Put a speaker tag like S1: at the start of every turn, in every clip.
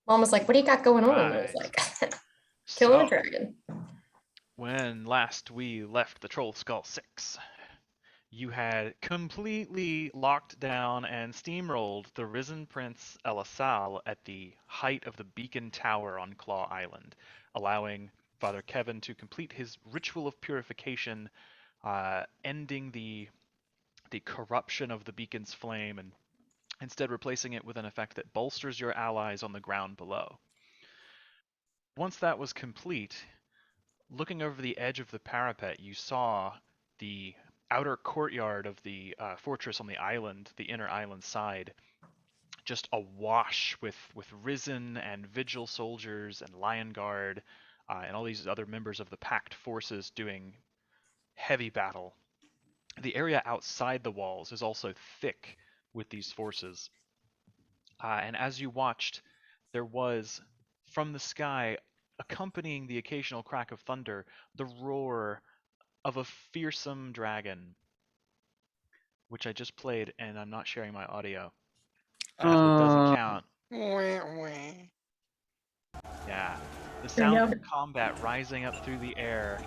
S1: Mom was like, "What do you got going on?" And I was like, "Killing a dragon."
S2: When last we left the Trollskull Six, you had completely locked down and steamrolled the risen Prince Elisal at the height of the beacon tower on Claw Island, allowing Father Kevin to complete his ritual of purification, ending the corruption of the beacon's flame and instead replacing it with an effect that bolsters your allies on the ground below. Once that was complete, looking over the edge of the parapet, you saw the outer courtyard of the fortress on the island, the inner island side, just awash with risen and vigil soldiers and lion guard and all these other members of the packed forces doing heavy battle. The area outside the walls is also thick with these forces. And as you watched, there was, from the sky, accompanying the occasional crack of thunder, the roar of a fearsome dragon, which I just played, and I'm not sharing my audio. So it doesn't count. Yeah. The sound of combat rising up through the air.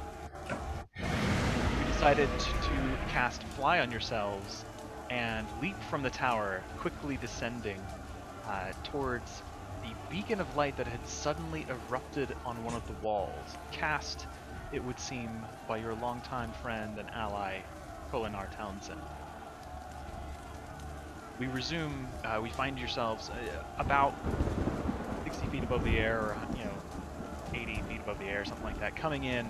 S2: You decided to cast Fly on yourselves and leap from the tower, quickly descending towards the beacon of light that had suddenly erupted on one of the walls, cast, it would seem, by your longtime friend and ally, Kolinar Townsend. We resume, we find yourselves about 60 feet above the air, or 80 feet above the air, something like that, coming in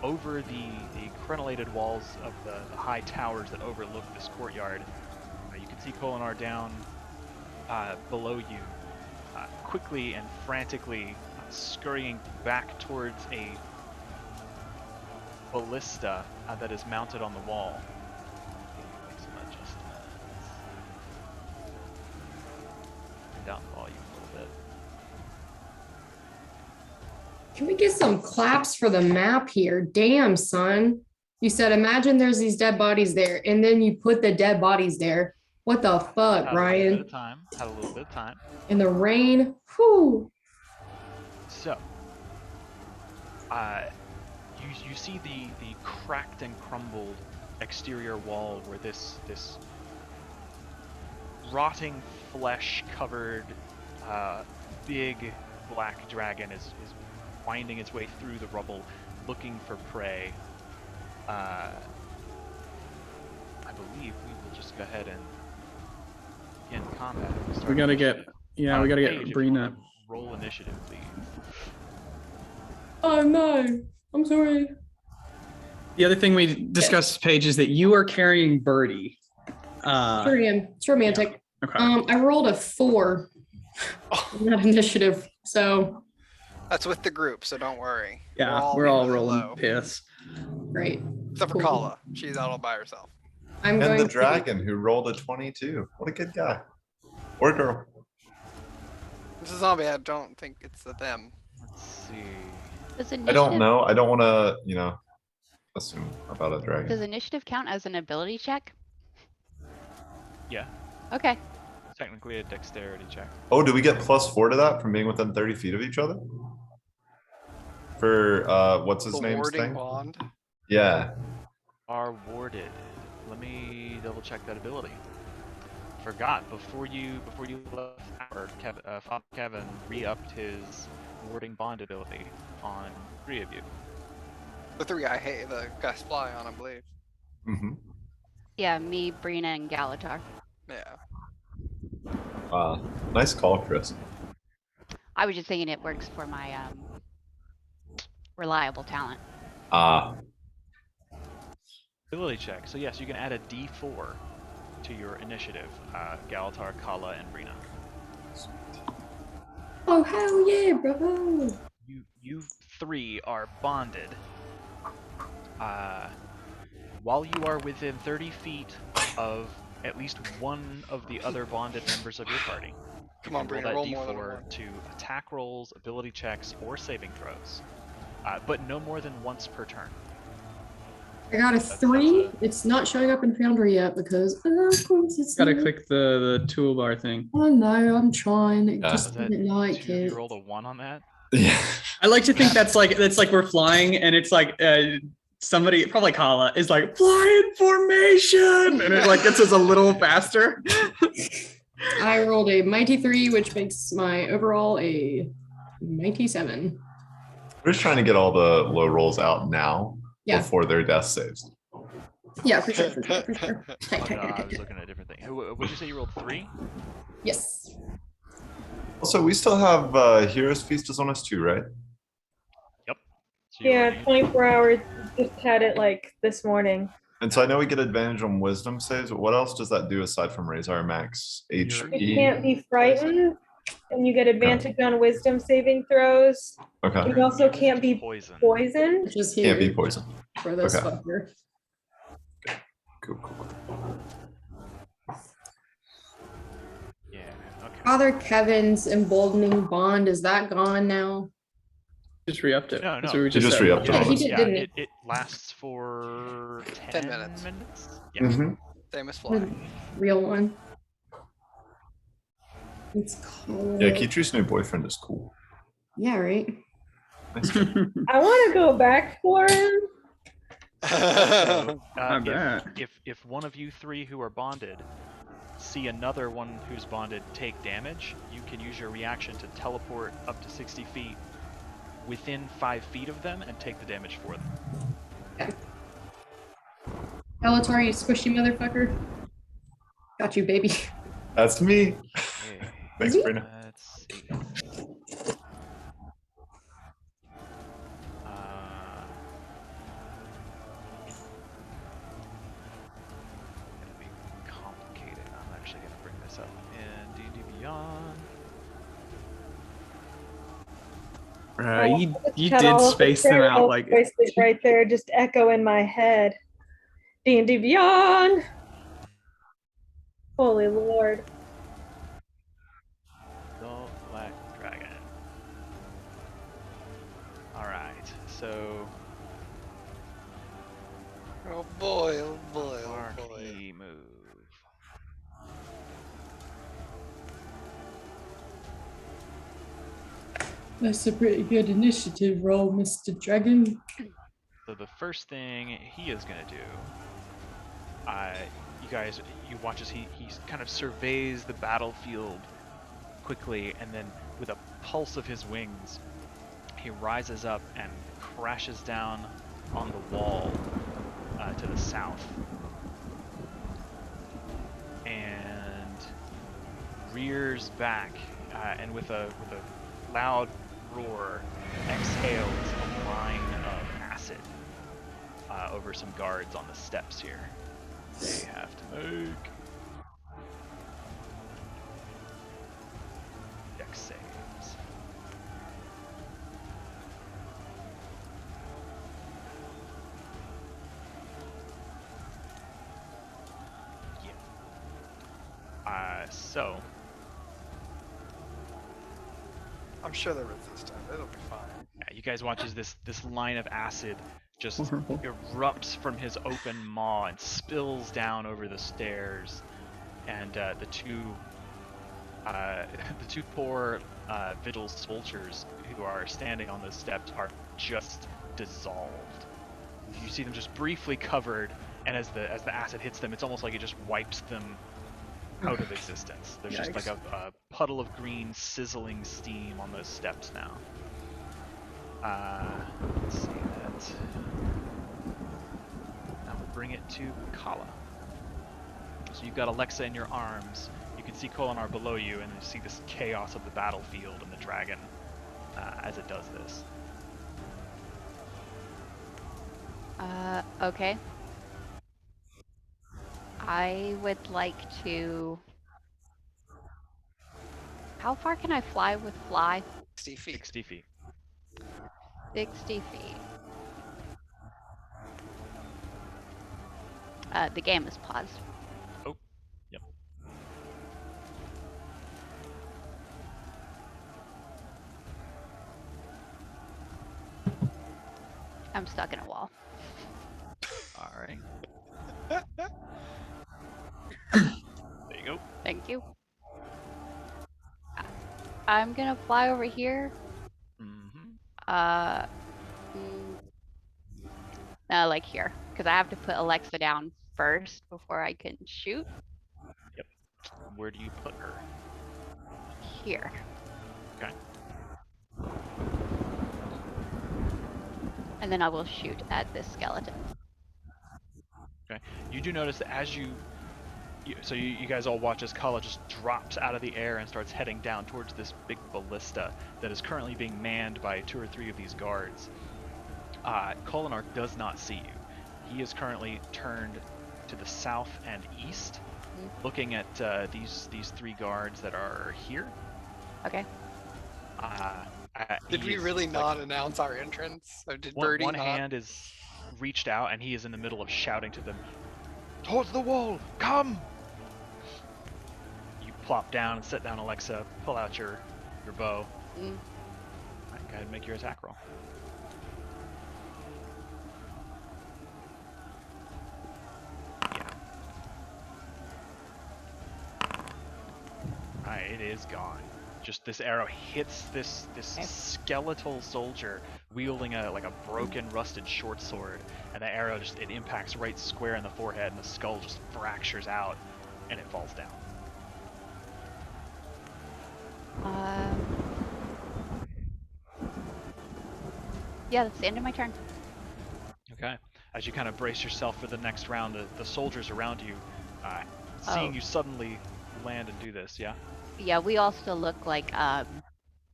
S2: over the crenellated walls of the high towers that overlook this courtyard. You can see Kolinar down below you, quickly and frantically scurrying back towards a ballista that is mounted on the wall. Make some adjustments. Turn down the volume a little bit.
S1: Can we get some claps for the map here? Damn, son. You said, imagine there's these dead bodies there, and then you put the dead bodies there. What the fuck, Ryan?
S2: Had a little bit of time.
S1: In the rain. Whew.
S2: So, you see the cracked and crumbled exterior wall where this rotting flesh-covered big black dragon is winding its way through the rubble, looking for prey. I believe we will just go ahead and begin combat.
S3: We gotta get, we gotta get Brina.
S2: Roll initiative, please.
S1: Oh no, I'm sorry.
S3: The other thing we discussed, Paige, is that you are carrying Birdie.
S1: Sure am. It's romantic.
S3: Yeah. Okay.
S1: I rolled a 4. Not initiative, so.
S4: That's with the group, so don't worry.
S3: Yeah, we're all rolling piss.
S1: Great.
S4: Except for Kala. She's out all by herself.
S1: And
S5: the dragon who rolled a 22. What a good guy. Or girl.
S4: It's a zombie. I don't think it's a them.
S2: Let's see.
S5: I don't know. I don't want to, assume about a dragon.
S6: Does initiative count as an ability check?
S2: Yeah.
S6: Okay.
S2: Technically a dexterity check.
S5: Oh, do we get +4 to that from being within 30 feet of each other? For what's his name's thing?
S4: Bond.
S5: Yeah.
S2: Are warded. Let me double check that ability. Forgot before you left our Father Kevin re-upped his warding bond ability on 3 of you.
S4: The 3 I hate, the guys fly on, I believe.
S5: Mm-hmm.
S6: Yeah, me, Brina, and Galatar.
S4: Yeah.
S5: Nice call, Chris.
S6: I was just thinking it works for my reliable talent.
S2: Ability check. So yes, you can add a D4 to your initiative. Galatar, Kala, and Brina.
S1: Oh hell yeah, bravo!
S2: You 3 are bonded. While you are within 30 feet of at least one of the other bonded members of your party,
S4: Come on, Brina, roll more than one.
S2: D4 to attack rolls, ability checks, or saving throws, but no more than once per turn.
S1: I got a
S2: That's
S1: 3.
S2: a-
S1: It's not showing up in Foundry yet because, of course, it's
S3: Gotta
S1: not.
S3: click the toolbar thing.
S1: Oh no, I'm trying. It
S5: Yeah.
S1: just
S2: Was that
S1: didn't like
S2: two of you
S1: it.
S2: rolled a 1 on that?
S5: Yeah.
S3: I like to think that's like we're flying and it's like somebody, probably Kala, is like fly in formation, and it like gets us a little faster.
S1: I rolled a mighty 3, which makes my overall a mighty 7.
S5: We're just trying to get all the low rolls out now
S1: Yeah.
S5: before their death saves.
S1: Yeah, for sure. Tight,
S2: Oh,
S1: tight,
S2: no,
S1: tight,
S2: I
S1: tight,
S2: was
S1: tight.
S2: looking at a different thing. Would you say you rolled 3?
S1: Yes.
S5: Also, we still have Heroes Feast is on us too, right?
S2: Yep. So you're
S7: Yeah,
S2: running it?
S7: 24 hours. Just had it like this morning.
S5: And so I know we get advantage on wisdom saves, but what else does that do aside from raise our max
S7: You
S5: HP?
S7: can't be frightened, and you get advantage on wisdom saving throws.
S5: Okay.
S7: You also can't be
S2: Poison.
S7: poisoned.
S1: Which is
S5: Can't be
S1: huge
S5: poison.
S1: for this
S5: Okay.
S1: fucker.
S5: Cool, cool, cool.
S2: Yeah. Okay.
S1: Father Kevin's emboldening bond, is that gone now?
S3: Just re-upped it.
S2: No,
S3: That's
S2: no.
S3: what we
S5: You just
S3: said.
S5: re-upped
S1: Yeah,
S5: it.
S1: he did,
S2: Yeah,
S1: didn't he?
S2: it lasts for
S4: 10 minutes.
S2: Yeah.
S5: Mhm.
S4: Same as
S1: The
S4: flying.
S1: real one. It's called.
S5: Yeah, Kitri's new boyfriend is cool.
S1: Yeah, right.
S5: Nice guy.
S7: I want to go back for him.
S2: So,
S3: I bet.
S2: if one of you 3 who are bonded see another one who's bonded take damage, you can use your reaction to teleport up to 60 feet within 5 feet of them and take the damage for them.
S1: Bellator, you squishy motherfucker. Got you, baby.
S5: That's me.
S2: Okay.
S5: Thanks,
S1: Is he?
S5: Brina.
S2: Let's see. Gonna be complicated. I'm actually gonna bring this up in D&D Beyond.
S3: You
S7: Had
S3: did
S7: all of the
S3: space them out
S7: terrible
S3: like
S7: voices right there, just echo in my head. D&D Beyond. Holy Lord.
S2: The Black Dragon. Alright, so
S4: Oh boy, oh boy, oh boy.
S2: marquee move.
S1: That's a pretty good initiative roll, Mr. Dragon.
S2: So the first thing he is gonna do, you watch as he kind of surveys the battlefield quickly, and then with a pulse of his wings, he rises up and crashes down on the wall to the south, and rears back, and with a loud roar, exhales a line of acid over some guards on the steps here. They have to make dex saves. Yeah. So
S4: I'm sure they're resistant. It'll be fine.
S2: you guys watch as this line of acid just
S3: Horrible.
S2: erupts from his open maw and spills down over the stairs, and the two poor Vigil soldiers who are standing on those steps are just dissolved. You see them just briefly covered, and as the acid hits them, it's almost like it just wipes them out of existence. There's just like a puddle of green sizzling steam on those steps now. Let's see that. Now we'll bring it to Kala. So you've got Alexa in your arms. You can see Kolinar below you, and you see this chaos of the battlefield and the dragon as it does this.
S6: Okay. I would like to. How far can I fly with fly?
S4: 60 feet.
S2: 60 feet.
S6: 60 feet. The game is paused.
S2: Oh, yep.
S6: I'm stuck in a wall.
S2: There you go.
S6: Thank you. I'm gonna fly over here.
S2: Mm-hmm.
S6: Like here, because I have to put Alexa down first before I can shoot.
S2: Where do you put her?
S6: Here.
S2: Okay.
S6: And then I will shoot at this skeleton.
S2: Okay. You do notice that as you guys all watch as Kala just drops out of the air and starts heading down towards this big ballista that is currently being manned by 2 or 3 of these guards. Kolinar does not see you. He is currently turned to the south and east, looking at these 3 guards that are here.
S6: Okay.
S4: Did we really not announce our entrance? Or did Birdie
S2: one
S4: not?
S2: hand is reached out and he is in the middle of shouting to them, "Towards the wall! Come!" You plop down and set down Alexa, pull out your bow. Right, go ahead and make your attack roll. Yeah. Alright, it is gone. Just this arrow hits this skeletal soldier wielding a broken, rusted short sword, and the arrow it impacts right square in the forehead, and the skull just fractures out, and it falls down.
S6: Yeah, that's the end of my turn.
S2: Okay. As you kind of brace yourself for the next round, the soldiers around you, seeing you suddenly land and do this, yeah?
S6: Yeah, we all still look like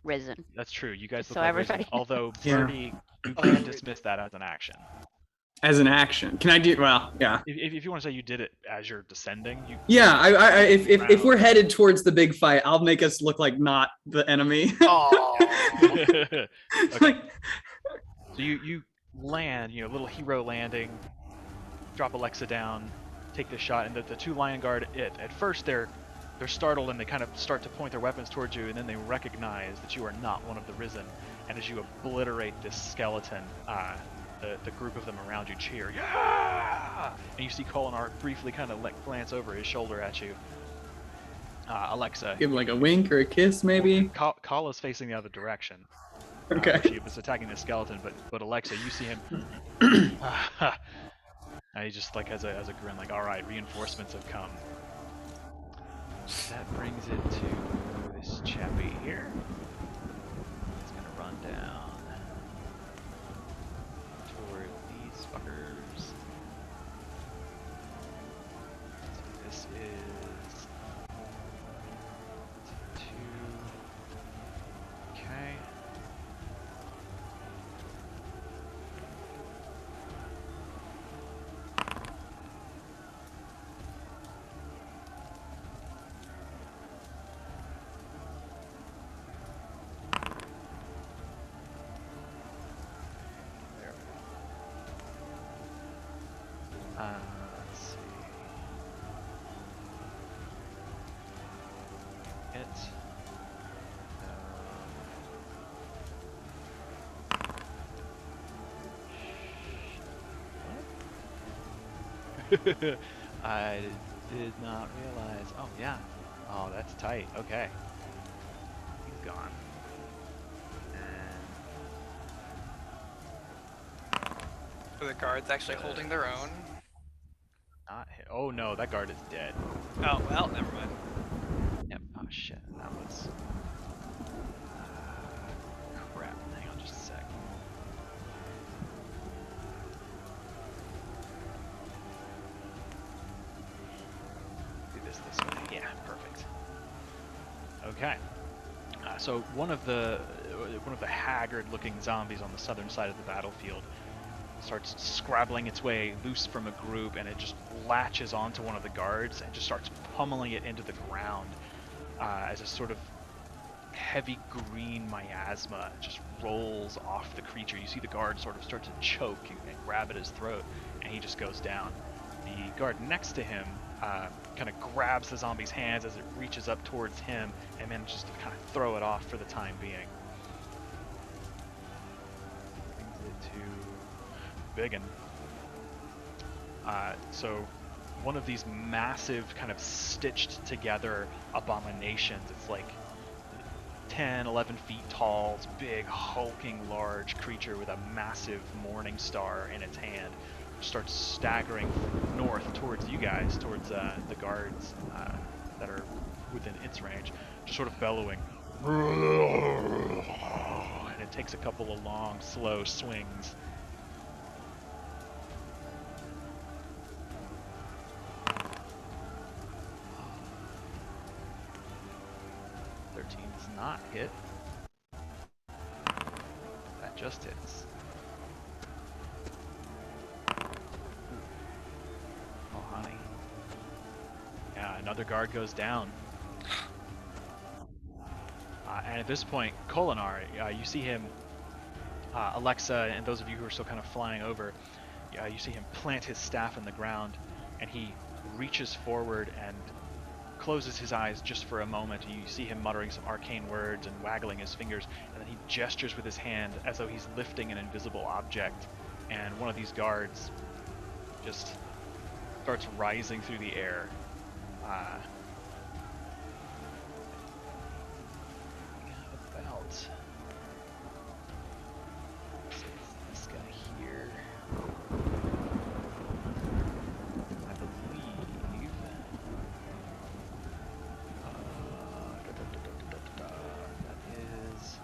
S6: risen.
S2: That's true. You guys
S6: Just
S2: look
S6: so
S2: like
S6: everybody
S2: risen. Although
S3: Yeah.
S2: Birdie, you can dismiss that as an action.
S3: As an action, can I do? Well, yeah.
S2: If you want to say you did it as you're descending, you.
S3: Yeah, if we're headed towards the big fight, I'll make us look like not the enemy.
S2: Okay.
S3: Like,
S2: So you land, little hero landing, drop Alexa down, take this shot, and the 2 Lion Guard, at first they're startled and they kind of start to point their weapons towards you, and then they recognize that you are not one of the risen, and as you obliterate this skeleton, the group of them around you cheer, yeah! And you see Kolinar briefly kind of glance over his shoulder at you. Alexa.
S3: give like a wink or a kiss, maybe.
S2: Kala's facing the other direction.
S3: Okay.
S2: She was attacking the skeleton, but Alexa, you see him. And he just has a grin, like, all right, reinforcements have come. That brings it to this chappie here. He's gonna run down toward these fuckers. So this is 2. Okay. Let's see. I did not realize. Oh, yeah. Oh, that's tight. Okay. He's gone.
S4: Are the guards actually holding their own?
S2: Oh no, that guard is dead.
S4: Oh, well, never mind.
S2: Yep. Oh shit, that was. Crap. Hang on just a sec. Do this way. Yeah, perfect. Okay. So one of the haggard-looking zombies on the southern side of the battlefield starts scrabbling its way loose from a group, and it just latches onto one of the guards and just starts pummeling it into the ground as a sort of heavy green miasma just rolls off the creature. You see the guard sort of start to choke and grab at his throat, and he just goes down. The guard next to him kind of grabs the zombie's hands as it reaches up towards him and manages to kind of throw it off for the time being. Brings it to Biggin. So one of these massive kind of stitched together abominations. It's like 10, 11 feet tall. It's a big, hulking, large creature with a massive morning star in its hand. It starts staggering north towards you guys, towards the guards that are within its range, just sort of bellowing. And it takes a couple of long, slow swings. Does not hit. That just hits. Oh, honey. Yeah, another guard goes down. And at this point, Kolinar, you see him, Alexa, and those of you who are still kind of flying over, you see him plant his staff in the ground, and he reaches forward and closes his eyes just for a moment. You see him muttering some arcane words and waggling his fingers, and then he gestures with his hand as though he's lifting an invisible object, and one of these guards just starts rising through the air. About this guy here, I believe. That is.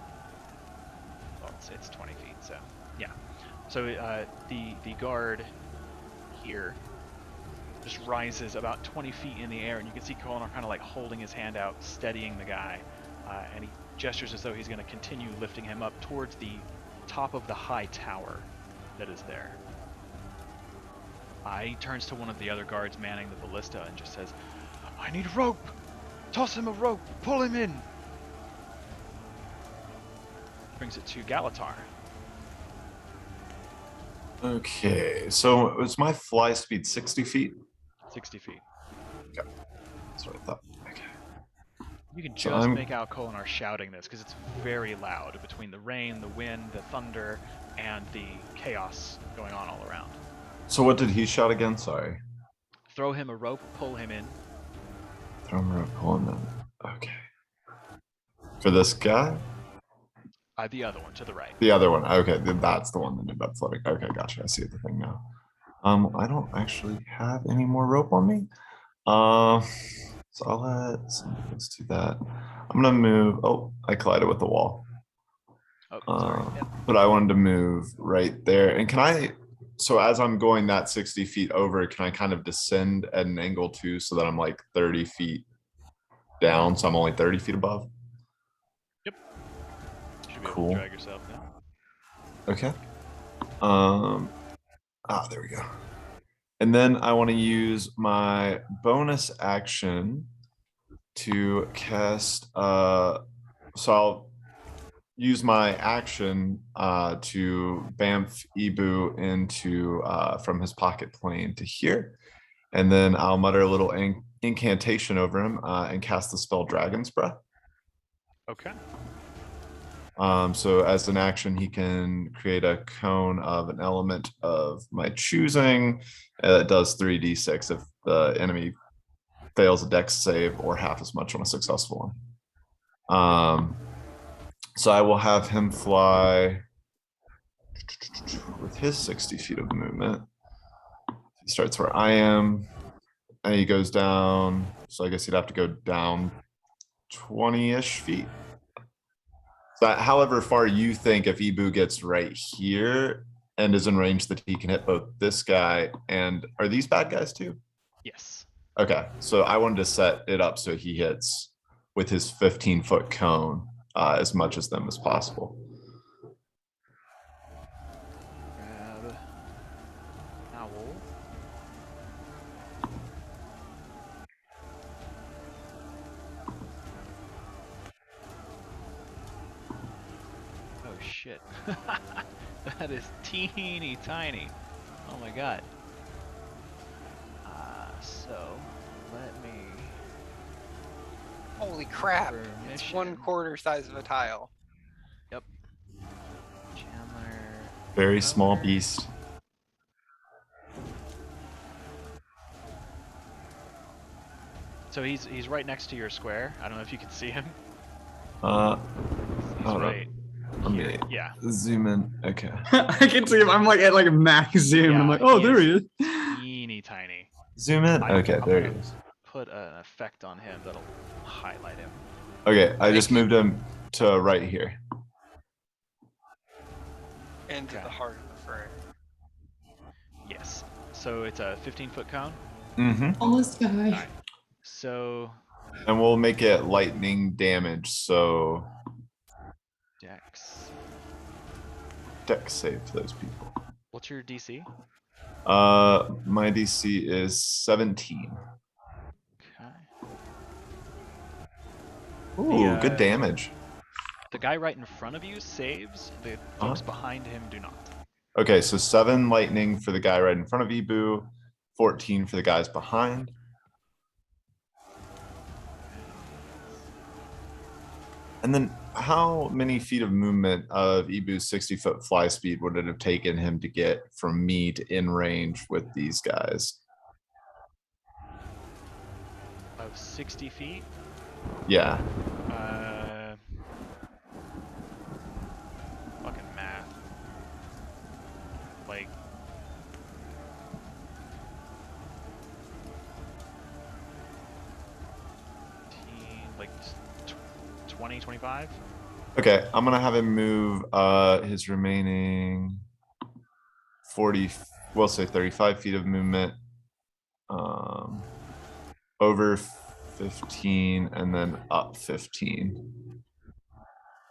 S2: Oh, it's 20 feet. So yeah. So the guard here just rises about 20 feet in the air, and you can see Kolinar kind of like holding his hand out, steadying the guy, and he gestures as though he's going to continue lifting him up towards the top of the high tower that is there. He turns to one of the other guards manning the ballista and just says, "I need a rope! Toss him a rope! Pull him in!" Brings it to Galatar.
S5: Okay, so was my fly speed 60 feet?
S2: 60 feet.
S5: Okay, that's what I thought. Okay.
S2: You can
S5: So
S2: just make out Kolinar shouting this because it's very loud between the rain, the wind, the thunder, and the chaos going on all around.
S5: So what did he shout again? Sorry.
S2: Throw him a rope, pull him in.
S5: Throw him around, pull him in. Okay. For this guy?
S2: The other one to the right.
S5: The other one. Okay, that's the one that ended up floating. Okay, gotcha. I see the thing now. I don't actually have any more rope on me. So let's do that. I'm gonna move. Oh, I collided with the wall.
S2: Oh, sorry. Yep.
S5: But I wanted to move right there. And can I? So as I'm going that 60 feet over, can I kind of descend at an angle too, so that I'm like 30 feet down, so I'm only 30 feet above?
S2: Yep. Should be able
S5: Cool.
S2: to drag yourself down.
S5: Okay. There we go. And then I want to use my bonus action to cast. So I'll use my action to bamf Ibu into from his pocket plane to here, and then I'll mutter a little incantation over him and cast the spell Dragon's Breath.
S2: Okay.
S5: So as an action, he can create a cone of an element of my choosing that does 3d6 if the enemy fails a dex save or half as much on a successful one. So I will have him fly with his 60 feet of movement. He starts where I am, and he goes down. So I guess he'd have to go down 20-ish feet. So however far you think, if Ibu gets right here and is in range, that he can hit both this guy and are these bad guys too?
S2: Yes.
S5: Okay, so I wanted to set it up so he hits with his 15-foot cone as much as them as possible.
S2: Grab owl. Oh shit. That is teeny tiny. Oh my god. So let me.
S4: Holy crap! It's
S2: Permission.
S4: 1/4 size of a tile.
S2: Yep. Chandler.
S5: Very small
S2: Power.
S5: beast.
S2: So he's right next to your square. I don't know if you can see him. He's
S5: hold
S2: right.
S5: Let me
S2: Here. Yeah.
S5: zoom in. Okay.
S3: I can see him. I'm like at like max zoom. And I'm like,
S2: Yeah,
S3: oh,
S2: he
S3: there
S2: is
S3: he is.
S2: Teeny tiny.
S5: Zoom in. Okay,
S2: I'm
S5: there he
S2: gonna
S5: is.
S2: Put an effect on him that'll highlight him.
S5: Okay, I just moved him to right here.
S4: Into
S2: Okay.
S4: the heart of the fray.
S2: Yes. So it's a 15-foot cone.
S5: Mm-hmm.
S1: Tallest guy.
S2: Alright. So
S5: And we'll make it lightning damage, so
S2: Dex.
S5: dex save to those people.
S2: What's your DC?
S5: My DC is 17.
S2: Okay.
S5: Ooh, good damage.
S2: The guy right in front of you saves. The folks behind him do not.
S5: Okay, so 7 lightning for the guy right in front of Ibu, 14 for the guys behind. And then how many feet of movement of Ibu's 60-foot fly speed would it have taken him to get from me to in range with these guys?
S2: Of 60 feet.
S5: Yeah.
S2: Fucking math. Like. Like 20, 25?
S5: Okay, I'm gonna have him move his remaining 40, we'll say 35 feet of movement over 15 and then up 15.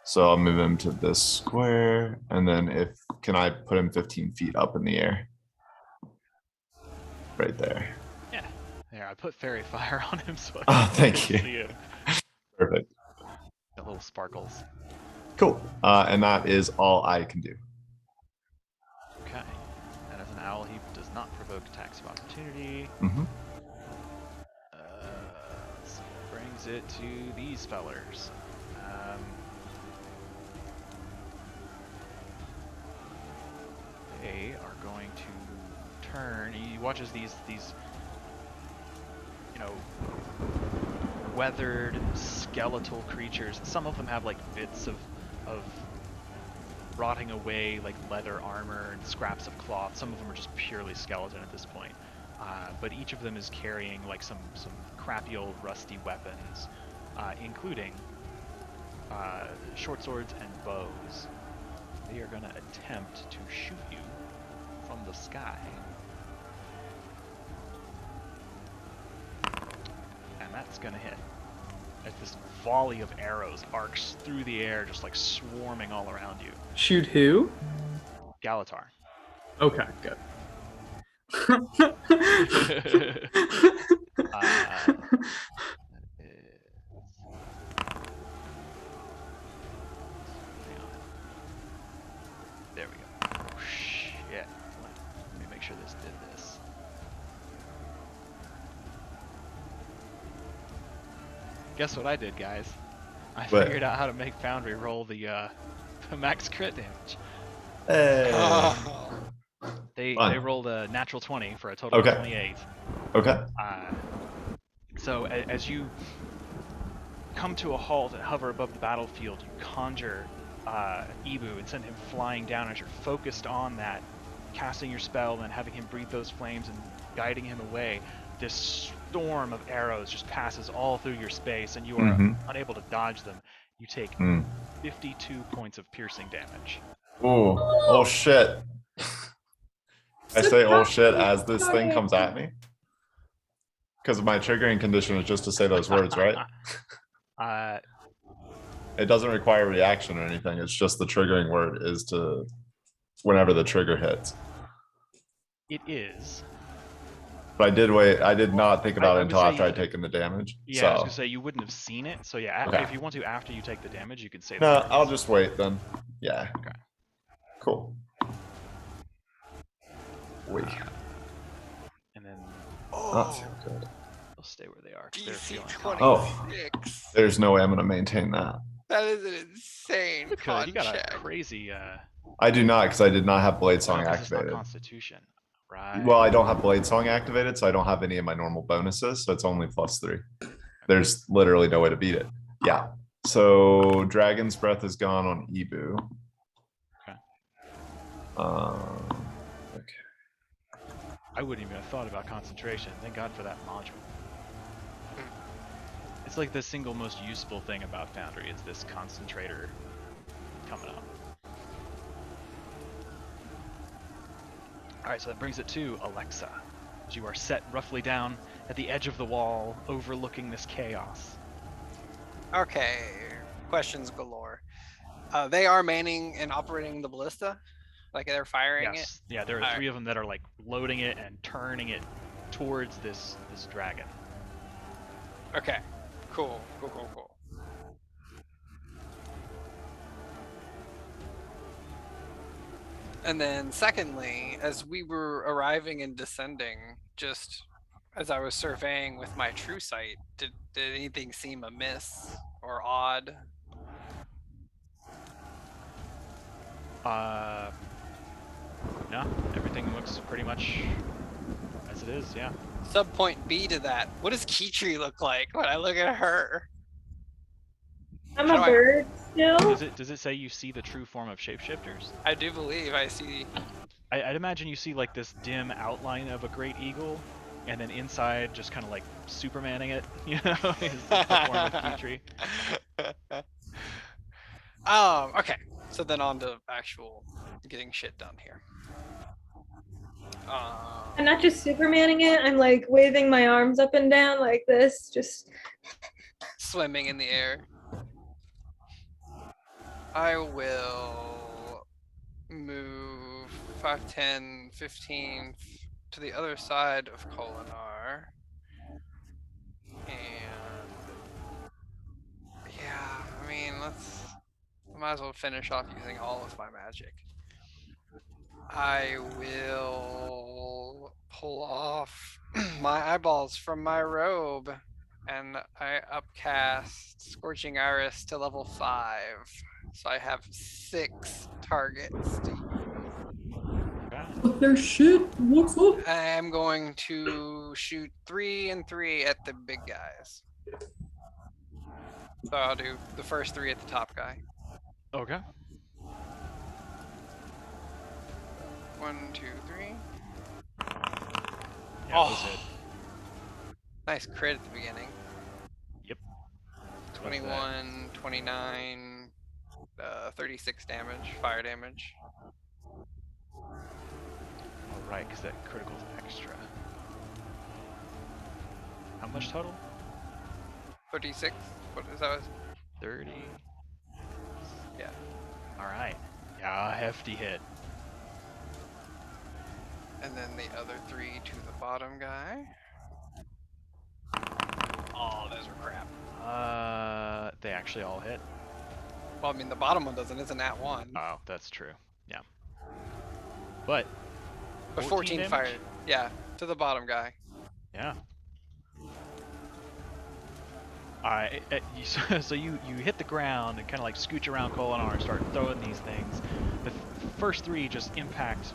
S5: So I'll move him to this square, and then can I put him 15 feet up in the air? Right there.
S2: Yeah. There, I put fairy fire on him so
S5: Oh, thank
S2: can
S5: you.
S2: see him.
S5: Perfect.
S2: Got little sparkles.
S5: Cool. And that is all I can do.
S2: Okay. And as an owl, he does not provoke attacks of opportunity.
S5: Mm-hmm.
S2: So brings it to these fellers. They are going to turn. He watches these weathered skeletal creatures. Some of them have like bits of rotting away like leather armor and scraps of cloth. Some of them are just purely skeleton at this point. But each of them is carrying like some crappy old rusty weapons, including short swords and bows. They are going to attempt to shoot you from the sky. And that's going to hit. As this volley of arrows arcs through the air, just like swarming all around you.
S3: Shoot who?
S2: Galatar.
S3: Okay, good.
S2: There we go. Oh, shit. Let me make sure this did this. Guess what I did, guys? I
S5: What?
S2: figured out how to make Foundry roll the max crit damage.
S5: Hey.
S2: They
S5: Fun.
S2: rolled a natural 20 for a total
S5: Okay.
S2: of 28.
S5: Okay.
S2: So as you come to a halt and hover above the battlefield, you conjure Ibu and send him flying down as you're focused on that, casting your spell and then having him breathe those flames and guiding him away. This storm of arrows just passes all through your space and you are unable to dodge them. You take 52 points of piercing damage.
S5: Ooh. Oh shit. I say oh shit as this thing comes at me? Because my triggering condition is just to say those words, right? It doesn't require reaction or anything. It's just the triggering word is to whenever the trigger hits.
S2: It is.
S5: But I did not think about
S2: I
S5: it
S2: would
S5: until
S2: say
S5: after
S2: you-
S5: I'd taken the damage.
S2: Yeah,
S5: so.
S2: I was gonna say you wouldn't have seen it. So yeah,
S5: Okay.
S2: if you want to, after you take the damage, you can say.
S5: No,
S2: the
S5: I'll
S2: words.
S5: just wait then. Yeah.
S2: Okay.
S5: Cool. Wait.
S2: And then
S5: Not feel good.
S2: they'll stay where they are. 'Cause they're
S4: DC
S2: feeling
S4: 26.
S5: There's no way I'm gonna maintain that.
S4: That is an insane
S2: Good,
S4: con
S2: you got
S4: check.
S2: a crazy.
S5: I do not because I did not have Blade Song
S2: No, 'cause it's not
S5: activated.
S2: Constitution. Right.
S5: Well, I don't have Blade Song activated, so I don't have any of my normal bonuses, so it's only +3. There's literally no way to beat it. Yeah. So Dragon's Breath is gone on Ebu.
S2: Okay.
S5: Okay.
S2: I wouldn't even have thought about concentration. Thank God for that module. It's like the single most useful thing about Foundry is this concentrator coming up. Alright, so that brings it to Alexa. As you are set roughly down at the edge of the wall, overlooking this chaos.
S4: Okay, questions galore. They are manning and operating the ballista, like they're firing it.
S2: Yes. Yeah, there are
S4: Alright.
S2: 3 of them that are like loading it and turning it towards this dragon.
S4: Okay, cool. And then secondly, as we were arriving and descending, just as I was surveying with my true sight, did anything seem amiss or odd?
S2: No, everything looks pretty much as it is, yeah.
S4: Subpoint B to that. What does Keytree look like when I look at her?
S7: I'm
S4: How
S7: a
S4: do I-
S7: bird still.
S2: Does it say you see the true form of shapeshifters?
S4: I do believe I see.
S2: I'd imagine you see like this dim outline of a great eagle, and then inside just kind of like Supermaning it, you know, is the form of Keytree.
S4: Okay. So then on to actual getting shit done here.
S7: I'm not just Supermaning it. I'm like waving my arms up and down like this. Just
S4: Swimming in the air. I will move 5, 10, 15 to the other side of Kolinar. And yeah, I mean, might as well finish off using all of my magic. I will pull off my eyeballs from my robe and I upcast Scorching Iris to level 5. So I have 6 targets to use.
S1: What their shit? What's up?
S4: I am going to shoot 3 and 3 at the big guys. So I'll do the first 3 at the top guy.
S2: Okay.
S4: 1, 2, 3.
S2: Yeah, those hit.
S4: Nice crit at the beginning.
S2: Yep.
S4: 21, 29, 36 damage, fire damage.
S2: Alright, because that critical's extra. How much total?
S4: 36? What is that?
S2: 30.
S4: Yeah.
S2: Alright. Yeah, a hefty hit.
S4: And then the other 3 to the bottom guy. Oh, those are crap.
S2: They actually all hit.
S4: Well, I mean, the bottom one doesn't. It's an at 1.
S2: Oh, that's true. Yeah. But
S4: 14
S2: damage?
S4: fire. Yeah, to the bottom guy.
S2: Yeah. Alright, so you hit the ground and kind of like scooch around Kolinar and start throwing these things. The first 3 just impact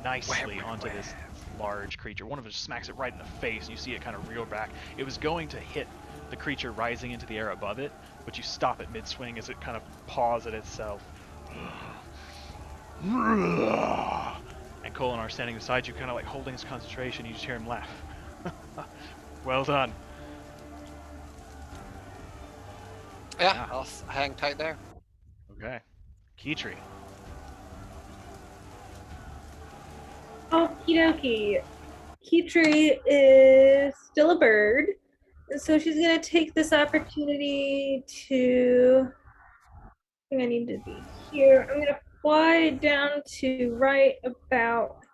S2: nicely onto this large creature. One of them just smacks it right in the face, and you see it kind of reel back. It was going to hit the creature rising into the air above it, but you stop it mid-swing as it kind of paws at itself. And Kolinar standing beside you, kind of like holding his concentration. You just hear him laugh. Well done.
S4: Yeah, I'll hang tight there.
S2: Okay. Keytree.
S7: okie dokie. Keytree is still a bird, and so she's gonna take this opportunity to. I think I need to be here. I'm gonna fly down to right about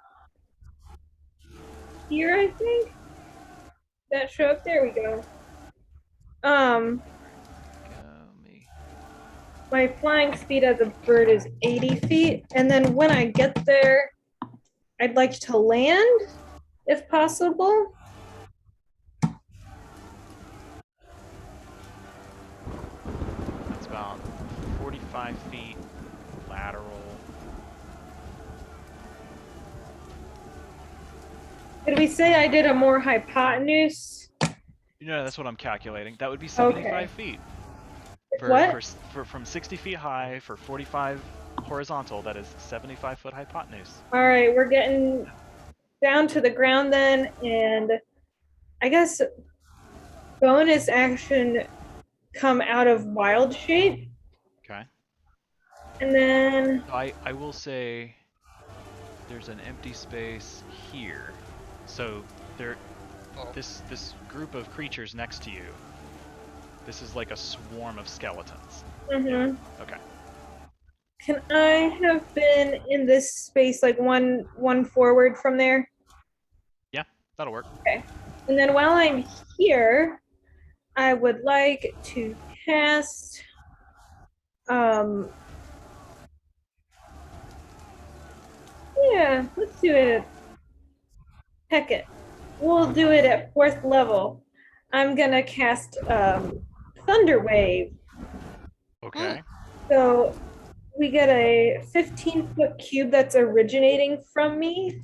S7: here. I think that show up. There we go. My flying speed as a bird is 80 feet, and then when I get there, I'd like to land, if possible.
S2: That's about 45 feet lateral.
S7: Did we say I did a more hypotenuse?
S2: That's what I'm calculating. That would be 75 feet.
S7: What?
S2: From 60 feet high for 45 horizontal, that is 75-foot hypotenuse.
S7: All right, we're getting down to the ground then, and I guess bonus action come out of wild shape,
S2: Okay.
S7: and then
S2: I will say there's an empty space here. So this group of creatures next to you, this is like a swarm of skeletons.
S7: mhm.
S2: Okay.
S7: Can I have been in this space like one forward from there?
S2: Yeah, that'll work.
S7: Okay. And then while I'm here, I would like to cast yeah, let's do it. Heck it. We'll do it at 4th level. I'm gonna cast Thunder Wave.
S2: Okay.
S7: So we get a 15-foot cube that's originating from me.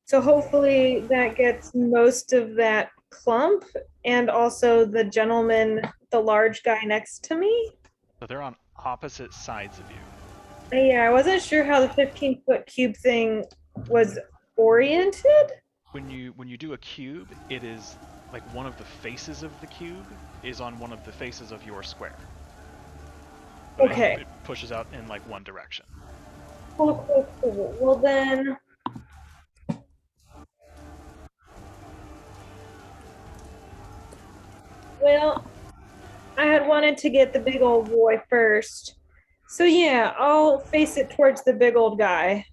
S7: So hopefully that gets most of that clump and also the gentleman, the large guy next to me.
S2: So they're on opposite sides of you.
S7: Yeah, I wasn't sure how the 15-foot cube thing was oriented.
S2: When you do a cube, it is like one of the faces of the cube is on one of the faces of your square. But
S7: Okay.
S2: It pushes out in like one direction.
S7: Cool. Well then, I had wanted to get the big old boy first. So yeah, I'll face it towards the big old guy.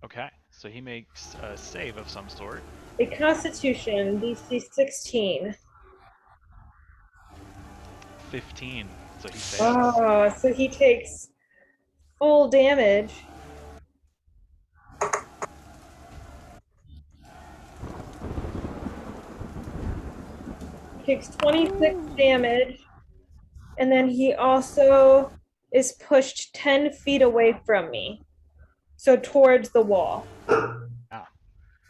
S2: Okay. So he makes a save of some sort.
S7: A Constitution, DC 16.
S2: 15. So he saves.
S7: Oh, so he takes full damage. He takes 26 damage, and then he also is pushed 10 feet away from me, so towards the wall.
S2: Ah.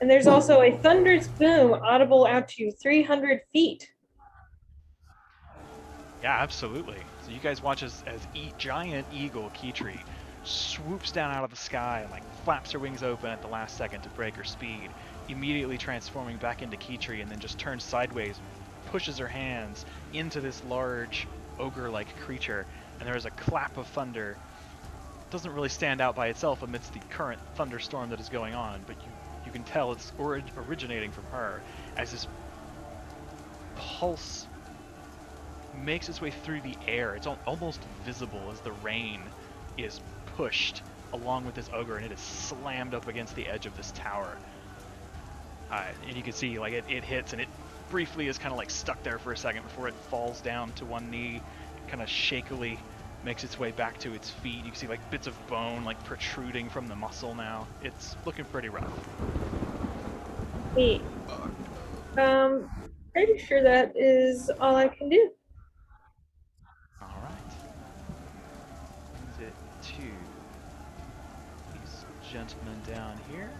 S7: And there's also a thunderous boom audible out to 300 feet.
S2: Yeah, absolutely. So you guys watch as giant eagle Keytree swoops down out of the sky and like flaps her wings open at the last second to break her speed, immediately transforming back into Keytree, and then just turns sideways, pushes her hands into this large ogre-like creature, and there is a clap of thunder. It doesn't really stand out by itself amidst the current thunderstorm that is going on, but you can tell it's originating from her as this pulse makes its way through the air. It's almost visible as the rain is pushed along with this ogre, and it is slammed up against the edge of this tower. And you can see like it hits, and it briefly is kind of like stuck there for a second before it falls down to one knee, kind of shakily makes its way back to its feet. You can see like bits of bone like protruding from the muscle now. It's looking pretty rough.
S7: Neat. Pretty sure that is all I can do.
S2: Alright. Brings it to these gentlemen down here.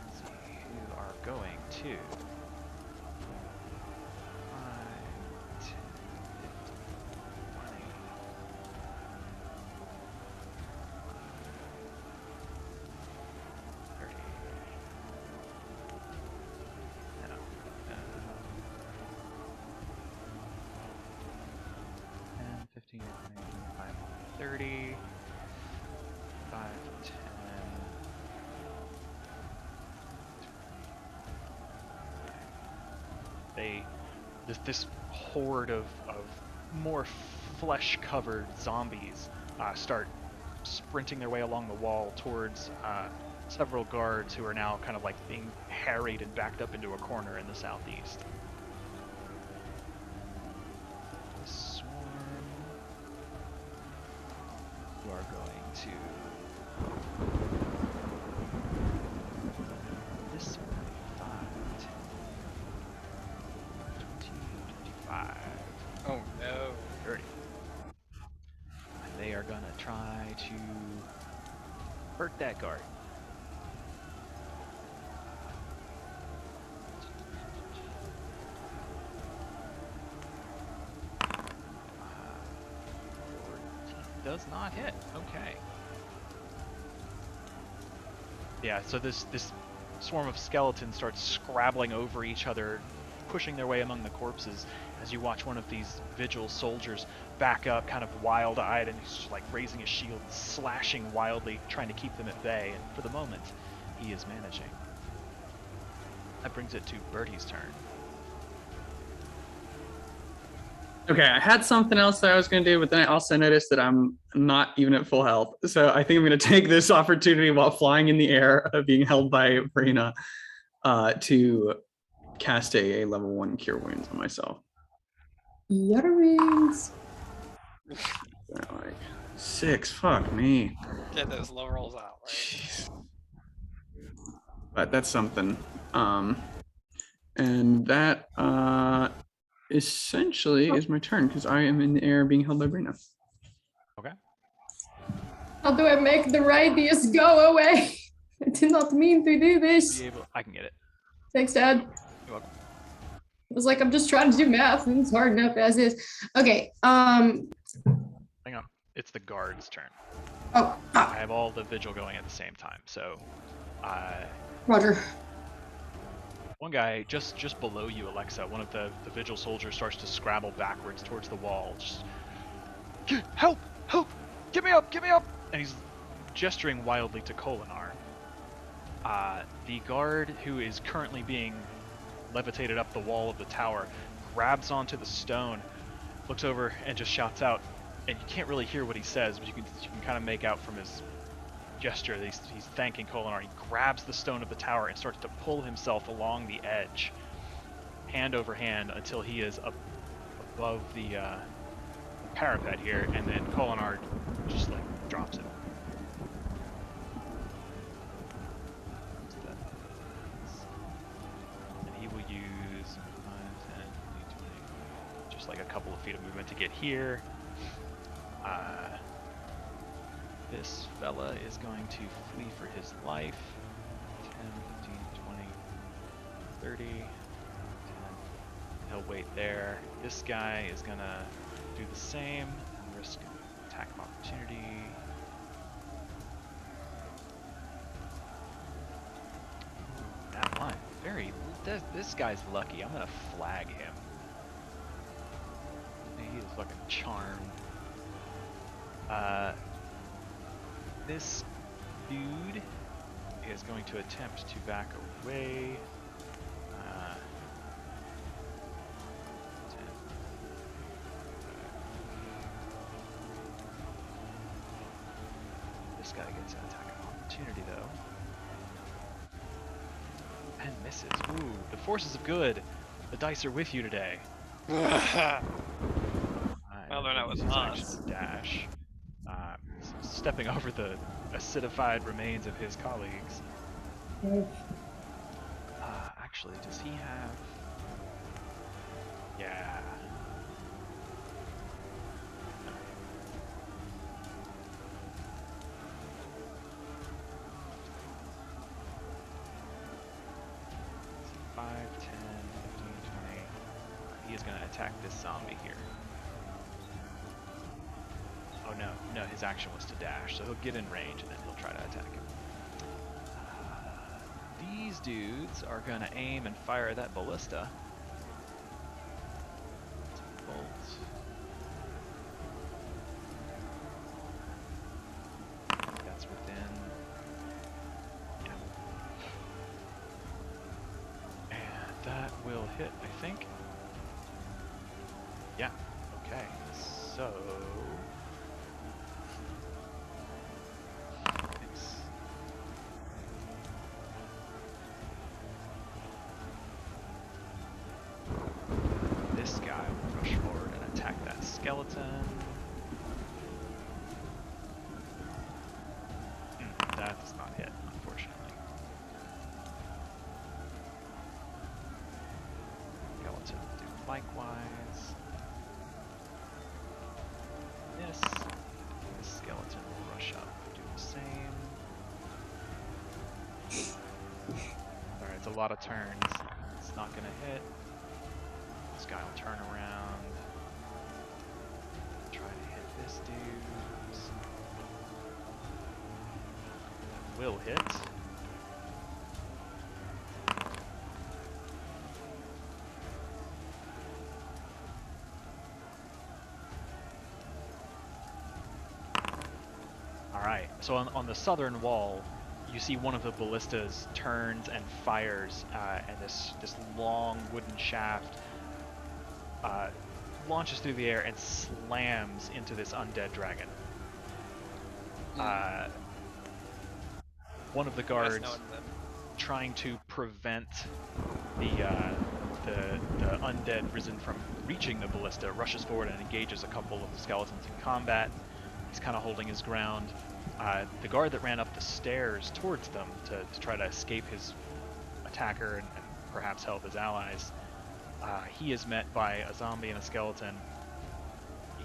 S2: Let's see who are going to 5, 10, 15, 20. No. 10, 15, 20, 25, 30, 5, 10. This horde of more flesh-covered zombies start sprinting their way along the wall towards several guards who are now kind of like being harried and backed up into a corner in the southeast. Swarm. You are going to this way. 5, 10, 20, 25,
S4: Oh no.
S2: 30. And they are gonna try to hurt that guard. does not hit. Okay. Yeah, so this swarm of skeletons starts scrabbling over each other, pushing their way among the corpses as you watch one of these vigil soldiers back up, kind of wild-eyed, and he's just like raising his shield, slashing wildly, trying to keep them at bay, and for the moment, he is managing. That brings it to Bertie's turn.
S3: Okay, I had something else that I was going to do, but then I also noticed that I'm not even at full health. So I think I'm going to take this opportunity while flying in the air, being held by Verena, to cast a level 1 Cure Wounds on myself.
S1: Yutterings.
S3: Like 6, fuck me.
S4: Get those low rolls out, right?
S3: Jeez. But that's something. And that essentially is my turn because I am in the air being held by Brina.
S2: Okay.
S1: How do I make the radius go away? I did not mean to do this.
S2: I can get it.
S1: Thanks, Dad.
S2: You're welcome.
S1: It was like I'm just trying to do math and it's hard enough as is. Okay.
S2: Hang on. It's the guard's turn.
S1: Oh.
S2: I have all the vigil going at the same time, so
S1: Roger.
S2: one guy just below you, Alexa, one of the vigil soldiers starts to scrabble backwards towards the wall. Just, help! Help! Get me up! Get me up! And he's gesturing wildly to Kolinar. The guard who is currently being levitated up the wall of the tower grabs onto the stone, looks over, and just shouts out. And you can't really hear what he says, but you can kind of make out from his gesture that he's thanking Kolinar. He grabs the stone of the tower and starts to pull himself along the edge, hand over hand, until he is above the parapet here, and then Kolinar just like drops it. And he will use 5, 10, 20, just like a couple of feet of movement to get here. This fella is going to flee for his life. 10, 15, 20, 30. 10. He'll wait there. This guy is going to do the same and risk attack of opportunity. That line. This guy's lucky. I'm going to flag him. He is fucking charmed. This dude is going to attempt to back away. 10. This guy gets an attack of opportunity though. And misses. Ooh, the forces of good. The dice are with you today.
S4: Well, they're not with us.
S2: Dash. Stepping over the acidified remains of his colleagues. Actually, does he have... Yeah. No. 5, 10, 15, 20. He is going to attack this zombie here. Oh no, his action was to dash, so he'll get in range and then he'll try to attack him. These dudes are going to aim and fire that ballista. Bolt. That's within... Yeah. And that will hit, I think. Yeah, okay, so... This guy will rush forward and attack that skeleton. That does not hit, unfortunately. Skeleton will do likewise. This skeleton will rush up and do the same. Alright, it's a lot of turns. It's not gonna hit. This guy will turn around, try to hit this dude. will hit. Alright, so on the southern wall, you see one of the ballistas turns and fires, and this long wooden shaft launches through the air and slams into this undead dragon. One of the guards trying to prevent the undead risen from reaching the ballista rushes forward and engages a couple of the skeletons in combat. He's kind of holding his ground. The guard that ran up the stairs towards them to try to escape his attacker and perhaps help his allies, he is met by a zombie and a skeleton.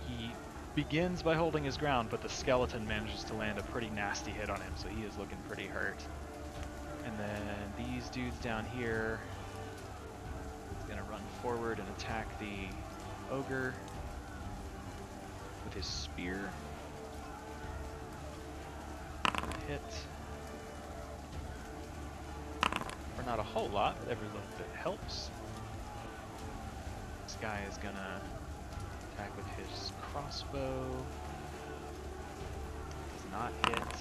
S2: He begins by holding his ground, but the skeleton manages to land a pretty nasty hit on him, so he is looking pretty hurt. And then these dudes down here, he's gonna run forward and attack the ogre with his spear. Hit. For not a whole lot, but every little bit helps. This guy is gonna attack with his crossbow. Does not hit.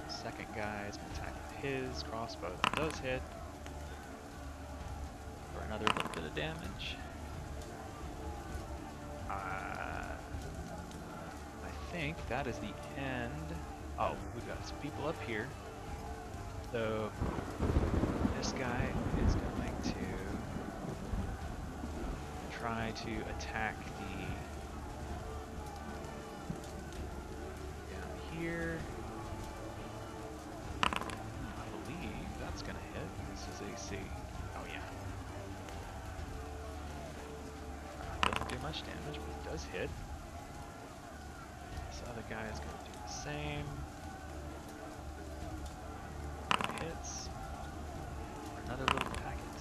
S2: Second guy is gonna attack with his crossbow. That does hit. For another little bit of damage. I think that is the end. Oh, we've got some people up here. So this guy is going to try to attack the down here. I believe that's gonna hit. This is AC. Oh yeah. Doesn't do much damage, but it does hit. This other guy is gonna do the same. Hits. Another little packet.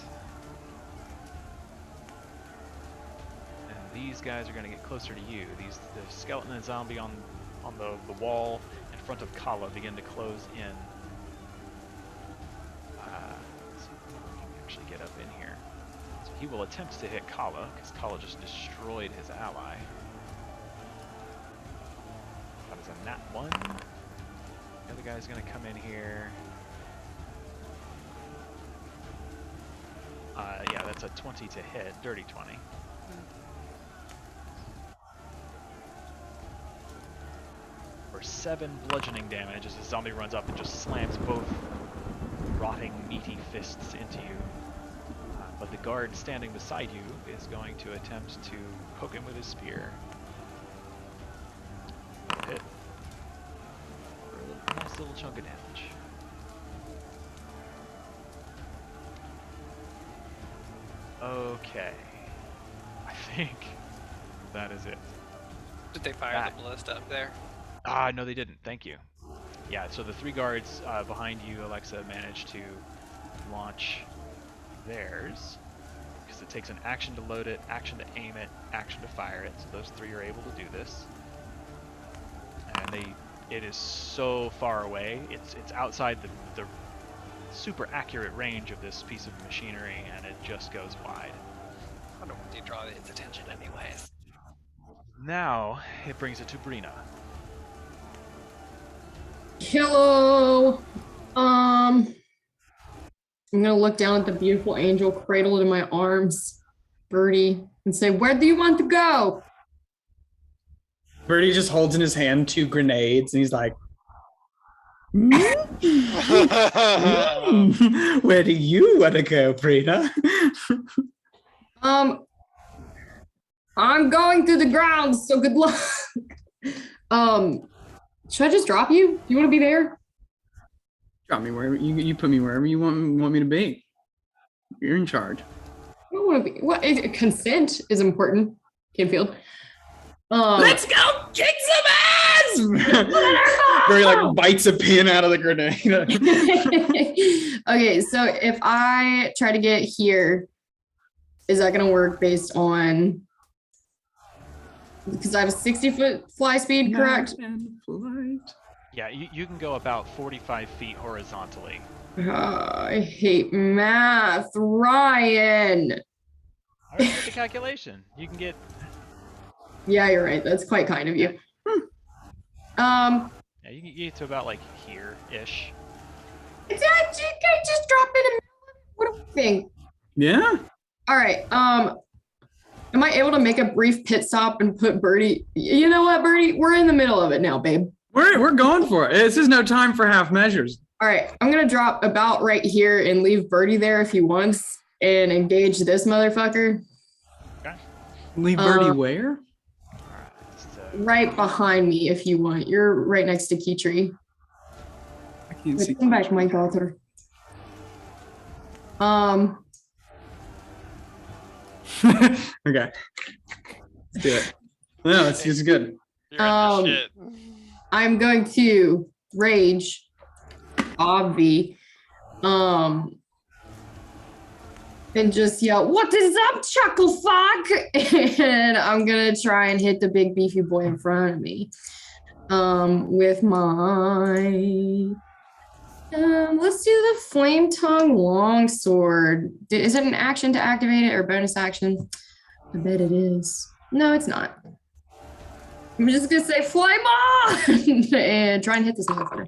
S2: And these guys are going to get closer to you. The skeleton and zombie on the wall in front of Kala begin to close in. Let's see if we can actually get up in here. So he will attempt to hit Kala, because Kala just destroyed his ally. That is a nat 1. The other guy's going to come in here. Yeah, that's a 20 to hit, dirty 20. For 7 bludgeoning damage as the zombie runs up and just slams both rotting, meaty fists into you. But the guard standing beside you is going to attempt to poke him with his spear. Hit. For a nice little chunk of damage. Okay, I think that is it.
S4: Did they fire the ballista up there?
S2: No, they didn't. Thank you. Yeah, so the 3 guards behind you, Alexa, managed to launch theirs because it takes an action to load it, action to aim it, action to fire it. So those 3 are able to do this, and it is so far away. It's outside the super accurate range of this piece of machinery, and it just goes wide.
S4: I don't want to draw its attention anyways.
S2: Now it brings it to Brina.
S1: Hello. I'm gonna look down at the beautiful angel cradled in my arms, Birdie, and say, "Where do you want to go?"
S3: Birdie just holds in his hand 2 grenades, and he's like, where do you want to go, Brina?
S1: I'm going through the ground, so good luck. Should I just drop you? Do you want to be there?
S3: Drop me wherever you put me wherever you want me to be. You're in charge.
S1: I don't want to be. What? Consent is important, Kinfield.
S3: Let's go kick some ass! Very like bites a pin out of the grenade.
S1: Okay, so if I try to get here, is that going to work based on? Because I have a 60-foot fly speed, correct?
S2: Yeah, you can go about 45 feet horizontally.
S1: I hate math, Ryan.
S2: All right, make the calculation. You can get.
S1: Yeah, you're right. That's quite kind of you.
S2: Yeah, you can get to about like here-ish.
S1: I just dropped in a. What do you think?
S3: Yeah.
S1: All right. Am I able to make a brief pit stop and put Birdie? You know what, Birdie? We're in the middle of it now, babe.
S3: We're going for it. This is no time for half measures.
S1: All right. I'm gonna drop about right here and leave Birdie there if he wants, and engage this motherfucker
S2: Okay.
S3: Leave Birdie where?
S2: All right. So
S1: right behind me if you want. You're right next to Keytree.
S3: I can't see.
S1: Come back, my daughter.
S3: Okay. Let's do it. No, it's good.
S4: You're in your shit.
S1: I'm going to rage, obvi, and just yell, "What is up, chuckle fuck?" And I'm gonna try and hit the big beefy boy in front of me, with my. Let's do the flame tongue longsword. Is it an action to activate it or bonus action? I bet it is. No, it's not. I'm just gonna say flame on and try and hit this motherfucker.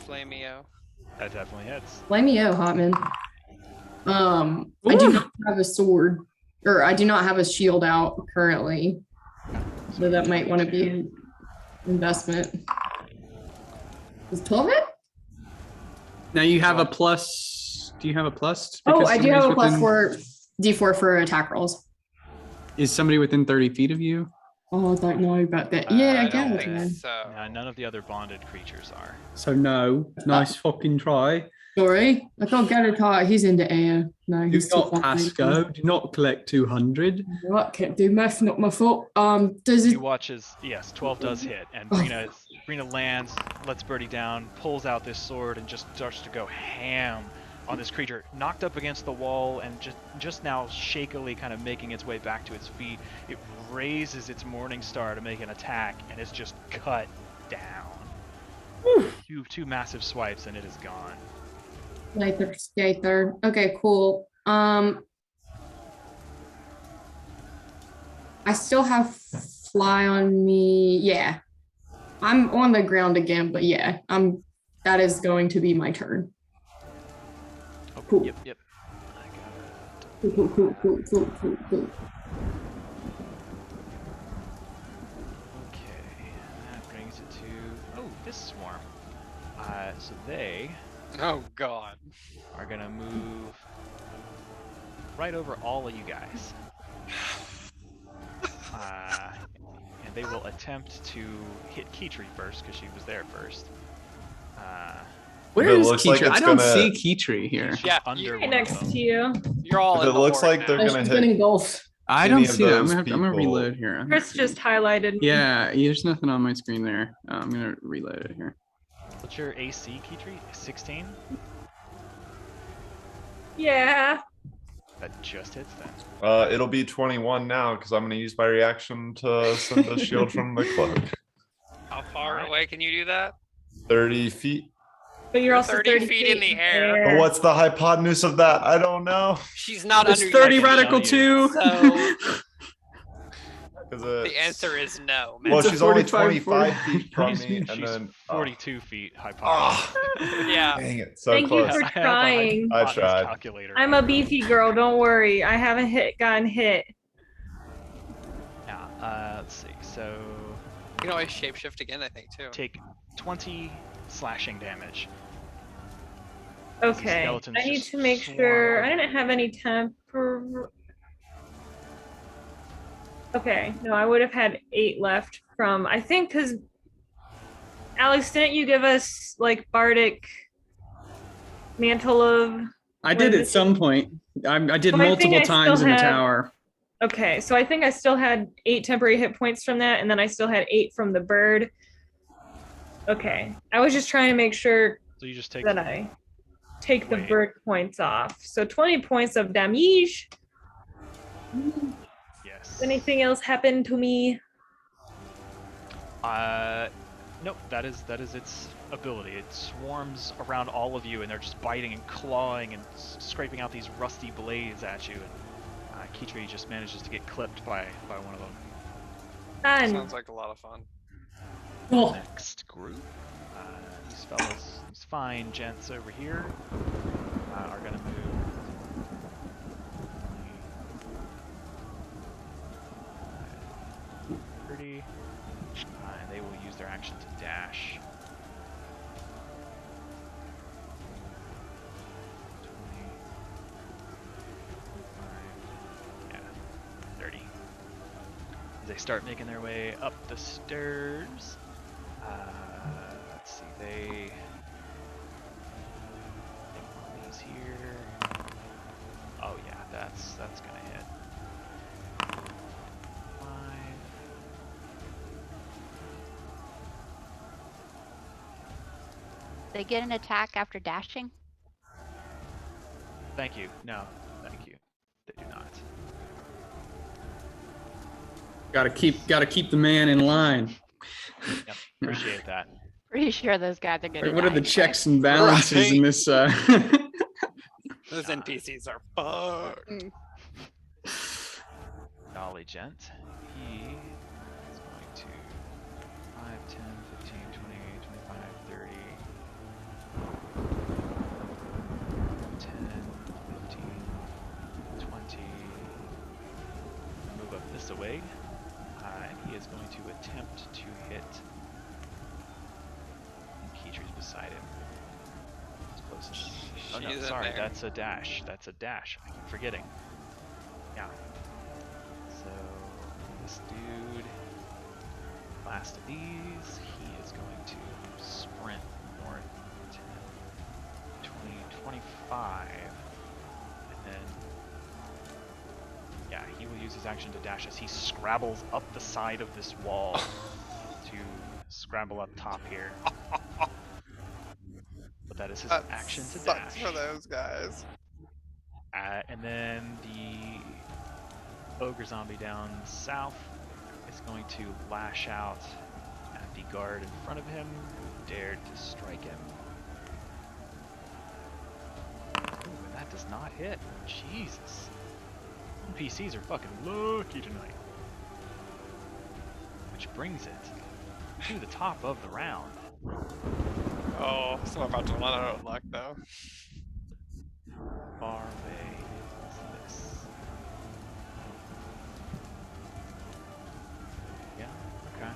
S4: Flameo.
S2: that definitely hits.
S1: Flameo, Hotman. I do not have a sword, or I do not have a shield out currently, so that might want to be an investment. Is 12 hit?
S3: Now you have a plus. Do you have a plus?
S1: Oh,
S3: Because
S1: I do have a
S3: somebody's
S1: plus
S3: within-
S1: D4 for attack rolls.
S3: Is somebody within 30 feet of you?
S1: Oh, I don't know about that. Yeah, I
S4: I don't
S1: guess.
S4: think
S1: Man.
S4: so.
S2: None of the other bonded creatures are.
S3: So no. Nice fucking try.
S1: Sorry, I thought Galatar, he's into air. No,
S3: Do
S1: he's too
S3: not
S1: far.
S3: Pasco. Do not collect 200.
S1: What? Can't do math, not my fault. Does
S2: You
S1: it?
S2: watch as, yes, 12 does hit, and
S1: Oh.
S2: Brina lands, lets Birdie down, pulls out this sword, and just starts to go ham on this creature, knocked up against the wall, and just now shakily kind of making its way back to its feet. It raises its Morning Star to make an attack, and it's just cut down. Two massive swipes, and it is gone.
S1: Skater. Okay, cool. I still have fly on me. Yeah. I'm on the ground again, but yeah, that is going to be my turn.
S2: Oh,
S1: Cool.
S2: Yep. I got it.
S1: Cool.
S2: Okay, that brings it to, oh, this swarm. So they
S4: Oh god.
S2: are gonna move right over all of you guys. And they will attempt to hit Keytree first because she was there first.
S3: Where
S5: It
S3: is
S5: looks like
S3: Keytree? I
S5: it's
S3: don't
S5: gonna-
S3: see Keytree here.
S2: She's
S4: Yeah,
S2: under
S7: Right
S2: one
S7: next
S2: of them.
S7: to you.
S4: You're all
S5: If
S4: in
S5: it
S4: the
S5: looks
S4: horde
S5: like they're
S4: now.
S5: gonna
S1: She's
S5: hit
S1: getting golf.
S3: I
S5: any
S3: don't
S5: of
S3: see that. I'm
S5: those
S3: gonna
S5: people.
S3: reload here.
S7: Chris just highlighted.
S3: Yeah, there's nothing on my screen there. I'm gonna reload it here.
S2: What's your AC, Keytree? 16?
S7: Yeah.
S2: That just hits then.
S5: It'll be 21 now because I'm gonna use my reaction to send a shield from the cloak.
S4: How far away can you do that?
S5: 30 feet.
S7: But you're
S4: You're
S7: also
S4: 30 feet in the air.
S5: But what's the hypotenuse of that? I don't know.
S4: She's not
S3: It's
S4: under
S3: 30
S4: you.
S3: radical
S2: tell
S3: 2.
S4: So
S5: 'Cause
S4: the answer is no. Man.
S5: Well,
S3: It's a
S5: she's only
S3: 45
S5: 25 feet from me,
S2: She's
S5: and then
S2: 42 feet hypotenuse.
S4: Yeah.
S5: dang it, so
S7: Thank you
S5: close.
S7: for
S2: I have a
S7: trying.
S5: I
S2: hypotenuse
S5: tried.
S2: calculator.
S7: I'm a beefy girl. Don't worry. I haven't gotten hit.
S2: Yeah, let's see. So
S4: You can always shapeshift again, I think, too.
S2: take 20 slashing damage.
S7: Okay.
S2: skeletons
S7: I need
S2: just
S7: to make
S2: swarm
S7: sure.
S2: over
S7: I didn't have any temper. Okay. No, I would have had 8 left from, I think, because Alex, didn't you give us like Bardic Mantle of.
S3: I did at some point. I did
S7: So I think
S3: multiple
S7: I still
S3: times in the
S7: have-
S3: tower.
S7: Okay, so I think I still had 8 temporary hit points from that, and then I still had 8 from the bird. Okay, I was just trying to make sure
S2: So you just take
S7: that I take the
S2: Wait.
S7: bird points off. So 20 points of damage.
S2: yes.
S7: Anything else happen to me?
S2: Nope, that is its ability. It swarms around all of you, and they're just biting and clawing and scraping out these rusty blades at you. And Kitri just manages to get clipped by one of them.
S7: Fun.
S4: Sounds like a lot of fun.
S3: Cool.
S2: Next group, these fellas, these fine gents over here, are gonna move 30. And they will use their action to dash. 20, 25, yeah, 30. As they start making their way up the stairs, let's see, they want these here. Oh yeah, that's gonna hit. 5.
S6: They get an attack after dashing?
S2: Thank you. No, thank you. They do not.
S3: Gotta keep the man in line.
S2: Yep, appreciate that.
S6: Pretty sure those guys are gonna
S3: What are the
S6: die,
S3: checks and balances in this?
S4: Those NPCs are fucked.
S2: Dolly Gent. He is going to 5, 10, 15, 20, 25, 30, 10, 15, 20. Move up this away. And he is going to attempt to hit. Keetri's beside him. As close as. Oh no,
S4: She's in
S2: sorry,
S4: there.
S2: that's a dash. That's a dash. I keep forgetting. Yeah. So this dude, last of these, he is going to sprint north 10, 20, 25, and then yeah, he will use his action to dash as he scrabbles up the side of this wall to scramble up top here. But that is his
S4: That
S2: action to
S4: sucks
S2: dash.
S4: for those guys.
S2: And then the ogre zombie down south is going to lash out at the guard in front of him who dared to strike him. Ooh, and that does not hit. Jesus. NPCs are fucking lucky tonight. Which brings it to the top of the round.
S4: Oh, so I'm about to run out of luck though.
S2: Far away is this. Yeah, okay.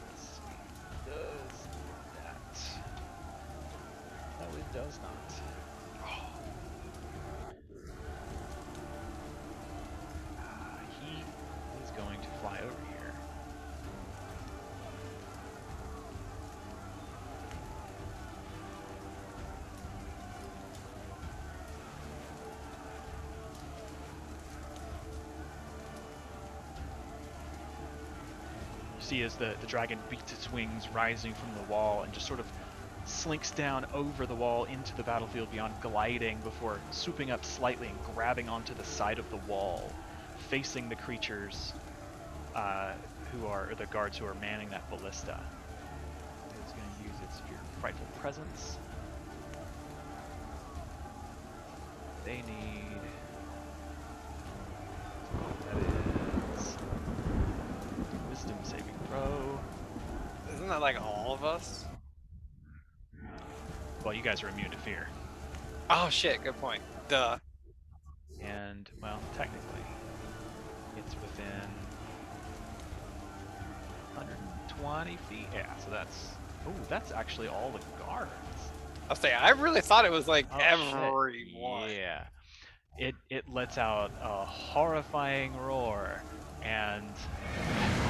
S2: Let's see. Does that? No, it does not. He is going to fly over here. You see as the dragon beats its wings, rising from the wall, and just sort of slinks down over the wall into the battlefield beyond, gliding before swooping up slightly and grabbing onto the side of the wall, facing the creatures who are, or the guards who are manning that ballista. It's going to use its frightful presence. They need... That is... Wisdom saving throw.
S4: Isn't that like all of us?
S2: Well, you guys are immune to fear.
S4: Oh shit, good point. Duh.
S2: And, well, technically, it's within 120 feet. Yeah, so that's... Ooh, that's actually all the guards.
S4: I'll say, I really thought it was like
S2: Oh,
S4: everyone.
S2: shit. Yeah. It lets out a horrifying roar, and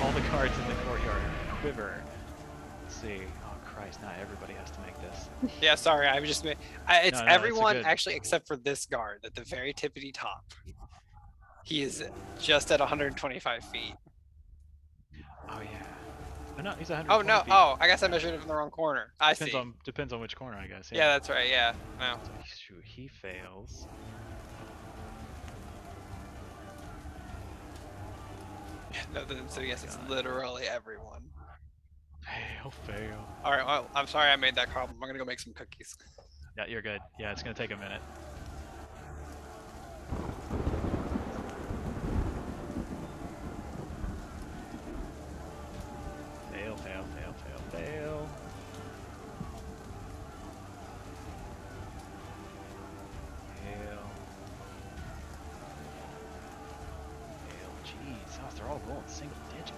S2: all the guards in the courtyard quiver. Let's see. Oh, Christ, not everybody has to make this.
S4: Yeah, sorry, I was just it's
S2: No, it's
S4: everyone
S2: good.
S4: actually except for this guard at the very tippity top. He is just at 125 feet.
S2: Oh, yeah. Oh, no, he's 120
S4: Oh no!
S2: feet.
S4: I guess I measured it from the wrong corner. I see.
S2: Depends on which corner, I guess.
S4: Yeah, that's right. Yeah. No.
S2: So shoot, he fails.
S4: So yes, it's
S2: God.
S4: literally everyone.
S2: Fail.
S4: All right, well, I'm sorry I made that problem. I'm gonna go make some cookies.
S2: Yeah, you're good. Yeah, it's gonna take a minute. Fail, fail, fail, fail, fail. Fail. Fail. Jeez, oh, they're all rolling single digits.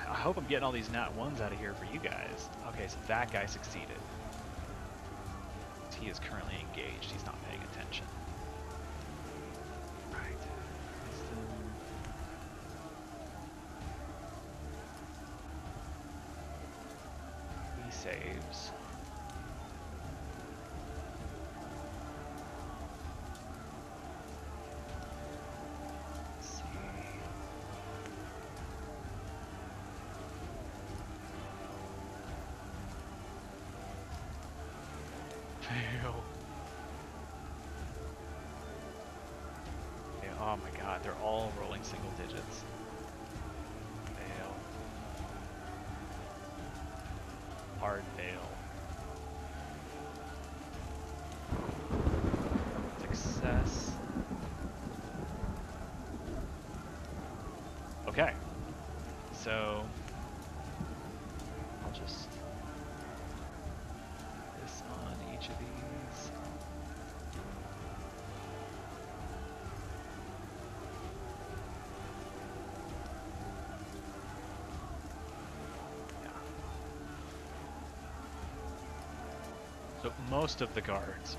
S2: I hope I'm getting all these nat ones out of here for you guys. Okay, so that guy succeeded. He is currently engaged. He's not paying attention. Right. He saves. Let's see. Fail. Okay, oh my god, they're all rolling single digits. Fail. Hard fail. Success. Okay. So I'll just put this on each of these. Yeah. So most of the guards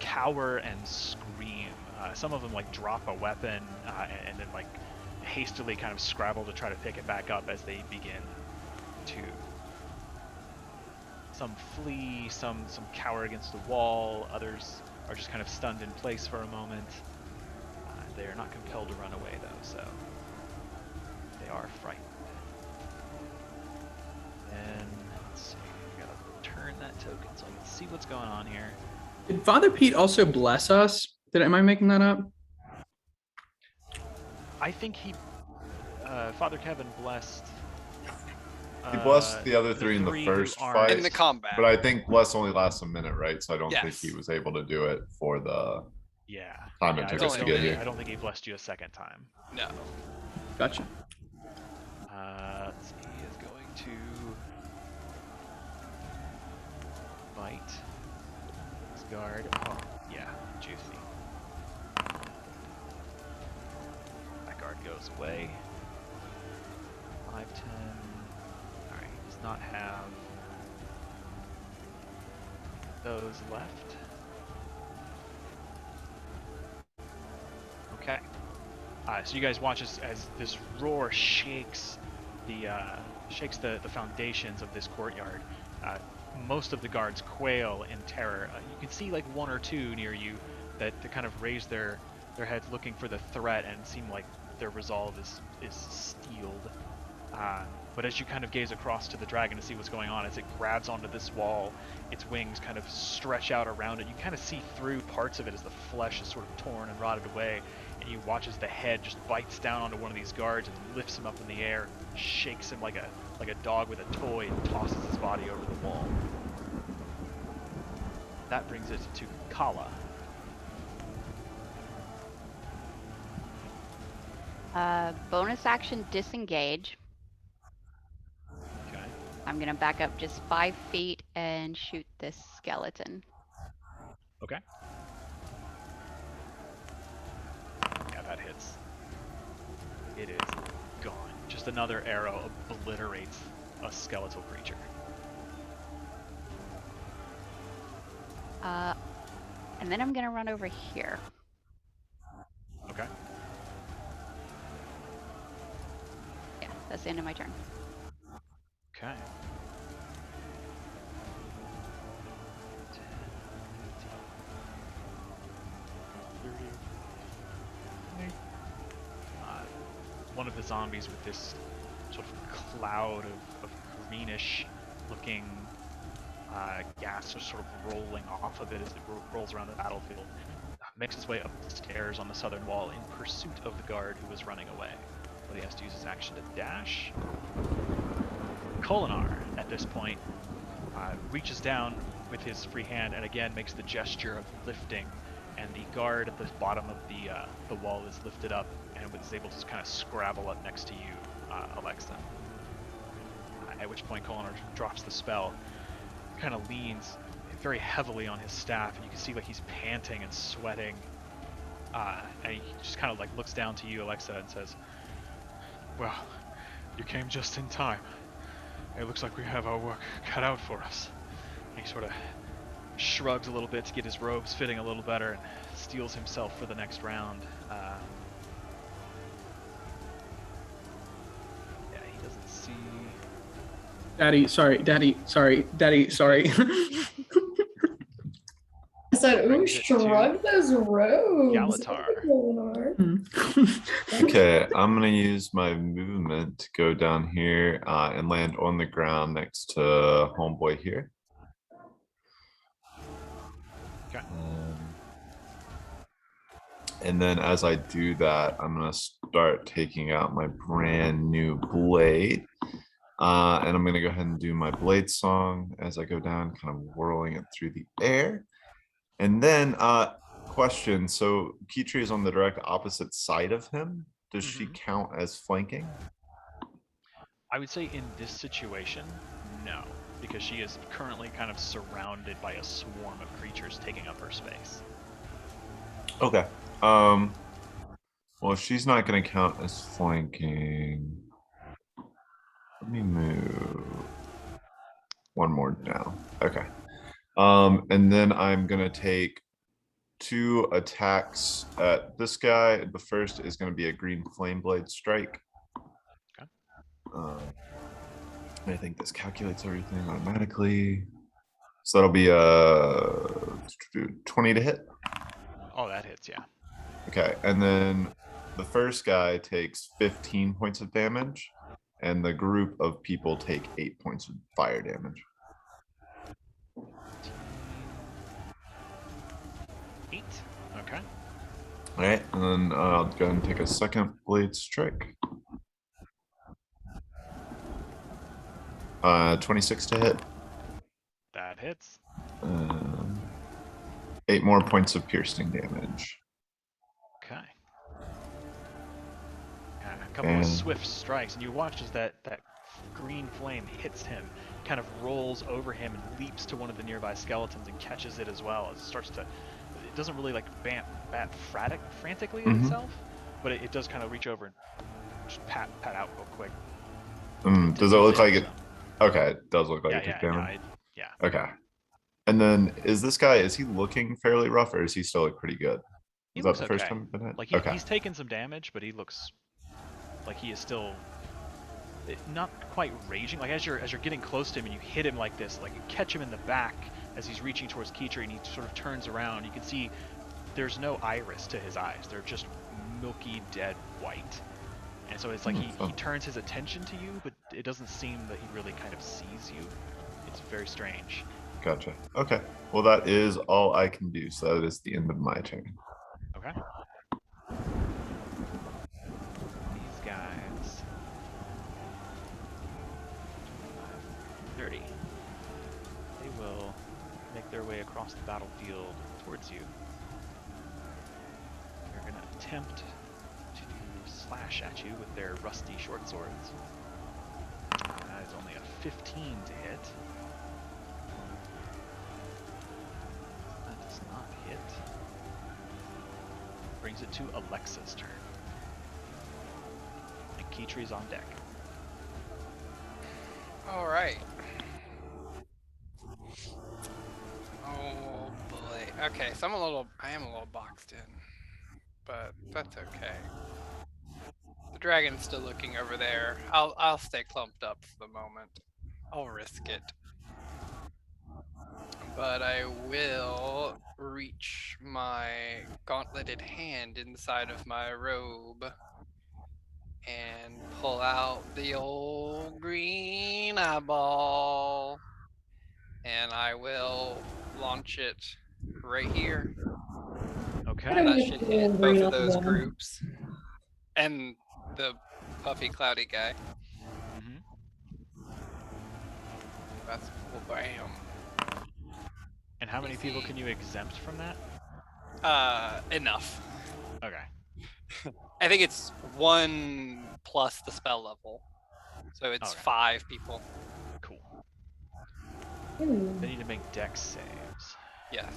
S2: cower and scream. Some of them like drop a weapon and then like hastily kind of scrabble to try to pick it back up as they begin to. Some flee, some cower against the wall. Others are just kind of stunned in place for a moment. They are not compelled to run away though, so they are frightened. And let's see, we gotta turn that token so I can see what's going on here.
S3: Did Father Pete also bless us? Am I making that up?
S2: I think he, Father Kevin blessed.
S5: He blessed the other three in the
S2: who
S5: first
S2: aren't-
S5: fight.
S4: In the combat.
S5: But I think bless only lasts a minute, right? So I don't think
S4: Yes.
S5: he was able to do it for the
S2: Yeah.
S5: time
S2: Yeah,
S5: it
S2: I
S5: took
S2: don't
S5: us to
S2: think
S5: get
S2: he-
S5: here.
S2: I don't think he blessed you a second time.
S4: No.
S3: Gotcha.
S2: Let's see, he is going to bite his guard. Oh, yeah, juicy. That guard goes away. 5, 10. Alright, he does not have those left. Okay. So you guys watch as this roar shakes the foundations of this courtyard. Most of the guards quail in terror. You can see like one or two near you that kind of raise their heads looking for the threat and seem like their resolve is steeled. But as you kind of gaze across to the dragon to see what's going on, as it grabs onto this wall, its wings kind of stretch out around it. You kind of see through parts of it as the flesh is sort of torn and rotted away, and you watch as the head just bites down onto one of these guards and lifts him up in the air, shakes him like a dog with a toy, and tosses his body over the wall. That brings it to Kala.
S6: Bonus action disengage.
S2: Okay.
S6: I'm gonna back up just 5 feet and shoot this skeleton.
S2: Okay. Yeah, that hits. It is gone. Just another arrow obliterates a skeletal creature.
S6: And then I'm gonna run over here.
S2: Okay.
S6: Yeah, that's the end of my turn.
S2: Okay. 10, 20, 30. One of the zombies with this sort of cloud of greenish looking gas just sort of rolling off of it as it rolls around the battlefield makes his way up the stairs on the southern wall in pursuit of the guard who was running away. But he has to use his action to dash. Kolinar, at this point, reaches down with his free hand and again makes the gesture of lifting, and the guard at the bottom of the wall is lifted up and is able to kind of scrabble up next to you, Alexa. At which point Kolinar drops the spell, kind of leans very heavily on his staff, and you can see like he's panting and sweating, and he just kind of like looks down to you, Alexa, and says, "Well, you came just in time. It looks like we have our work cut out for us." And he sort of shrugs a little bit to get his robes fitting a little better and steels himself for the next round. Yeah, he doesn't see...
S3: Daddy, sorry.
S1: I said, ooh,
S2: Brings it to
S1: shrug those robes.
S2: Yalatar.
S5: Okay, I'm gonna use my movement to go down here and land on the ground next to homeboy here.
S2: Okay.
S5: And then as I do that, I'm gonna start taking out my brand new blade. And I'm gonna go ahead and do my blade song as I go down, kind of whirling it through the air. And then question, so Kitri is on the direct opposite side of him. Does she count as flanking?
S2: I would say in this situation, no, because she is currently kind of surrounded by a swarm of creatures taking up her space.
S5: Okay. Well, if she's not gonna count as flanking, let me move one more down. Okay. And then I'm gonna take 2 attacks at this guy. The first is gonna be a green flame blade strike.
S2: Okay.
S5: I think this calculates everything automatically. So that'll be 20 to hit.
S2: Oh, that hits, yeah.
S5: Okay, and then the first guy takes 15 points of damage, and the group of people take 8 points of fire damage.
S2: 8. Okay.
S5: All right, and then I'll go and take a second blade strike. 26 to hit.
S2: That hits.
S5: 8 more points of piercing damage.
S2: Okay. A couple of swift strikes, and you watch as that green flame hits him, kind of rolls over him and leaps to one of the nearby skeletons and catches it as well. It starts to... It doesn't really like bat frantically at itself, but it does kind of reach over and just pat out real quick.
S5: Does it look like it? Okay, it does look like it took damage.
S2: Yeah.
S5: Okay. And then is he looking fairly rough, or is he still like pretty good?
S2: He
S5: Is
S2: looks
S5: that the first
S2: okay.
S5: time you've been hit?
S2: Like
S5: okay.
S2: he's taken some damage, but he looks like he is still not quite raging. Like as you're getting close to him and you hit him like this, like you catch him in the back as he's reaching towards Kitri, and he sort of turns around. You can see there's no iris to his eyes. They're just milky dead white. And so it's like he turns his attention to you, but it doesn't seem that he really kind of sees you. It's very strange.
S5: Gotcha. Okay. Well, that is all I can do. So that is the end of my turn.
S2: Okay. These guys. 30. They will make their way across the battlefield towards you. They're going to attempt to slash at you with their rusty short swords. That is only a 15 to hit. That does not hit. Brings it to Alexa's turn. And Kitri's on deck.
S4: All right. Oh boy. Okay, so I am a little boxed in, but that's okay. The dragon's still looking over there. I'll stay clumped up for the moment. I'll risk it. But I will reach my gauntleted hand inside of my robe and pull out the old green eyeball. And I will launch it right here.
S2: Okay.
S1: I
S2: Okay.
S1: don't
S4: That
S1: need
S4: should
S1: to
S4: hit
S1: bring
S4: both of
S1: up
S4: those
S1: them.
S4: groups. And the puffy cloudy guy.
S2: hmm
S4: That's cool. Bam.
S2: And how many people
S4: Easy.
S2: can you exempt from that?
S4: Enough.
S2: Okay.
S4: I think it's 1 plus the spell level. So it's
S2: Okay.
S4: 5 people.
S2: Cool.
S1: Hmm.
S2: They need to make dex saves.
S4: Yes.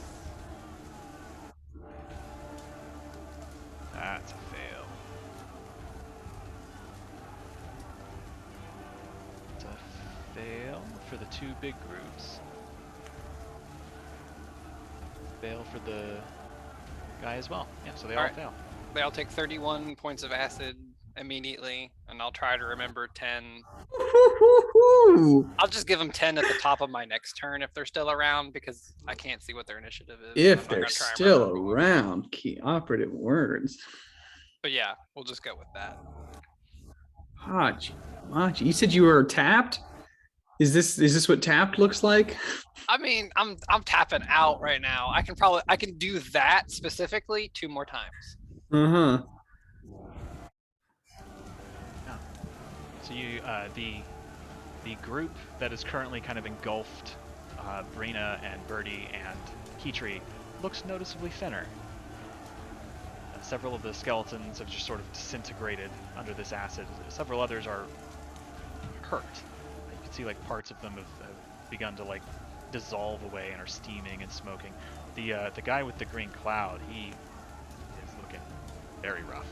S2: That's a fail. It's a fail for the 2 big groups. Fail for the guy as well. Yeah, so they all
S4: Alright.
S2: fail.
S4: They all take 31 points of acid immediately, and I'll try to remember 10.
S3: Woo-hoo-hoo.
S4: I'll just give them 10 at the top of my next turn if they're still around, because I can't see what their initiative is. I'm
S3: If
S4: not
S3: they're
S4: gonna try and
S3: still
S4: remember everyone.
S3: around, key operative words.
S4: But yeah, we'll just go with that.
S3: Machi, you said you were tapped? Is this what tapped looks like?
S4: I mean, I'm tapping out right now. I can do that specifically 2 more times.
S3: Uh-huh.
S2: So you, the group that is currently kind of engulfed, Brina and Birdie and Kitri, looks noticeably thinner. Several of the skeletons have just sort of disintegrated under this acid. Several others are hurt. You can see like parts of them have begun to like dissolve away and are steaming and smoking. The guy with the green cloud, he is looking very rough.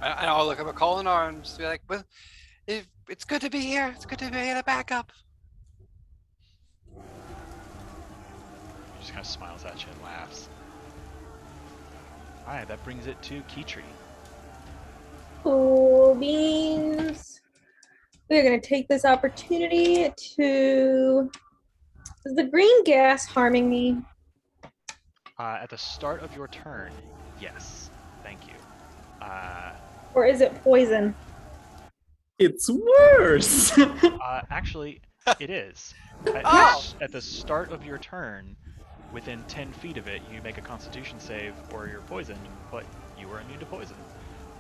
S4: I'll look up a call in arms to be like, well, it's good to be here. It's good to be at a backup.
S2: He just kind of smiles at you and laughs. Alright, that brings it to Kitri.
S7: Cool beans. We're going to take this opportunity to... Is the green gas harming me?
S2: At the start of your turn, yes. Thank you.
S7: Or is it poison?
S3: It's worse.
S2: Actually, it is. At the start of your turn, within 10 feet of it, you make a Constitution save or you're poisoned, but you are immune to poison.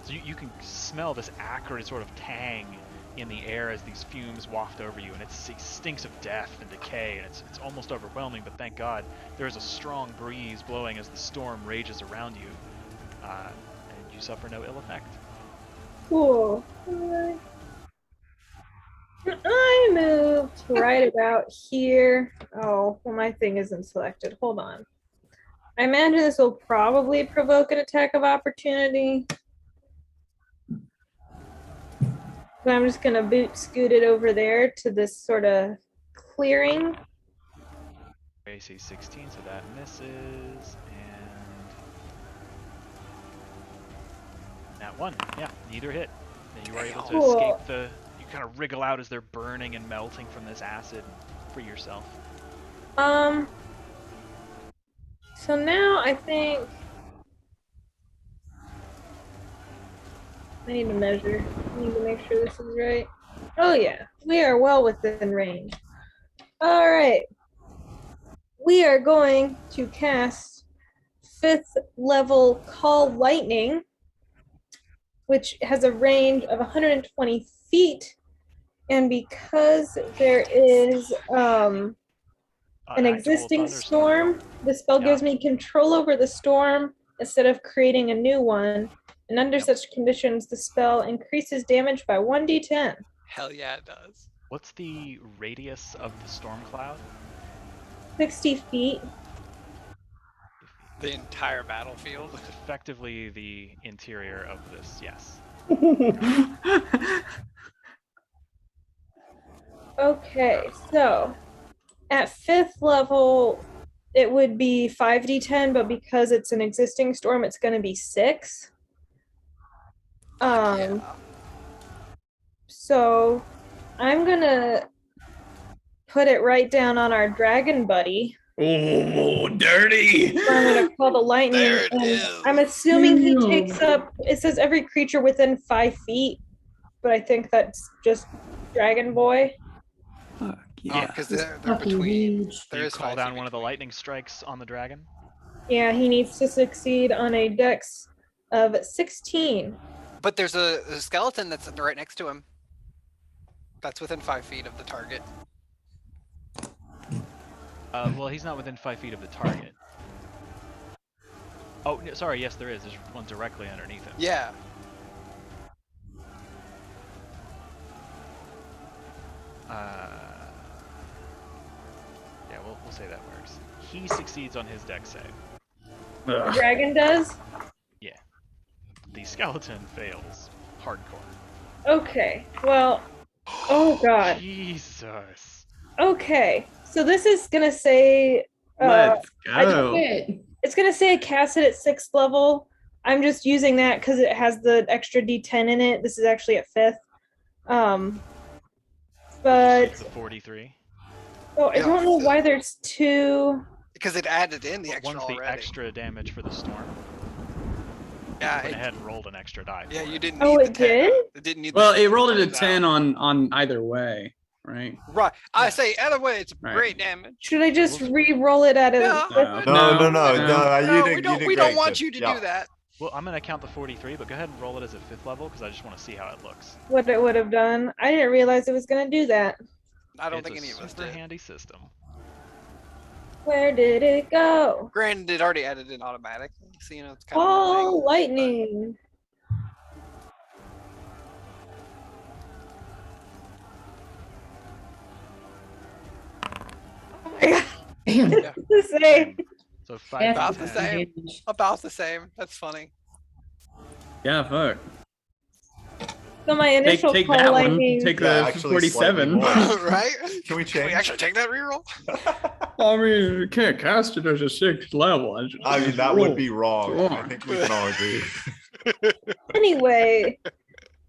S2: So you can smell this acrid sort of tang in the air as these fumes waft over you, and it stinks of death and decay, and it's almost overwhelming, but thank God there is a strong breeze blowing as the storm rages around you, and you suffer no ill effect.
S7: Cool. I moved right about here. Oh, well, my thing isn't selected. Hold on. I imagine this will probably provoke an attack of opportunity. So I'm just going to scoot it over there to this sort of clearing.
S2: AC 16, so that misses, and that one, yeah, neither hit. And you are able to
S7: Cool.
S2: escape you kind of wriggle out as they're burning and melting from this acid and free yourself.
S7: So now I think I need to measure. I need to make sure this is right. Oh yeah, we are well within range. All right. We are going to cast 5th level Call Lightning, which has a range of 120 feet. And because there is an existing storm, the spell gives me control over the storm instead of creating a new one. And under such conditions, the spell increases damage by 1d10.
S4: Hell yeah, it does.
S2: What's the radius of the storm cloud?
S7: 60 feet.
S4: The entire battlefield.
S2: It's effectively the interior of this, yes.
S7: Okay, so at 5th level, it would be 5d10, but because it's an existing storm, it's going to be 6.
S4: Yeah.
S7: So I'm going to put it right down on our dragon buddy.
S3: Oh, dirty.
S7: Where I'm going to call the lightning.
S4: There it
S7: and
S4: is.
S7: I'm assuming he
S1: Ew.
S7: takes up, it says every creature within 5 feet, but I think that's just Dragon Boy.
S3: Fuck Yeah.
S4: Because
S1: It's
S4: they're
S1: fucking
S4: between.
S1: huge.
S4: There
S2: you
S4: is
S2: call
S4: 5
S2: down
S4: feet
S2: one of the
S4: between.
S2: lightning strikes on the dragon.
S7: Yeah, he needs to succeed on a dex of 16.
S4: But there's a skeleton that's right next to him. That's within 5 feet of the target.
S2: Well, he's not within 5 feet of the target. Oh, sorry. Yes, there is. There's one directly underneath him.
S4: Yeah.
S2: Yeah, we'll say that works. He succeeds on his dex save.
S7: The dragon does?
S2: Yeah. The skeleton fails. Hardcore.
S7: Okay, well, oh god.
S2: Jesus.
S7: Okay, so this is gonna say,
S3: Let's
S7: I
S3: go.
S1: Shit.
S7: it's gonna say cast it at 6th level. I'm just using that because it has the extra D10 in it. This is actually at 5th. But
S2: The 43.
S7: oh, I
S4: Yeah,
S7: don't know
S4: so-
S7: why there's 2.
S4: Because it added in the
S2: But
S4: extra
S2: one's the
S4: already.
S2: extra damage for the storm.
S4: Yeah,
S2: Went
S4: it,
S2: ahead and rolled an extra die.
S4: yeah,
S2: for
S4: you
S2: it.
S4: didn't need
S7: Oh,
S4: the
S7: it
S4: 10.
S7: did?
S4: It didn't need
S3: Well,
S4: the
S3: it rolled it a
S4: turns
S3: 10
S4: out.
S3: on either way, right?
S4: Right. I
S2: Yeah.
S4: say either way, it's
S3: Right.
S4: great damage.
S7: Should I just re-roll it at a
S4: No.
S7: 5th?
S5: No,
S3: No,
S5: no.
S4: No,
S5: You
S4: we
S5: did
S4: don't
S5: great,
S4: want
S5: kid.
S4: you to
S5: Yeah.
S4: do that.
S2: Well, I'm gonna count the 43, but go ahead and roll it as a 5th level because I just want to see how it looks.
S7: What it would have done. I didn't realize it was gonna do that.
S4: I don't
S2: It's
S4: think
S2: a
S4: any of us
S2: super
S4: did.
S2: handy system.
S7: Where did it go?
S4: Granted, it already added in automatically, so you know it's kind of
S7: Oh,
S4: annoying.
S7: lightning. Oh my god.
S1: Damn.
S4: Yeah.
S7: It's the same.
S2: So 5
S1: Half
S4: About
S2: d
S4: the
S2: 10.
S4: same. About the same. That's funny.
S3: Yeah, fuck.
S7: So my initial
S3: Take
S7: call
S3: that one.
S7: lightning.
S3: Take
S5: Yeah,
S3: the
S5: actually slightly
S3: 47.
S5: more.
S4: Right?
S5: Can we
S4: Can we
S5: change?
S4: actually take that reroll?
S3: I mean, you can't cast it as a 6th level.
S5: I mean, that would be wrong. I think we can all agree.
S7: Anyway,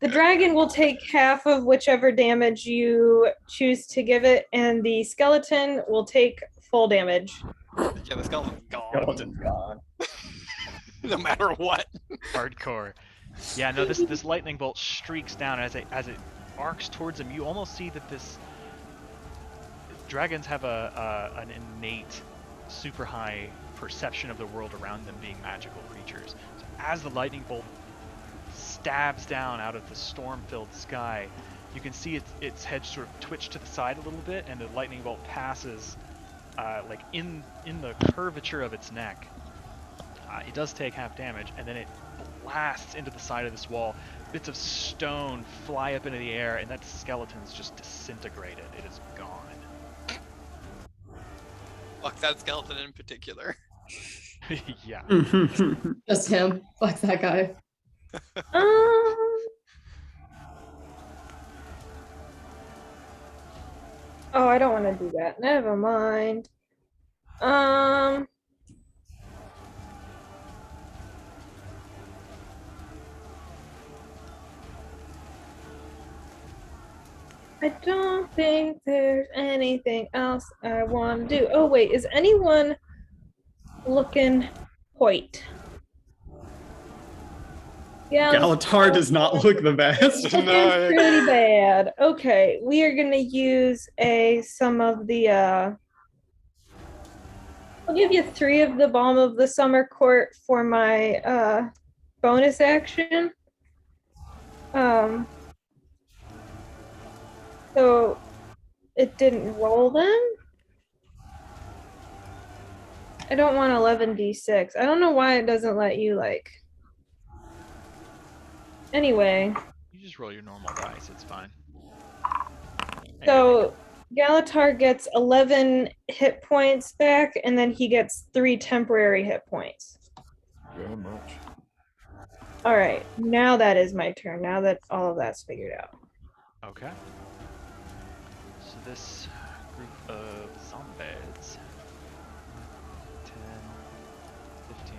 S7: the dragon will take half of whichever damage you choose to give it, and the skeleton will take full damage.
S4: Yeah, the skeleton's gone.
S3: Skeleton's gone.
S4: No matter what.
S2: Hardcore. Yeah, no, this lightning bolt streaks down as it arcs towards him. You almost see that this dragons have an innate, super high perception of the world around them being magical creatures. So as the lightning bolt stabs down out of the storm-filled sky, you can see its head sort of twitch to the side a little bit, and the lightning bolt passes like in the curvature of its neck. It does take half damage, and then it blasts into the side of this wall. Bits of stone fly up into the air, and that skeleton's just disintegrated. It is gone.
S4: Fuck that skeleton in particular.
S2: Yeah.
S1: Just him. Fuck that guy.
S7: Oh, I don't want to do that. Never mind. I don't think there's anything else I want to do. Oh wait, is anyone looking white? Yeah,
S3: Galatar does not look the best.
S7: looking pretty bad. Okay, we are gonna use some of the I'll give you 3 of the Balm of the Summer Court for my bonus action. So it didn't roll them. I don't want 11d6. I don't know why it doesn't let you like. Anyway,
S2: You just roll your normal dice. It's fine.
S7: so Galatar gets 11 hit points back, and then he gets 3 temporary hit points.
S5: Very much.
S7: All right, now that is my turn. Now that all of that's figured out.
S2: Okay. So this group of zombies, 10, 15,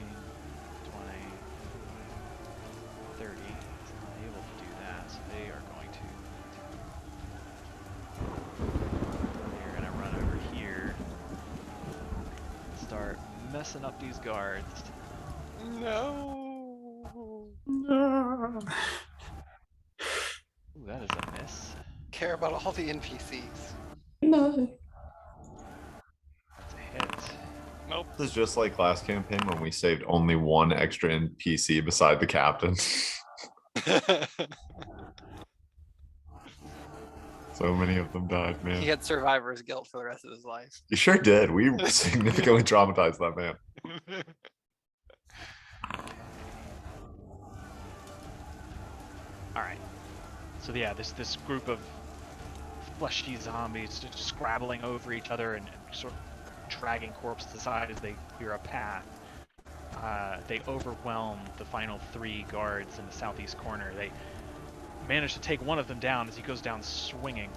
S2: 20, 30, is not able to do that, so they are going to run over here and start messing up these guards.
S4: No.
S2: Ooh, that is a miss.
S4: Care about all the NPCs.
S1: No.
S2: That's a hit.
S4: Nope.
S5: This is just like last campaign when we saved only one extra NPC beside the captain. So many of them died, man.
S4: He had survivor's guilt for the rest of his life.
S5: You sure did. We significantly traumatized that man.
S2: All right. So yeah, this group of fleshy zombies just scrabbling over each other and sort of dragging corpses aside as they clear a path. They overwhelm the final 3 guards in the southeast corner. They manage to take one of them down as he goes down swinging.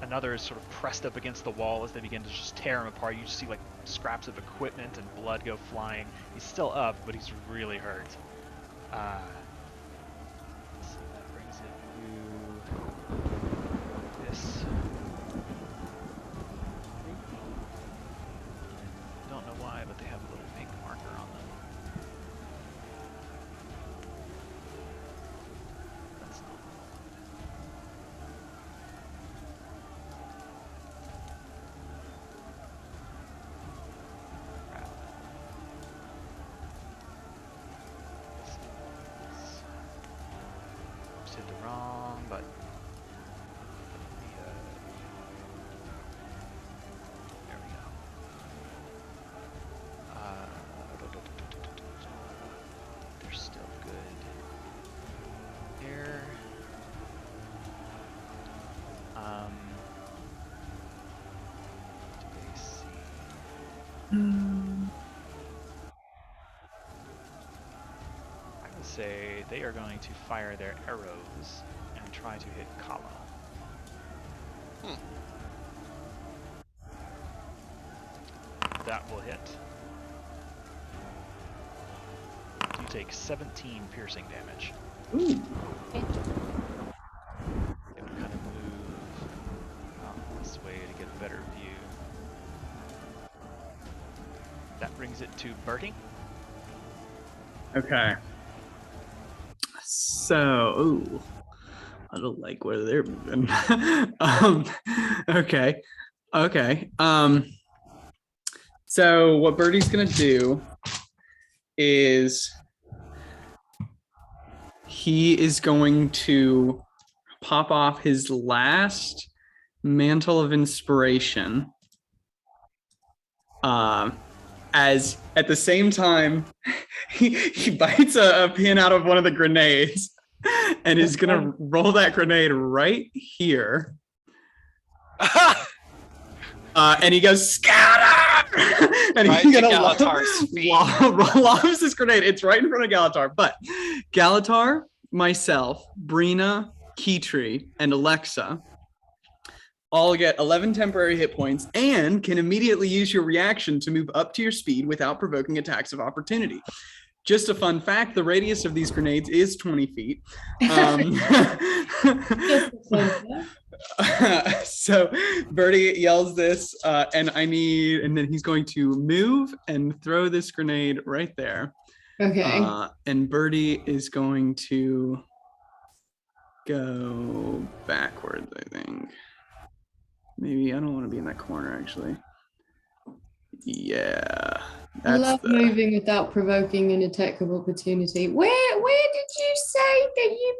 S2: Another is sort of pressed up against the wall as they begin to just tear him apart. You just see like scraps of equipment and blood go flying. He's still up, but he's really hurt. Let's see, that brings it to this. I don't know why, but they have a little pink marker on them. That's not. Crap. Just hit the wrong button. There we go. They're still good. Here. Do they see? I would say they are going to fire their arrows and try to hit Kala. That will hit. You take 17 piercing damage.
S3: Ooh.
S2: It would kind of move this way to get a better view. That brings it to Bertie.
S3: Okay. So, ooh, I don't like where they're moving. Okay. So what Birdie's gonna do is he is going to pop off his last mantle of inspiration. As at the same time, he bites a pin out of one of the grenades and is gonna roll that grenade right here. And he goes, scatter! And
S4: Right
S3: he's
S4: to
S3: gonna
S4: Galatar's feet.
S3: lobs this grenade. It's right in front of Galatar. But Galatar, myself, Brina, Keytree, and Alexa all get 11 temporary hit points and can immediately use your reaction to move up to your speed without provoking attacks of opportunity. Just a fun fact, the radius of these grenades is 20 feet. So Birdie yells this, and then he's going to move and throw this grenade right there.
S1: Okay.
S3: And Birdie is going to go backwards, I think. Maybe I don't want to be in that corner, actually. Yeah.
S1: I love moving without provoking an attack of opportunity. Where did you say that you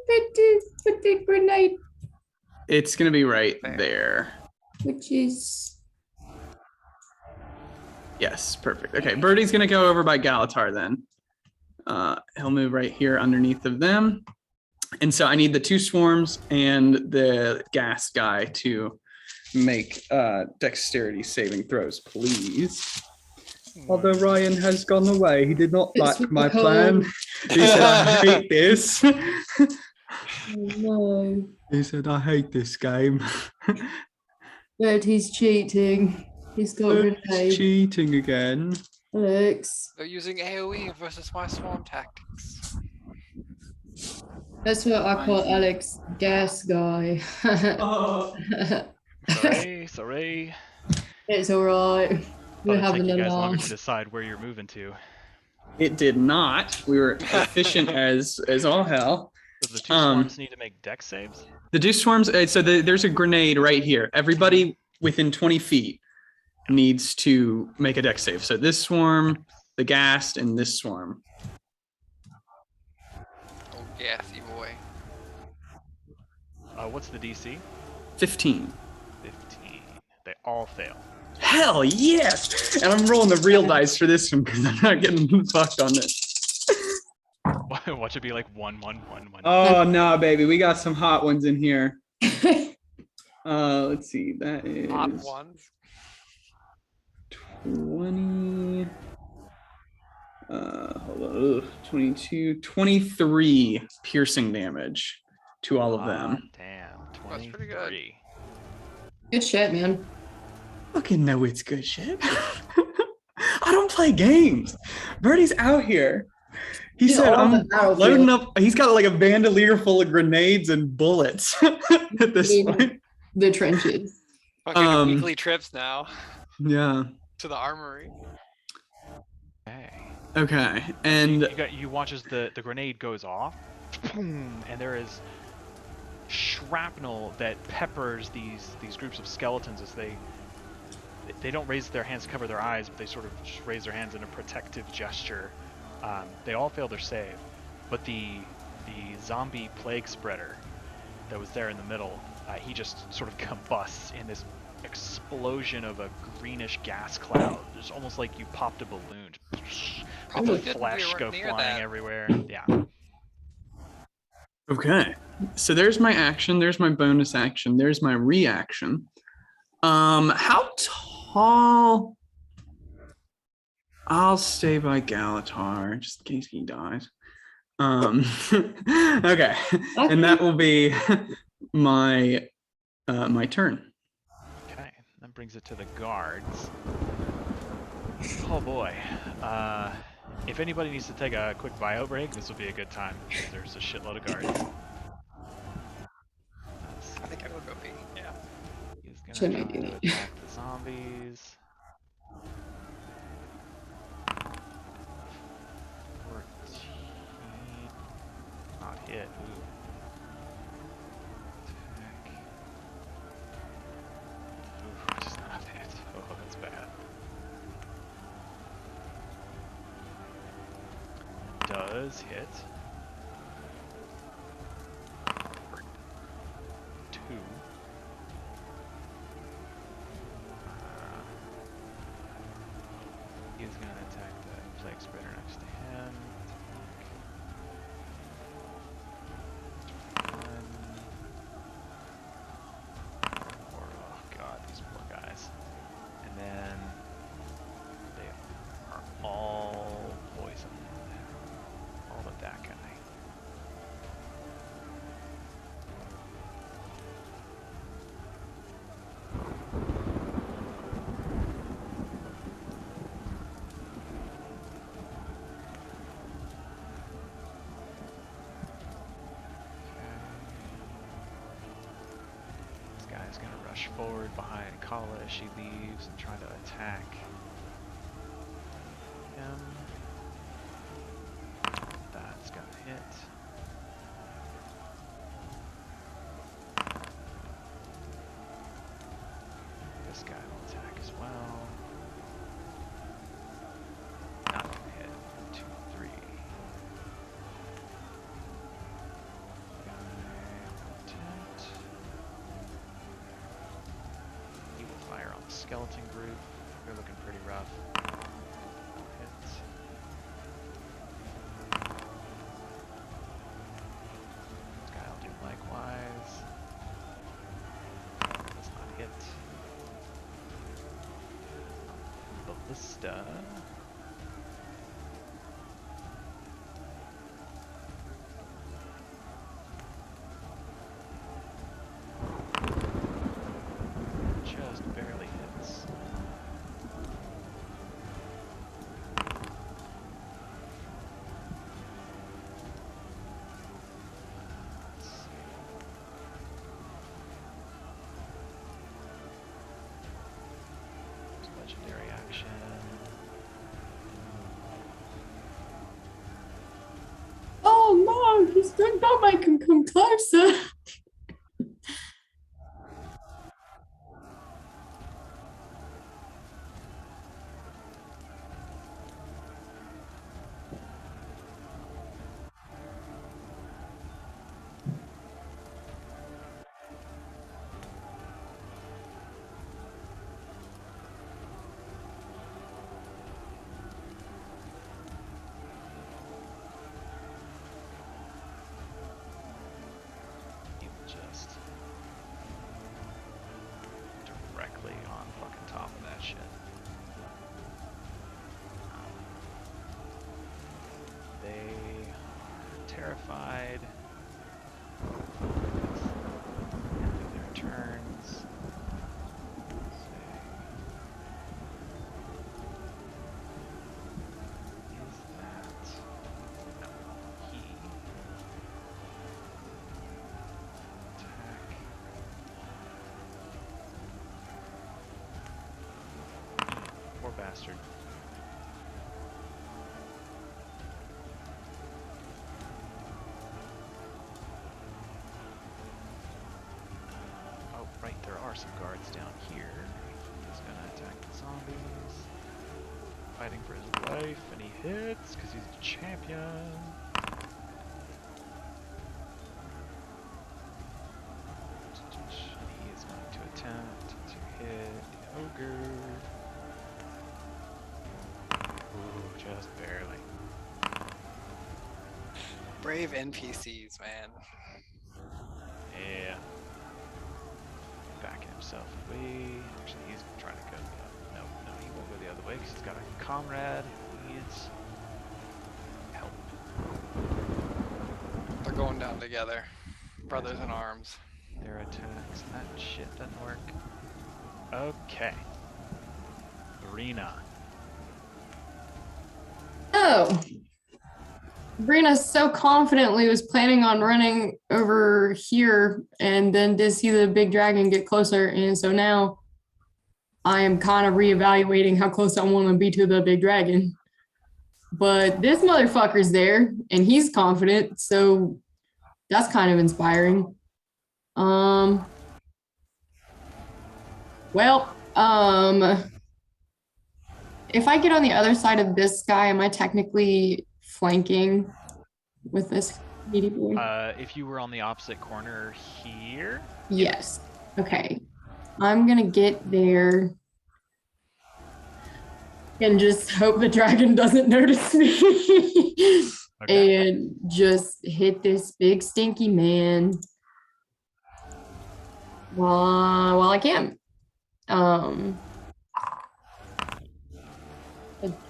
S1: put the grenade?
S3: It's gonna be right there.
S1: Which is
S3: yes, perfect. Okay, Birdie's gonna go over by Galatar then. He'll move right here underneath of them. And so I need the 2 swarms and the gas guy to make dexterity saving throws, please. Although Ryan has gone away, he did not like my plan. He said, I hate this.
S1: oh no.
S3: He said, I hate this game.
S1: But he's cheating. He's got grenade.
S3: Cheating again.
S1: Alex.
S4: They're using AoE versus my swarm tactics.
S1: That's what I call Alex, gas guy.
S2: Sorry.
S1: It's alright. We're having
S2: you
S1: a
S2: guys longer to
S1: laugh.
S2: decide where you're moving to.
S3: It did not. We were efficient as all hell.
S2: the two
S3: Um,
S2: swarms need to make dex saves?
S3: The two swarms. There's a grenade right here. Everybody within 20 feet needs to make a dex save. So this swarm, the ghast, and this swarm.
S4: Oh, gassy boy.
S2: What's the DC?
S3: 15.
S2: 15. They all fail.
S3: Hell yes! And I'm rolling the real dice for this one because I'm not getting fucked on this.
S2: Watch it be like 1, 1, 1, 1.
S3: Oh no, baby, we got some hot ones in here. Let's see, that is
S4: Hot ones.
S3: 20. Hold on, 22, 23 piercing damage to all of them.
S2: Damn,
S4: That's pretty good.
S2: 23.
S1: Good shit, man.
S3: Fucking know it's good shit. I don't play games. Birdie's out here. He
S1: He's
S3: said,
S1: on the
S3: I'm
S1: battlefield.
S3: loading up. He's got like a bandolier full of grenades and bullets at this
S1: In
S3: point.
S1: the trenches.
S4: Fucking weekly trips now
S3: Yeah.
S4: to the armory.
S2: Okay.
S3: Okay. And
S2: You watch as the grenade goes off, and there is shrapnel that peppers these groups of skeletons as they don't raise their hands to cover their eyes, but they sort of just raise their hands in a protective gesture. They all fail their save, but the zombie plague spreader that was there in the middle, he just sort of combusts in this explosion of a greenish gas cloud. It's almost like you popped a balloon.
S4: Probably
S2: The
S4: shouldn't be
S2: flesh go
S4: near
S2: flying
S4: that.
S2: everywhere. Yeah.
S3: okay. So there's my action, there's my bonus action, there's my reaction. How tall? I'll stay by Galatar just in case he dies. Okay. And that will be my my turn.
S2: Okay, that brings it to the guards. Oh boy. If anybody needs to take a quick bio break, this will be a good time. There's a shitload of guards.
S4: I think I will go pee. Yeah.
S2: He's
S1: Shouldn't
S2: gonna
S1: I
S2: try
S1: do
S2: to
S1: that?
S2: attack the zombies. 14. Not hit. Ooh. Attack. Ooh, just not hit. Oh, that's bad. Does hit. 2. He's gonna attack the plague spreader next to him. Oh god, these poor guys. And then they are all poisoned. All but that guy. This guy's gonna rush forward behind Kala as she leaves and try to attack him. That's gonna hit. This guy will attack as well. Not gonna hit. 2, 3. Guy will attempt. He will fire on the skeleton group. They're looking pretty rough. Hit. This guy will do likewise. Does not hit. Ballista. Just barely hits. Let's see. Legendary action.
S1: Oh no, he's just don't make him come closer.
S2: Just directly on fucking top of that shit. They are terrified. Ending their turns. Is that no, he attack? Poor bastard. Oh, right, there are some guards down here. He's gonna attack the zombies. Fighting for his life, and he hits because he's a champion. He is going to attempt to hit the ogre. Ooh, just barely.
S4: Brave NPCs, man.
S2: Yeah. Back himself away. Actually, he's trying to go. No, he won't go the other way because he's got a comrade who needs help.
S4: They're going down together. Brothers in arms.
S2: Their attacks. That shit doesn't work. Okay. Arena.
S1: Oh. Brina so confidently was planning on running over here and then did see the big dragon get closer. And so now I am kind of reevaluating how close I want to be to the big dragon. But this motherfucker's there and he's confident. So that's kind of inspiring. If I get on the other side of this guy, am I technically flanking with this meaty boy?
S2: If you were on the opposite corner here.
S1: Yes. Okay. I'm gonna get there and just hope the dragon doesn't notice me.
S2: Okay.
S1: And just hit this big stinky man while I can. A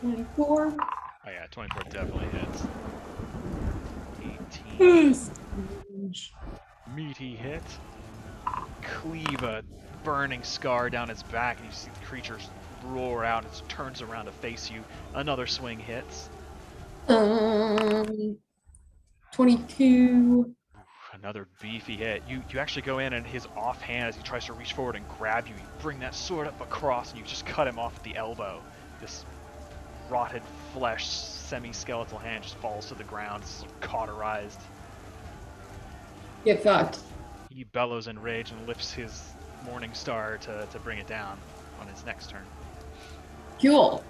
S1: 24.
S2: Oh yeah, 24 definitely hits. 18. Meaty hit. Cleave a burning scar down its back, and you see the creature roar out and it turns around to face you. Another swing hits.
S1: 22.
S2: Another beefy hit. You actually go in, and his offhand, as he tries to reach forward and grab you, you bring that sword up across and you just cut him off at the elbow. This rotted flesh, semi-skeletal hand just falls to the ground, it's cauterized.
S1: Get fucked.
S2: He bellows in rage and lifts his morning star to bring it down on his next turn.
S1: Cool.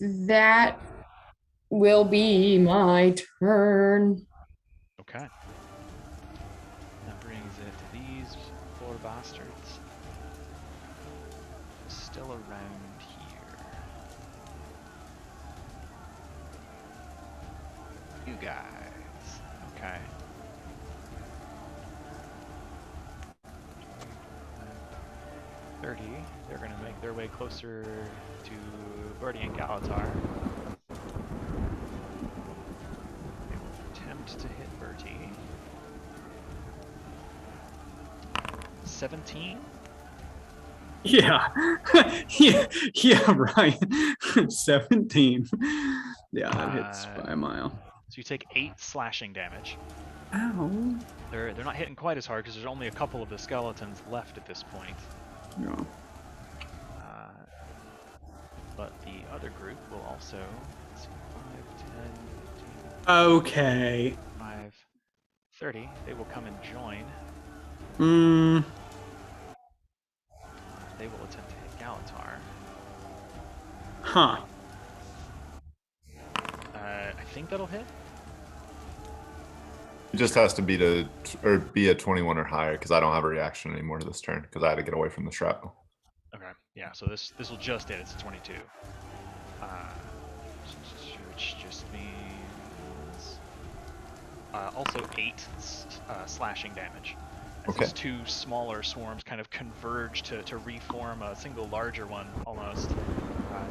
S1: That will be my turn.
S2: Okay. That brings it to these four bastards. Still around here. You guys. Okay. 30. They're gonna make their way closer to Bertie and Galatar. They will attempt to hit Bertie. 17.
S3: Yeah. yeah, right. 17. Yeah, that hits by a mile.
S2: So you take 8 slashing damage.
S3: Ow.
S2: They're not hitting quite as hard because there's only a couple of the skeletons left at this point.
S3: No.
S2: But the other group will also, let's see, 5, 10, 15,
S3: Okay.
S2: 5, 30. They will come and join. They will attempt to hit Galatar.
S3: Huh.
S2: I think that'll hit.
S5: It just has to be be a 21 or higher because I don't have a reaction anymore to this turn because I had to get away from the shrapnel.
S2: Okay, yeah, so this will just hit. It's a 22. Which just means also 8 slashing damage. As
S5: Okay.
S2: these two smaller swarms kind of converge to reform a single larger one almost.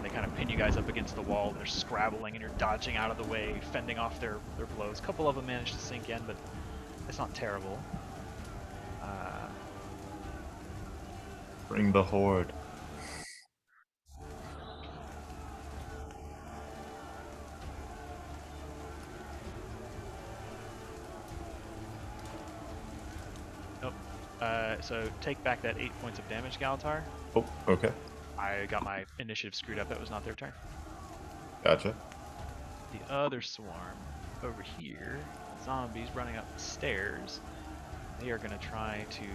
S2: They kind of pin you guys up against the wall. They're scrabbling and you're dodging out of the way, fending off their blows. A couple of them manage to sink in, but it's not terrible.
S5: Bring the horde.
S2: Nope. So take back that 8 points of damage, Galatar.
S5: Oh, okay.
S2: I got my initiative screwed up. That was not their turn.
S5: Gotcha.
S2: The other swarm over here, zombies running up the stairs. They are going to try to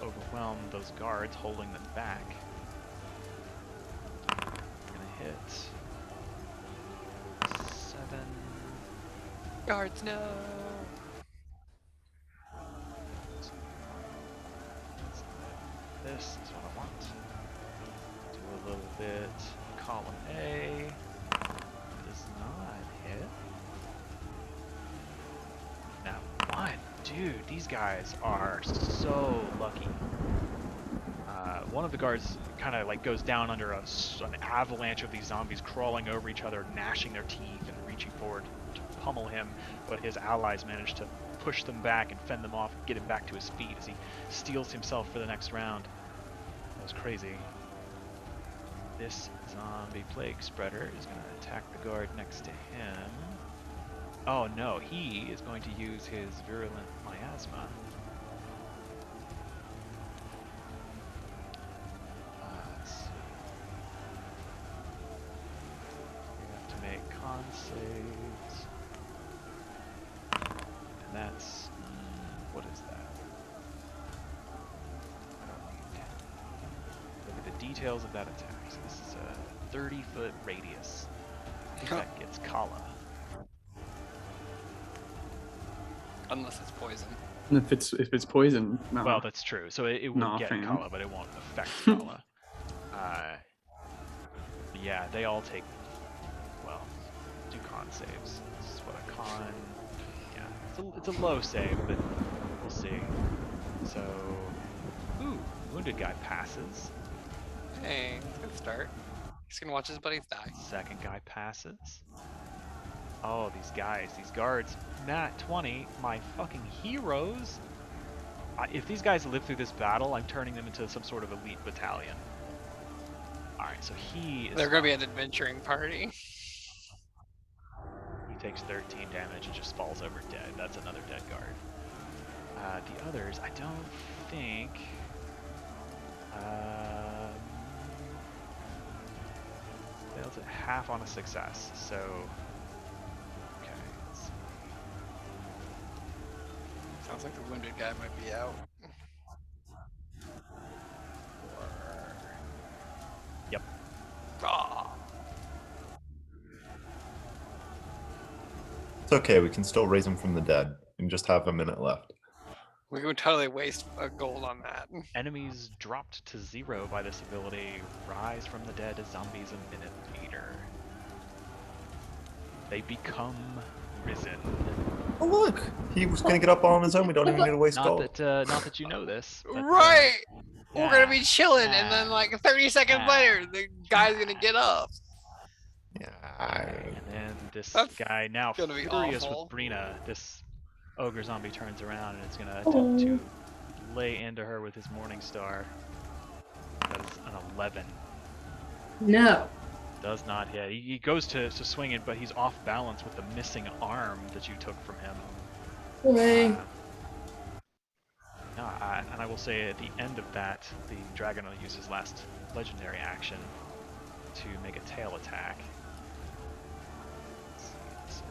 S2: overwhelm those guards holding them back. Going to hit 7.
S4: Guards, no.
S2: This is what I want. Do a little bit. Column A does not hit. Now, one, dude, these guys are so lucky. One of the guards kind of like goes down under an avalanche of these zombies crawling over each other, gnashing their teeth and reaching forward to pummel him, but his allies manage to push them back and fend them off and get him back to his feet as he steels himself for the next round. That was crazy. This zombie plague spreader is going to attack the guard next to him. Oh no, he is going to use his virulent miasma. Let's see. We have to make con saves. And that's... what is that? I don't need... Look at the details of that attack. So this is a 30-foot radius. That gets Kala.
S4: Unless it's poison.
S3: If it's poison, no.
S2: Well, that's true. So it will
S3: Not a
S2: get
S3: fan.
S2: Kala, but it won't affect Kala. Yeah, they all take, well, do con saves. This is what a con, yeah, it's a low save, but we'll see. So, ooh, wounded guy passes.
S4: Hey, good start. He's gonna watch his buddies die.
S2: Second guy passes. Oh, these guards, nat 20, my fucking heroes. If these guys live through this battle, I'm turning them into some sort of elite battalion. Alright, so he is...
S4: They're gonna be an adventuring party.
S2: He takes 13 damage and just falls over dead. That's another dead guard. The others, I don't think... failed at half on a success, so... Okay, let's see.
S4: Sounds like the wounded guy might be out.
S2: Yep.
S4: Ah,
S5: It's okay. We can still raise him from the dead and just have a minute left.
S4: we would totally waste a gold on that.
S2: Enemies dropped to 0 by this ability rise from the dead as zombies a minute later. They become risen.
S5: Oh look, he was gonna get up on his own. We don't even need to waste
S2: Not
S5: gold.
S2: that you know this. But,
S4: Right! We're gonna be
S2: yeah,
S4: chilling, and then like 30 seconds
S2: yeah.
S4: later, the guy's gonna get up.
S5: Yeah.
S2: And then this
S4: That's
S2: guy now
S4: gonna be
S2: furious
S4: awful.
S2: with Brina, this ogre zombie turns around and is gonna attempt to lay into her with his Morning Star. That's an 11.
S1: No.
S2: Does not hit. He goes to swing it, but he's off balance with the missing arm that you took from him.
S1: Way.
S2: And I will say at the end of that, the dragon will use his last legendary action to make a tail attack. Let's see,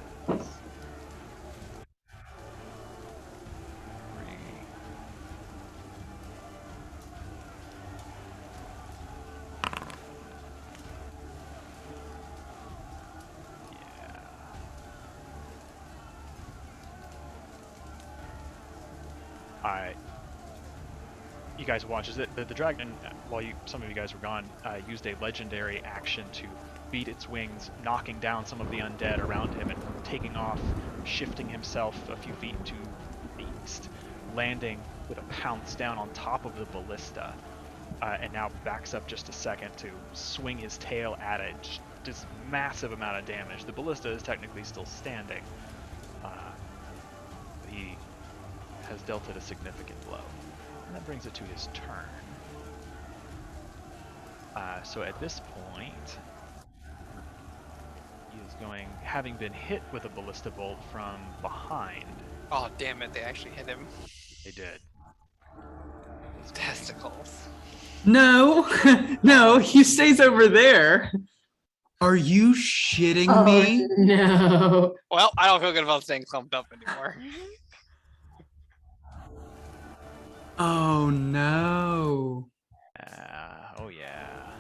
S2: You guys watch as the dragon, while some of you guys were gone, used a legendary action to beat its wings, knocking down some of the undead around him and taking off, shifting himself a few feet to the east, landing with a pounce down on top of the ballista, and now backs up just a second to swing his tail at it. Just massive amount of damage. The ballista is technically still standing. He has dealt it a significant blow. And that brings it to his turn. So at this point, he is going, having been hit with a ballista bolt from behind.
S4: Oh, damn it, they actually hit him.
S2: They did.
S4: His testicles.
S3: No, no, he stays over there. Are you shitting me?
S1: No.
S4: Well, I don't feel good about staying clumped up anymore.
S3: Oh no.
S2: Oh yeah.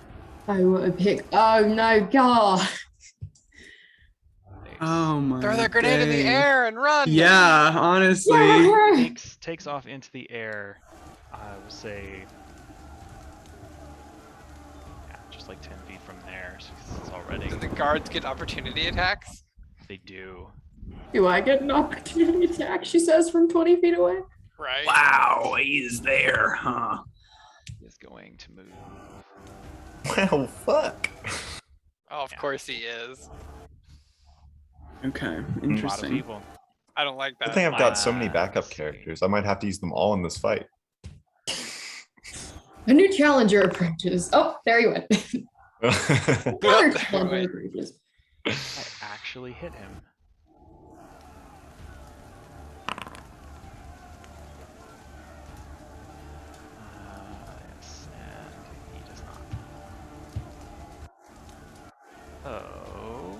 S1: I want to pick. Oh no, God.
S3: Oh my.
S4: Throw that grenade in the
S3: day.
S4: air and run!
S3: Yeah, honestly.
S1: Yeah.
S2: Takes off into the air. I will say, yeah, just like 10 feet from there. So it's already.
S4: Do the guards get opportunity attacks?
S2: They do.
S1: Do I get an opportunity attack? She says from 20 feet away.
S4: Right.
S3: Wow, he's there, huh?
S2: He is going to move.
S5: Well, fuck.
S4: Oh, of course he is.
S3: Okay,
S2: A lot of
S3: interesting.
S2: people.
S4: I don't like
S5: I
S4: that.
S5: think I've got so many
S2: Let's
S5: backup
S2: see.
S5: characters. I might have to use them all in this fight.
S1: A new challenger approaches. Oh, there he went. Another
S4: there he
S1: challenger
S4: went.
S1: approaches.
S2: I actually hit him. Yes, and he does not. Oh.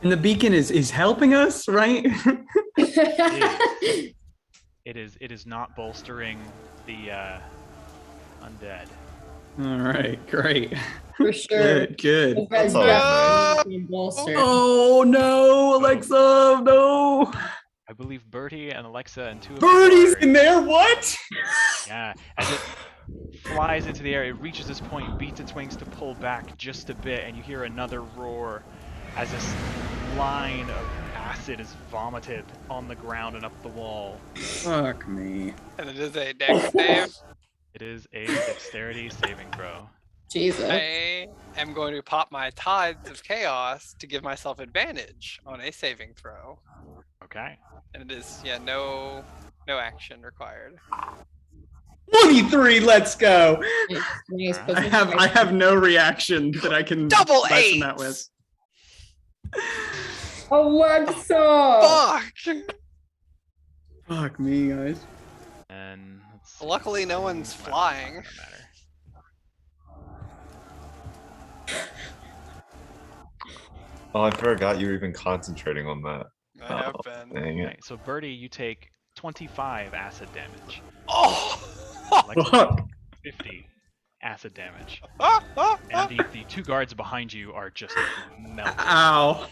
S3: And the beacon is helping us, right?
S2: It is not bolstering the undead.
S3: All right, great.
S1: For sure.
S3: Good, good.
S1: You guys
S5: That's all right.
S1: definitely need bolster.
S3: Oh no, Alexa, no.
S2: I believe Bertie and Alexa and two of
S3: Birdie's
S2: the
S3: in there, what?
S2: Yeah, as it flies into the air, it reaches this point, beats its wings to pull back just a bit, and you hear another roar as this line of acid is vomited on the ground and up the wall.
S3: Fuck me.
S4: And it is a dex save.
S2: It is a dexterity saving throw.
S1: Jesus.
S4: I am going to pop my Tides of Chaos to give myself advantage on a saving throw.
S2: Okay.
S4: And it is, yeah, no action required.
S3: 23, let's go.
S1: Nice.
S3: I have no reaction that I can
S4: Double
S3: lessen
S4: eight!
S3: that with.
S1: Alexa.
S4: Fuck!
S3: Fuck me, guys.
S2: And let's see,
S4: Luckily, no one's flying.
S2: Doesn't matter.
S5: Oh, I forgot you were even concentrating on that.
S4: I have been.
S5: Dang
S2: Okay,
S5: it.
S2: so Birdie, you take 25 acid damage.
S4: Oh!
S2: Alexa,
S3: Fuck.
S2: 50 acid damage.
S4: Ah, ah, ah.
S2: And the two guards behind you are just melted.
S3: Ow.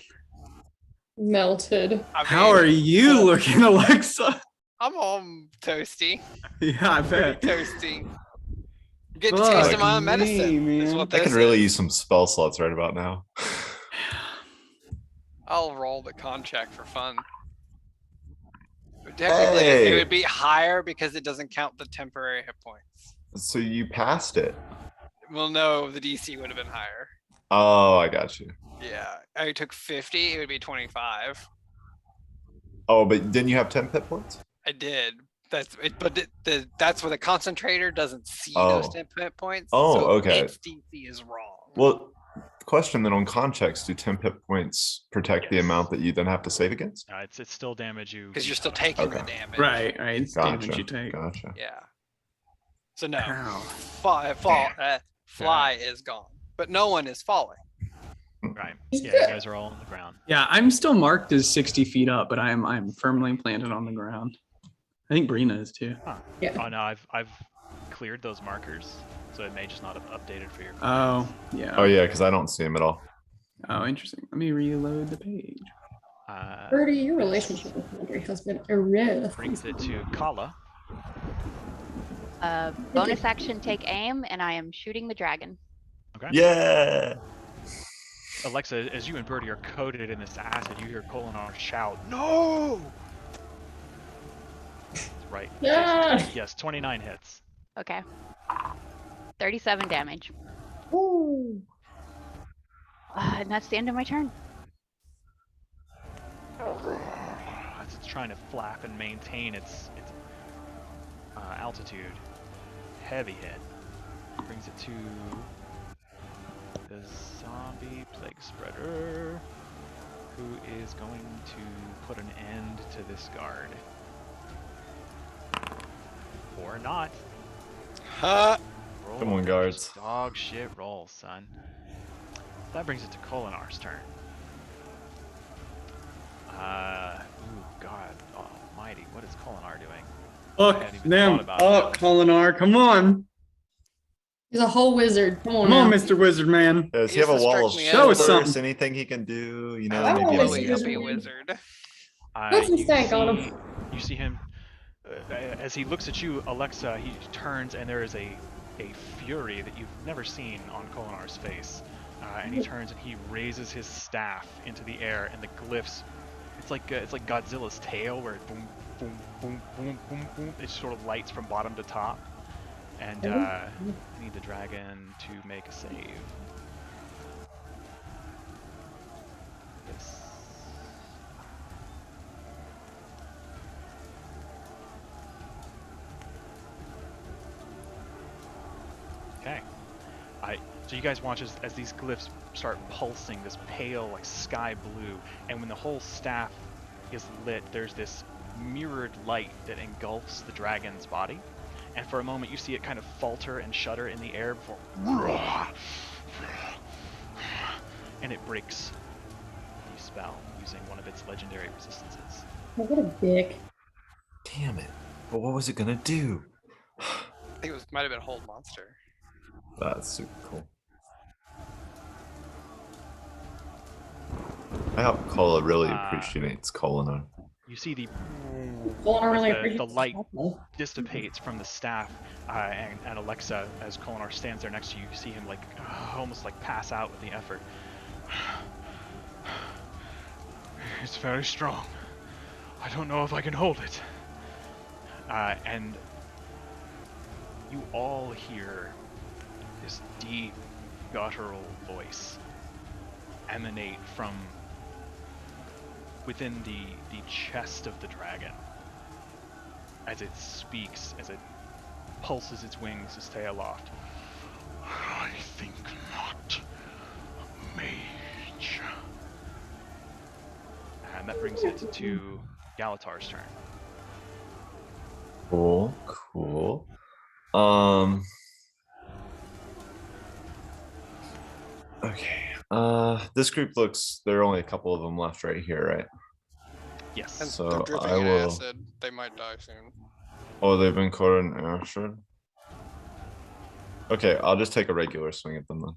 S1: Melted.
S4: I
S3: How are
S4: mean,
S3: you looking, Alexa?
S4: I'm all toasty.
S3: Yeah, I bet.
S4: Toasty. Get to
S3: Fuck
S4: taste of my own
S3: me,
S4: medicine. Is
S3: man.
S4: what
S5: I
S4: this
S5: could really
S4: is.
S5: use some spell slots right about now.
S4: I'll roll the con check for fun. But technically, it
S5: Hey.
S4: would be higher because it doesn't count the temporary hit points.
S5: So you passed it.
S4: Well, no, the DC would have been higher.
S5: Oh, I got you.
S4: Yeah, I took 50. It would be 25.
S5: Oh, but didn't you have 10 hit points?
S4: I did. That's it, but that's where the concentrator doesn't see
S5: Oh.
S4: those 10 hit points.
S5: Oh,
S4: so
S5: okay.
S4: Its DC is wrong.
S5: Well, question then on con checks, do 10 hit points protect the
S2: Yes.
S5: amount that you then have to save against?
S2: It's still damage you.
S4: Because you're still taking the
S5: Okay.
S4: damage.
S3: Right, right. It's damage
S5: Gotcha.
S3: you take.
S5: Gotcha.
S4: Yeah. So no,
S3: Ow.
S4: fly is gone, but no one is falling.
S2: Right. Yeah, you guys are all on the ground.
S3: Yeah, I'm still marked as 60 feet up, but I'm firmly planted on the ground. I think Brina is too.
S1: Yeah.
S2: Oh no, I've cleared those markers, so it may just not have updated for your.
S3: Oh, yeah.
S5: Oh, yeah, because I don't see him at all.
S3: Oh, interesting. Let me reload the page.
S1: Birdie, your
S2: this
S1: relationship with Andre has been irreverent.
S2: brings it to Kala.
S6: Bonus action, take aim, and I am shooting the dragon.
S2: Okay.
S5: Yeah.
S2: Alexa, as you and Birdie are coated in this acid, you hear Kolinar shout, "No!" That's right.
S1: Yeah.
S2: Yes, 29 hits.
S6: Okay. 37 damage.
S1: Ooh.
S6: And that's the end of my turn.
S2: As it's trying to flap and maintain its altitude. Heavy hit. Brings it to the zombie plague spreader, who is going to put an end to this guard. Or not.
S4: Huh?
S2: Roll
S5: Come on,
S2: your
S5: guards.
S2: Dog shit roll, son. That brings it to Kolinar's turn. Ooh, God almighty, what is Kolinar doing?
S3: Look,
S2: hadn't even
S3: them
S2: thought about
S3: up, Kolinar. Come on.
S1: He's a whole wizard. Come on,
S3: Come on,
S1: now.
S3: Mr. Wizard Man.
S5: Does he
S4: He's
S5: have a
S4: the
S5: wall of
S4: strictly
S3: Show us
S5: shoulders?
S3: something.
S5: Anything he can do? You know,
S1: I
S5: maybe
S1: always
S5: a
S1: see
S4: Chloe,
S1: this
S4: be a
S1: man.
S4: wizard.
S1: What's he
S2: You
S1: saying, Colin?
S2: see him as he looks at you, Alexa. He turns, and there is a fury that you've never seen on Kolinar's face. And he turns and he raises his staff into the air, and the glyphs. It's like Godzilla's tail, where it boom, boom, boom, boom, boom, boom. It sort of lights from bottom to top. And I need the dragon to make a save. This. Okay. So you guys watch as these glyphs start pulsing, this pale, like sky blue, and when the whole staff is lit, there's this mirrored light that engulfs the dragon's body. And for a moment, you see it kind of falter and shudder in the air before, and it breaks the spell using one of its legendary resistances.
S1: Oh, what a dick.
S5: Damn it. But what was it gonna do?
S4: I think it might have been Hold Monster.
S5: That's super cool. I hope Kola really appreciates Kolinar.
S2: You see the
S1: Well, I don't really
S2: the
S1: appreciate
S2: light
S1: this.
S2: dissipates from the staff, and Alexa, as Kolinar stands there next to you, you see him like almost like pass out with the effort. It's very strong. I don't know if I can hold it. And you all hear this deep, guttural voice emanate from within the chest of the dragon as it speaks, as it pulses its wings, its tail aloft. I think not, mage. And that brings it to Galatar's turn.
S5: Cool, cool. Okay. This group looks. There are only a couple of them left right here, right?
S2: Yes.
S4: And
S5: So
S4: they're dripping
S5: I
S4: in
S5: will.
S4: acid. They might die soon.
S5: Oh, they've been coated in acid. Okay, I'll just take a regular swing at them then.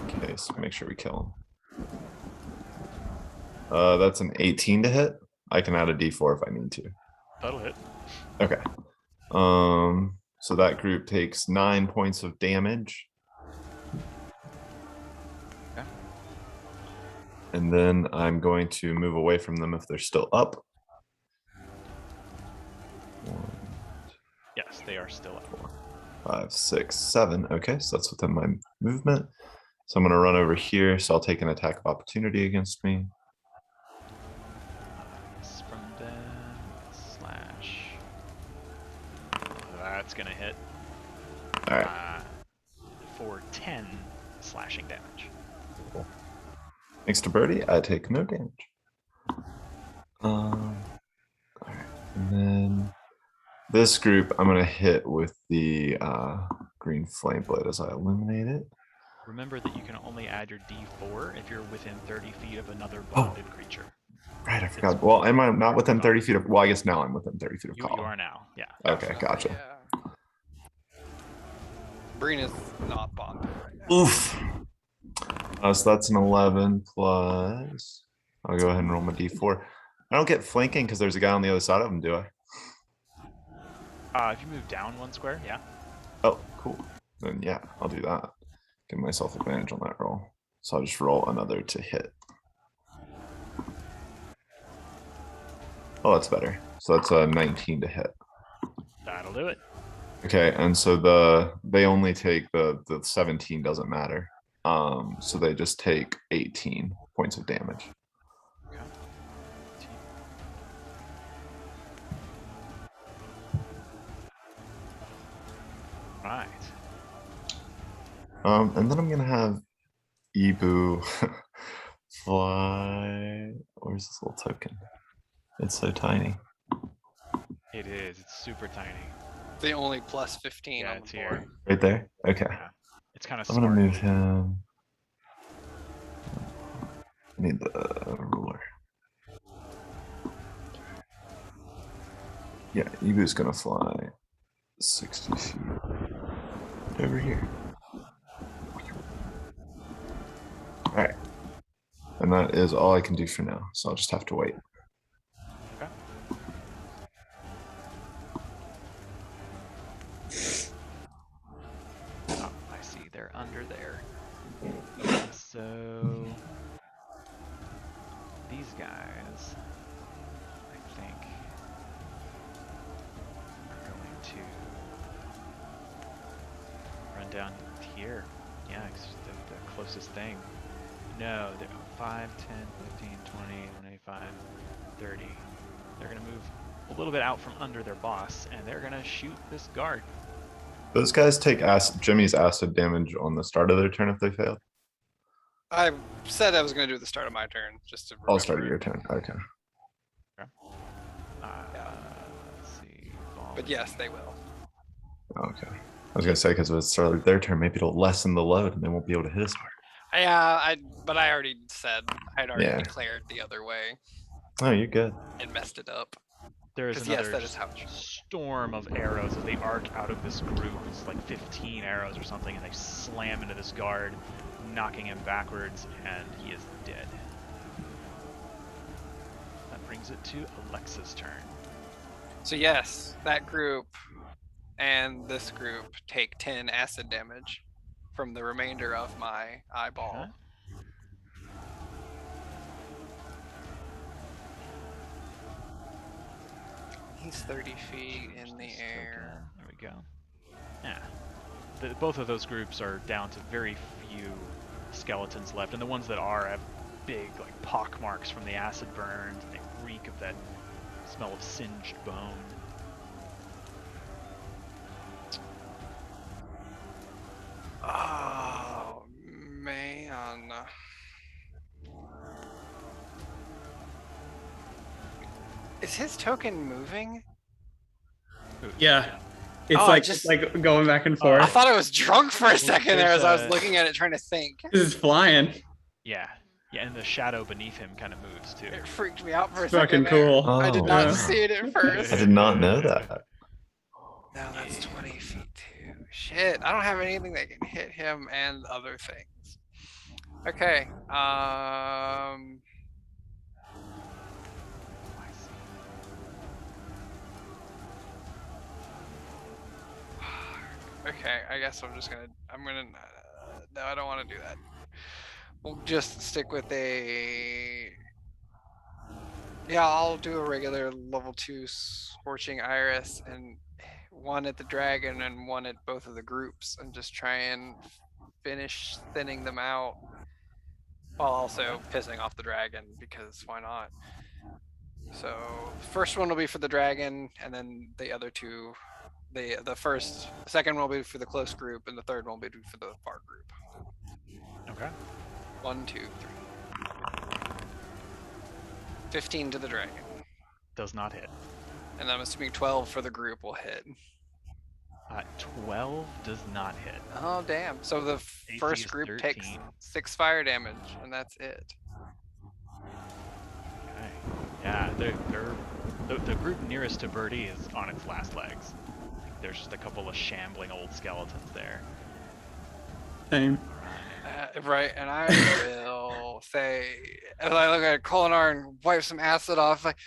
S5: Okay, so make sure we kill them. That's an 18 to hit. I can add a D4 if I need to.
S2: That'll hit.
S5: Okay. So that group takes 9 points of damage.
S2: Okay.
S5: And then I'm going to move away from them if they're still up.
S2: Yes, they are still up.
S5: 5, 6, 7. Okay, so that's within my movement. So I'm going to run over here. So I'll take an attack of opportunity against me.
S2: Yes, from them slash. That's gonna hit.
S5: All right.
S2: For 10 slashing damage.
S5: Cool. Thanks to Birdie, I take no damage. All right, and then this group I'm gonna hit with the green flame blade as I illuminate it.
S2: Remember that you can only add your D4 if you're within 30 feet of another bonded creature.
S5: Right, I forgot. Well, am I not within 30 feet of? Well, I guess now I'm within 30 feet of
S2: You
S5: Kala.
S2: are now, yeah.
S5: Okay, gotcha.
S4: Yeah. Breen is not bonded right now.
S5: Oof. So that's an 11 plus I'll go ahead and roll my d4. I don't get flanking because there's a guy on the other side of him, do I?
S2: If you move down 1 square, yeah.
S5: Oh, cool. Then yeah, I'll do that. Give myself advantage on that roll. So I'll just roll another to hit. Oh, that's better. So that's a 19 to hit.
S2: That'll do it.
S5: Okay, and so they only take the 17 doesn't matter. So they just take 18 points of damage.
S2: Okay. Right.
S5: And then I'm gonna have Ibu fly. Where's this little token? It's so tiny.
S2: It is. It's super tiny.
S4: The only plus 15
S2: Yeah,
S4: on
S2: it's
S4: the
S2: here.
S4: board.
S5: Right there? Okay.
S2: Yeah. It's kind of
S5: I'm gonna
S2: smart.
S5: move him. I need the ruler. Yeah, Ibu's gonna fly 60 feet over here. Alright. And that is all I can do for now, so I'll just have to wait.
S2: Okay. Oh, I see. They're under there. So these guys, I think, are going to run down here. Yeah, it's the closest thing. No, they're 5, 10, 15, 20, 25, 30. They're going to move a little bit out from under their boss, and they're going to shoot this guard.
S5: Those guys take Jimmy's acid damage on the start of their turn if they fail.
S4: I said I was going to do it at the start of my turn, just to remember.
S5: I'll start your turn. Okay.
S2: Let's see.
S4: But yes, they will.
S5: Okay. I was gonna say because if it's start their turn, maybe it'll lessen the load and they won't be able to hit us hard.
S4: Yeah, but I already said I'd already
S5: Yeah.
S4: declared the other way
S5: Oh, you're good.
S4: and messed it up.
S2: There is
S4: 'Cause
S2: another
S4: yes, that is how it
S2: storm of arrows as they arc out of this group. It's like 15 arrows or something, and they slam into this guard, knocking him backwards, and he is dead. That brings it to Alexa's turn.
S4: So yes, that group and this group take 10 acid damage from the remainder of my eyeball.
S2: Okay.
S4: He's 30 feet in the
S2: This
S4: air.
S2: token. There we go. Yeah. Both of those groups are down to very few skeletons left, and the ones that are have big like pock marks from the acid burn. They reek of that smell of singed bone.
S4: Oh man. Is his token moving?
S3: Yeah. It's
S4: Oh,
S3: like
S4: just-
S3: it's like going back and
S2: Oh,
S3: forth.
S4: I thought I was drunk for a second there as I was
S2: there's
S4: looking at it trying to think.
S3: This is flying.
S2: Yeah. Yeah, and the shadow beneath him kind of moves too.
S4: It freaked me out for a
S3: It's
S4: second.
S3: fucking
S4: there.
S3: cool.
S4: I did
S5: Oh,
S4: not
S3: wow.
S4: see it at first.
S5: I did not know that.
S4: No, that's 20 feet too. Shit, I don't have anything that can hit him and other things. Okay.
S2: I see.
S4: Okay, I guess I'm gonna, no, I don't want to do that. We'll just stick with yeah, I'll do a regular level 2 Scorching Iris and one at the dragon and one at both of the groups and just try and finish thinning them out while also pissing off the dragon because why not? So first one will be for the dragon and then the other two, the second one will be for the close group and the third one will be for the far group.
S2: Okay.
S4: 1, 2, 3. 15 to the dragon.
S2: Does not hit.
S4: And I'm assuming 12 for the group will hit.
S2: 12 does not hit.
S4: Oh, damn. So the
S2: AC
S4: first
S2: is
S4: group takes
S2: 13.
S4: 6 fire damage, and that's it.
S2: Okay. Yeah, the group nearest to Birdie is on its last legs. There's just a couple of shambling old skeletons there.
S3: Same.
S4: Right, and I will will say, as I look at Kolinar and wipe some acid off, like,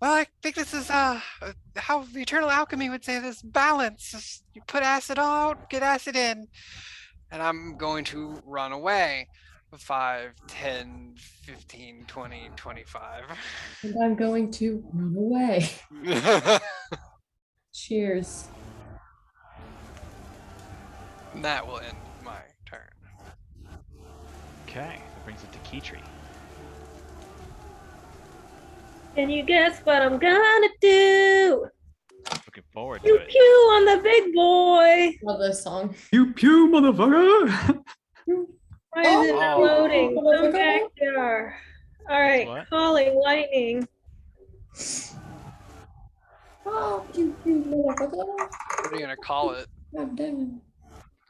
S4: well, I think this is how the eternal alchemy would say this balance. Just you put acid out, get acid in. And I'm going to run away. 5, 10, 15, 20, 25.
S1: And I'm going to run away. Cheers.
S4: That will end my turn.
S2: Okay, that brings it to Kitri.
S7: Can you guess what I'm gonna do?
S2: Looking forward to
S7: Pew
S2: it.
S7: pew on the big boy.
S1: Love this song.
S3: Pew pew, motherfucker.
S7: Why is it not
S4: Oh.
S7: loading? Come back there. All right,
S2: What?
S7: calling lightning.
S1: Oh, pew, pew, motherfucker.
S4: What are you gonna call it?
S1: God damn.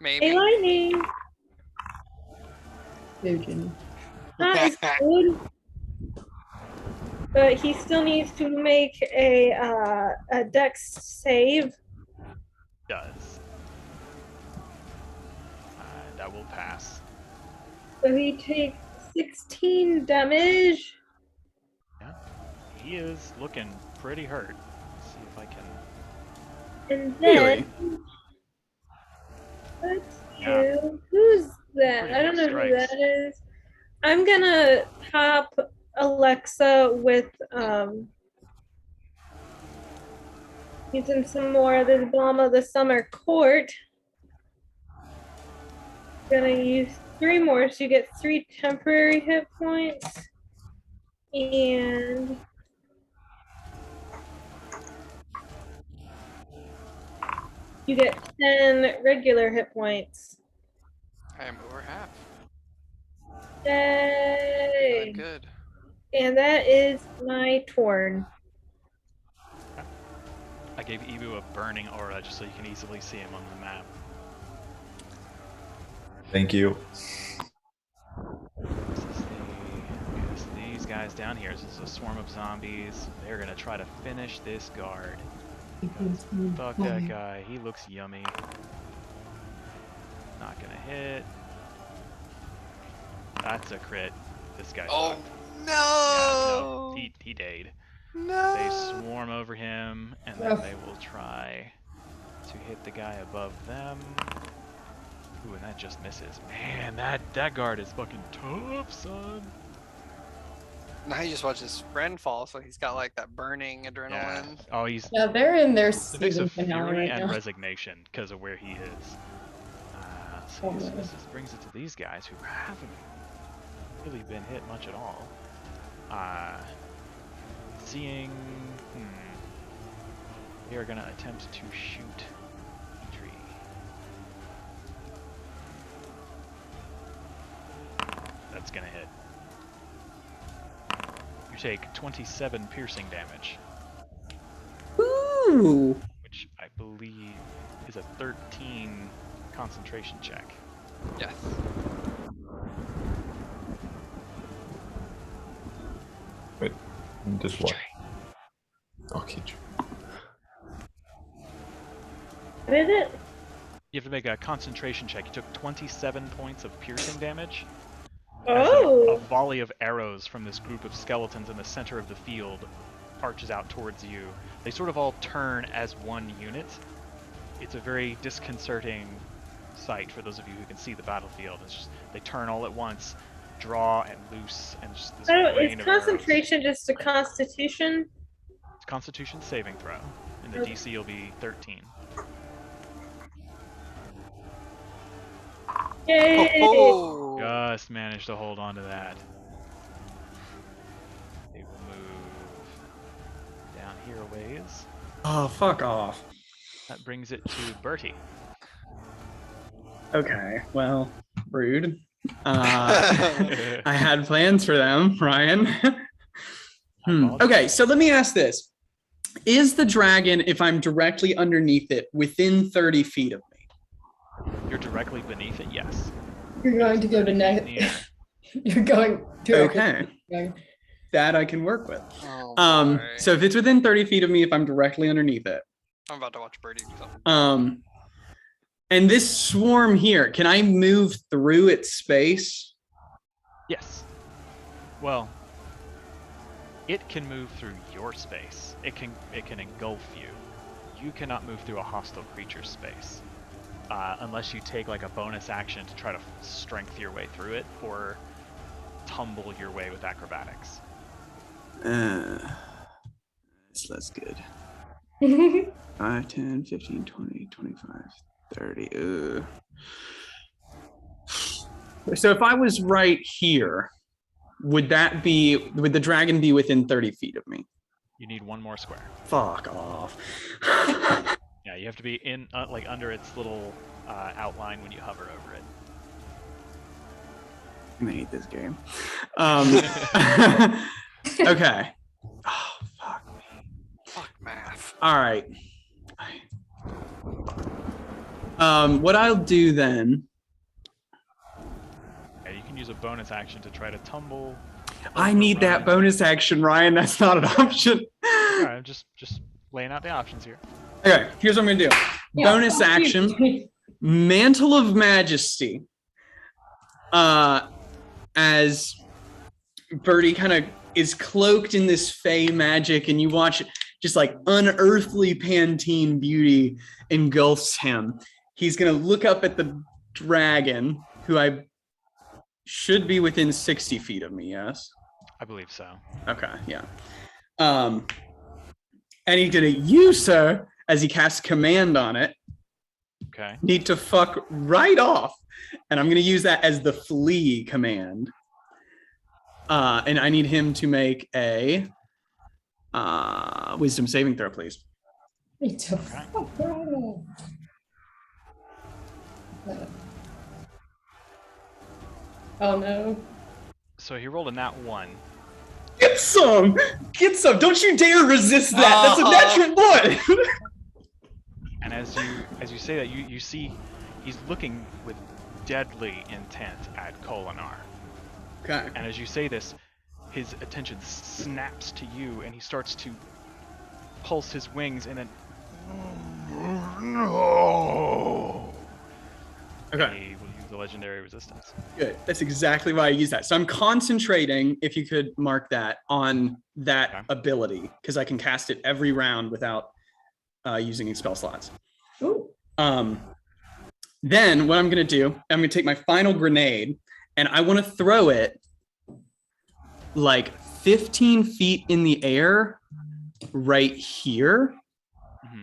S4: Maybe.
S7: Hey, lightning.
S1: Dude,
S7: That is good. But he still needs to make a dex save.
S2: Does. That will pass.
S7: So he takes 16 damage.
S2: Yeah. He is looking pretty hurt. Let's see if I can.
S7: And then let's
S2: Yeah.
S7: do who's that?
S2: Pretty
S7: I don't know
S2: much
S7: who
S2: strikes.
S7: that is. I'm gonna top Alexa with using some more of this Balm of the Summer Court. Gonna use 3 more, so you get 3 temporary hit points. And you get 10 regular hit points.
S4: I am over half.
S7: Yay!
S4: Feeling good.
S7: And that is my turn.
S2: I gave Ebu a burning aura just so you can easily see him on the map.
S5: Thank you.
S2: This is these guys down here. This is a swarm of zombies. They're gonna try to finish this guard. Fuck that guy. He looks yummy. Not gonna hit. That's a crit. This guy.
S4: Oh
S2: sucked.
S4: no!
S2: Yeah, no, he died.
S4: No!
S2: They swarm over him, and then they will try to hit the guy above them. Ooh, and that just misses. Man, that guard is fucking tough, son.
S4: Now you just watch his friend fall, so he's got like that burning
S2: Yeah.
S4: adrenaline.
S2: Oh, he's
S1: Yeah, they're in their
S2: it's a mix
S1: season
S2: of
S1: finale
S2: fury
S1: right
S2: and
S1: now.
S2: resignation because of where he is. So this brings it to these guys who haven't really been hit much at all. Seeing, they are gonna attempt to shoot Petrie. That's gonna hit. You take 27 piercing damage,
S3: Ooh.
S2: which I believe is a 13 concentration check.
S4: Yes.
S5: Wait, just what? Okay.
S7: What is it?
S2: You have to make a concentration check. You took 27 points of piercing damage. As
S7: Oh.
S2: a volley of arrows from this group of skeletons in the center of the field arches out towards you. They sort of all turn as one unit. It's a very disconcerting sight for those of you who can see the battlefield. It's just they turn all at once, draw and loose, and just this
S7: Oh,
S2: rain
S7: is
S2: of arrows.
S7: concentration just a constitution?
S2: It's Constitution saving throw, and the
S7: Okay.
S2: DC will be 13.
S7: Yay!
S4: Oh!
S2: Just managed to hold on to that. They will move down here a ways.
S3: Oh, fuck off.
S2: That brings it to Bertie.
S3: Okay, well, rude. I had plans for them, Ryan. Okay, so let me ask this. Is the dragon, if I'm directly underneath it, within 30 feet of me?
S2: You're directly beneath it, yes.
S1: You're going to go to next.
S2: Yeah.
S1: You're going to.
S3: Okay, that I can work with.
S4: Oh, boy.
S3: So if it's within 30 feet of me, if I'm directly underneath it,
S4: I'm about to watch Birdie do something.
S3: and this swarm here, can I move through its space?
S2: Yes. Well, it can move through your space. It can engulf you. You cannot move through a hostile creature's space. Unless you take like a bonus action to try to strength your way through it or tumble your way with acrobatics.
S3: It's less good. 5, 10, 15, 20, 25, 30. So if I was right here, would the dragon be within 30 feet of me?
S2: You need one more square.
S3: Fuck off.
S2: Yeah, you have to be in like under its little outline when you hover over it.
S3: I hate this game. Okay. Oh, fuck me.
S4: Fuck math.
S3: All right. What I'll do then.
S2: Yeah, you can use a bonus action to try to tumble.
S3: I need that bonus action, Ryan. That's not an option.
S2: All right, I'm just laying out the options here.
S3: Okay, here's what I'm gonna do.
S1: Yeah,
S3: Bonus action. Mantle of Majesty. As Birdie kind of is cloaked in this fey magic, and you watch just like unearthly Pantene beauty engulfs him. He's gonna look up at the dragon, who I should be within 60 feet of me, yes?
S2: I believe so.
S3: Okay, yeah. And he's gonna use her as he casts command on it.
S2: Okay.
S3: Need to fuck right off. And I'm gonna use that as the flee command. And I need him to make a wisdom saving throw, please.
S1: Oh no.
S2: So he rolled a nat 1.
S3: Get some! Get some! Don't you dare resist that! That's a natural one!
S2: And as you say that, you see he's looking with deadly intent at Kolinar.
S3: Okay.
S2: And as you say this, his attention snaps to you, and he starts to pulse his wings, and then no.
S3: Okay.
S2: And he will use the legendary resistance.
S3: Good. That's exactly why I use that. So I'm concentrating, if you could mark that, on that ability, because I can cast it every round without using any spell slots.
S1: Ooh.
S3: Then what I'm going to do, I'm going to take my final grenade, and I want to throw it like 15 feet in the air right here,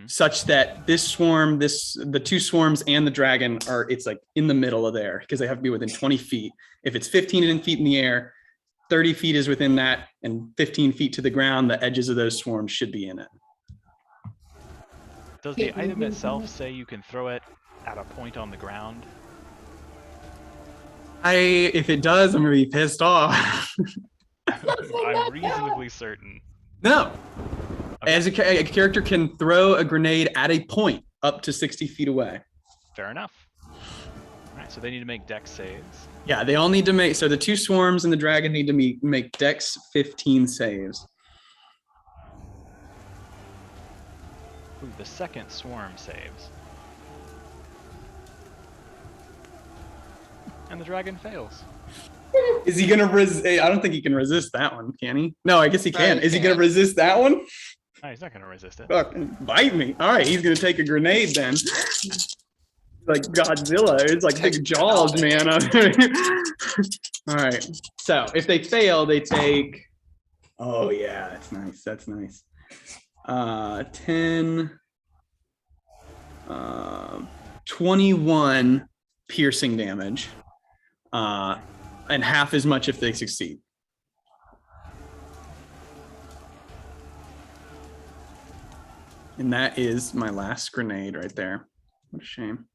S3: such that this swarm, the two swarms and the dragon it's like in the middle of there, because they have to be within 20 feet. If it's 15 feet in the air, 30 feet is within that, and 15 feet to the ground, the edges of those swarms should be in it.
S2: Does the item itself say you can throw it at a point on the ground?
S3: If it does, I'm gonna be pissed off.
S2: I'm reasonably certain.
S3: No.
S2: Okay.
S3: As a character can throw a grenade at a point up to 60 feet away.
S2: Fair enough. All right, so they need to make dex saves.
S3: Yeah, they all need to make, so the two swarms and the dragon need to make dex 15 saves.
S2: Ooh, the second swarm saves. And the dragon fails.
S3: Is he gonna I don't think he can resist that one, can he? No, I guess he can.
S4: he
S3: Is he gonna
S4: can.
S3: resist that one?
S2: No, he's not going to resist it.
S3: Fucking bite me. All right, he's gonna take a grenade then. Like Godzilla, it's like big jaws, man. All right, so if they fail, they take. Oh yeah, that's nice. That's nice. 10, 21 piercing damage, and half as much if they succeed. And that is my last grenade right there. What a shame.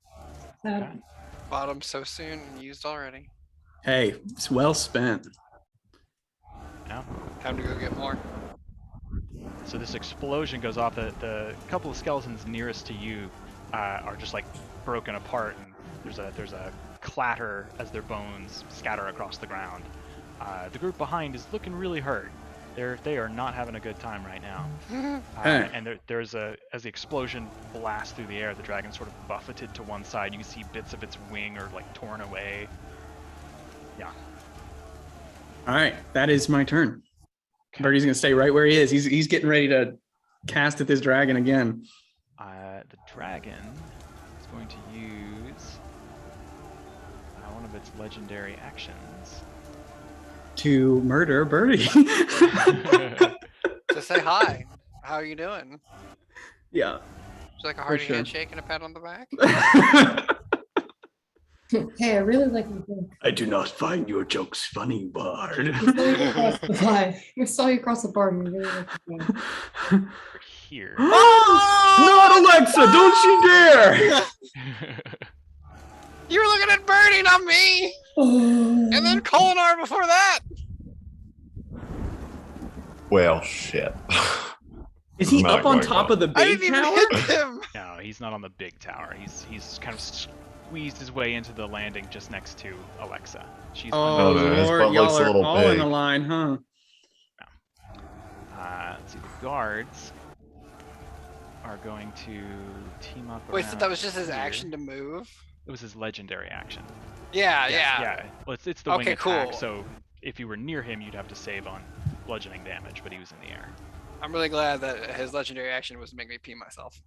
S4: Bought them so soon and used already.
S3: Hey, it's well spent.
S2: Yeah.
S4: Time to go get more.
S2: So this explosion goes off. The couple of skeletons nearest to you are just like broken apart, and there's a clatter as their bones scatter across the ground. The group behind is looking really hurt. They are not having a good time right now. And there's as the explosion blasts through the air, the dragon sort of buffeted to one side. You can see bits of its wing are like torn away. Yeah.
S3: All right, that is my turn. Birdie's gonna stay right where he is. He's getting ready to cast at this dragon again.
S2: The dragon is going to use one of its legendary actions
S3: to murder Birdie.
S4: Just say hi. How are you doing?
S3: Yeah.
S4: Just like a hearty
S3: sure.
S4: handshake and a pat on the back.
S1: Hey, I really like your joke.
S3: I do not find your jokes funny, Bard.
S1: I saw you across the bar. And you really like your joke.
S2: here.
S3: Not Alexa! Don't you dare!
S4: You were looking at Birdie, not me! And then Kolinar before that!
S5: Well, shit.
S3: Is he
S5: Not
S3: up on
S5: going
S3: top
S5: well.
S3: of the
S4: I
S3: big
S4: didn't even
S3: tower?
S4: hit him!
S2: No, he's not on the big tower. He's kind of squeezed his way into the landing just next to Alexa. She's
S3: Oh,
S5: No, his
S3: Lord,
S5: butt
S3: y'all
S5: looks a
S3: are
S5: little
S3: all in
S5: big.
S3: a line, huh?
S2: let's see, the guards are going to team up.
S4: Wait, so
S2: around
S4: that was just his
S2: here.
S4: action to move?
S2: It was his legendary action.
S4: Yeah.
S2: Yeah. Well, it's the wing
S4: Okay,
S2: attack.
S4: cool.
S2: So if you were near him, you'd have to save on bludgeoning damage, but he was in the air.
S4: I'm really glad that his legendary action was to make me pee myself.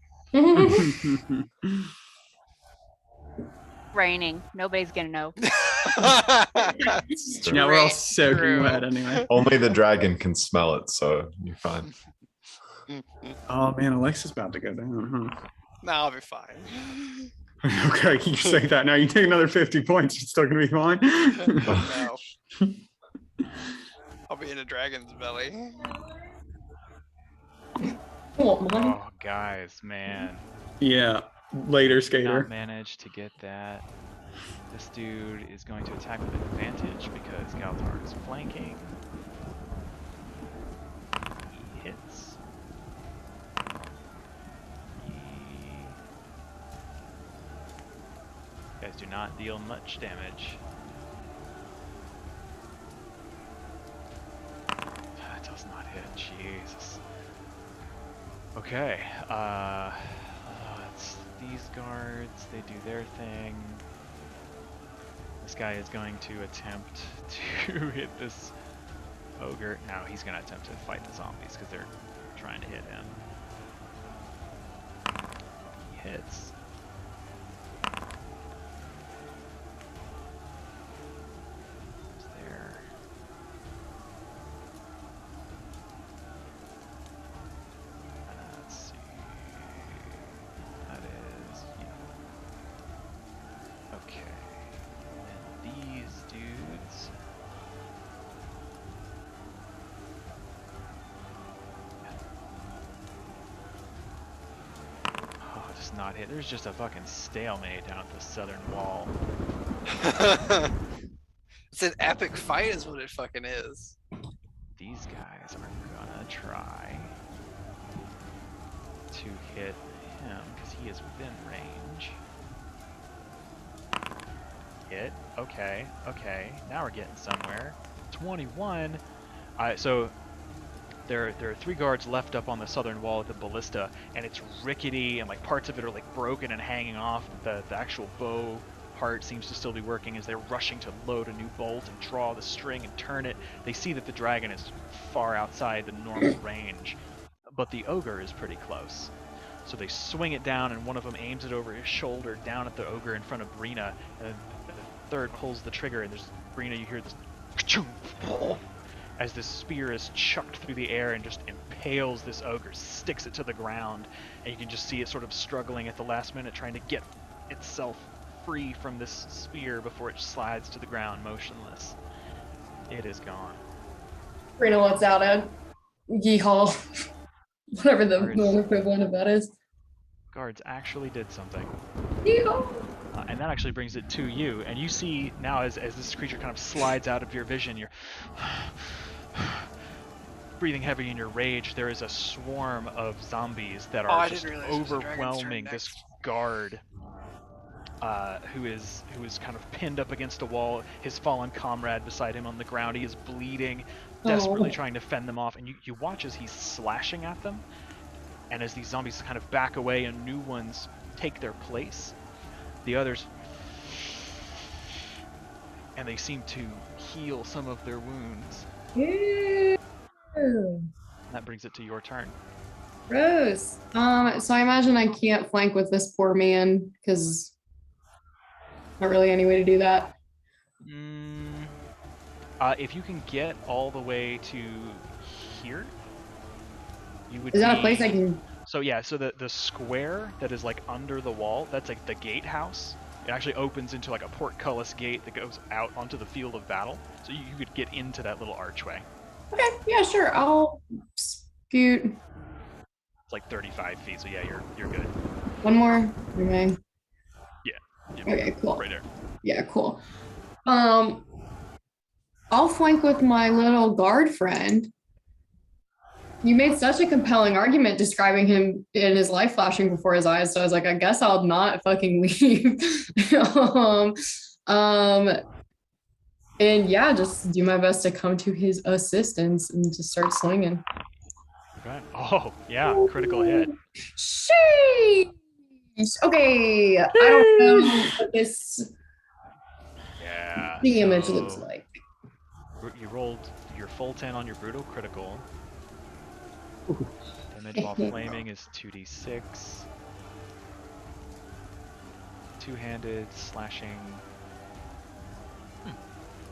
S6: Raining. Nobody's gonna know.
S3: Now we're all
S4: Straight
S3: soaking
S4: through.
S3: wet anyway.
S5: Only the dragon can smell it, so you're fine.
S3: Oh man, Alexa's about to go down,
S4: No, I'll be fine.
S3: huh? Okay, you say that now. You take another 50 points, you're still gonna be fine.
S4: No. I'll be in a dragon's belly.
S1: Oh, my.
S2: Oh, guys, man.
S3: Yeah, later,
S2: Not
S3: skater.
S2: managed to get that. This dude is going to attack with advantage because Galtar is flanking. He hits. Guys do not deal much damage. That does not hit. Jesus. Okay. It's these guards. They do their thing. This guy is going to attempt to hit this ogre. Now he's going to attempt to fight the zombies because they're trying to hit him. He hits. There. Let's see. That is, yeah. Okay. And these dudes. Oh, just not hit. There's just a fucking stalemate down at the southern wall.
S4: It's an epic fight is what it fucking is.
S2: These guys are gonna try to hit him because he is within range. Hit. Okay. Okay. Now we're getting somewhere. 21. So there are 3 guards left up on the southern wall with the ballista, and it's rickety and like parts of it are like broken and hanging off. The actual bow part seems to still be working as they're rushing to load a new bolt and draw the string and turn it. They see that the dragon is far outside the normal range, but the ogre is pretty close. So they swing it down, and one of them aims it over his shoulder down at the ogre in front of Brina, and the third pulls the trigger, and there's Brina, you hear this as this spear is chucked through the air and just impales this ogre, sticks it to the ground, and you can just see it sort of struggling at the last minute trying to get itself free from this spear before it slides to the ground motionless. It is gone.
S1: Rena lets out a yeehaw. Whatever the
S2: Guards.
S1: normal equivalent of that is.
S2: Guards actually did something.
S1: Yeehaw!
S2: And that actually brings it to you, and you see now as this creature kind of slides out of your vision, you're breathing heavy in your rage. There is a swarm of zombies that are
S4: I
S2: just
S4: didn't realize it was a dragon's turn
S2: overwhelming this
S4: next.
S2: guard who is kind of pinned up against a wall, his fallen comrade beside him on the ground. He is bleeding, desperately trying to fend them off, and you watch as he's slashing at them, and as these zombies kind of back away and new ones take their place, the others and they seem to heal some of their wounds.
S1: Ew.
S2: That brings it to your turn.
S1: Gross. So I imagine I can't flank with this poor man because not really any way to do that.
S2: If you can get all the way to here, you would.
S1: Is that a place I can?
S2: So yeah, so the square that is like under the wall, that's like the gatehouse. It actually opens into like a portcullis gate that goes out onto the field of battle. So you could get into that little archway.
S1: Okay, yeah, sure. I'll scoot.
S2: It's like 35 feet, so yeah, you're good.
S1: One more. Okay.
S2: Yeah.
S1: Okay, cool.
S2: Right there.
S1: Yeah, cool. I'll flank with my little guard friend. You made such a compelling argument describing him in his life flashing before his eyes, so I was like, I guess I'll not fucking leave. And yeah, just do my best to come to his assistance and just start swinging.
S2: Okay. Oh, yeah, critical hit.
S1: Sheesh. Okay, I don't know what this damage looks like.
S2: You rolled your full 10 on your brutal critical. Damage while flaming is 2d6. Two-handed slashing.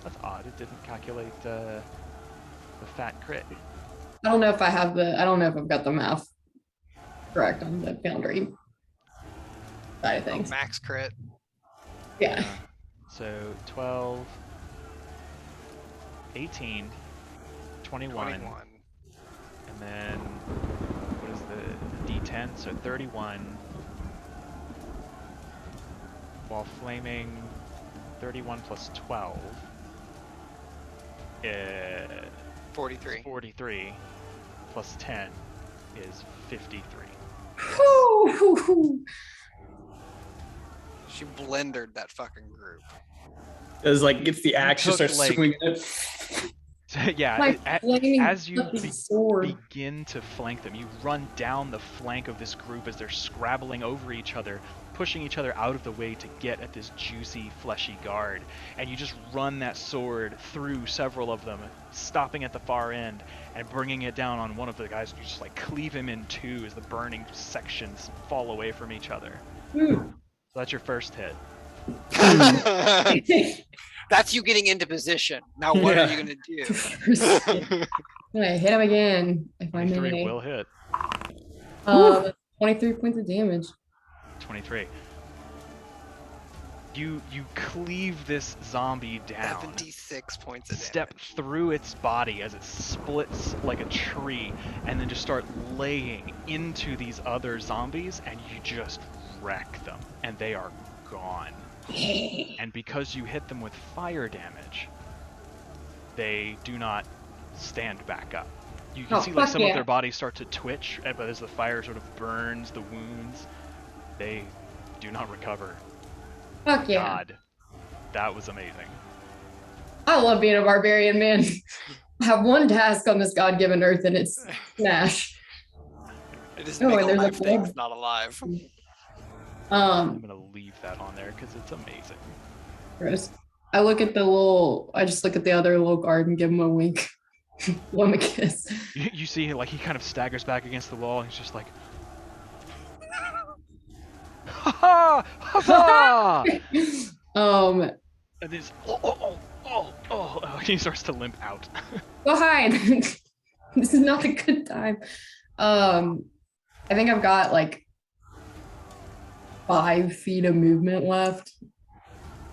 S2: That's odd. It didn't calculate the fat crit.
S1: I don't know if I've got the math correct on the Foundry side of things.
S4: Max crit.
S1: Yeah.
S2: So 12, 18, 21. And then what is the D10? So 31. While flaming, 31 plus 12.
S4: 43.
S2: 43 plus 10 is 53.
S4: She blendered that fucking group.
S3: It was like gets the axe, just
S2: took,
S3: starts
S2: like-
S3: swinging it.
S2: Yeah, as you
S1: sword.
S2: begin to flank them, you run down the flank of this group as they're scrabbling over each other, pushing each other out of the way to get at this juicy, fleshy guard. And you just run that sword through several of them, stopping at the far end and bringing it down on one of the guys. You just like cleave him in two as the burning sections fall away from each other. So that's your first hit.
S4: That's you getting into position. Now what are you gonna do?
S1: I'm gonna hit him again if I
S2: 23
S1: may.
S2: will hit.
S1: 23 points of damage.
S2: 23. You cleave this zombie down.
S4: 76 points of
S2: Step
S4: damage.
S2: through its body as it splits like a tree, and then just start laying into these other zombies, and you just wreck them, and they are gone. And because you hit them with fire damage, they do not stand back up. You can see like some of their bodies start to twitch, but as the fire sort of burns the wounds, they do not recover.
S1: Fuck yeah.
S2: God, that was amazing.
S1: I love being a barbarian, man. I have one task on this God-given earth, and it's smash.
S4: It is
S1: Oh,
S4: make
S1: and there's a
S4: alive things,
S1: blood.
S4: not alive.
S2: I'm gonna leave that on there because it's amazing.
S1: Gross. I just look at the other little guard and give him a wink. Blow him a kiss.
S2: You see, like, he kind of staggers back against the wall, and he's just like, ha ha, ha ha! And this, he starts to limp out.
S1: Go hide. This is not a good time. I think I've got like 5 feet of movement left.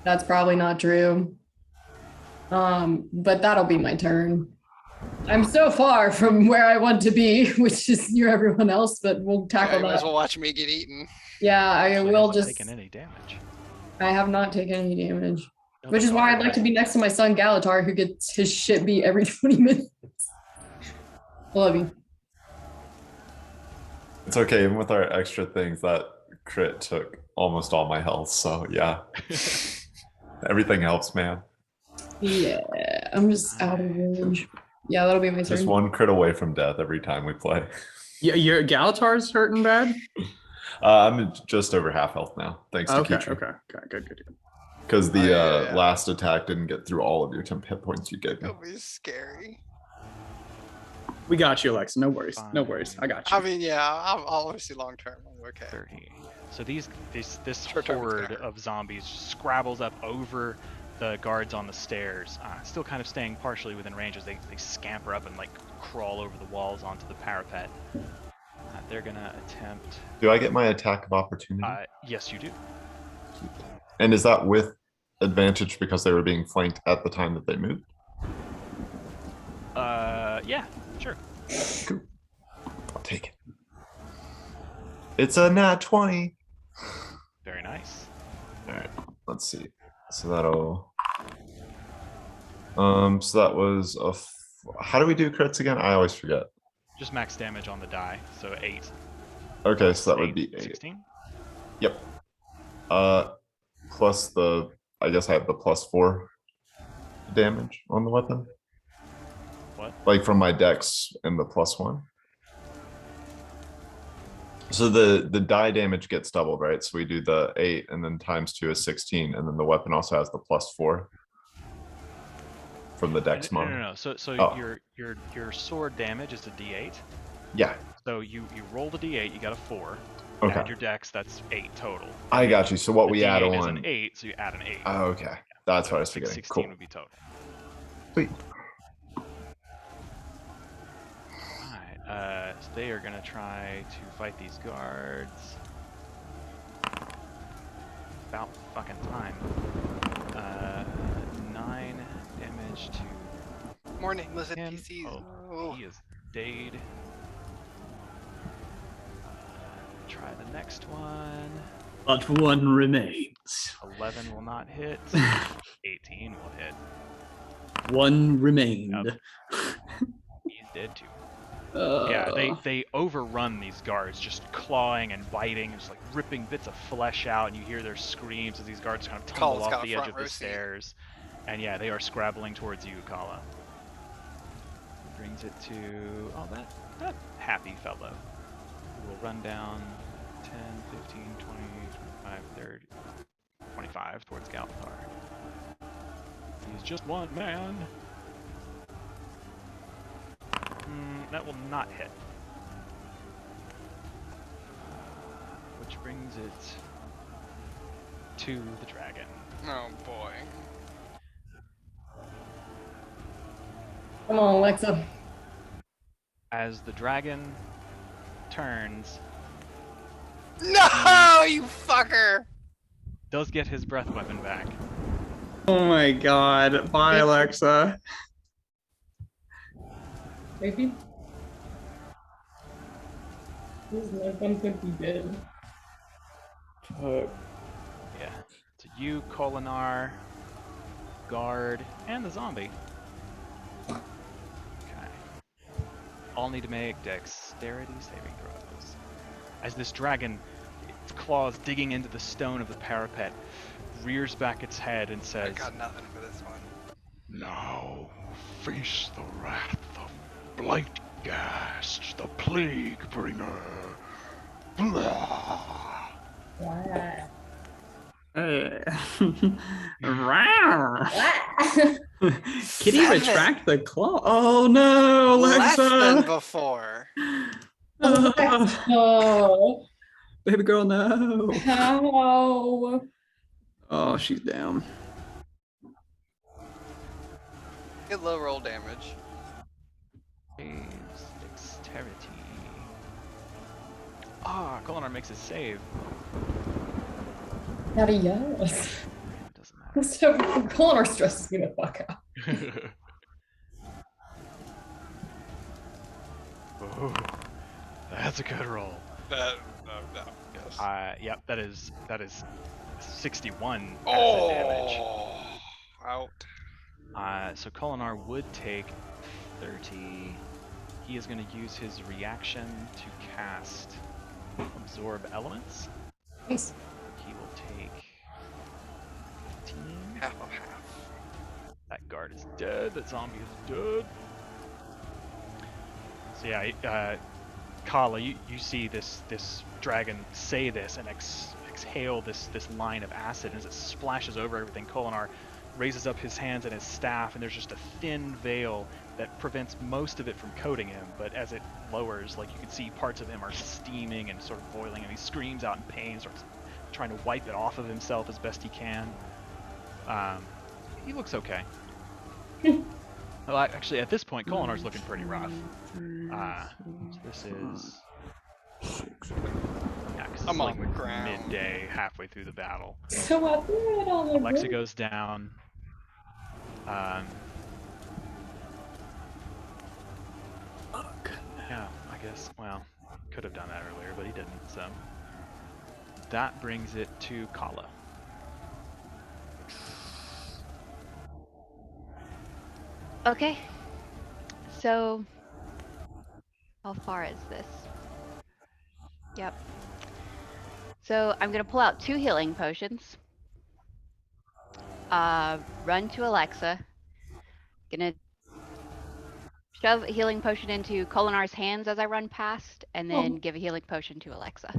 S1: That's probably not true. But that'll be my turn. I'm so far from where I want to be, which is near everyone else, but we'll tackle
S4: You might
S1: that.
S4: as well watch me get eaten.
S1: Yeah, I
S2: Actually,
S1: will
S2: hasn't
S1: just.
S2: taken any damage.
S1: I have not taken any damage,
S2: No,
S1: which is
S2: that's
S1: why
S2: all
S1: I'd like to
S2: right.
S1: be next to my son Galatar, who gets his shit beat every 20 minutes. I love you.
S5: It's okay, even with our extra things, that crit took almost all my health, so yeah. Everything helps, man.
S1: Yeah, I'm just out of range. Yeah, that'll be my
S5: Just
S1: turn.
S5: one crit away from death every time we play.
S3: Yeah, your Galatar's hurting bad.
S5: I'm just over half health now, thanks to
S3: Okay,
S5: Keetree.
S3: okay, good.
S5: Because the
S4: yeah.
S5: last attack didn't get through all of your temp hit points you gave me.
S4: It'll be scary.
S3: We got you, Alexa. No worries. No worries. I got you.
S4: I mean, yeah, I'm obviously long term. I'm okay.
S2: 30. So this
S4: Short term, it's gonna
S2: horde
S4: hurt.
S2: of zombies scrabbles up over the guards on the stairs, still kind of staying partially within range as they scamper up and like crawl over the walls onto the parapet. They're gonna attempt.
S5: Do I get my attack of opportunity?
S2: Yes, you do.
S5: And is that with advantage because they were being flanked at the time that they moved?
S2: Yeah, sure.
S5: Cool. I'll take it. It's a nat 20.
S2: Very nice.
S5: All right, let's see. So that'll. So that was a. How do we do crits again? I always forget.
S2: Just max damage on the die, so 8.
S5: Okay, so that would be 8.
S2: 16.
S5: Yep. Plus the. I guess I have the +4 damage on the weapon.
S2: What?
S5: Like from my dex and the +1. So the die damage gets doubled, right? So we do the 8 and then times 2 is 16, and then the weapon also has the +4 from the dex mod.
S2: No. So
S5: Oh.
S2: your sword damage is a D8.
S5: Yeah.
S2: So you roll the D8, you got a 4.
S5: Okay.
S2: Add your dex, that's 8 total.
S5: I got you. So what
S2: The
S5: we add
S2: D8 is
S5: on.
S2: an 8, so you add an 8.
S5: Oh, okay. That's what I was
S2: So
S5: forgetting.
S2: 16
S5: Cool.
S2: would be total.
S5: Sweet.
S2: Alright, so they are gonna try to fight these guards. About fucking time. 9 damage to
S4: Morning, lizard
S2: him.
S4: PCs.
S2: Oh,
S4: Oh.
S2: he is dead. Try the next one.
S3: But one remains.
S2: 11 will not hit. 18 will hit.
S3: One remained.
S2: Yep. He's dead too. Yeah, they overrun these guards, just clawing and biting, just like ripping bits of flesh out, and you hear their screams as these guards kind of tumble
S4: Kala's got
S2: off
S4: a
S2: the edge
S4: front
S2: of the
S4: row seat.
S2: stairs. And yeah, they are scrabbling towards you, Kala. Brings it to that happy fellow. Who will run down 10, 15, 20, 25, 30, 25 towards Galthar. He's just one man. That will not hit. Which brings it to the dragon.
S4: Oh boy.
S1: Come on, Alexa.
S2: As the dragon turns,
S4: No, you fucker!
S2: does get his breath weapon back.
S3: Oh my god. Bye, Alexa.
S1: Maybe. This weapon could be dead. Fuck.
S2: Yeah. So you, Kolinar, guard, and the zombie. Okay. All need to make dexterity saving throws. As this dragon, its claws digging into the stone of the parapet, rears back its head and
S4: I
S2: says,
S4: got nothing for this one.
S8: Now face the wrath of Blightghast the Plaguebringer. Blah.
S1: Wow.
S3: Rawr.
S1: Wow.
S3: Kitty,
S4: 7.
S3: retract the claw. Oh no,
S4: Less than
S3: Alexa.
S4: before.
S1: Oh,
S3: Baby girl, no.
S1: how?
S3: Oh, she's down.
S4: Get low roll damage.
S2: saves dexterity. Ah, Kolinar makes a save.
S1: Not a yes.
S2: It doesn't matter.
S1: So Connor stresses me the fuck out.
S2: Oh, that's a good roll.
S4: No, yes.
S2: Yep, that is 61 acid damage.
S4: Oh, out.
S2: So Kolinar would take 30. He is going to use his reaction to cast Absorb Elements.
S1: Nice.
S2: He will take 15.
S4: Half of half.
S2: That guard is dead. That zombie is dead. So yeah, Kala, you see this dragon say this and exhale this line of acid. And as it splashes over everything, Kolinar raises up his hands and his staff, and there's just a thin veil that prevents most of it from coating him. But as it lowers, like, you can see parts of him are steaming and sort of boiling, and he screams out in pain, starts trying to wipe it off of himself as best he can. He looks okay. Well, actually, at this point, Kolinar's looking pretty rough. So this is... Yeah, 'cause
S4: I'm
S2: it's
S4: on the ground.
S2: midday, halfway through the battle.
S1: So I threw it on the
S2: Alexa
S1: ground.
S2: goes down. Yeah, I guess, well, could have done that earlier, but he didn't, so. That brings it to Kala.
S6: Okay. So, how far is this? Yep. So I'm gonna pull out 2 healing potions. Run to Alexa. Gonna shove a healing potion into Kolinar's hands as I run past, and then give a healing potion to Alexa.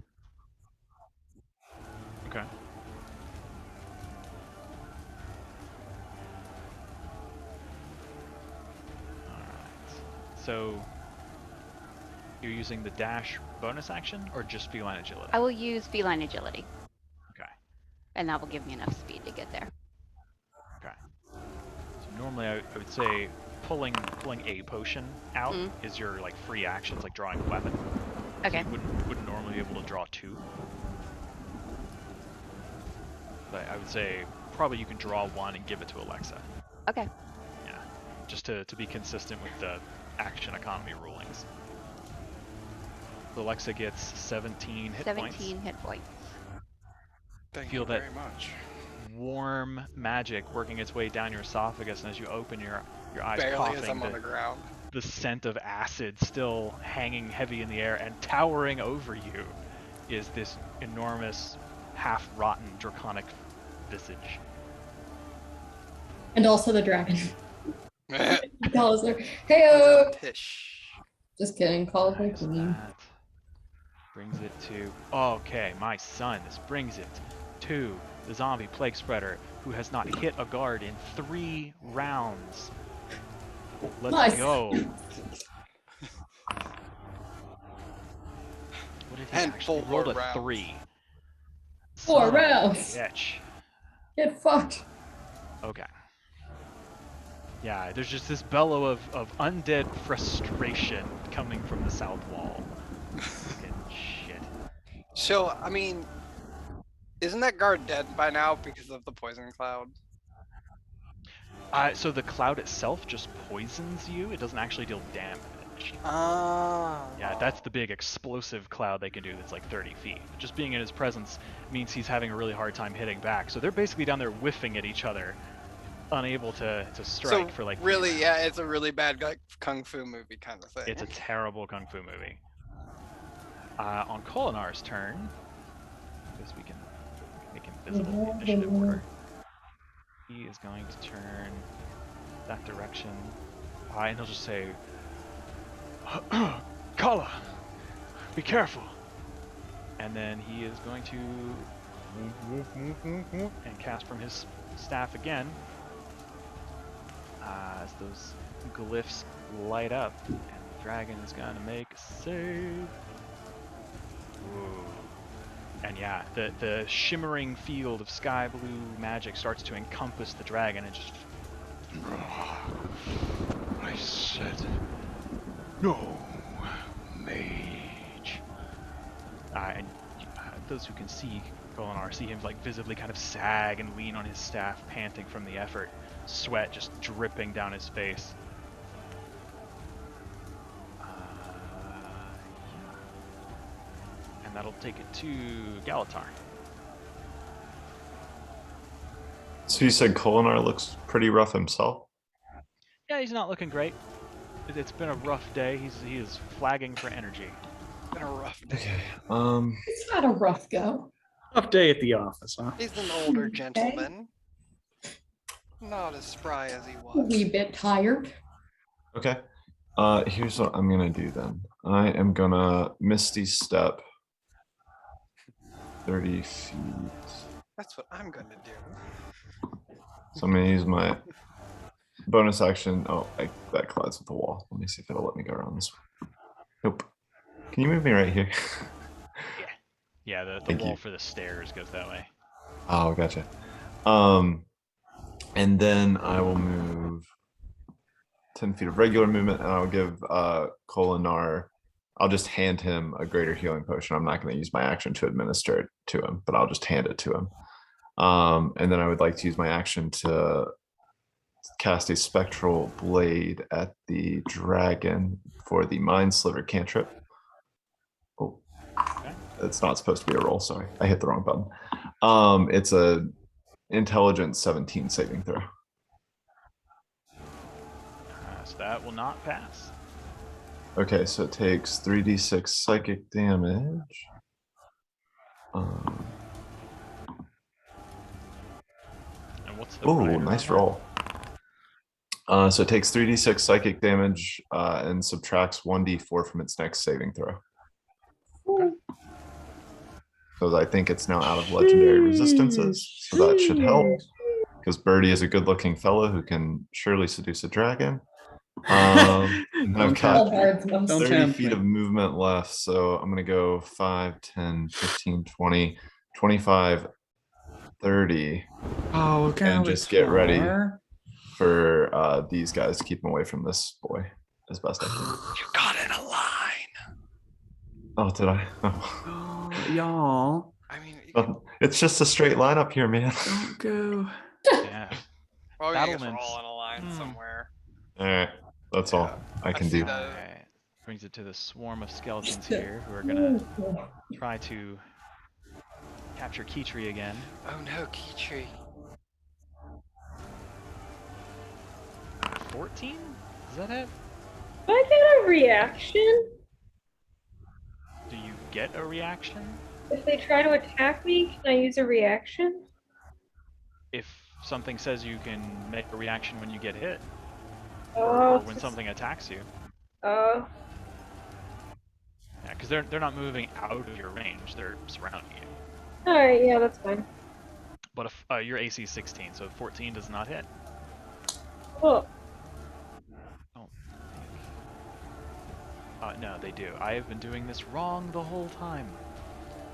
S2: Okay. Alright. So, you're using the dash bonus action, or just feline agility?
S6: I will use feline agility.
S2: Okay.
S6: And that will give me enough speed to get there.
S2: Okay. So normally I would say pulling a potion out is your like free actions, like drawing a weapon.
S6: Okay.
S2: So you wouldn't normally be able to draw 2. But I would say probably you can draw 1 and give it to Alexa.
S6: Okay.
S2: Yeah. Just to be consistent with the action economy rulings. So Alexa gets 17 hit points.
S6: 17 hit points.
S4: Thank
S2: Feel
S4: you
S2: that
S4: very much.
S2: warm magic working its way down your esophagus, and as you open your eyes,
S4: Barely
S2: coughing,
S4: as I'm on the ground.
S2: the scent of acid still hanging heavy in the air, and towering over you is this enormous, half-rotten draconic visage.
S1: And also the dragon. Call us there.
S4: With
S1: Hey,
S4: a pish.
S1: just kidding. Call us
S2: Nice,
S1: queen.
S2: that brings it to... Okay, my son. This brings it to the zombie plague spreader, who has not hit a guard in 3 rounds. Let's
S1: Nice.
S2: go. What did he
S4: And
S2: actually
S4: 4
S2: rolled? A
S4: rounds.
S2: 3.
S1: 4
S2: Son of a
S1: rounds.
S2: bitch.
S1: Get fucked.
S2: Okay. Yeah, there's just this bellow of undead frustration coming from the south wall. Fucking shit.
S4: So, I mean, isn't that guard dead by now because of the poison cloud?
S2: So the cloud itself just poisons you. It doesn't actually deal damage.
S4: Ah.
S2: Yeah, that's the big explosive cloud they can do that's like 30 feet. But just being in his presence means he's having a really hard time hitting back. So they're basically down there whiffing at each other, unable to strike
S4: So
S2: for like 3
S4: really,
S2: rounds.
S4: yeah, it's a really bad like kung fu movie kind of thing.
S2: It's a terrible kung fu movie. On Kolinar's turn, I guess we can make him visible in the initiative order. He is going to turn that direction, and he'll just say, Kala, be careful. And then he is going to and cast from his staff again, as those glyphs light up, and the dragon is going to make a save. Ooh. And yeah, the shimmering field of sky blue magic starts to encompass the dragon and just...
S8: I said no, mage.
S2: And those who can see Kolinar see him like visibly kind of sag and lean on his staff, panting from the effort, sweat just dripping down his face. And that'll take it to Galatar.
S5: So you said Kolinar looks pretty rough himself?
S2: Yeah, he's not looking great. It's been a rough day. He is flagging for energy.
S4: Been a rough day.
S5: Okay.
S1: It's not a rough go.
S3: Tough day at the office, huh?
S4: He's an older gentleman. Not as spry as he
S1: A
S4: was.
S1: wee bit tired.
S5: Okay. Here's what I'm gonna do then. I am gonna Misty Step 30 feet.
S4: That's what I'm gonna do.
S5: So I'm gonna use my bonus action. Oh, that collides with the wall. Let me see if it'll let me go around this way. Nope. Can you move me right here?
S2: Yeah, the
S5: Thank
S2: wall
S5: you.
S2: for the stairs goes that way.
S5: Oh, gotcha. And then I will move 10 feet of regular movement, and I'll give Kolinar. I'll just hand him a greater healing potion. I'm not going to use my action to administer it to him, but I'll just hand it to him. And then I would like to use my action to cast a spectral blade at the dragon for the mind sliver cantrip. Oh,
S2: Okay.
S5: it's not supposed to be a roll. Sorry, I hit the wrong button. It's a intelligence 17 saving throw.
S2: So that will not pass.
S5: Okay, so it takes 3d6 psychic damage.
S2: And what's the
S5: Oh,
S2: rider
S5: nice
S2: on that?
S5: roll. So it takes 3d6 psychic damage and subtracts 1d4 from its next saving throw. So I think it's now out of legendary resistances, so that should help. Because Birdie is a good-looking fellow who can surely seduce a dragon. And I've got 30 feet of movement left, so I'm going to go 5, 10, 15, 20, 25, 30.
S3: Oh,
S5: and just get ready for these guys to keep them away from this boy as best I can.
S4: You got in a line.
S5: Oh, did I? Oh.
S3: Y'all.
S4: I mean,
S5: It's just a straight line up here, man.
S3: Don't go.
S2: Yeah.
S4: well, we guess we're
S2: Battlements.
S4: all in a line somewhere.
S5: All right, that's all I can
S4: see
S5: do.
S4: the-
S2: Alright. Brings it to the swarm of skeletons here who are gonna try to capture Keytree again.
S4: Oh no, Keytree.
S2: 14? Is that it?
S7: Do I get a reaction
S2: Do you get a reaction?
S7: if they try to attack me? Can I use a reaction?
S2: If something says you can make a reaction when you get hit,
S7: Oh,
S2: or when something attacks you.
S7: Oh,
S2: Yeah, because they're not moving out of your range; they're surrounding you.
S7: all right. Yeah, that's fine.
S2: But if your AC is 16, so 14 does not hit.
S7: Cool.
S2: No, they do. I have been doing this wrong the whole time.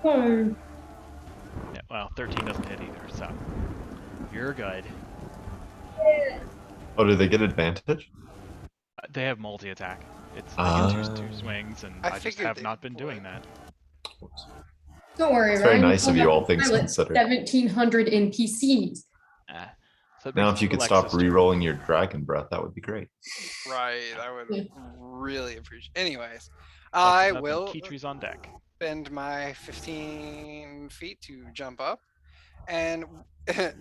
S7: Hmm.
S2: Yeah, well, 13 doesn't hit either, so you're good.
S5: Oh, do they get advantage?
S2: They have multi-attack. It's they can choose 2
S5: Ah.
S2: swings, and
S4: I
S2: I just
S4: figured
S2: have
S4: they
S2: not been
S4: would.
S2: doing that.
S1: Don't worry,
S5: It's very
S1: Ryan.
S5: nice of you, all things considered.
S1: 1,700 NPCs.
S2: So it
S5: Now,
S2: brings
S5: if you
S2: us to
S5: could stop
S2: Alexa's turn.
S5: re-rolling your dragon breath, that would be great.
S4: Right, I would really appreciate. Anyways,
S2: Alexa's
S4: I
S2: up and
S4: will
S2: Keytree's on deck.
S4: spend my 15 feet to jump up, and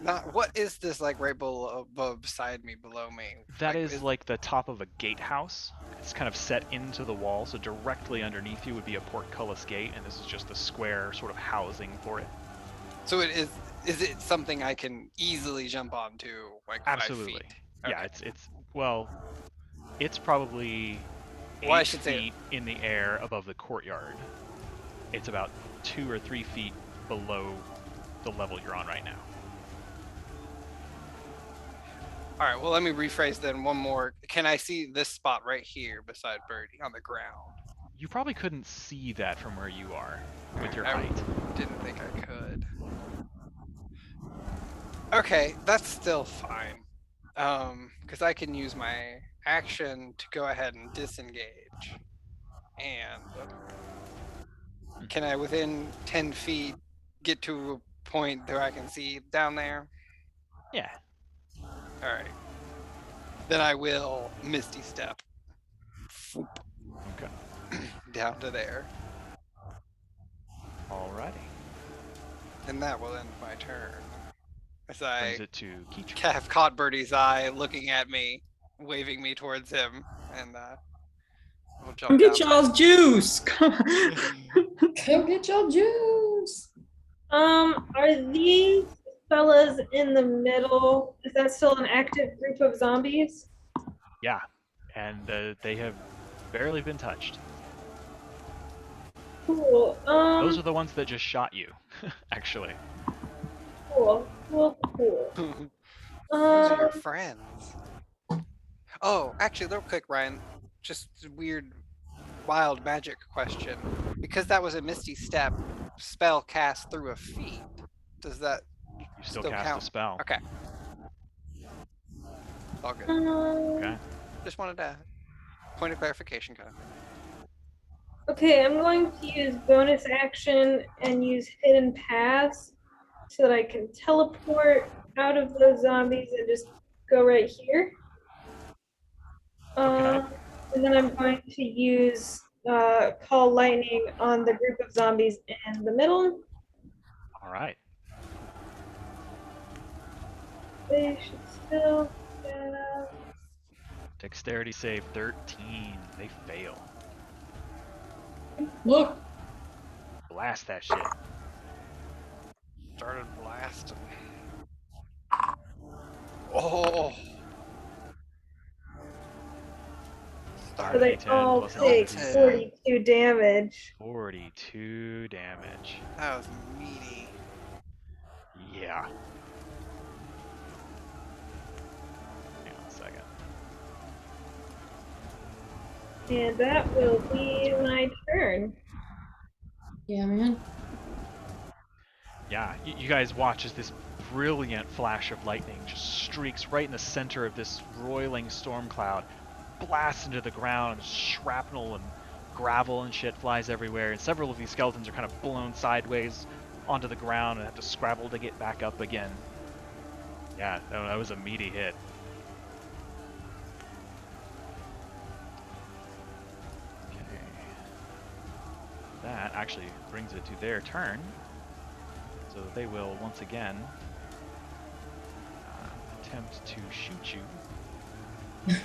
S4: not what is this like right below, beside me, below me?
S2: That is like the top of a gatehouse. It's kind of set into the wall, so directly underneath you would be a portcullis gate, and this is just a square sort of housing for it.
S4: So it is. Is it something I can easily jump onto, like 5
S2: Absolutely.
S4: feet?
S2: Yeah,
S4: Okay.
S2: it's probably 8
S4: Well, I should say-
S2: feet in the air above the courtyard. It's about 2 or 3 feet below the level you're on right now.
S4: All right. Well, let me rephrase then one more. Can I see this spot right here beside Birdie on the ground?
S2: You probably couldn't see that from where you are with your
S4: I
S2: height.
S4: didn't think I could. Okay, that's still fine. Because I can use my action to go ahead and disengage. And can I, within 10 feet, get to a point where I can see down there?
S2: Yeah.
S4: All right. Then I will Misty Step. Foop.
S2: Okay.
S4: Down to there.
S2: Alrighty.
S4: And that will end my turn. As I
S2: Brings it to Keytree.
S4: have caught Birdie's eye looking at me, waving me towards him, and we'll jump
S3: Come get
S4: down.
S3: y'all's juice. Come on.
S1: Go get your juice.
S7: Are these fellas in the middle? Is that still an active group of zombies?
S2: Yeah, and they have barely been touched.
S7: Cool.
S2: Those are the ones that just shot you, actually.
S7: Cool. Cool.
S4: Those are your
S7: Um,
S4: friends. Oh, actually, real quick, Ryan. Just a weird, wild magic question. Because that was a Misty Step spell cast through a feat, does that
S2: You still
S4: still
S2: cast
S4: count?
S2: a spell.
S4: Okay. All good.
S2: Okay.
S4: Just wanted to point of clarification, kind of.
S7: Okay, I'm going to use bonus action and use hidden paths so that I can teleport out of those zombies and just go right here.
S2: Okay.
S7: And then I'm going to use call lightning on the group of zombies in the middle.
S2: All right.
S7: They should still have...
S2: Dexterity save 13. They fail.
S1: Look.
S2: Blast that shit.
S4: Started blasting. Oh.
S7: So they
S2: D10
S7: all
S2: plus
S7: take
S2: another
S4: D10.
S7: 42 damage.
S2: 42 damage.
S4: That was meaty.
S2: Yeah. Hang on a second.
S7: And that will be my turn.
S1: Yeah, man.
S2: Yeah, you guys watch as this brilliant flash of lightning just streaks right in the center of this roiling storm cloud, blasts into the ground, shrapnel and gravel and shit flies everywhere, and several of these skeletons are kind of blown sideways onto the ground and have to scrabble to get back up again. Yeah, that was a meaty hit. Okay. That actually brings it to their turn. So they will once again attempt to shoot you.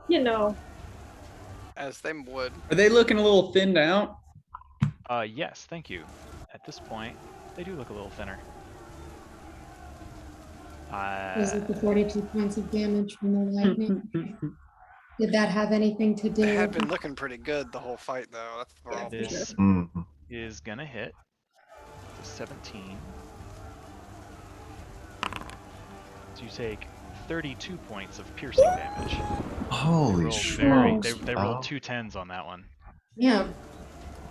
S7: You know.
S4: As they would.
S3: Are they looking a little thinned out?
S2: Yes, thank you. At this point, they do look a little thinner.
S1: Was it the 42 points of damage from the lightning? Did that have anything to do
S4: They had
S1: with
S4: been looking pretty good the whole fight, though. That's for all.
S2: This
S5: Mhm.
S2: is gonna hit. It's a 17. So you take 32 points of piercing damage.
S5: Holy
S2: They rolled two 10s on that one.
S1: Yeah.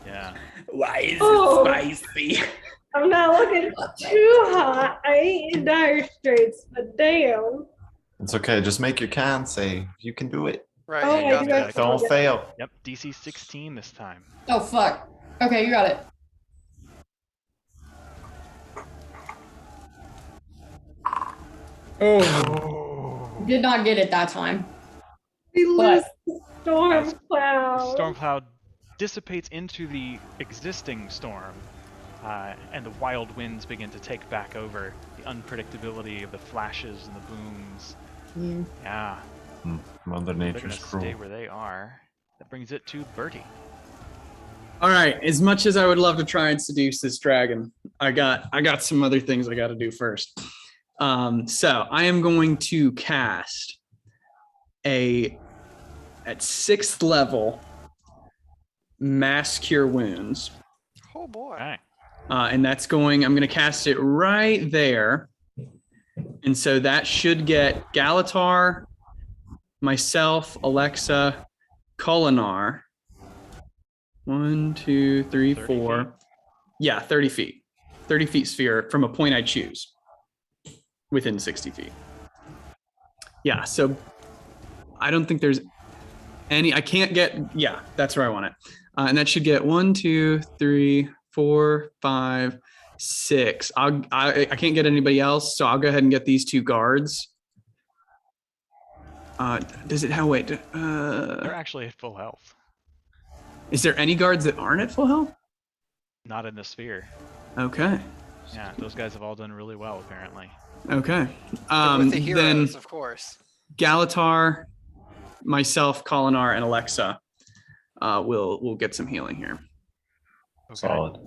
S2: Yeah.
S3: Why is
S7: Oh.
S3: it spicy?
S7: I'm not looking too hot. I ain't in dire straits, but damn.
S5: It's okay. Just make your can save. You can do it.
S4: Right,
S7: Oh,
S4: you
S7: I
S4: got
S7: do
S4: that.
S7: have
S5: Don't fail.
S2: Yep, DC 16 this time.
S1: Oh, fuck. Okay, you got it.
S3: Oh.
S1: Did not get it that time.
S7: We lose
S1: But
S7: the storm
S2: As
S7: cloud.
S2: Storm cloud dissipates into the existing storm, and the wild winds begin to take back over. The unpredictability of the flashes and the booms.
S1: yeah.
S2: Yeah,
S5: Mother
S2: they're
S5: Nature's
S2: gonna
S5: cruel.
S2: stay where they are. That brings it to Bertie.
S3: All right. As much as I would love to try and seduce this dragon, I got some other things I got to do first. So I am going to cast at 6th level Mass Cure Wounds.
S4: Oh boy.
S2: Okay.
S3: And I'm going to cast it right there. And so that should get Galatar, myself, Alexa, Kulinar. 1, 2, 3,
S2: 30
S3: 4.
S2: feet.
S3: Yeah, 30 feet. 30 feet sphere from a point I choose within 60 feet. Yeah, so I don't think there's any, I can't get, yeah, that's where I want it. And that should get 1, 2, 3, 4, 5, 6. I can't get anybody else, so I'll go ahead and get these 2 guards. Does it, how, wait,
S2: They're actually at full health.
S3: is there any guards that aren't at full health?
S2: Not in the sphere.
S3: Okay.
S2: Yeah, those guys have all done really well, apparently.
S3: Okay.
S4: But with the
S3: Then
S4: heroes, of course.
S3: Galatar, myself, Kulinar, and Alexa will get some healing here.
S2: Okay.
S5: Solid.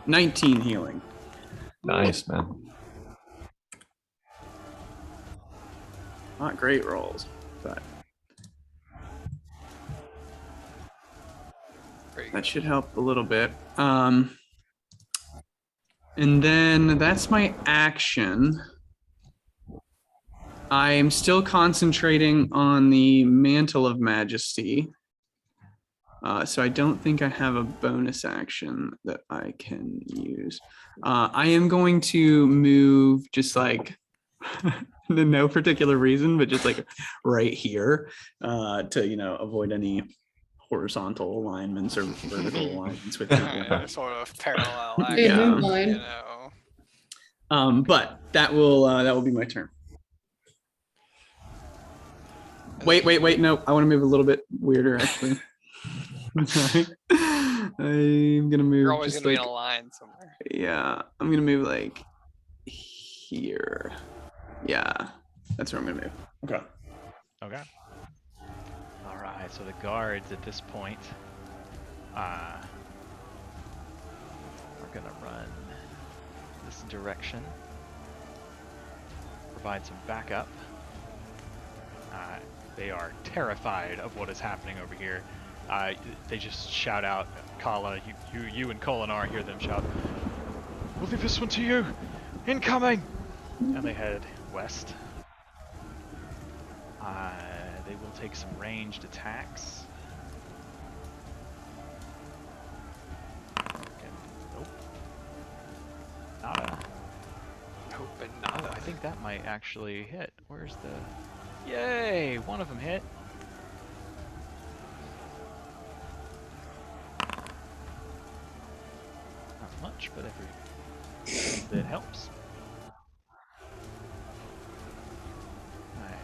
S3: 19 healing.
S5: Nice, man.
S3: Not great rolls, but
S4: Pretty
S3: That
S4: good.
S3: should help a little bit. And then that's my action. I am still concentrating on the Mantle of Majesty. So I don't think I have a bonus action that I can use. I am going to move just like no particular reason, but just like right here to avoid any horizontal alignments or vertical alignments with
S4: Yeah, sort of parallel
S1: Hey,
S4: action,
S1: move
S3: Yeah.
S1: mine.
S4: you know.
S3: But that will be my turn. Wait. No, I want to move a little bit weirder, actually. Sorry. I'm gonna move.
S4: You're always
S3: just
S4: gonna be
S3: like,
S4: in a line somewhere.
S3: yeah, I'm gonna move like here. Yeah, that's where I'm gonna move. Okay.
S2: Okay. All right. So the guards at this point are gonna run this direction, provide some backup. They are terrified of what is happening over here. They just shout out, Kala, you and Kolinar hear them shout, "We'll leave this one to you! Incoming!" And they head west. They will take some ranged attacks. Nope. Nada.
S4: Hoping
S2: Oh,
S4: not.
S2: I think that might actually hit. Where's the... Yay! One of them hit. Not much, but every bit helps. Alright,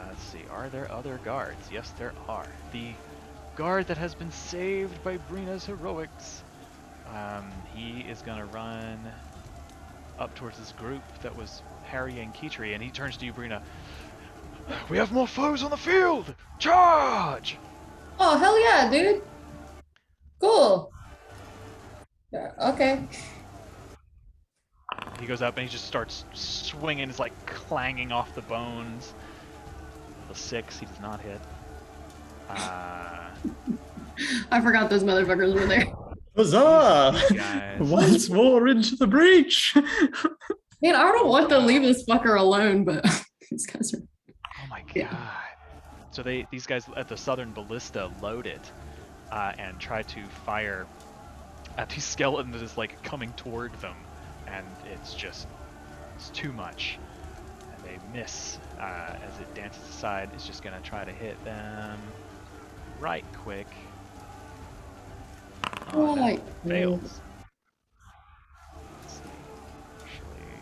S2: let's see. Are there other guards? Yes, there are. The guard that has been saved by Brina's heroics. He is gonna run up towards this group that was harrying Kitri, and he turns to you, Brina. "We have more foes on the field! Charge!"
S1: Oh, hell yeah, dude. Cool. Yeah, okay.
S2: He goes up and he just starts swinging. It's like clanging off the bones. The 6, he does not hit.
S1: I forgot those motherfuckers were there.
S3: Huzzah!
S2: These guys.
S3: Once more into the breach.
S1: Man, I don't want to leave this fucker alone, but these guys are...
S2: Oh my
S1: Yeah.
S2: god. So these guys at the southern ballista load it and try to fire at the skeleton that is like coming toward them, and it's too much, and they miss as it dances aside. It's just gonna try to hit them right quick. Oh, that
S1: Right.
S2: fails. Let's see. Actually,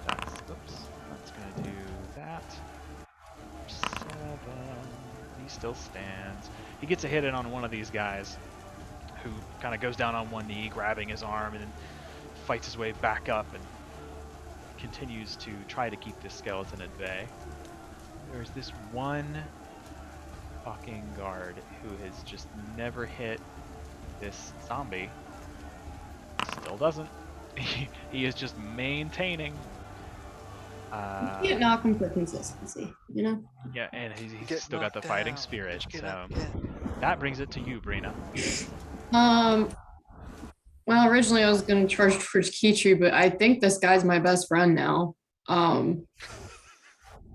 S2: that's gonna do that. 7. He still stands. He gets a hit in on one of these guys, who kind of goes down on one knee, grabbing his arm, and then fights his way back up and continues to try to keep this skeleton at bay. There's this one fucking guard who has just never hit this zombie. Still doesn't. He is just maintaining.
S1: You can't knock him for consistency, you know?
S2: Yeah, and he's
S4: Get
S2: still got the
S4: knocked
S2: fighting
S4: down.
S2: spirit.
S4: Get
S2: So
S4: up, yeah.
S2: that brings it to you, Brina.
S1: Well, originally I was gonna charge towards Kitri, but I think this guy's my best friend now.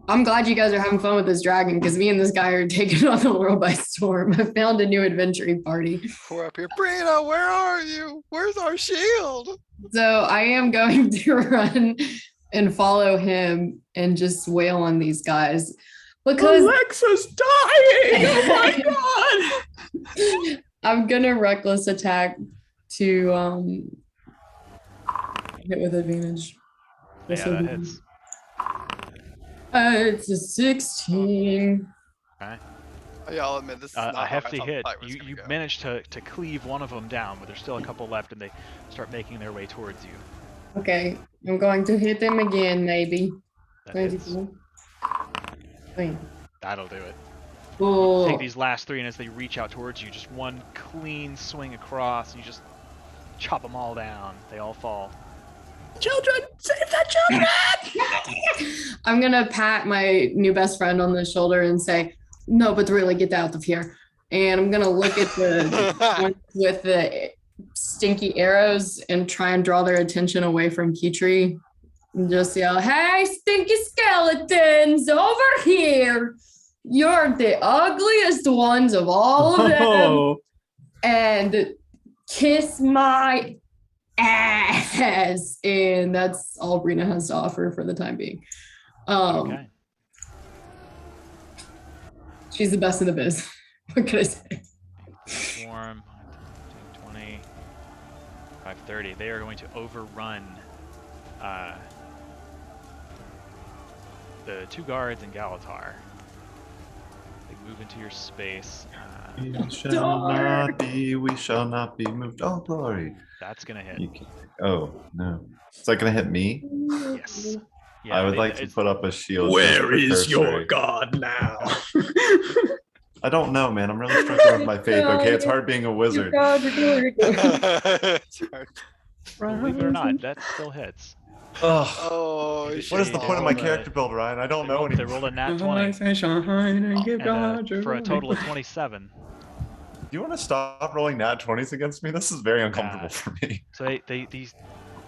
S1: I'm glad you guys are having fun with this dragon, because me and this guy are taking on the world by storm. I found a new adventuring party.
S4: We're up here. Brina, where are you? Where's our shield?
S1: So I am going to run and follow him and just wail on these guys. Because
S3: Alexa's dying! Oh my god!
S1: I'm gonna reckless attack to hit with advantage.
S2: Yeah, that hits.
S1: It's a 16.
S2: Okay.
S4: Y'all admit this is not
S2: A
S4: how I
S2: hefty
S4: thought the
S2: hit.
S4: fight was
S2: You
S4: gonna go.
S2: managed to cleave one of them down, but there's still a couple left, and they start making their way towards you.
S1: Okay, I'm going to hit them again, maybe.
S2: That hits.
S1: 24. Wait.
S2: That'll do it.
S1: Oh,
S2: Take these last 3, and as they reach out towards you, just one clean swing across, and you just chop them all down. They all fall.
S3: Children! Save the children!
S1: I'm gonna pat my new best friend on the shoulder and say, "No, but really get out of here." And I'm gonna look at the ones with the stinky arrows and try and draw their attention away from Keytree. And just yell, "Hey, stinky skeletons, over here! You're the ugliest ones of all of them,
S3: Oh,
S1: and kiss my ass." And that's all Brina has to offer for the time being.
S2: Okay.
S1: She's the best in the biz. What can I say?
S2: Swarm, 20, 530. They are going to overrun the 2 guards and Galatar. They move into your space.
S5: We shall not be moved. Oh, glory.
S2: That's going to hit.
S5: You can, oh, no. Is that going to hit me?
S2: Yes. Yeah,
S5: I would like to put up a shield.
S3: where
S5: just
S3: is
S5: for
S3: your
S5: cursory.
S3: god now?
S5: I don't know, man. I'm really struggling with my faith. Okay, it's hard being a wizard.
S4: It's hard.
S2: Believe it or not, that still hits.
S5: Ugh.
S4: Oh,
S2: What
S5: What is
S2: shit.
S5: the point of my character build, Ryan? I don't know
S2: They
S5: anymore.
S2: rolled a nat
S3: As
S2: 20
S3: I say, shine and give God your
S2: for a total of
S3: glory.
S2: 27.
S5: Do you want to stop rolling nat 20s against me? This is very uncomfortable for me.
S2: So these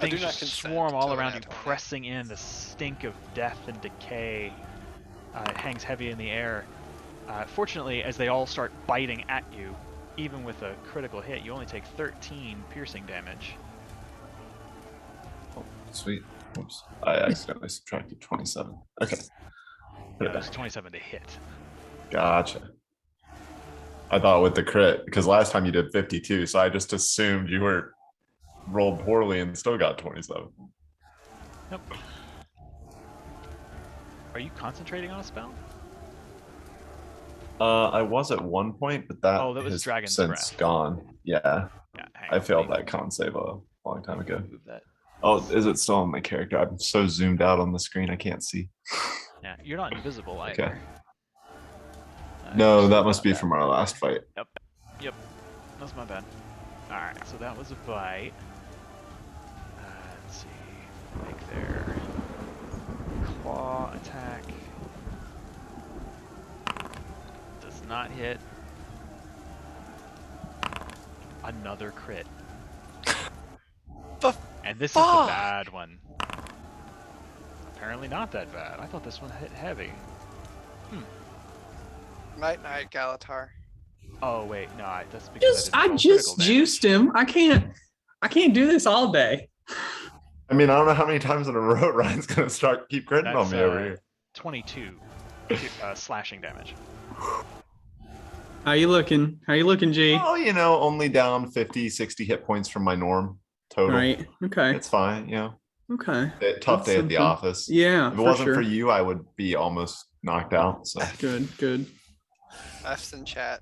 S4: I do
S2: things
S4: not
S2: just
S4: consent
S2: swarm all
S4: to a
S2: around you,
S4: nat 20.
S2: pressing in. The stink of death and decay it hangs heavy in the air. Fortunately, as they all start biting at you, even with a critical hit, you only take 13 piercing damage.
S5: Oh, sweet. Oops. I accidentally subtracted 27. Okay.
S2: Yeah, it was 27 to hit.
S5: Gotcha. I thought with the crit, because last time you did 52, so I just assumed you were rolled poorly and still got 27.
S2: Nope. Are you concentrating on a spell?
S5: I was at one point, but that,
S2: Oh, that was
S5: has
S2: Dragon's
S5: since
S2: Breath.
S5: gone. Yeah,
S2: Yeah, hang
S5: I
S2: on,
S5: failed
S2: let me
S5: that con save a long time ago.
S2: move that.
S5: Oh, is it still on my character? I'm so zoomed out on the screen, I can't see.
S2: Yeah, you're not invisible either.
S5: Okay.
S2: You're
S5: No,
S2: still
S5: that must
S2: not
S5: be
S2: that
S5: from our
S2: far.
S5: last fight.
S2: Yep. That's my bad. Alright, so that was a bite. Let's see. Make their claw attack. Does not hit. Another crit.
S4: The
S2: And this is
S4: fuck?
S2: the bad one. Apparently not that bad. I thought this one hit heavy.
S4: Night night, Galatar.
S2: Oh wait, no, that's because
S3: I
S2: didn't roll
S3: just
S2: critical
S3: juiced
S2: damage.
S3: him. I can't do this all day.
S5: I mean, I don't know how many times in a row Ryan's gonna keep critting
S2: That's
S5: on me over here.
S2: 22 slashing damage.
S3: How you looking? How you looking, G?
S5: Oh, you know, only down 50, 60 hit points from my norm total.
S3: Right. Okay.
S5: It's fine, you know.
S3: Okay.
S5: Tough
S3: That's
S5: day at the
S3: something.
S5: office.
S3: Yeah.
S5: If it wasn't for you, I would be almost knocked out. So
S3: Good.
S4: F's in chat.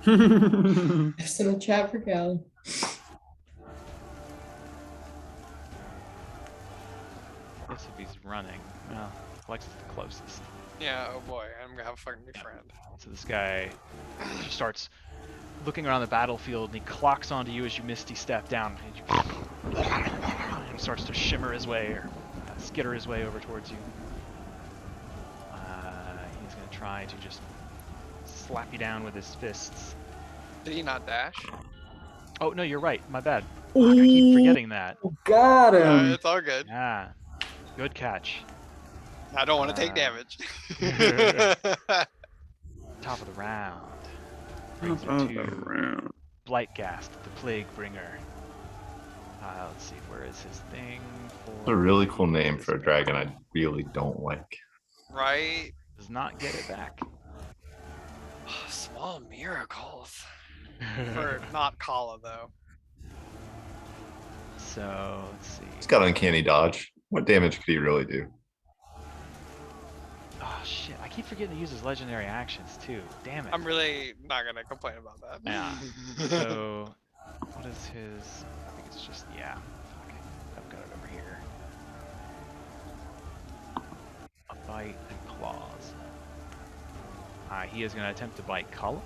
S1: Just in the chat for Callie.
S2: I guess if he's running, well, Lex is the closest.
S4: Yeah, oh boy, I'm gonna have a fucking new friend.
S2: So this guy just starts looking around the battlefield, and he clocks onto you as you misty step down. And he starts to shimmer his way, or skitter his way over towards you. He's going to try to just slap you down with his fists.
S4: Did he not dash?
S2: Oh, no, you're right. My bad. Fuck, I keep forgetting that.
S3: Got
S4: It's all good.
S2: Yeah. Good catch.
S4: I don't want to take damage.
S2: Top of the round. Brings you to Blightghast the Plaguebringer. Let's see, where is his thing?
S5: it's a really cool name for a dragon I really don't like.
S4: Right?
S2: Does not get it back.
S4: Small miracles. For not Kala, though.
S2: So, let's see.
S5: He's got uncanny dodge. What damage could he really do?
S2: Oh, shit. I keep forgetting to use his legendary actions, too. Damn it.
S4: I'm really not gonna complain about that.
S2: Yeah. So, what is his... I think it's just... Yeah. Fuck. I've got it over here. A bite and claws. He is going to attempt to bite Kala.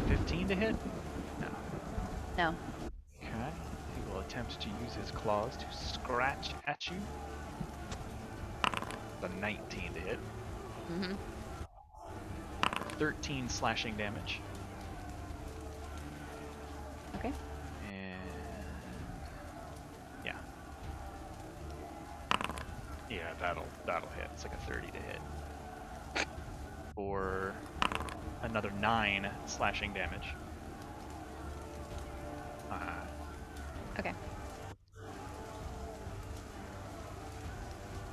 S2: $15 to hit? No.
S6: No.
S2: Okay. He will attempt to use his claws to scratch at you. The 19 to hit.
S6: Mm-hmm.
S2: 13 slashing damage.
S6: Okay.
S2: And yeah. Yeah, that'll hit. It's like a 30 to hit. For another 9 slashing damage.
S6: Okay.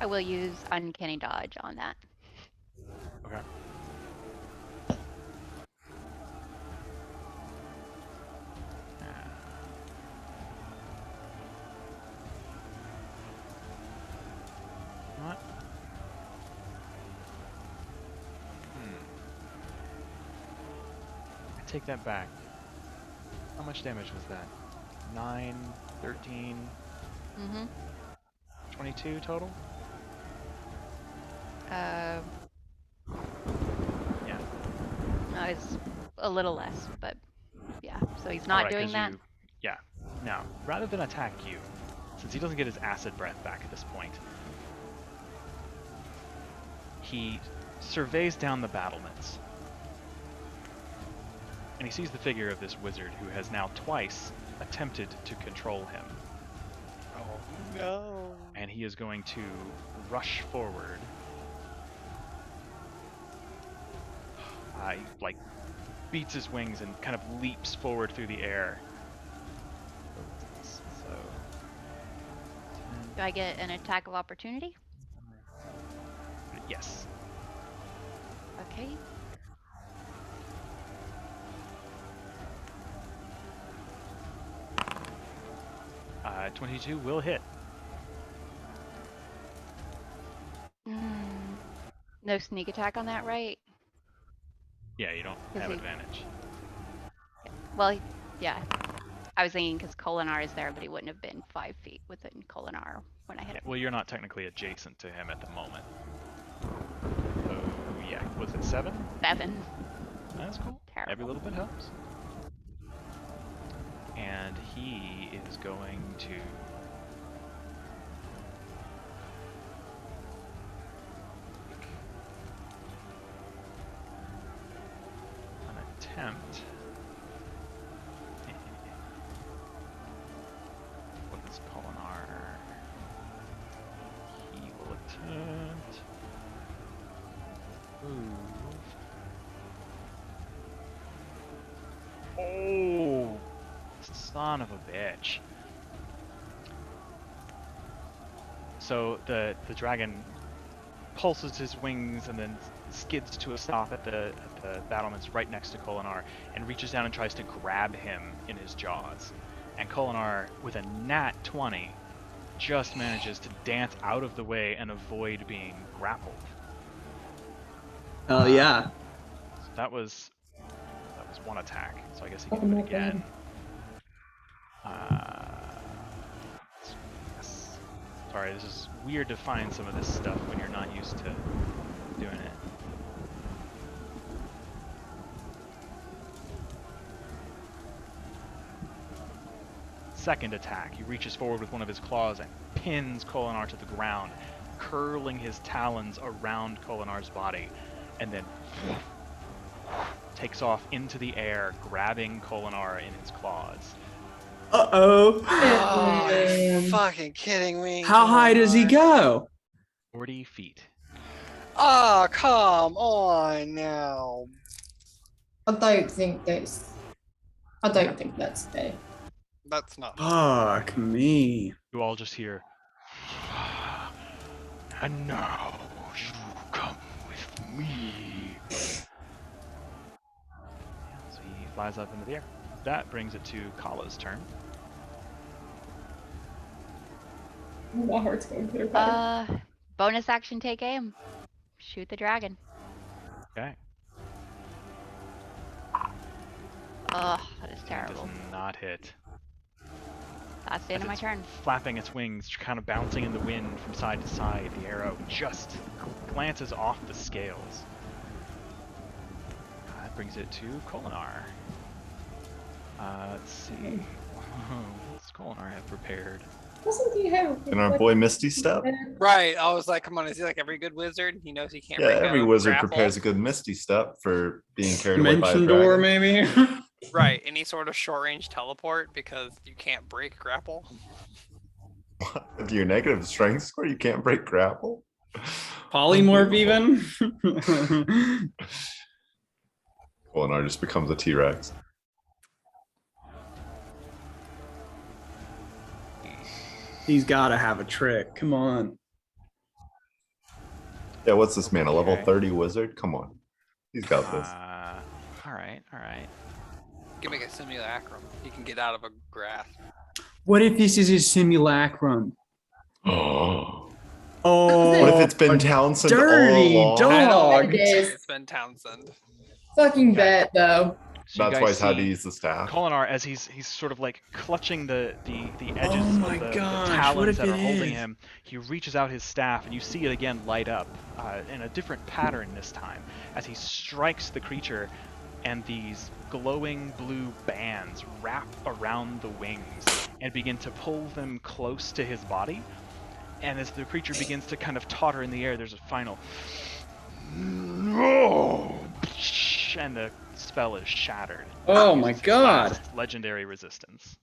S6: I will use Uncanny Dodge on that.
S2: Okay. What? I take that back. How much damage was that? 9, 13,
S6: Mm-hmm.
S2: 22 total?
S6: Yeah.
S2: Yeah.
S6: No, it's a little less, but yeah. So he's
S2: All
S6: not
S2: right,
S6: doing
S2: 'cause
S6: that.
S2: Yeah. Now, rather than attack you, since he doesn't get his acid breath back at this point, he surveys down the battlements. And he sees the figure of this wizard who has now twice attempted to control him.
S4: Oh no.
S2: And he is going to rush forward. He, like, beats his wings and kind of leaps forward through the air. So,
S6: Do I get an attack of opportunity?
S2: yes.
S6: Okay.
S2: Uh, 22 will hit.
S6: No sneak attack on that, right?
S2: Yeah, you don't
S6: Is
S2: have
S6: he-
S2: advantage.
S6: Well, yeah. I was thinking because Kolinar is there, but he wouldn't have been 5 feet within Kolinar when I hit
S2: Yeah,
S6: him.
S2: well, you're not technically adjacent to him at the moment. So, yeah. Was it 7?
S6: 7.
S2: That's cool.
S6: Terrible.
S2: Every little bit helps. And he is going to an attempt. What is Kolinar? He will attempt. Move. Oh, son of a bitch. So the dragon pulses his wings and then skids to a stop at the battlements right next to Kolinar and reaches down and tries to grab him in his jaws. And Kolinar, with a nat 20, just manages to dance out of the way and avoid being grappled.
S3: Oh yeah.
S2: So that was one attack. So I guess he can do it again. Yes. Sorry, this is weird to find some of this stuff when you're not used to doing it. Second attack, he reaches forward with one of his claws and pins Kolinar to the ground, curling his talons around Kolinar's body, and then takes off into the air, grabbing Kolinar in his claws.
S3: Uh-oh.
S4: Oh, you're fucking kidding me.
S3: How high does he go?
S2: 40 feet.
S4: Oh, come on now.
S1: I don't think that's fair.
S4: That's not.
S3: Fuck me.
S2: You all just hear,
S8: And now you come with me.
S2: so he flies up into the air. That brings it to Kala's turn.
S1: My heart's going to better.
S6: Bonus action, take aim. Shoot the dragon.
S2: Okay.
S6: Ugh, that is
S2: Does
S6: terrible.
S2: not hit.
S6: That's the end
S2: As
S6: of my
S2: it's
S6: turn.
S2: Flapping its wings, kind of bouncing in the wind from side to side, the arrow just glances off the scales. That brings it to Kolinar. Let's see. What does Kolinar have prepared?
S1: Doesn't he have
S5: And our boy Misty Step.
S4: Right. I was like, come on, is he like every good wizard? He knows he can't
S5: Yeah,
S4: break
S5: every
S4: a
S5: wizard
S4: grapple.
S5: prepares a good Misty Step for being carried away by a
S3: Dimension door,
S5: dragon.
S3: maybe.
S4: Right. Any sort of short range teleport because you can't break grapple.
S5: With your negative strength score, you can't break grapple.
S3: Polymorph
S5: Unbelievable.
S3: even.
S5: Kolinar just becomes a T-Rex.
S3: He's got to have a trick. Come on.
S5: Yeah, what's this man? A level
S2: Okay.
S5: 30 wizard? Come on. He's got this.
S2: All right, all right.
S4: You can make a simulacrum. He can get out of a grasp.
S3: What if this is a simulacrum?
S5: Oh.
S3: Oh,
S5: What if it's been Townsend
S3: dirty
S5: all along?
S3: dog.
S1: It is.
S4: It's been Townsend.
S1: Fucking bet though.
S2: So you
S5: That's why
S2: guys
S5: he's had to
S2: see
S5: use the staff.
S2: Kolinar, as he's sort of like clutching the edges
S3: Oh my
S2: of the
S3: gosh, what
S2: talons
S3: if
S2: that are
S3: it
S2: holding
S3: is?
S2: him, he reaches out his staff and you see it again light up in a different pattern this time as he strikes the creature, and these glowing blue bands wrap around the wings and begin to pull them close to his body. And as the creature begins to kind of totter in the air, there's a final no, and the spell is shattered.
S3: Oh my
S2: Uses its
S3: god.
S2: last legendary resistance.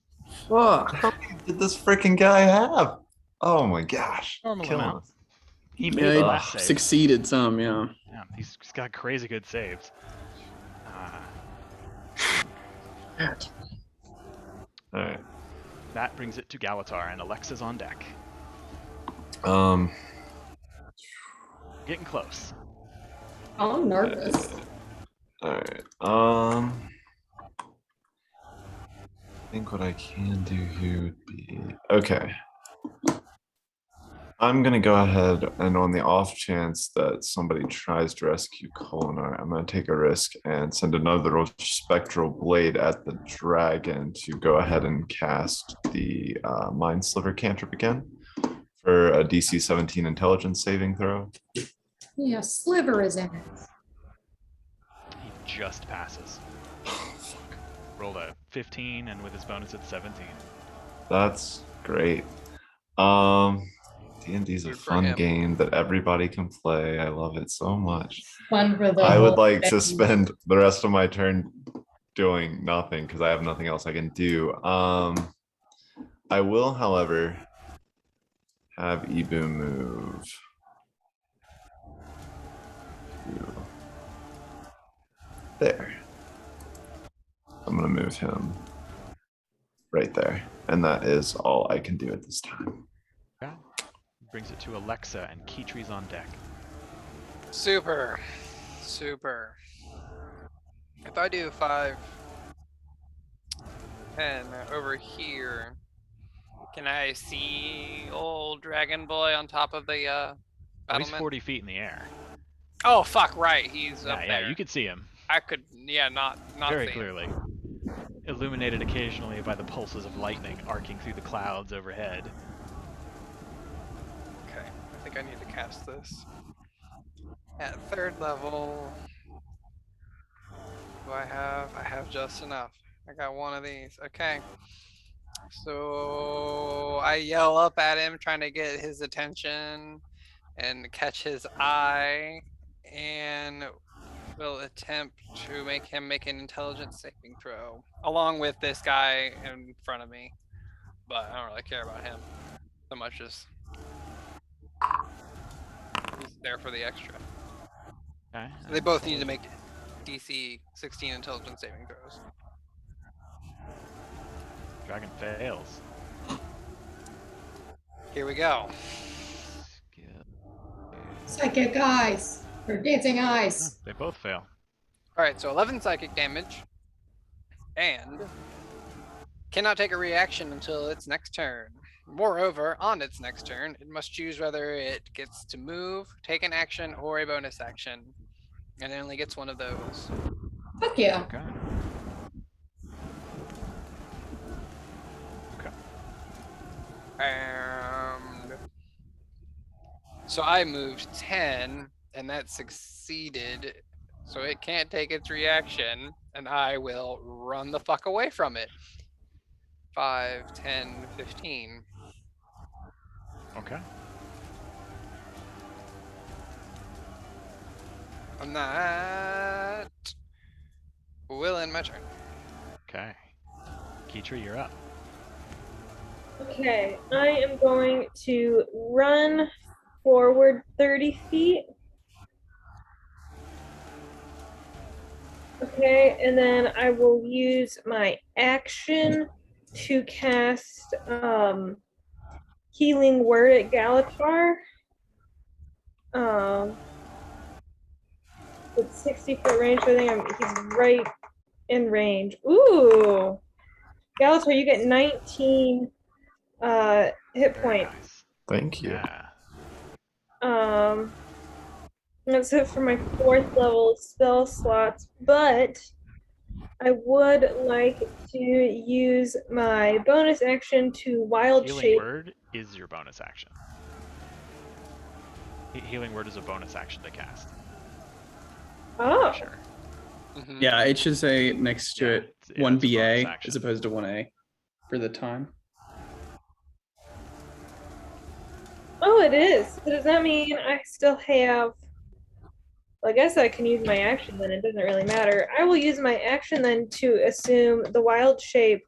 S3: Fuck.
S5: How many did this freaking guy have? Oh my gosh.
S2: Normal
S5: Killing
S2: amount.
S5: us.
S2: He made
S3: Yeah,
S2: the
S3: he
S2: last save.
S3: succeeded some, yeah.
S2: Yeah, he's got crazy good saves.
S5: Alright.
S2: That brings it to Galatar, and Alexa's on deck. Getting close.
S1: I'm nervous.
S5: Alright. I think what I can do here would be okay. I'm gonna go ahead and on the off chance that somebody tries to rescue Kolinar, I'm gonna take a risk and send another spectral blade at the dragon to go ahead and cast the Mind Sliver cantrip again for a DC 17 intelligence saving throw.
S1: Yeah, sliver is in it.
S2: He just passes. Rolled a 15, and with his bonus, it's 17.
S5: That's great. D&D's a
S4: Good for
S5: fun
S4: him.
S5: game that everybody can play. I love it so much.
S1: Fun for the
S5: I would
S1: whole
S5: like to
S1: family.
S5: spend the rest of my turn doing nothing because I have nothing else I can do. I will, however, have Ibu move to there. I'm gonna move him right there, and that is all I can do at this time.
S2: Okay. Brings it to Alexa, and Keetree's on deck.
S4: Super. Super. If I do 5, 10 over here, can I see old dragon boy on top of the
S2: Oh, he's
S4: battlement?
S2: 40 feet in the air.
S4: Oh fuck! Right, he's
S2: Yeah,
S4: up
S2: yeah,
S4: there.
S2: you could see him
S4: I could, yeah, not
S2: very
S4: see him.
S2: clearly. Illuminated occasionally by the pulses of lightning arcing through the clouds overhead.
S4: Okay, I think I need to cast this at 3rd level. Do I have? I have just enough. I got one of these. Okay. So I yell up at him, trying to get his attention and catch his eye, and will attempt to make him make an intelligence saving throw, along with this guy in front of me. But I don't really care about him so much as he's there for the extra.
S2: Okay.
S4: So they both need to make DC 16 intelligence saving throws.
S2: Dragon fails.
S4: Here we go.
S1: Psychic eyes or dancing
S2: Oh,
S1: eyes.
S2: they both fail.
S4: Alright, so 11 psychic damage. And cannot take a reaction until its next turn. Moreover, on its next turn, it must choose whether it gets to move, take an action, or a bonus action. And it only gets one of those.
S1: Fuck yeah.
S2: Okay. Okay.
S4: So I moved 10, and that succeeded. So it can't take its reaction, and I will run the fuck away from it. 5, 10, 15.
S2: Okay.
S4: I'm not willing my turn.
S2: Okay. Keitra, you're up.
S7: Okay, I am going to run forward 30 feet. Okay, and then I will use my action to cast Healing Word at Galatar. With 60-foot range, so I think he's right in range. Ooh! Galatar, you get 19 hit
S2: Very
S7: points.
S2: nice.
S5: Thank you.
S2: Yeah.
S7: That's it for my 4th level spell slots, but I would like to use my bonus action to wild
S2: Healing
S7: shape.
S2: Word is your bonus action. Healing Word is a bonus action to cast.
S7: Oh,
S2: Sure.
S4: Mhm.
S3: Yeah, it should say next to
S2: Yeah,
S3: it
S2: it's- yeah,
S3: 1
S2: it's a bonus
S3: BA
S2: action.
S3: as opposed to 1A for the time.
S7: oh, it is. So does that mean I still have? Well, I guess I can use my action then. It doesn't really matter. I will use my action then to assume the wild shape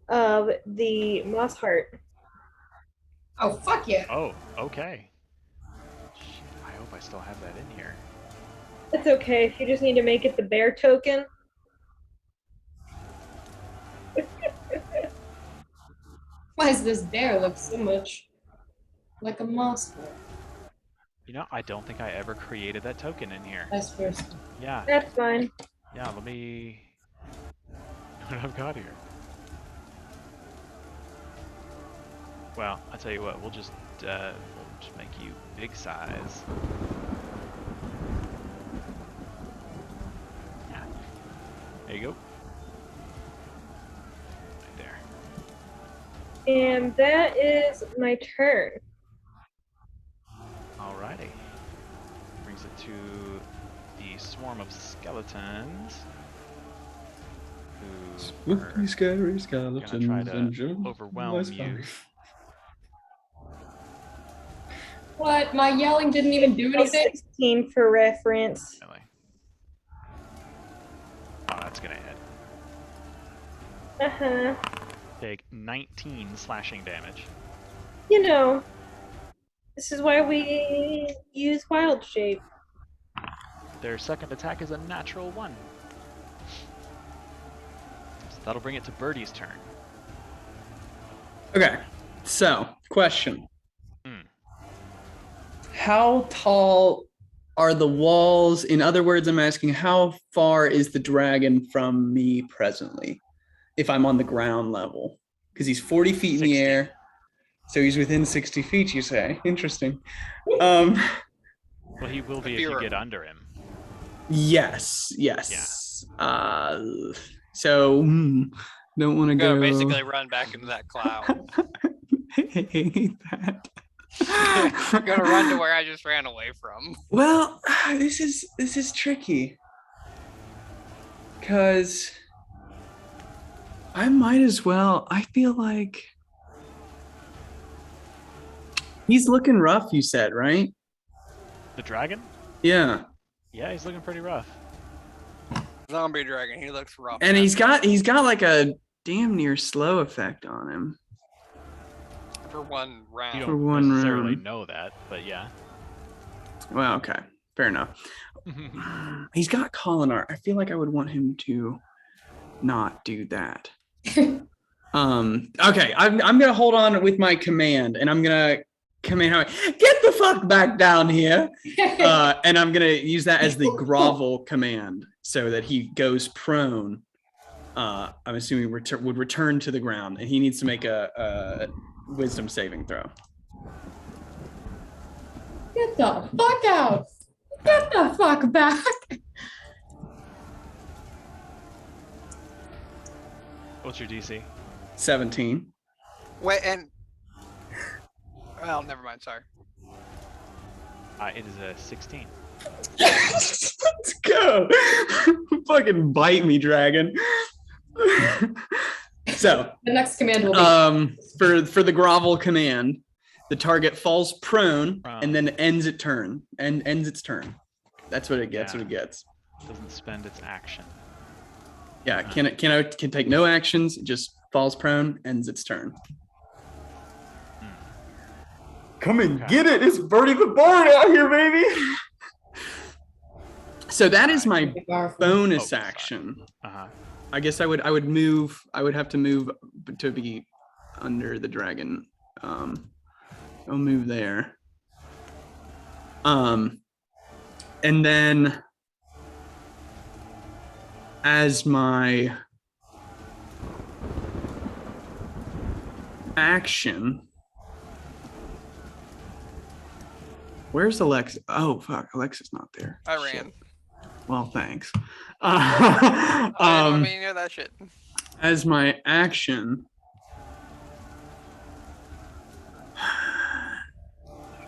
S7: of the moss heart.
S1: Oh, fuck yeah.
S2: Oh, okay. Shit, I hope I still have that in here.
S7: It's okay if you just need to make it the bear token.
S1: Why does this bear look so much like a monster?
S2: You know, I don't think I ever created that token in here.
S1: Vice versa.
S2: Yeah,
S7: That's fine.
S2: yeah, let me... What I've got here. Well, I'll tell you what, we'll just make you big size. Yeah. There you go. Right there.
S7: And that is my turn.
S2: Alrighty. Brings it to the swarm of skeletons. Who
S3: Spooky,
S2: are
S3: scary skeletons
S2: gonna try to
S3: and Jim.
S2: overwhelm
S3: Nice
S2: you.
S3: fun.
S1: What? My yelling didn't even do anything?
S7: 16 for reference.
S2: Really. Oh, that's gonna hit.
S7: Uh-huh.
S2: Take 19 slashing damage.
S7: You know, this is why we use wild shape.
S2: Their second attack is a natural 1. So that'll bring it to Birdie's turn.
S3: Okay, so question.
S2: Hmm.
S3: How tall are the walls? In other words, I'm asking how far is the dragon from me presently if I'm on the ground level? Because he's 40 feet in the
S2: 60.
S3: air. So he's within 60 feet, you say. Interesting.
S2: Well, he will be if you
S4: Fear.
S2: get under him.
S3: Yes. So don't want to
S4: You're
S3: go.
S4: gonna basically run back into that cloud.
S3: I hate that.
S4: You're gonna run to where I just ran away from.
S3: Well, this is tricky. Cause I might as well. I feel like he's looking rough, you said, right?
S2: The dragon?
S3: Yeah.
S2: Yeah, he's looking pretty rough.
S4: Zombie dragon, he looks rough.
S3: And he's got like a damn near slow effect on him.
S4: for one round.
S2: You
S3: For
S2: don't
S3: one
S2: necessarily
S3: round.
S2: know that, but yeah.
S3: Well, okay. Fair enough. He's got Colinar. I feel like I would want him to not do that. Okay, I'm gonna hold on with my command, and I'm gonna command get the fuck back down here. And I'm gonna use that as the grovel command so that he goes prone. I'm assuming would return to the ground, and he needs to make a wisdom saving throw.
S1: Get the fuck out! Get the fuck back!
S2: What's your DC?
S3: 17.
S4: Wait, and well, never mind. Sorry.
S2: It is a 16.
S3: Let's go. Fucking bite me, dragon. So
S1: The next command will be
S3: for the grovel command, the target falls prone
S2: Prone.
S3: and then ends its turn. That's what it gets.
S2: Yeah.
S3: What it gets.
S2: Doesn't spend its action.
S3: Yeah, can take no actions. It just falls prone, ends its turn.
S5: Come and
S2: Okay.
S5: get it. It's Bertie the Bard out here, baby.
S3: So that is my
S1: Powerful.
S3: bonus
S2: Oh, sorry.
S3: action.
S2: Uh-huh.
S3: I guess I would move. I would have to move to be under the dragon. I'll move there. And then as my action, where's Alexa? Oh fuck, Alexa's not there.
S4: I
S3: Shit.
S4: ran.
S3: Well, thanks.
S4: I didn't want me to know that shit.
S3: As my action, I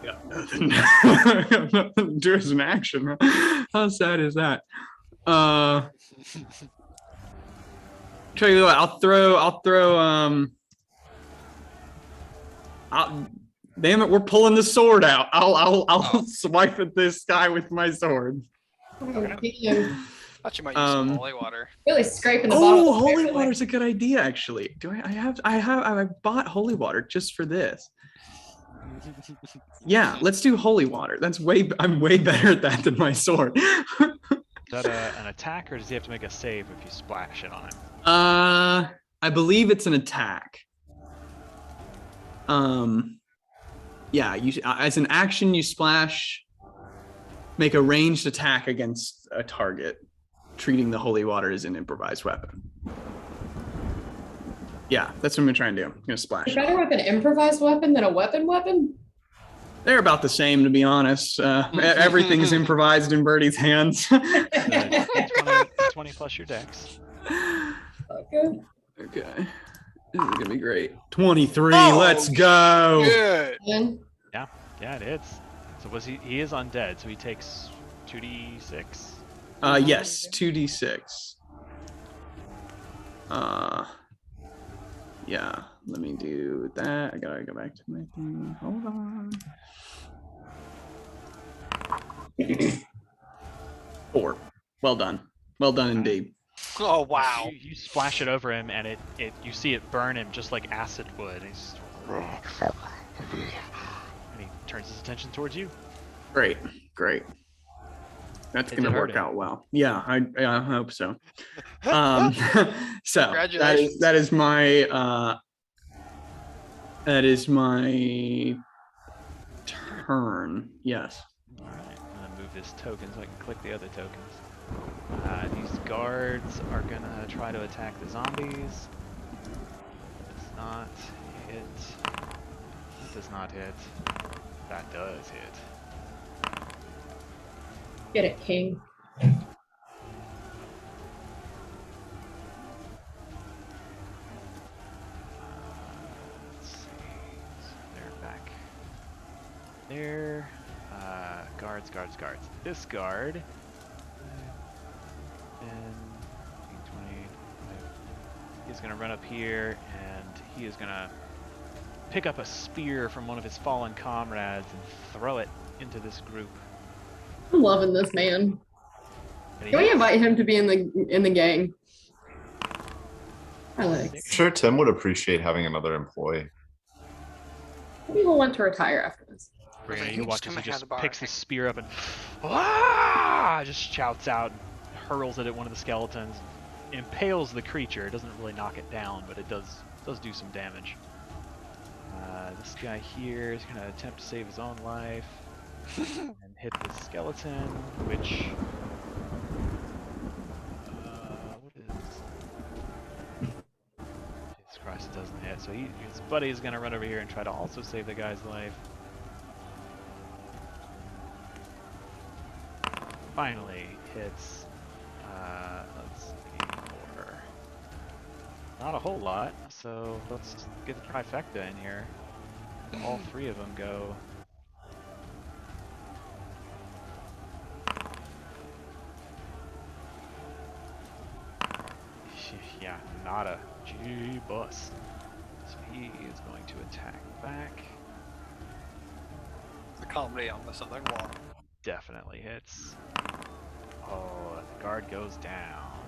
S3: got nothing. I got nothing to do as an action. How sad is that? Tell you what, I'll throw. Damn it, we're pulling the sword out. I'll swipe at this guy with my sword.
S1: Oh, damn.
S4: Thought you might use some holy water.
S1: Really scraping the bottom.
S3: Oh, holy water's a good idea, actually. I bought holy water just for this. Yeah, let's do holy water. I'm way better at that than my sword.
S2: Is that an attack, or does he have to make a save if you splash it on him?
S3: I believe it's an attack. Yeah, as an action, you splash, make a ranged attack against a target, treating the holy water as an improvised weapon. Yeah, that's what I'm gonna try and do. I'm gonna splash.
S1: Better with an improvised weapon than a weapon?
S3: They're about the same, to be honest. Everything's improvised in Birdie's hands.
S2: 20 plus your dex.
S1: Okay.
S3: Okay. This is gonna be great. 23,
S4: Oh,
S3: let's go.
S4: Good.
S1: And
S2: Yeah, it is. So he is undead, so he takes 2d6.
S3: Yes, 2d6. Yeah, let me do that. I gotta go back to my thing. Hold on. 4. Well done. Well done indeed.
S4: Oh wow.
S2: You splash it over him, and you see it burn him just like acid would. And he turns his attention towards you.
S3: Great. That's
S2: It
S3: gonna
S2: did hurt
S3: work
S2: him.
S3: out well. Yeah, I hope so. So
S4: Congratulations.
S3: that is my turn. Yes.
S2: All right, I'm gonna move this token so I can click the other tokens. These guards are gonna try to attack the zombies. Does not hit. Does not hit. That does hit.
S1: get it, King.
S2: Let's see. So they're back there. Guards. This guard. 10, 20. He's gonna run up here and he is gonna pick up a spear from one of his fallen comrades and throw it into this group.
S1: I'm loving this man.
S2: And he
S1: Can we
S2: hits.
S1: invite him to be in the gang? Alex.
S5: I'm sure Tim would appreciate having another employee.
S1: Maybe he'll want to retire after this.
S2: Brianna,
S4: He's
S2: you watch as
S4: coming
S2: he
S4: out
S2: just
S4: of the bar.
S2: picks his spear up and just shouts out, hurls it at one of the skeletons, impales the creature. It doesn't really knock it down, but it does do some damage. This guy here is gonna attempt to save his own life and hit the skeleton, which what is? Jesus Christ, it doesn't hit. So his buddy is gonna run over here and try to also save the guy's life. Finally hits, let's see, for not a whole lot, so let's get the trifecta in here. All three of them go. Yeah, not a G-bus. So he is going to attack back.
S4: comedy on the southern wall.
S2: Definitely hits. Oh, the guard goes down.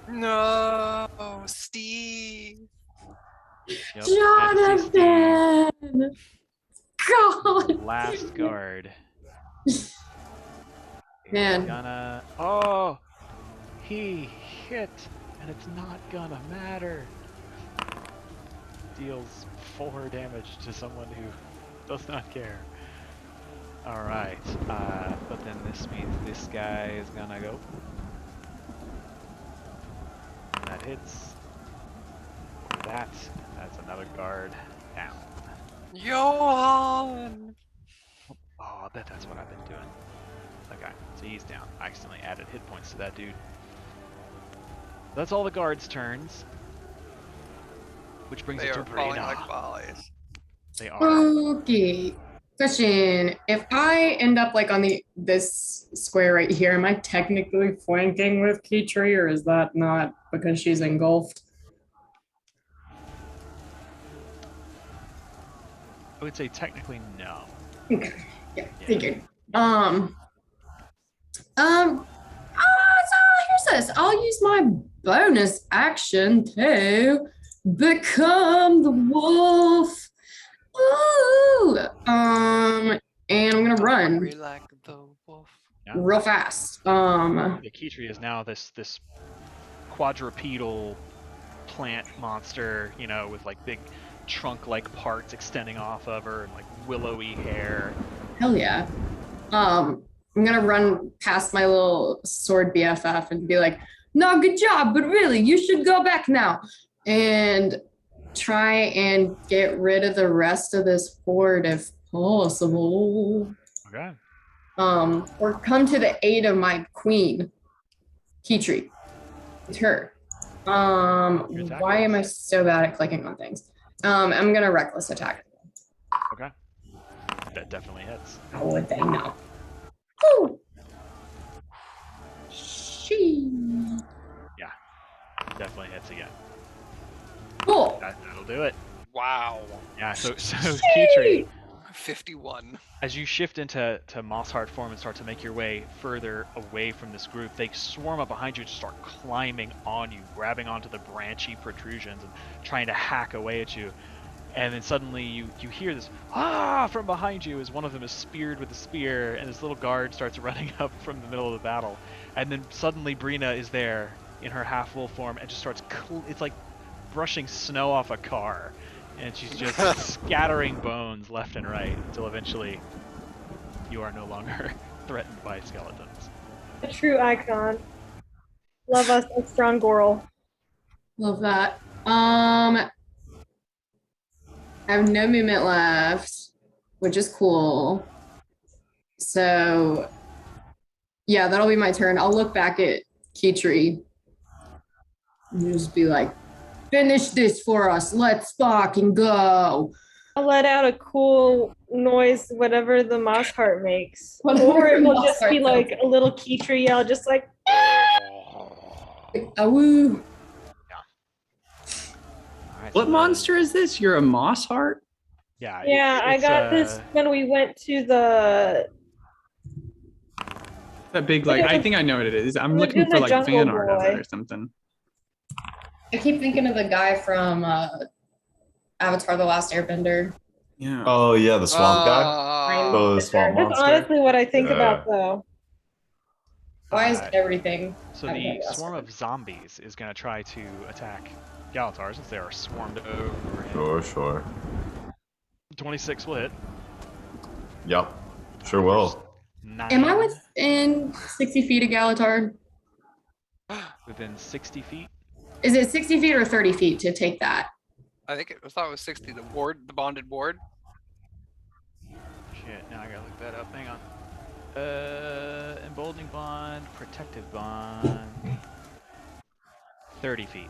S4: No, Steve.
S2: Yep, Fantasy Steve,
S1: Jonathan! God!
S2: last guard.
S1: Man.
S2: Gonna. Oh! He hit, and it's not gonna matter. Deals 4 damage to someone who does not care. Alright, but then this means this guy is gonna go. That hits. That's another guard down.
S4: Johan!
S2: Oh, I bet that's what I've been doing. Okay, so he's down. I accidentally added hit points to that dude. That's all the guards' turns. Which brings
S4: They
S2: it to
S4: are falling
S2: Brina.
S4: like volleys.
S2: They are.
S1: Okay. Question. If I end up like on this square right here, am I technically flanking with Keytree, or is that not because she's engulfed?
S2: I would say technically no.
S1: Okay. Yeah,
S2: Yeah.
S1: figured. So here's this. I'll use my bonus action to become the wolf. Ooh. And I'm gonna run
S4: We like the wolf.
S2: Yeah.
S1: real fast.
S2: The Keytree is now this quadrupedal plant monster, you know, with like big trunk-like parts extending off of her and like willowy hair.
S1: Hell yeah. I'm gonna run past my little sword BFF and be like, no, good job, but really, you should go back now. And try and get rid of the rest of this horde if possible.
S2: Okay.
S1: Or come to the aid of my queen, Keytree. It's her. Why am I so bad at clicking on things? I'm gonna reckless attack.
S2: Okay. That definitely hits.
S1: How would they know? Woo! She.
S2: Definitely hits again.
S1: Cool.
S2: That'll do it.
S4: Wow.
S2: Yeah, so Keytree,
S4: 51.
S2: as you shift into Mossheart form and start to make your way further away from this group, they swarm up behind you and start climbing on you, grabbing onto the branchy protrusions and trying to hack away at you. And then suddenly you hear this from behind you as one of them is speared with a spear, and this little guard starts running up from the middle of the battle. And then suddenly Brina is there in her half-wolf form and just starts, it's like brushing snow off a car. And she's just scattering bones left and right until eventually you are no longer threatened by skeletons.
S7: A true icon. Love us a strong girl.
S1: Love that. I have no movement left, which is cool. So, yeah, that'll be my turn. I'll look back at Keytree and just be like, finish this for us. Let's fucking go.
S7: I'll let out a cool noise, whatever the moss heart makes.
S1: Whatever
S7: Or it will
S1: moss
S7: just
S1: heart
S7: be like a little Keytree yell, just like,
S1: Awoo.
S2: Alright,
S3: What
S2: so
S3: monster is this? You're a moss heart?
S2: Yeah,
S7: yeah, I
S2: it's,
S7: got this when we went to the.
S3: That big, like, I think I know what it is. I'm
S7: We're
S3: looking
S7: doing
S3: for
S7: the
S3: like
S7: Jungle
S3: fan art of
S7: Boy.
S3: it or something.
S1: I keep thinking of the guy from Avatar: The Last Airbender.
S3: Yeah.
S5: Oh yeah, the swamp guy. Oh, the swamp
S7: That's
S5: monster.
S7: honestly what I think
S5: Yeah.
S7: about, though.
S1: Why is everything?
S2: So
S1: Okay,
S2: the
S1: yes.
S2: swarm of zombies is going to try to attack Galatar since they are swarmed over him.
S5: Sure.
S2: 26 will hit.
S5: Yep. Sure will.
S2: 9
S1: Am I within 60 feet of Galatar?
S2: within 60 feet.
S1: Is it 60 feet or 30 feet to take that?
S4: I thought it was 60. The bonded ward.
S2: Shit, now I gotta look that up. Hang on. Emboldening bond, protective bond. 30 feet.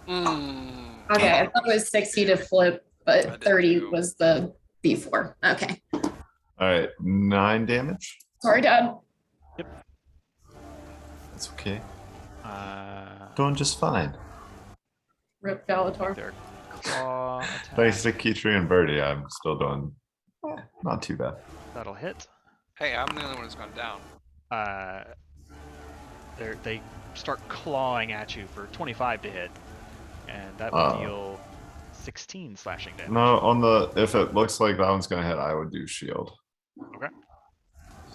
S1: Okay, I thought it was 60 to flip,
S4: I
S1: but
S4: did
S1: 30
S4: too.
S1: was the B4. Okay.
S5: All right, 9 damage.
S1: Sorry, Dad.
S5: That's okay.
S2: Uh,
S5: Doing just fine.
S1: Rip Galatar.
S2: their claw attack.
S5: Thanks to Keytree and Birdie, I'm still doing Not too bad.
S2: That'll hit.
S4: Hey, I'm the only one who's gone down.
S2: They start clawing at you for 25 to hit, and that will deal 16 slashing damage.
S5: No, if it looks like that one's gonna hit, I would do shield.
S2: Okay.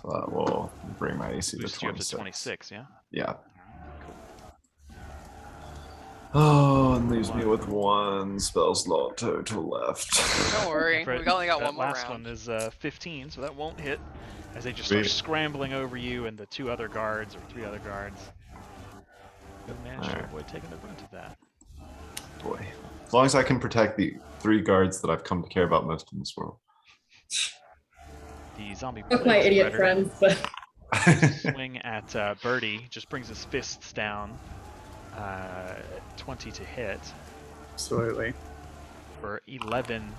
S5: So that will bring my AC
S2: Boost
S5: to
S2: you up
S5: 26.
S2: to 26, yeah?
S5: Yeah. Oh, and leaves me with one spell slot total left.
S4: Don't worry,
S2: Right,
S4: we only got
S2: that
S4: one more
S2: last
S4: round.
S2: one is 15, so that won't hit. As they just start
S5: Sweet.
S2: scrambling over you and the 2 other guards, or 3 other guards. You managed to
S5: Alright.
S2: avoid taking the brunt of that.
S5: Boy. As long as I can protect the 3 guards that I've come to care about most in this world.
S2: The zombie
S1: With my
S2: plague
S1: idiot
S2: spreader
S1: friends, but
S2: swing at Birdie, just brings his fists down. 20 to hit
S3: Absolutely.
S2: for 11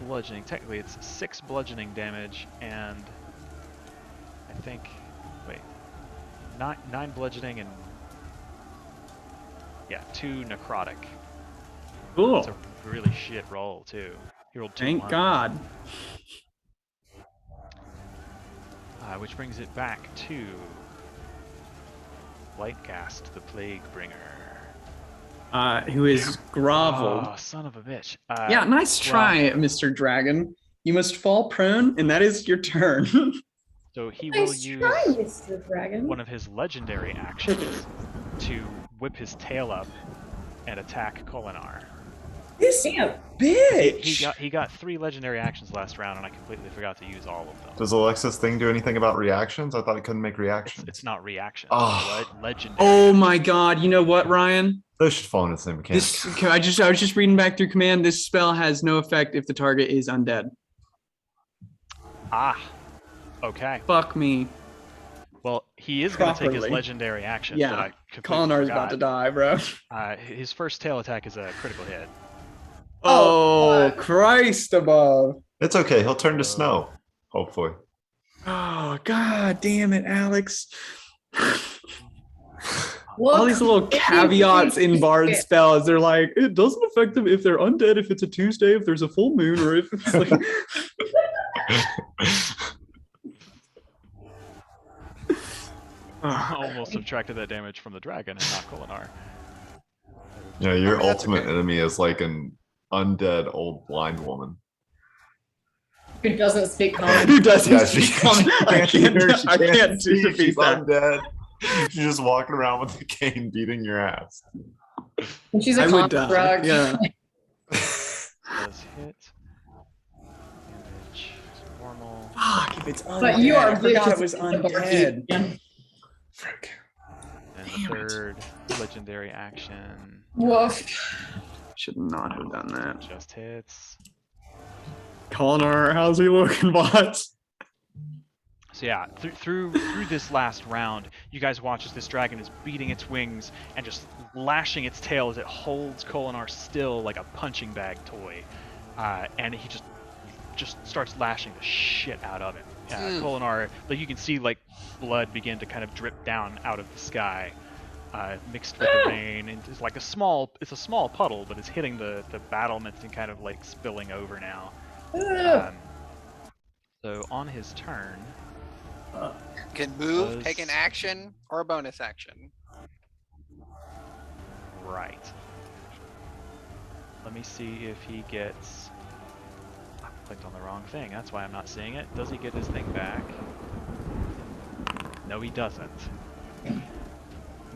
S2: bludgeoning. Technically, it's 6 bludgeoning damage and I think, wait, 9 bludgeoning and 2 necrotic.
S3: Cool.
S2: It's a really shit roll too. He rolled 2
S3: Thank
S2: ones.
S3: God.
S2: Which brings it back to Blightghast the Plaguebringer.
S3: Who is groveled.
S2: Oh, son of a bitch.
S3: Yeah, nice try, Mr. Dragon. You must fall prone, and that is your turn.
S2: So he will
S1: nice
S2: use
S1: try, Mr. Dragon.
S2: one of his legendary actions to whip his tail up and attack Kolinar.
S3: This
S1: Damn.
S3: bitch!
S2: He got 3 legendary actions last round, and I completely forgot to use all of them.
S5: Does Alexa's thing do anything about reactions? I thought it couldn't make reactions.
S2: It's not reaction.
S5: Oh.
S2: Legendary.
S3: Oh my God! You know what, Ryan?
S5: Those should fall into the same mechanic.
S3: I was just reading back through command. This spell has no effect if the target is undead.
S2: Ah. Okay.
S3: Fuck me.
S2: Well, he is going to take his
S3: Properly.
S2: legendary action.
S3: Yeah.
S2: That I completely
S3: Kolinar's about to
S2: forgot.
S3: die, bro.
S2: His first tail attack is a critical hit.
S3: Oh, Christ above.
S5: It's okay. He'll turn to snow. Hopefully.
S3: Oh, God damn it, Alex.
S1: Look,
S3: All these little caveats in Bard spells. They're like, it doesn't affect them if they're undead, if it's a Tuesday, if there's a full moon, or if it's like.
S2: Almost subtracted that damage from the dragon and not Kolinar.
S5: Yeah, your
S4: I mean, that's
S5: ultimate
S4: okay.
S5: enemy is like an undead old blind woman.
S1: Who doesn't speak common?
S3: Who doesn't
S5: Yeah,
S3: speak
S5: she
S3: common? I can't
S5: can't see.
S3: defeat
S5: She's
S3: that.
S5: undead. She's just walking around with a cane beating your ass.
S1: And she's a
S3: I would
S1: common
S3: die.
S1: drug.
S3: Yeah.
S2: Does hit. Damage is normal.
S3: Fuck, if it's undead.
S1: But you are
S3: I forgot
S1: vicious
S3: it was
S1: as a
S3: undead.
S1: barkeep.
S5: Frick.
S2: And the third legendary action
S1: Woof.
S3: Should not have done that.
S2: just hits.
S3: Kolinar, how's he looking, bots?
S2: So yeah, through this last round, you guys watch as this dragon is beating its wings and just lashing its tail as it holds Kolinar still like a punching bag toy, and he just starts lashing the shit out of him. Kolinar, like you can see like blood begin to kind of drip down out of the sky, mixed with the rain, and it's like a small puddle, but it's hitting the battlements and kind of like spilling over now. So on his turn.
S4: Can move, take an action, or a bonus action.
S2: Right. Let me see if he gets... I clicked on the wrong thing, that's why I'm not seeing it. Does he get his thing back? No, he doesn't.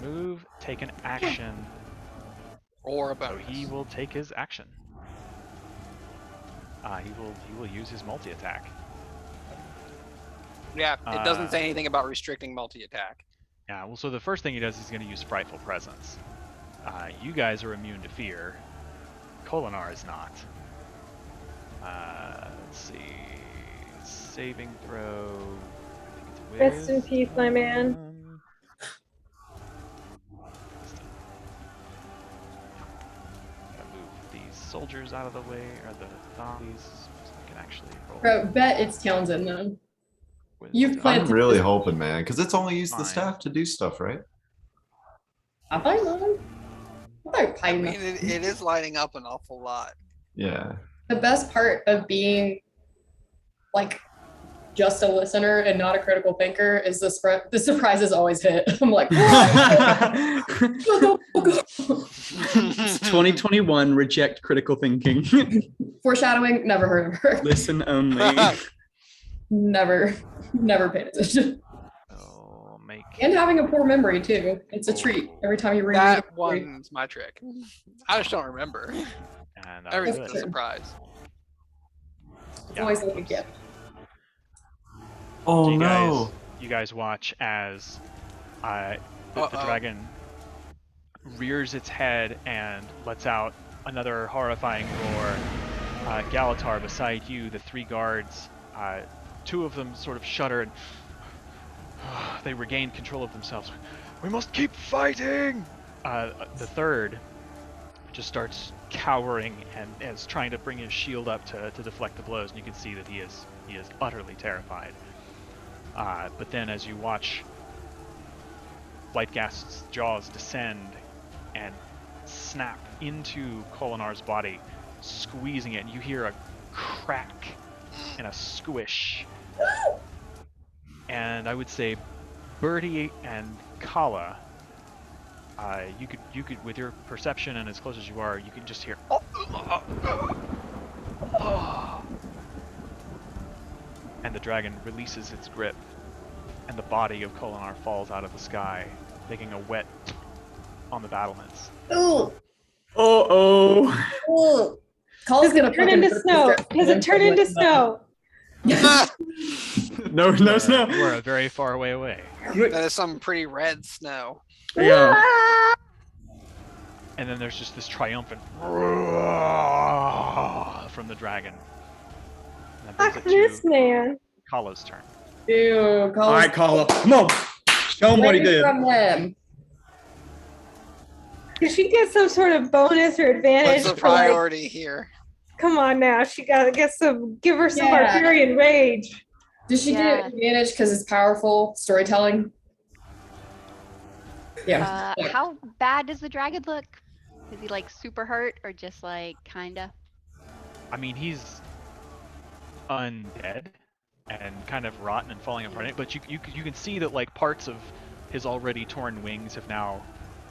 S2: Move, take an action.
S4: Or a
S2: So
S4: bonus.
S2: he will take his action. He will use his multi-attack.
S4: Yeah, it doesn't say anything about restricting multi-attack.
S2: Yeah, well, so the first thing he does is going to use Frightful Presence. You guys are immune to fear. Kolinar is not. Let's see. Saving throw. I think it's
S7: Rest in peace, my man.
S2: wisdom. Gotta move these soldiers out of the way, or the zombies, so I can actually roll.
S1: Bro, bet it's Townsend though. You've
S2: wisdom.
S1: played-
S5: I'm really hoping, man, because it's only used the
S2: Fine.
S5: staff to do stuff, right?
S1: Have I not? I thought
S4: I
S1: Python.
S4: mean, it is lighting up an awful lot.
S5: Yeah.
S1: The best part of being like just a listener and not a critical thinker is the surprises always hit. I'm like,
S3: It's 2021. Reject critical thinking.
S1: foreshadowing, never heard of her.
S3: Listen only.
S1: Never paid attention.
S2: Oh, make
S1: And having a poor memory too. It's a treat every time you read
S4: That
S1: it.
S4: one's my trick. I just don't remember.
S2: and
S4: Everything's a
S1: good.
S4: surprise.
S1: It's always like a gift.
S5: Oh
S2: So
S5: no!
S2: you guys watch as the dragon rears its head and lets out another horrifying roar. Galatar, beside you, the 3 guards, 2 of them sort of shudder and they regain control of themselves. We must keep fighting! The third just starts cowering and is trying to bring his shield up to deflect the blows, and you can see that he is utterly terrified. But then as you watch Blightghast's jaws descend and snap into Kolinar's body, squeezing it, and you hear a crack and a squish. And I would say Birdie and Kala, you could with your perception and as close as you are, you can just hear and the dragon releases its grip, and the body of Kolinar falls out of the sky, making a wet on the battlements.
S1: Ooh.
S3: Oh.
S1: Ooh. Call's gonna
S7: turn into snow. Does it turn into snow?
S3: No snow.
S2: We're very far away.
S4: That is some pretty red snow.
S3: Yeah.
S2: And then there's just this triumphant from the dragon. And that brings
S7: Fuck
S2: it
S7: this
S2: to
S7: man.
S2: Kala's turn.
S1: Ew, Call's
S3: All right, Kala. Come on. Show him what he did.
S1: from him.
S7: Did she get some sort of bonus or advantage?
S4: What's the
S7: for, like,
S4: priority here?
S7: come on now, she gotta get give her some
S1: Yeah.
S7: barbarian rage.
S1: Does she get advantage because it's powerful storytelling? Yeah.
S6: How bad does the dragon look? Is he like super hurt or just like kinda?
S2: I mean, he's undead and kind of rotten and falling apart. But you can see that like parts of his already torn wings have now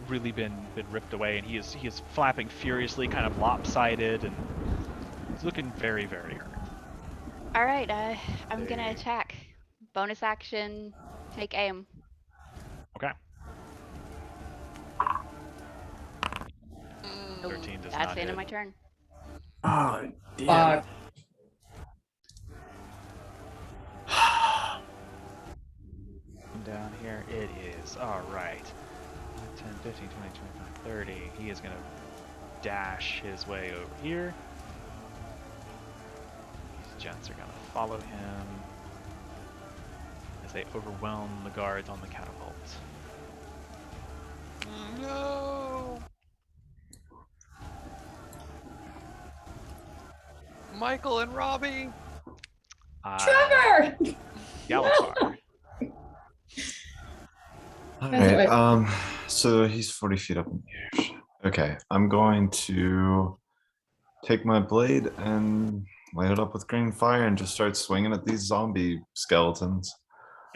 S2: really been ripped away, and he is flapping furiously, kind of lopsided, and he's looking very, very hurt.
S6: All right, I'm gonna attack. Bonus action, take aim.
S2: Okay.
S6: Ooh,
S2: 13 does
S6: that's
S2: not
S6: the end
S2: hit.
S6: of my turn.
S3: Oh, damn.
S2: Down here it is. All right. 10, 15, 20, 25, 30. He is going to dash his way over here. These gents are going to follow him as they overwhelm the guards on the catapults.
S4: No. Michael and Robbie.
S1: Trevor!
S2: Galatar.
S5: All right. So he's 40 feet up in the air. Okay, I'm going to take my blade and light it up with green fire and just start swinging at these zombie skeletons.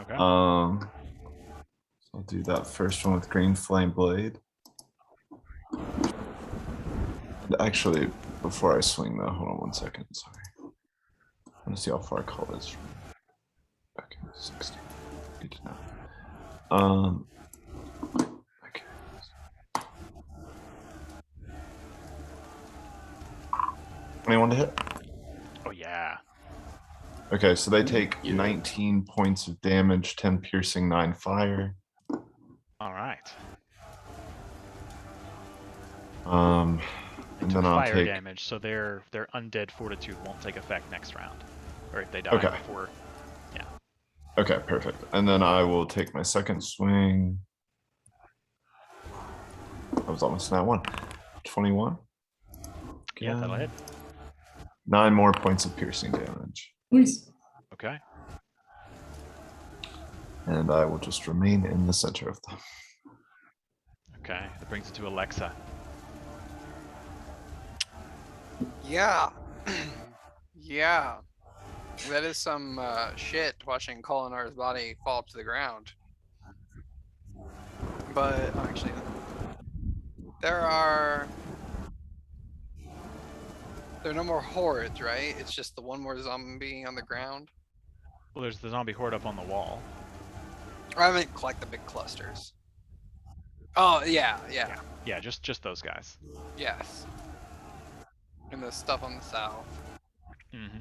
S2: Okay.
S5: So I'll do that first one with green flame blade. And actually, before I swing though, hold on 1 second. Sorry. I want to see how far I call this from. Okay, 60. Good to know. Okay. 21 to hit.
S2: Oh, yeah.
S5: Okay, so they take 19 points of damage, 10 piercing, 9 fire.
S2: All right.
S5: And then I'll
S2: Fire
S5: take
S2: damage, so their undead fortitude won't take effect next round. Or if they die
S5: Okay.
S2: before. Yeah.
S5: Okay, perfect. And then I will take my second swing. That was almost that one. 21.
S2: Yeah, that'll hit.
S5: 9 more points of piercing damage.
S1: Nice.
S2: Okay.
S5: And I will just remain in the center of them.
S2: Okay. That brings it to Alexa.
S4: Yeah. Yeah, that is some shit watching Kolinar's body fall to the ground. But actually, there are no more hordes, right? It's just the one more zombie on the ground.
S2: Well, there's the zombie horde up on the wall.
S4: Or I meant like the big clusters. Oh yeah.
S2: Yeah, just those guys.
S4: Yes. And the stuff on the south.
S2: Mm-hmm.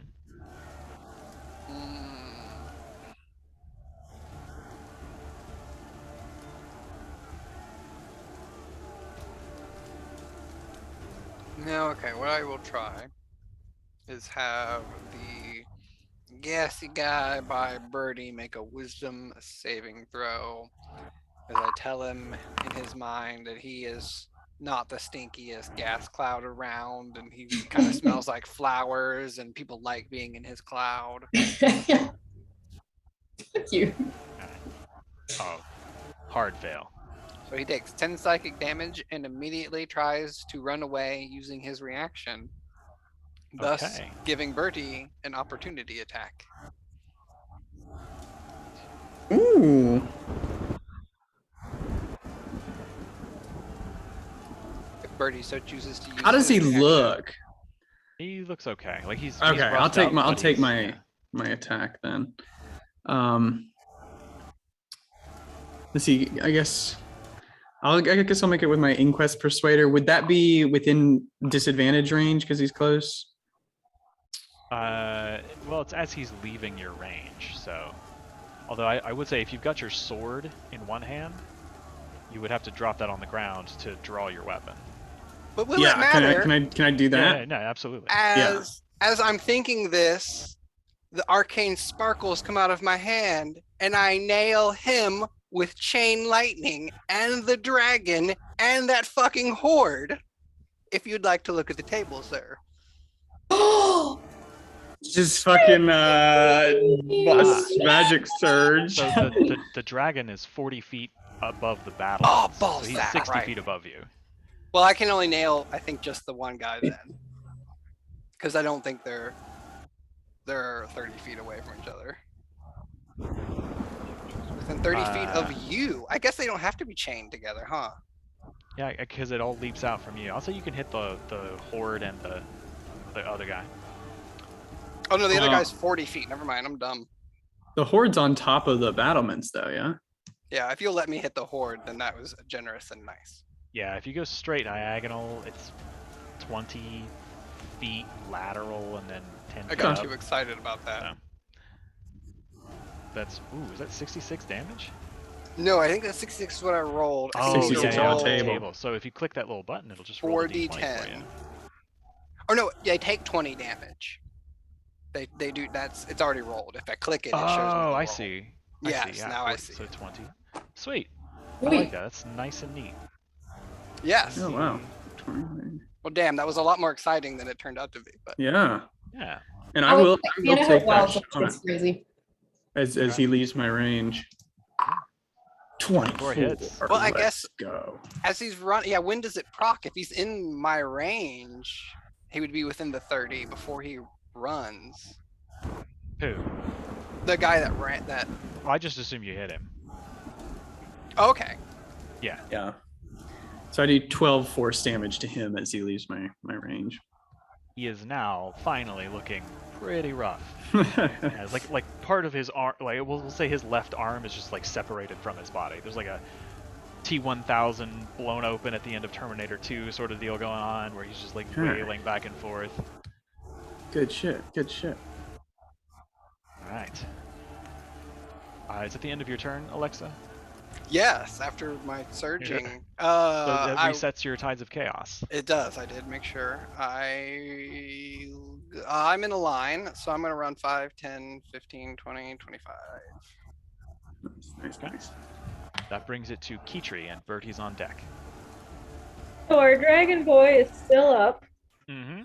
S4: No, okay, what I will try is have the gassy guy by Birdie make a wisdom saving throw as I tell him in his mind that he is not the stinkiest gas cloud around and he kind of smells like flowers and people like being in his cloud.
S1: Fuck you.
S2: Oh, hard fail.
S4: So he takes 10 psychic damage and immediately tries to run away using his reaction, thus
S2: Okay.
S4: giving Bertie an opportunity attack.
S3: Ooh.
S4: If Bertie so chooses to use
S3: How does he
S4: his reaction.
S3: look?
S2: He looks okay. Like he's
S3: Okay, I'll
S2: roughed
S3: take
S2: up,
S3: my
S2: but he's-
S3: my attack then. Let's see. I guess I'll make it with my Inquest Persuader. Would that be within disadvantage range because he's close?
S2: Well, it's as he's leaving your range, so. Although I would say if you've got your sword in one hand, you would have to drop that on the ground to draw your weapon.
S4: But will
S3: Yeah,
S4: it matter?
S3: can I do that?
S2: Yeah, no, absolutely.
S4: As I'm thinking this, the arcane sparkles come out of my hand, and I nail him with chain lightning and the dragon and that fucking horde. If you'd like to look at the table, sir.
S3: Just fucking magic surge.
S2: So the dragon is 40 feet above the battle.
S4: Oh,
S2: So
S4: balls
S2: he's
S4: that,
S2: 60
S4: right.
S2: feet above you.
S4: Well, I can only nail, I think, just the one guy then, because I don't think they're 30 feet away from each other. Within 30 feet of you. I guess they don't have to be chained together, huh?
S2: Yeah, because it all leaps out from you. I'll say you can hit the horde and the other guy.
S4: Oh no, the other guy's 40 feet. Never mind, I'm dumb.
S3: The horde's on top of the battlements, though. Yeah.
S4: Yeah, if you'll let me hit the horde, then that was generous and nice.
S2: Yeah, if you go straight diagonal, it's 20 feet lateral and then 10
S4: I
S2: feet
S4: got
S2: up.
S4: too excited about that.
S2: So. That's, ooh, is that 66 damage?
S4: No, I think that 66 is what I rolled. I
S2: Oh,
S4: think
S3: 66
S4: you
S3: on
S4: rolled
S3: table.
S2: So if you click that little button, it'll just roll a D20 for
S4: 4d10.
S2: you.
S4: Or no, they take 20 damage. They do, it's already rolled. If I click it, it shows me the
S2: Oh, I
S4: roll.
S2: see.
S4: Yes,
S2: yeah,
S4: now I
S2: 40,
S4: see.
S2: So 20. Sweet. I
S1: Sweet.
S2: like that. That's nice and neat.
S4: Yes.
S3: Oh wow. 20.
S4: Well, damn, that was a lot more exciting than it turned out to be. But
S3: Yeah.
S2: Yeah.
S3: And I will
S1: Anna
S3: take
S1: Wild
S3: that
S1: Charge
S3: shot
S1: is crazy.
S3: as he leaves my range. 24
S2: hits.
S4: Well, I
S3: Let's
S4: guess-
S3: go.
S4: as he's running, yeah, when does it proc? If he's in my range, he would be within the 30 before he runs.
S2: Who?
S4: The guy that ran that.
S2: Well, I just assume you hit him.
S4: Okay.
S3: Yeah. So I do 12 force damage to him as he leaves my range.
S2: He is now finally looking pretty rough. Yeah, it's like part of his arm, like we'll say his left arm is just like separated from his body. There's like a T-1000 blown open at the end of Terminator 2 sort of deal going on, where he's just like
S3: Sure.
S2: wailing back and forth.
S3: Good shit. Good shit.
S2: All right. Is it the end of your turn, Alexa?
S4: Yes, after my surging.
S2: So that
S4: I-
S2: resets your Tides of Chaos.
S4: It does. I did make sure. I'm in a line, so I'm going to run 5, 10, 15, 20, 25.
S3: Nice.
S2: That brings it to Kitri, and Bertie's on deck.
S7: So our dragon boy is still up.
S2: Mm-hmm.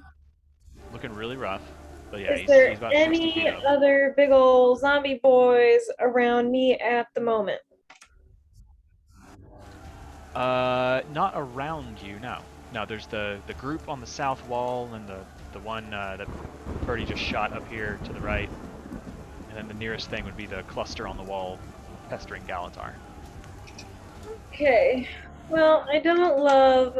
S2: Looking really rough. But yeah,
S7: Is there
S2: he's about 60
S7: any
S2: feet up.
S7: other big ol' zombie boys around me at the moment?
S2: Not around you, no. No, there's the group on the south wall and the the one that Birdie just shot up here to the right. And then the nearest thing would be the cluster on the wall pestering Galatar.
S7: Okay. Well, I don't love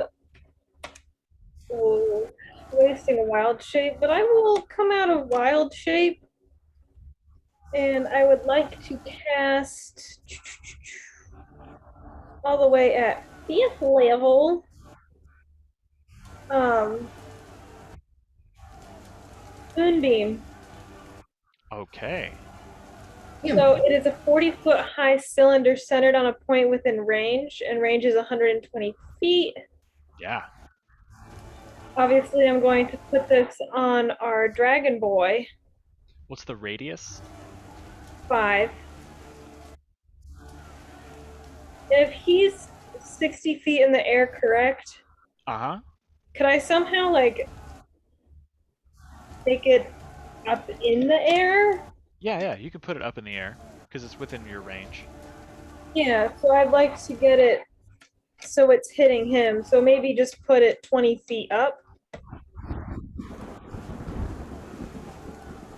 S7: wasting a wild shape, but I will come out of wild shape. And I would like to cast all the way at 5th level. Moonbeam.
S2: Okay.
S7: So it is a 40-foot high cylinder centered on a point within range, and range is 120 feet.
S2: Yeah.
S7: Obviously, I'm going to put this on our dragon boy.
S2: What's the radius?
S7: 5. And if he's 60 feet in the air, correct?
S2: Uh-huh.
S7: Could I somehow, like, make it up in the air?
S2: Yeah, you can put it up in the air because it's within your range.
S7: Yeah, so I'd like to get it so it's hitting him. So maybe just put it 20 feet up.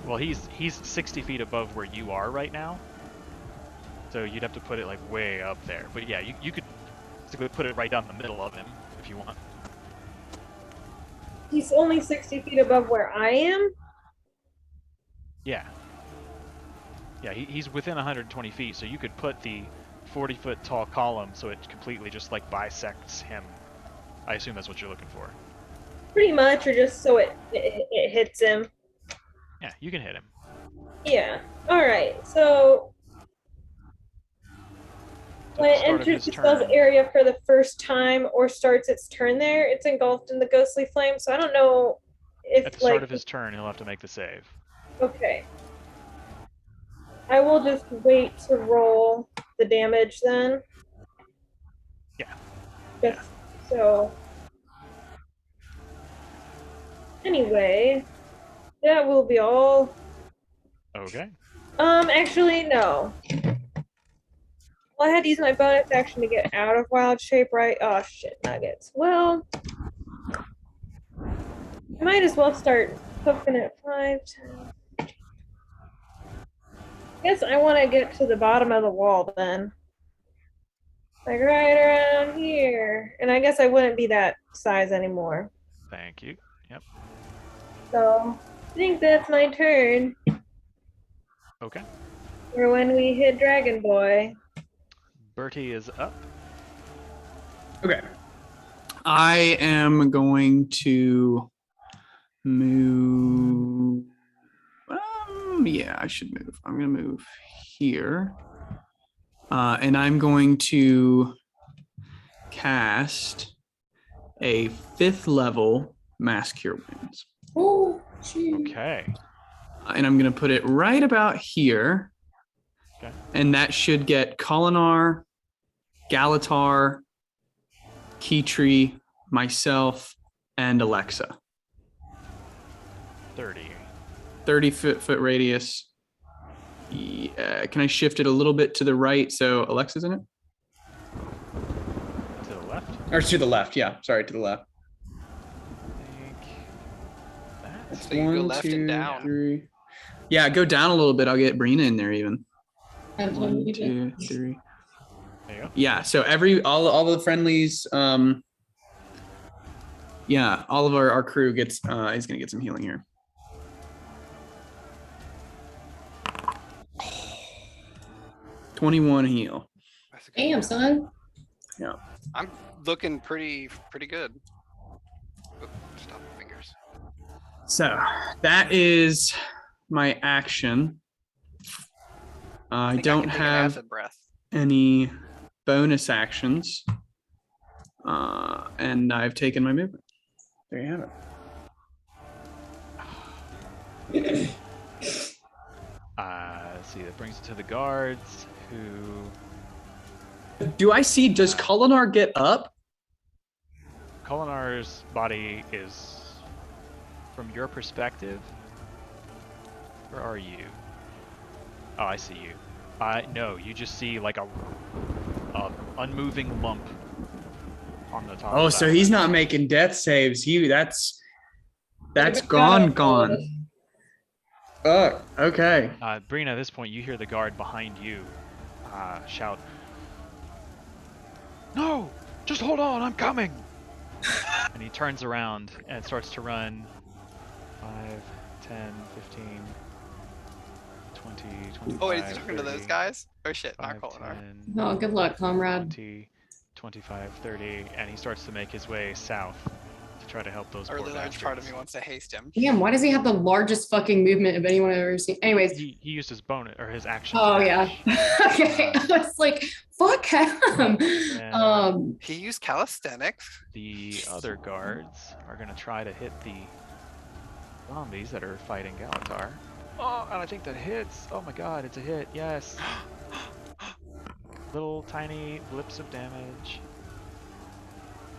S2: Well, he's 60 feet above where you are right now. So you'd have to put it like way up there. But yeah, you could put it right down the middle of him if you want.
S7: He's only 60 feet above where I am?
S2: Yeah. Yeah, he's within 120 feet, so you could put the 40-foot tall column so it completely just like bisects him. I assume that's what you're looking for.
S7: Pretty much, or just so it hits him.
S2: Yeah, you can hit him.
S7: Yeah. Alright, so
S2: So
S7: when
S2: at
S7: it
S2: the start of
S7: enters
S2: his
S7: the spell's
S2: turn-
S7: area for the first time or starts its turn there, it's engulfed in the ghostly flame. So I don't know if
S2: At the start of his turn, he'll have to make the save.
S7: Okay. I will just wait to roll the damage then.
S2: Yeah.
S7: Just so. Anyway, that will be all.
S2: Okay.
S7: Actually, no. Well, I had to use my bonus action to get out of wild shape, right? Oh, shit, nuggets. Well, I might as well start poking at 5, 10. I guess I want to get to the bottom of the wall then. Like right around here. And I guess I wouldn't be that size anymore.
S2: Thank you. Yep.
S7: So, I think that's my turn.
S2: Okay.
S7: For when we hit Dragon Boy.
S2: Bertie is up.
S3: Okay. I am going to move. Yeah, I should move. I'm going to move here. And I'm going to cast a 5th level Mass Cure Wounds.
S1: Oh, gee.
S2: Okay.
S3: And I'm going to put it right about here.
S2: Okay.
S3: And that should get Kolinar, Galatar, Keytree, myself, and Alexa. 30 foot radius. Yeah. Can I shift it a little bit to the right so Alexa's in it?
S2: To the left.
S3: Or to the left, yeah. Sorry, to the left.
S2: I think that.
S4: So you go left and down.
S3: 3. Yeah, go down a little bit. I'll get Brina in there even.
S1: I'm
S3: 1,
S1: leaving.
S3: 2, 3.
S2: There you go.
S3: Yeah, so all the friendlies, yeah, all of our crew gets is gonna get some healing here. $21 heal.
S4: That's a good
S1: Damn,
S4: roll.
S1: son.
S3: Yeah.
S4: I'm looking pretty good. Oop, stop my fingers.
S3: So that is my action. I
S4: think
S3: don't
S4: can take an
S3: have
S4: acid breath.
S3: any bonus actions. And I've taken my movement. There you have it.
S2: Let's see, that brings it to the guards, who...
S3: Does Kolinar get up?
S2: Kolinar's body is, from your perspective, where are you? Oh, I see you. No, you just see like a unmoving lump on the top.
S3: Oh,
S2: of
S3: so
S2: that.
S3: he's not making death saves. That's That's
S1: Could've got
S3: gone.
S1: it.
S3: Fuck. Okay.
S2: Brina, at this point, you hear the guard behind you shout, "No! Just hold on, I'm coming!" And he turns around and starts to run 5, 10, 15, 20, 25,
S4: Oh, wait, is he talking to
S2: 30,
S4: those guys? Oh shit, not
S2: 5,
S4: Kolinar.
S2: 10,
S1: Oh, good luck, comrade.
S2: 20, 25, 30, and he starts to make his way south to try to help those
S4: A
S2: poor
S4: really large part of me
S2: bastards.
S4: wants to haste him.
S1: Damn, why does he have the largest fucking movement of anyone I've ever seen? Anyways.
S2: He used his bonus or his action.
S1: Oh
S2: to
S1: yeah.
S2: dash.
S1: Okay. I was like, fuck him.
S2: And
S4: He used calisthenics.
S2: the other guards are gonna try to hit the zombies that are fighting Galatar. Oh, and I think that hits. Oh my god, it's a hit. Yes. Little tiny blips of damage.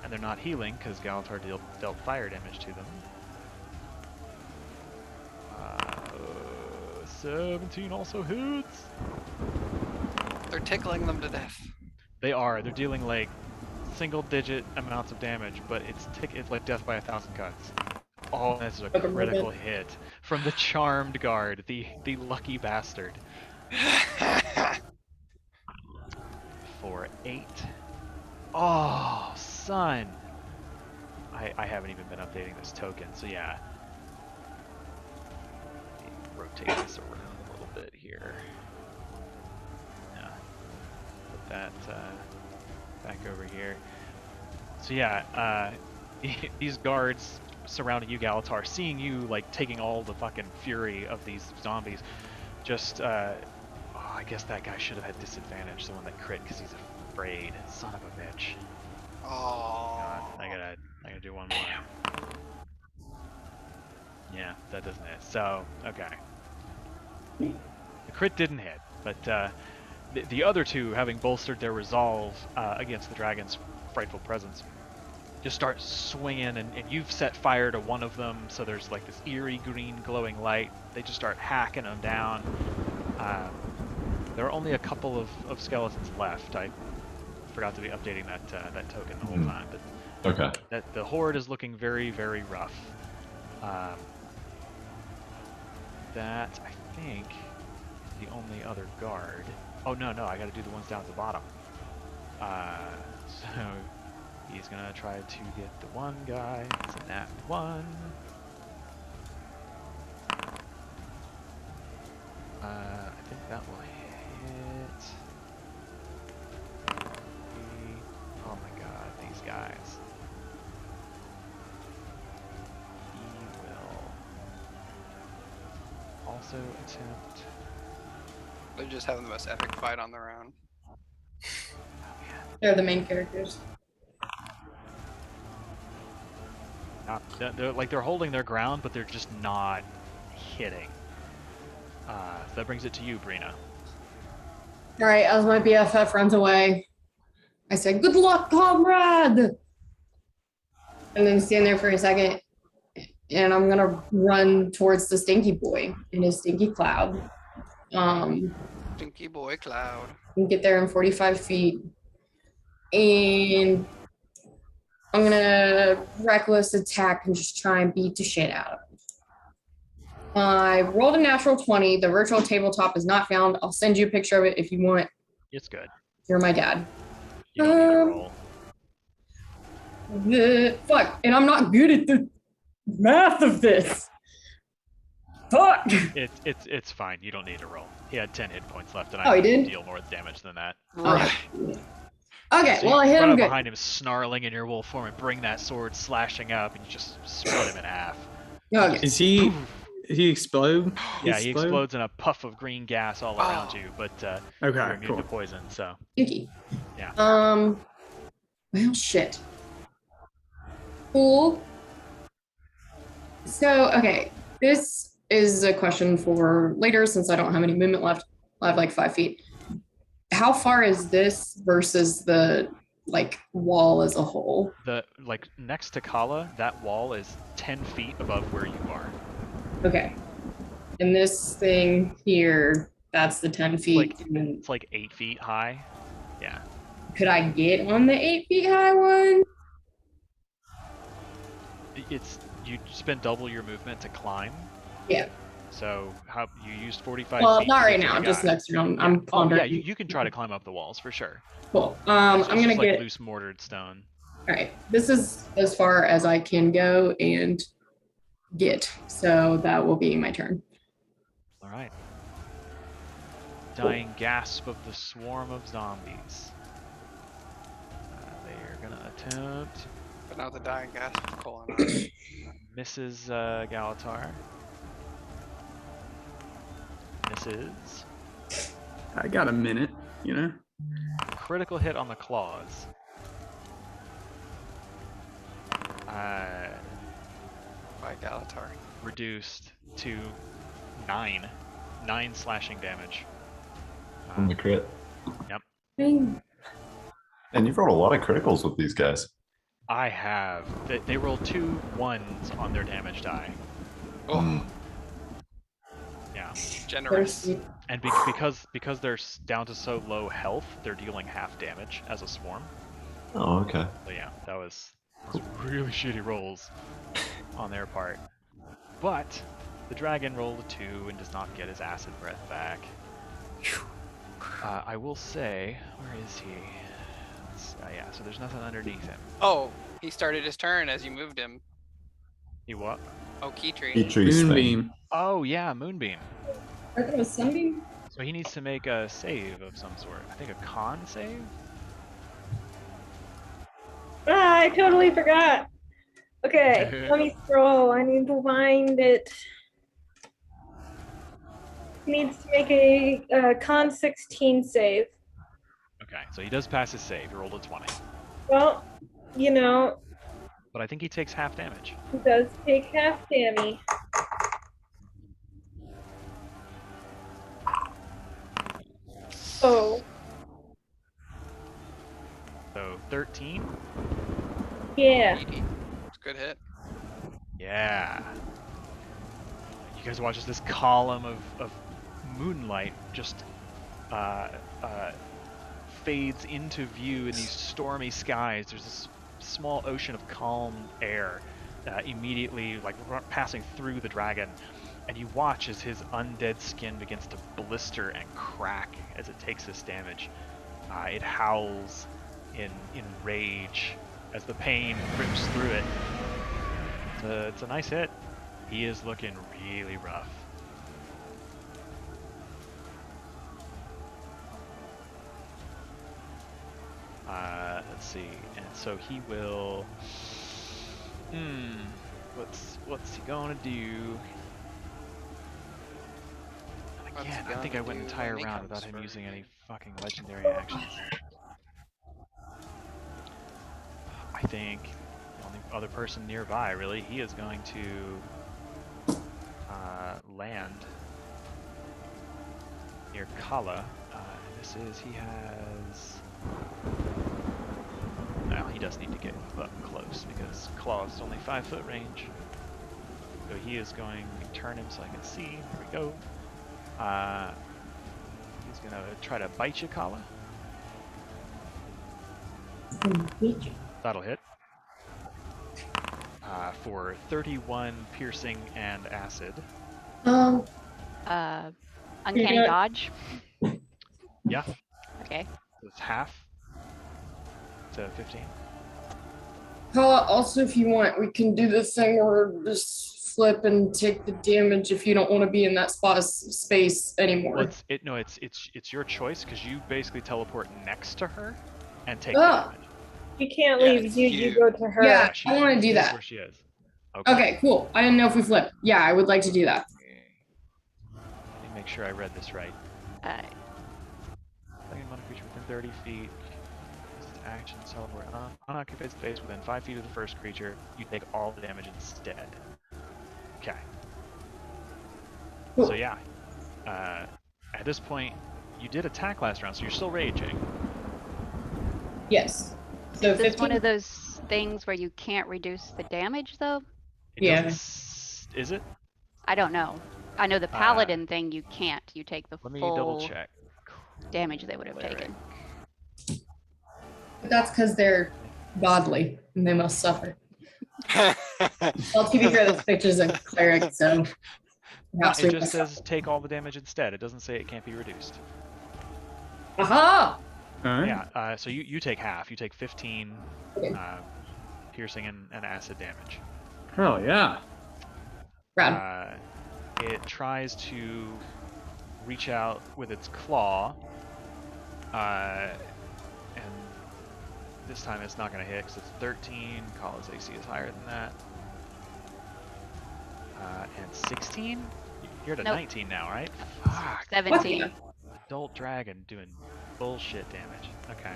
S2: And they're not healing because Galatar dealt fire damage to them. 17 also hits.
S4: They're tickling them to death.
S2: They are. They're dealing like single-digit amounts of damage, but it's like death by 1,000 cuts. Oh, this is a critical hit from the charmed guard, the lucky bastard. For 8. Oh, son. I haven't even been updating this token, so yeah. Let me rotate this around a little bit here. Yeah. Put that back over here. So yeah, these guards surrounding you, Galatar, seeing you like taking all the fucking fury of these zombies, just oh, I guess that guy should have had disadvantage, the one that crit, because he's afraid. Son of a bitch.
S4: Oh.
S2: God, I gotta do one more. Yeah, that doesn't hit. So, okay. The crit didn't hit, but the other two, having bolstered their resolve against the dragon's frightful presence, just start swinging, and you've set fire to one of them, so there's like this eerie green glowing light. They just start hacking them down. There are only a couple of skeletons left. I forgot to be updating that token the whole time, but
S5: Okay.
S2: that the horde is looking very, very rough. That I think is the only other guard. Oh no, I got to do the ones down at the bottom. So he's gonna try to get the one guy. It's a nat 1. I think that will hit. Oh my god, these guys. He will also attempt.
S4: They're just having the most epic fight on their own.
S1: They're the main characters.
S2: They're holding their ground, but they're just not hitting. So that brings it to you, Brina.
S1: All right, as my BFF runs away, I say, "Good luck, comrade!" And then stand there for a second, and I'm gonna run towards the stinky boy in his stinky cloud.
S4: Stinky boy cloud.
S1: And get there in 45 feet. And I'm gonna reckless attack and just try and beat the shit out of him. I rolled a natural 20. The virtual tabletop is not found. I'll send you a picture of it if you want.
S2: It's good.
S1: You're my dad.
S2: You don't need to roll.
S1: Fuck, and I'm not good at the math of this. Fuck.
S2: It's fine. You don't need to roll. He had 10 hit points left, and
S1: Oh,
S2: I
S1: he
S2: can
S1: did?
S2: deal more damage than that.
S4: Right.
S1: Okay,
S2: So
S1: well, I
S2: you
S1: hit
S2: run
S1: him
S2: up
S1: good.
S2: behind him, snarling in your wolf form, and bring that sword slashing up, and you just split him in half.
S1: Okay.
S3: Is he explode?
S2: Yeah, he explodes in a puff of green gas all around you, but you're
S3: Okay,
S2: immune
S3: cool.
S2: to poison, so.
S1: Stinky.
S2: Yeah.
S1: Well, shit. Cool. So, okay, this is a question for later since I don't have any movement left. I have like 5 feet. How far is this versus the like wall as a whole?
S2: The next to Kala, that wall is 10 feet above where you are.
S1: Okay. And this thing here, that's the 10 feet. And
S2: It's like 8 feet high. Yeah.
S1: could I get on the 8 feet high one?
S2: you spend double your movement to climb.
S1: Yeah.
S2: So how you used 45
S1: Well,
S2: feet
S1: not
S2: to
S1: right
S2: get to
S1: now.
S2: the
S1: Just
S2: guy.
S1: next round.
S2: Yeah.
S1: I'm
S2: Oh, yeah,
S1: pondering.
S2: you can try to climb up the walls for sure.
S1: Cool.
S2: It's
S1: I'm gonna
S2: just like
S1: get.
S2: loose mortared stone.
S1: All right. This is as far as I can go and get. So that will be my turn.
S2: All right. Dying gasp of the swarm of zombies. They are gonna attempt.
S4: But now the dying gasp of Kolinar.
S2: Mrs. Galatar. Misses.
S3: I got a minute, you know.
S2: Critical hit on the claws.
S4: By Galatar.
S2: Reduced to 9. 9 slashing damage.
S5: From the crit.
S2: Yep.
S1: Dang.
S5: And you've rolled a lot of criticals with these guys.
S2: I have. They roll 2 1s on their damage die.
S4: Oh,
S2: Yeah.
S4: generous.
S1: Thirsty.
S2: And because they're down to so low health, they're dealing half damage as a swarm.
S5: Oh, okay.
S2: So yeah, that was really shitty rolls on their part. But the dragon rolled a 2 and does not get his acid breath back. I will say, where is he? Yeah, so there's nothing underneath him.
S4: Oh, he started his turn as you moved him.
S2: He what?
S4: Oh, key tree.
S5: Petries thing.
S3: Moonbeam.
S2: Oh yeah, moonbeam.
S1: I thought it was Sunbeam.
S2: So he needs to make a save of some sort. I think a con save.
S7: Ah, I totally forgot. Okay, let me scroll. I need to find it. Needs to make a con 16 save.
S2: Okay, so he does pass his save. He rolled a 20.
S7: Well, you know,
S2: But I think he takes half damage.
S7: he does take half damage. Oh,
S2: So 13?
S7: yeah.
S4: 80. It's a good hit.
S2: Yeah. You guys watch as this column of moonlight just fades into view in these stormy skies. There's this small ocean of calm air immediately like passing through the dragon, and you watch as his undead skin begins to blister and crack as it takes this damage. It howls in rage as the pain rips through it. It's a nice hit. He is looking really rough. Let's see, and so he will. What's he gonna do?
S4: What's he
S2: Again, I think I
S4: gonna
S2: went an
S4: do
S2: entire
S4: when he
S2: round
S4: comes
S2: without him
S4: for
S2: using
S4: me?
S2: any fucking legendary actions. I think the only other person nearby, really, he is going to land near Kala. He has. Well, he does need to get up close because Claw's is only 5-foot range. So he is going to turn him so I can see. Here we go. He's going to try to bite you, Kala. That'll hit. For 31 piercing and acid.
S6: Uncanny
S1: Yeah.
S6: dodge.
S2: Yeah,
S6: Okay.
S2: it's half to 15.
S1: Also, if you want, we can do the thing where just flip and take the damage if you don't want to be in that space anymore.
S2: Well, it's your choice because you basically teleport next to her and take
S1: Oh.
S2: damage.
S7: You can't
S4: Yeah,
S7: leave.
S4: it's
S7: You
S4: you.
S7: go to her.
S1: Yeah,
S2: she-
S1: I want to do
S2: is
S1: that.
S2: Where she is.
S1: Okay, cool. I didn't know if we flipped. Yeah, I would like to do that.
S2: Let me make sure I read this right.
S6: Alright.
S2: Second one creature within 30 feet. This is action teleport. Unoccupied space within 5 feet of the first creature. You take all the damage instead. Okay.
S1: Cool.
S2: So yeah. At this point, you did attack last round, so you're still raging.
S1: Yes. So
S6: Is this
S1: 15?
S6: one of those things where you can't reduce the damage though?
S2: It
S1: Yeah.
S2: doesn't is it?
S6: I don't know. I know the paladin thing you can't. You take the
S2: Let me
S6: full
S2: double check.
S6: damage they would have
S2: Cleric.
S6: taken.
S1: But that's because they're godly and they must suffer. Well, to be fair, this picture's a cleric, so perhaps
S2: It
S1: we
S2: just
S1: must-
S2: says take all the damage instead. It doesn't say it can't be reduced.
S1: Aha!
S3: All right.
S2: Yeah. So you take half. You take 15
S1: Okay.
S2: piercing and acid damage.
S3: Hell yeah.
S1: Rad.
S2: It tries to reach out with its claw, and this time it's not going to hit because it's 13. Kala's AC is higher than that. And 16? You're at a
S6: Nope.
S2: 19 now, right? Fuck.
S6: 17.
S2: Adult dragon doing bullshit damage. Okay.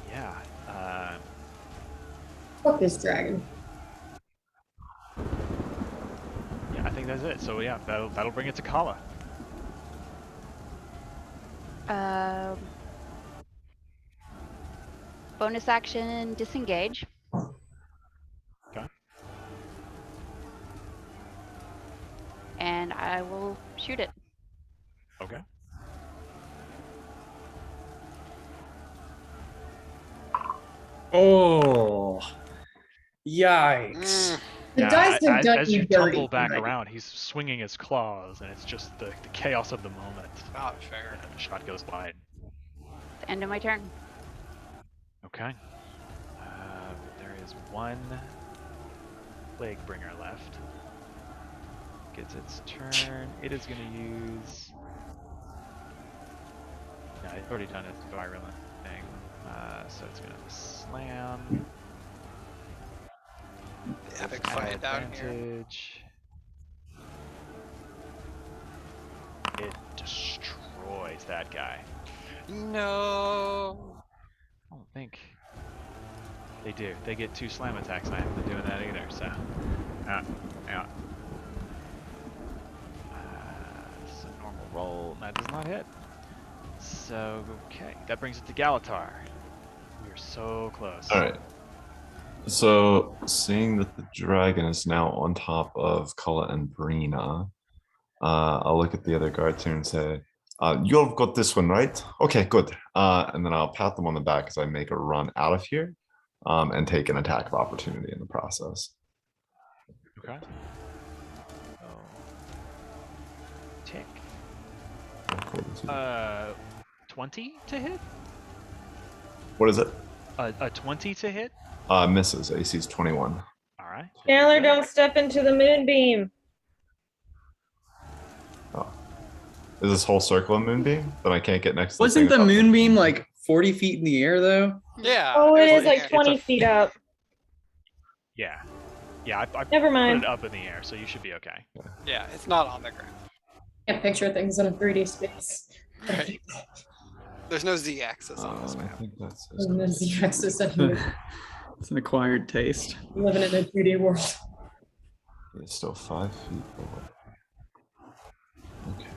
S2: Yeah.
S1: Fuck this dragon.
S2: Yeah, I think that's it. So yeah, that'll bring it to Kala.
S6: Bonus action, disengage.
S2: Okay.
S6: And I will shoot it.
S2: Okay.
S3: Oh. Yikes.
S1: The dice have done
S2: as
S1: you
S2: you
S1: dirty.
S2: tumble back
S1: already.
S2: around, he's swinging his claws, and it's just the chaos of the moment.
S4: Not fair.
S2: And the shot goes wide.
S6: The end of my turn.
S2: Okay. There is one Plaguebringer left. Gets its turn. It is going to use. No, it's already done its virulent thing. So it's going to slam.
S4: Epic
S2: At
S4: fight down here.
S2: advantage. It destroys that guy.
S4: No.
S2: I don't think they do. They get 2 slam attacks. I haven't been doing that either. So, yeah. It's a normal roll. That does not hit. So, okay, that brings it to Galatar. We are so close.
S5: All right. So, seeing that the dragon is now on top of Kala and Brina, I'll look at the other guards here and say, "You've got this one, right? Okay, good." And then I'll pat them on the back as I make a run out of here, and take an attack of opportunity in the process.
S2: Okay. So, tick. 20 to hit?
S5: What is it?
S2: A 20 to hit?
S5: Misses. AC's 21.
S2: All right.
S7: Chandler, don't step into the moonbeam.
S5: Oh. Is this whole circle a moonbeam? Then I can't get next to
S3: Wasn't the
S5: thing that's up.
S3: moonbeam like 40 feet in the air though?
S4: Yeah.
S7: Oh, it
S4: was
S7: is like
S4: there.
S7: 20 feet up.
S2: Yeah. Yeah, I
S7: Never
S2: put
S7: mind.
S2: it up in the air, so you should be okay.
S4: Yeah, it's not on the ground.
S1: Can't picture things in a 3D space.
S4: Right. There's no Z-axis on this
S5: I
S4: map.
S5: think that's
S1: And then the access anyway.
S3: It's an acquired taste.
S1: Living in a 3D world.
S5: It's still 5 feet away. Okay.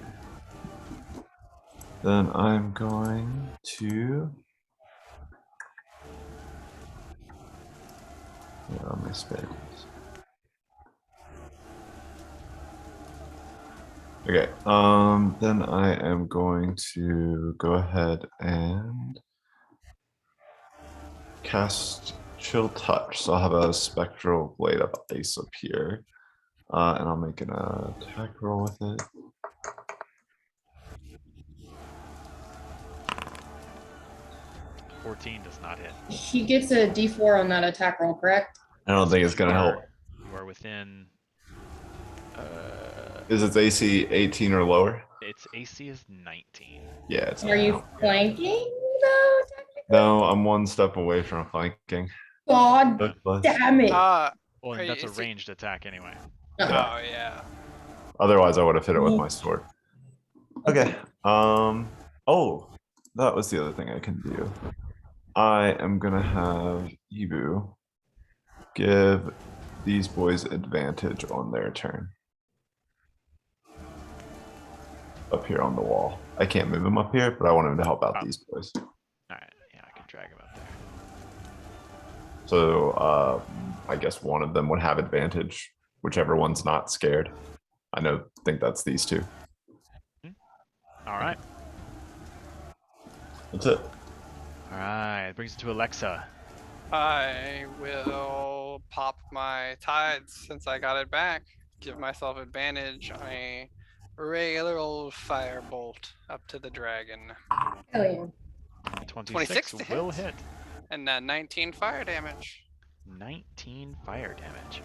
S5: Then I'm going to. Yeah, on my spades. Okay. Then I am going to go ahead and cast Chill Touch. So I'll have a spectral blade of ice up here. And I'll make an attack roll with it.
S2: $14 does not hit.
S1: He gets a D4 on that attack roll, correct?
S5: I don't think it's gonna help.
S2: You are within.
S5: Is its AC 18 or lower?
S2: Its AC is 19.
S5: Yeah, it's
S1: Are
S5: not
S1: you
S5: gonna help.
S1: flanking though?
S5: No, I'm one step away from flanking.
S1: God
S5: But
S1: damn it.
S2: Well,
S4: Are
S2: and that's a
S4: is it-
S2: ranged attack anyway.
S1: Uh-uh.
S4: Oh yeah.
S5: otherwise, I would have hit it with my sword. Okay. Oh, that was the other thing I can do. I am gonna have Ebu give these boys advantage on their turn. Up here on the wall. I can't move him up here, but I want him to help out
S2: Oh.
S5: these boys.
S2: Alright, yeah, I can drag him up there.
S5: So I guess one of them would have advantage, whichever one's not scared. I think that's these two.
S2: Alright.
S5: That's it.
S2: All right, brings it to Alexa.
S4: I will pop my tides since I got it back. Give myself advantage on a regular old firebolt up to the dragon.
S1: Hell yeah.
S2: 26
S4: to
S2: will
S4: hit.
S2: hit.
S4: And 19 fire damage.
S2: 19 fire damage.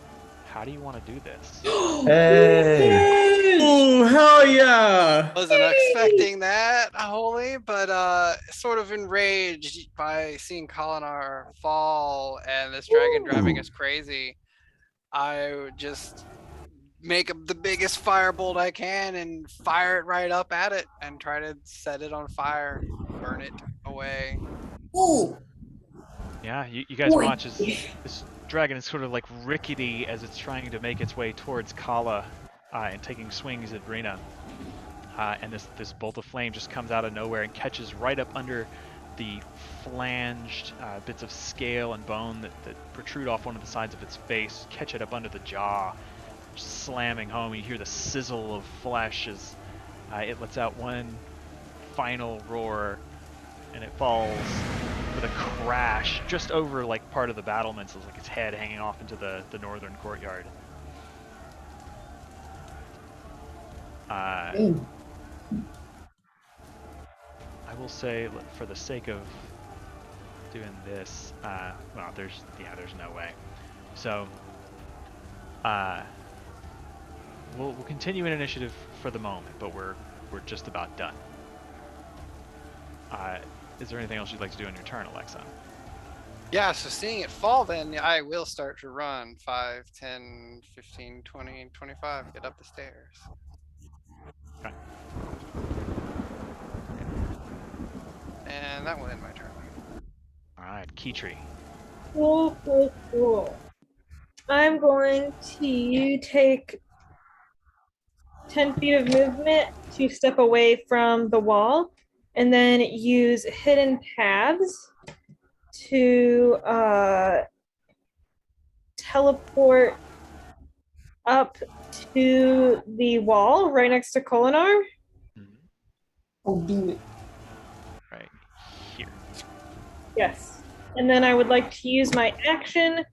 S2: How do you want to do this?
S5: Hey!
S3: Oh, hell yeah!
S4: Wasn't expecting that wholly, but sort of enraged by seeing Kolinar fall and this dragon driving us crazy. I would just make the biggest firebolt I can and fire it right up at it and try to set it on fire, burn it away.
S1: Ooh.
S2: Yeah, you guys
S1: Boy.
S2: watch as this dragon is sort of like rickety as it's trying to make its way towards Kala and taking swings at Brina. And this bolt of flame just comes out of nowhere and catches right up under the flanged bits of scale and bone that protrude off one of the sides of its face, catch it up under the jaw, slamming home. You hear the sizzle of flesh as it lets out one final roar, and it falls with a crash just over like part of the battlements, like its head hanging off into the northern courtyard. I will say, for the sake of doing this, well, there's no way. So, we'll continue in initiative for the moment, but we're just about done. Is there anything else you'd like to do in your turn, Alexa?
S4: Yeah, so seeing it fall, then I will start to run 5, 10, 15, 20, 25, get up the stairs.
S2: Okay.
S4: And that will end my turn.
S2: All right, Keytree.
S7: Cool. I'm going to take 10 feet of movement to step away from the wall and then use hidden paths to teleport up to the wall right next to Kolinar.
S1: Oh, do it.
S2: Right here.
S7: Yes. And then I would like to use my action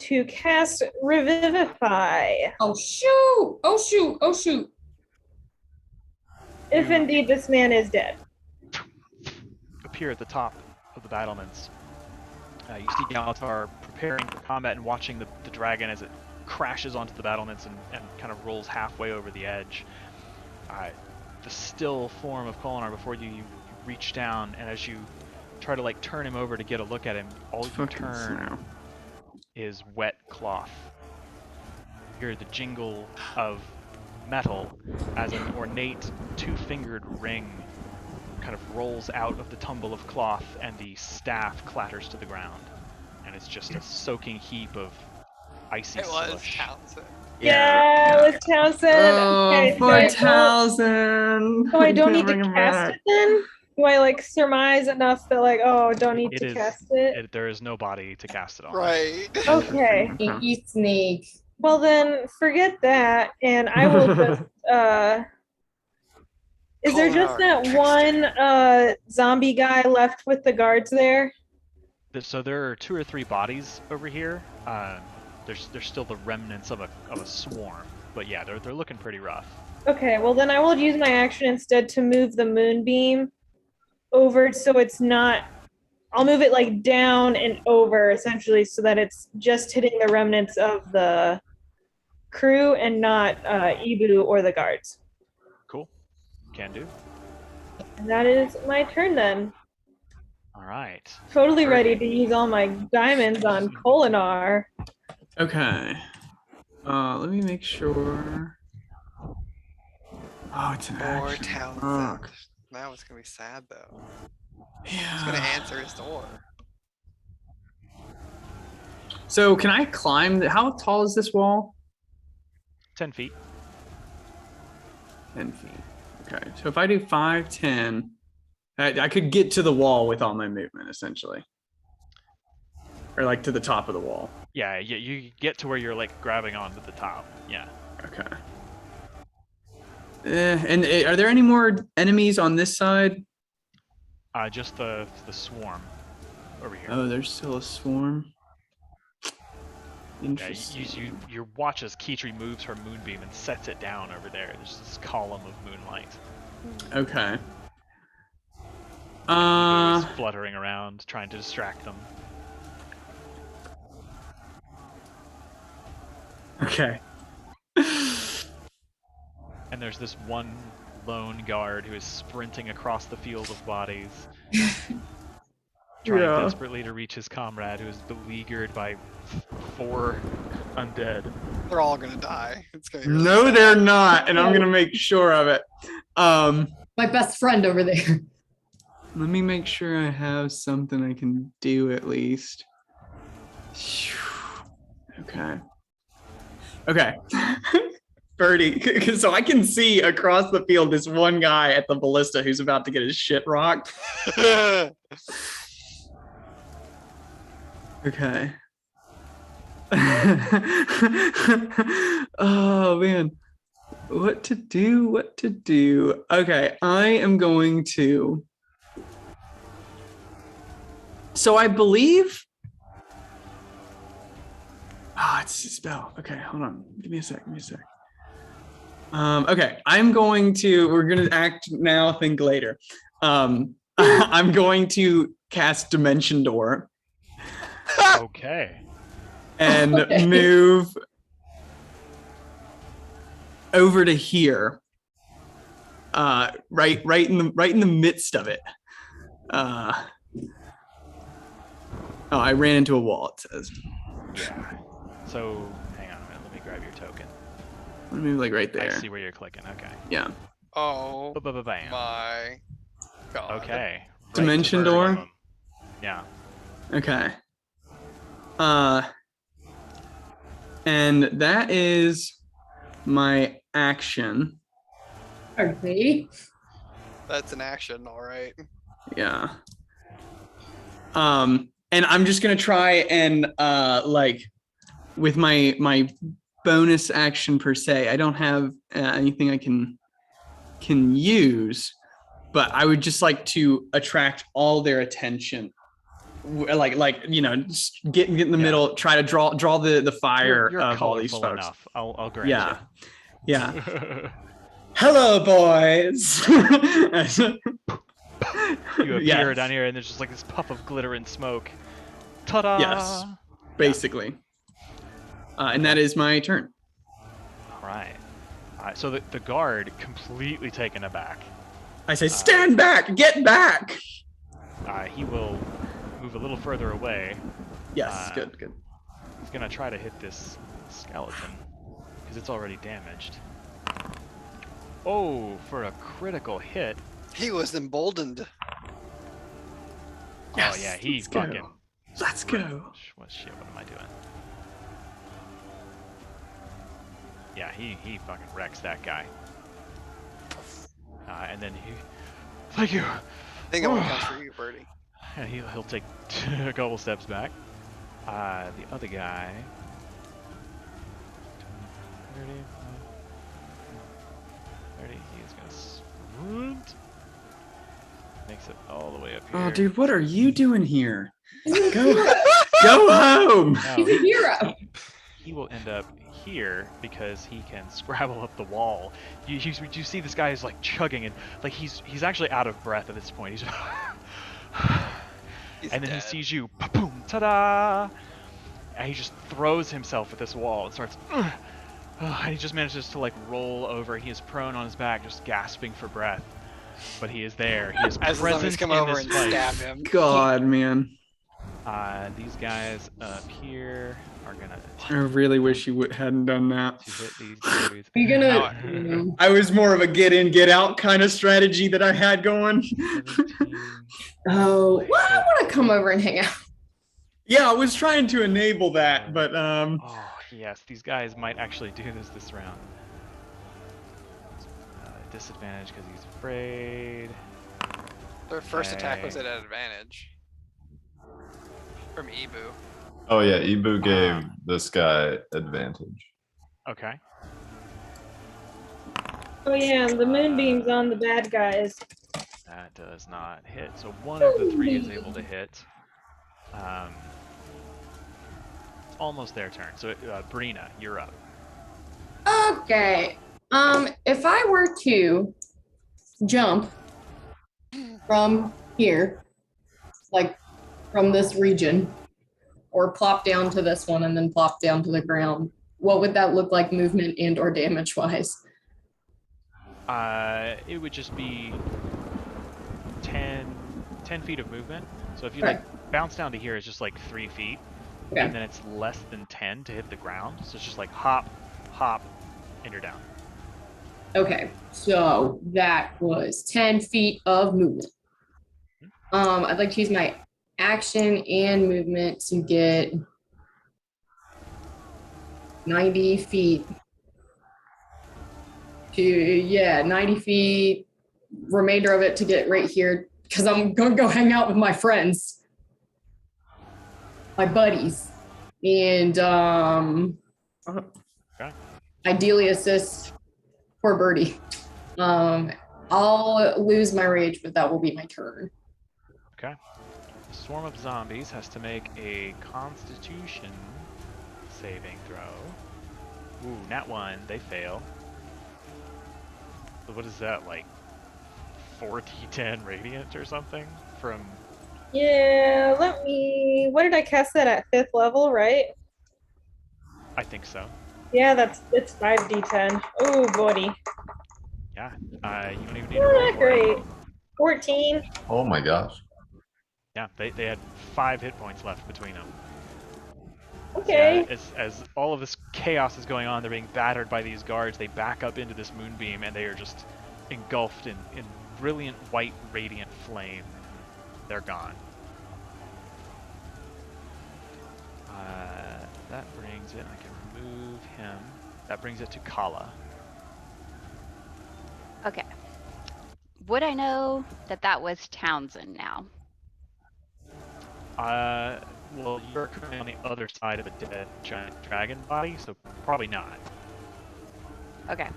S7: to cast Revivify.
S1: Oh, shoot. Oh, shoot. Oh, shoot.
S7: If indeed this man is dead.
S2: Appear at the top of the battlements. You see Galatar preparing for combat and watching the dragon as it crashes onto the battlements and kind of rolls halfway over the edge. The still form of Kolinar before you reach down, and as you try to like turn him over to get a look at him, all you turn is wet cloth. You hear the jingle of metal as an ornate two-fingered ring kind of rolls out of the tumble of cloth, and the staff clatters to the ground, and it's just a soaking heap of icy
S4: It was
S2: slush.
S4: Townsend.
S7: Yeah, it was Townsend.
S3: Oh,
S7: Okay,
S3: poor
S7: so
S3: Townsend.
S7: I don't need
S3: Bring
S7: to
S3: him
S7: cast
S3: back.
S7: it then? Do I like surmise enough that like, oh, don't need
S2: It
S7: to
S2: is-
S7: cast it?
S2: There is no body to cast it on.
S4: Right.
S7: Okay.
S1: Sneaky snake.
S7: Well then, forget that, and I will just. Is there just that one zombie guy left with the guards there?
S2: So there are 2 or 3 bodies over here. There's still the remnants of a swarm, but yeah, they're looking pretty rough.
S7: Okay, well then I will use my action instead to move the moonbeam over so it's not. I'll move it like down and over essentially so that it's just hitting the remnants of the crew and not Ibu or the guards.
S2: Cool. Can do.
S7: And that is my turn then.
S2: All right.
S7: Totally ready to use all my diamonds on Kolinar.
S3: Okay. Let me make sure. Oh, it's an
S4: Poor
S3: action.
S4: Townsend.
S3: Fuck.
S4: Now it's gonna be sad though. He's
S3: Yeah.
S4: gonna answer his door.
S3: So can I climb? How tall is this wall?
S2: 10 feet.
S3: 10 feet. Okay. So if I do 5, 10, I could get to the wall with all my movement, essentially. Or like to the top of the wall.
S2: Yeah, you get to where you're like grabbing onto the top. Yeah.
S3: Okay. And are there any more enemies on this side?
S2: Just the swarm over here.
S3: Oh, there's still a swarm.
S2: Yeah,
S3: Interesting.
S2: you watch as Kitri moves her moonbeam and sets it down over there. There's this column of moonlight.
S3: Okay.
S2: Evo is fluttering around, trying to distract them.
S3: Okay.
S2: And there's this one lone guard who is sprinting across the field of bodies, trying desperately to reach his comrade, who is beleaguered by 4 undead.
S4: They're all gonna die. It's gonna be really
S3: No,
S4: sad.
S3: they're not, and I'm gonna make sure of it.
S1: My best friend over there.
S3: Let me make sure I have something I can do at least. Okay. Okay. Birdie, so I can see across the field this one guy at the ballista who's about to get his shit rocked. Okay. Oh man. What to do? Okay, I am going to. So I believe. Oh, it's a spell. Okay, hold on. Give me a sec. Okay, I'm going to. We're gonna act now, think later. I'm going to cast Dimension Door.
S2: Okay.
S3: And
S1: Okay.
S3: move over to here. Right in the midst of it. Oh, I ran into a wall, it says.
S2: Yeah. So, hang on a minute. Let me grab your token.
S3: Let me move like right
S2: I
S3: there.
S2: see where you're clicking. Okay.
S3: Yeah.
S4: Oh
S2: Ba-ba-ba-bam.
S4: my god.
S2: Okay. Right
S3: Dimension
S2: to the
S3: door?
S2: bottom. Yeah.
S3: Okay. And that is my action.
S1: Okay.
S4: That's an action, all right.
S3: Yeah. And I'm just gonna try and like with my bonus action per se, I don't have anything I can use, but I would just like to attract all their attention. Like you know, just get in the middle, try to draw the fire
S2: You're
S3: of all these
S2: colorful
S3: folks.
S2: enough. I'll grant
S3: Yeah. Yeah.
S2: you.
S3: Hello, boys.
S2: You appear
S3: Yes.
S2: down here, and there's just like this puff of glitter and smoke. Ta-da!
S3: Yes. Basically. And that is my turn.
S2: All right. So the guard, completely taken aback,
S3: I say, stand back, get back.
S2: he will move a little further away.
S3: Yes, good.
S2: He's gonna try to hit this skeleton because it's already damaged. Oh, for a critical hit.
S4: He was emboldened.
S3: Yes,
S2: Oh yeah, he
S3: let's go.
S2: fucking.
S3: Let's go.
S2: What shit? What am I doing? Yeah, he fucking wrecks that guy. And then he. Thank you.
S4: I think it one comes for you, Birdie.
S2: And he'll take a couple steps back. The other guy. 30. He is gonna sprint. Makes it all the way up here.
S3: Oh, dude, what are you doing here? Go home.
S2: No,
S1: He's a hero.
S2: he will end up here because he can scrabble up the wall. You see this guy is like chugging and like he's actually out of breath at this point. He's
S4: He's
S2: and then
S4: dead.
S2: he sees you, boom, ta-da! And he just throws himself at this wall and starts. And he just manages to like roll over. He is prone on his back, just gasping for breath. But he is there. He is
S4: As the zombies
S2: present
S4: come
S2: in
S4: over
S2: this
S4: and
S2: fight.
S4: stab him.
S3: God, man.
S2: These guys up here are gonna
S3: I really wish you hadn't done that.
S2: to hit these dudes.
S1: You're gonna.
S4: Now-
S1: You know,
S3: I was more of a get in, get out kind of strategy that I had going.
S2: 17.
S1: oh, well, I want to come over and hang out.
S3: Yeah, I was trying to enable that, but
S2: Oh yes, these guys might actually do this round. Disadvantage because he's afraid.
S4: Their first attack was
S2: Okay.
S4: at an advantage. From Ibu.
S5: Oh yeah, Ibu gave this guy advantage.
S2: Okay.
S7: Oh yeah, and the moonbeam's on the bad guys.
S2: That does not hit. So one of the three is able to hit. It's almost their turn. So, Brina, you're up.
S1: Okay. If I were to jump from here, like from this region, or plop down to this one and then plop down to the ground, what would that look like movement and or damage wise?
S2: It would just be 10 feet of movement. So if you
S1: Okay.
S2: like bounce down to here, it's just like 3 feet.
S1: Okay.
S2: And then it's less than 10 to hit the ground. So it's just like hop, hop, and you're down.
S1: Okay, so that was 10 feet of movement. I'd like to use my action and movement to get 90 feet to, 90 feet, remainder of it to get right here, because I'm going to go hang out with my friends, my buddies, and ideally assist poor Birdie. I'll lose my rage, but that will be my turn.
S2: Okay. The swarm of zombies has to make a Constitution saving throw. Ooh, nat 1. They fail. So what is that, like 4d10 radiant or something from?
S7: Yeah, what did I cast that at 5th level, right?
S2: I think so.
S7: Yeah, it's 5d10. Oh, buddy.
S2: Yeah. You don't even need to roll
S7: Not
S2: for it.
S7: great. 14.
S5: Oh my gosh.
S2: Yeah, they had 5 hit points left between them.
S7: Okay.
S2: Yeah, as all of this chaos is going on, they're being battered by these guards. They back up into this moonbeam, and they are just engulfed in brilliant white radiant flame. They're gone. That brings it. I can remove him. That brings it to Kala.
S6: Okay. Would I know that that was Townsend now?
S2: Well, you're currently on the other side of a dead giant dragon body, so probably not.
S6: Okay.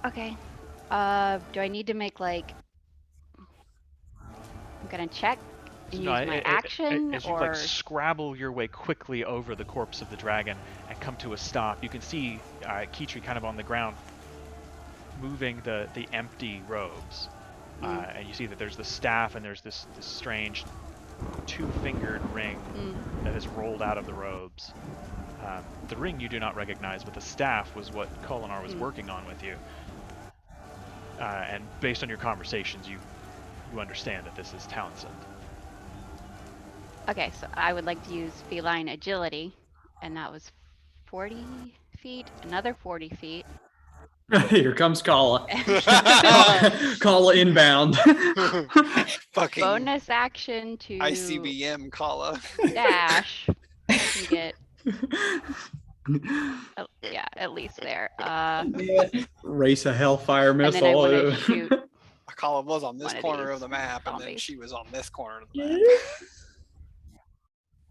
S6: Okay. Do I need to make like? I'm gonna check and
S2: No,
S6: use my action,
S2: as you
S6: or
S2: like scrabble your way quickly over the corpse of the dragon and come to a stop, you can see Kitri kind of on the ground, moving the empty robes, and you see that there's the staff and there's this strange two-fingered ring that is rolled out of the robes. The ring you do not recognize, but the staff was what Kolinar was working on with you. And based on your conversations, you understand that this is Townsend.
S6: Okay, so I would like to use feline agility, and that was 40 feet, another 40 feet.
S3: Here comes Kala. Kala inbound.
S4: Fucking
S6: Bonus action to
S4: ICBM Kala.
S6: dash. I can get, yeah, at least there.
S3: Race a hellfire
S6: And then I
S3: missile.
S6: want to shoot.
S4: Kala was on this
S6: One of
S4: corner
S6: these
S4: of the map, and then
S6: zombies.
S4: she was on this corner of the map.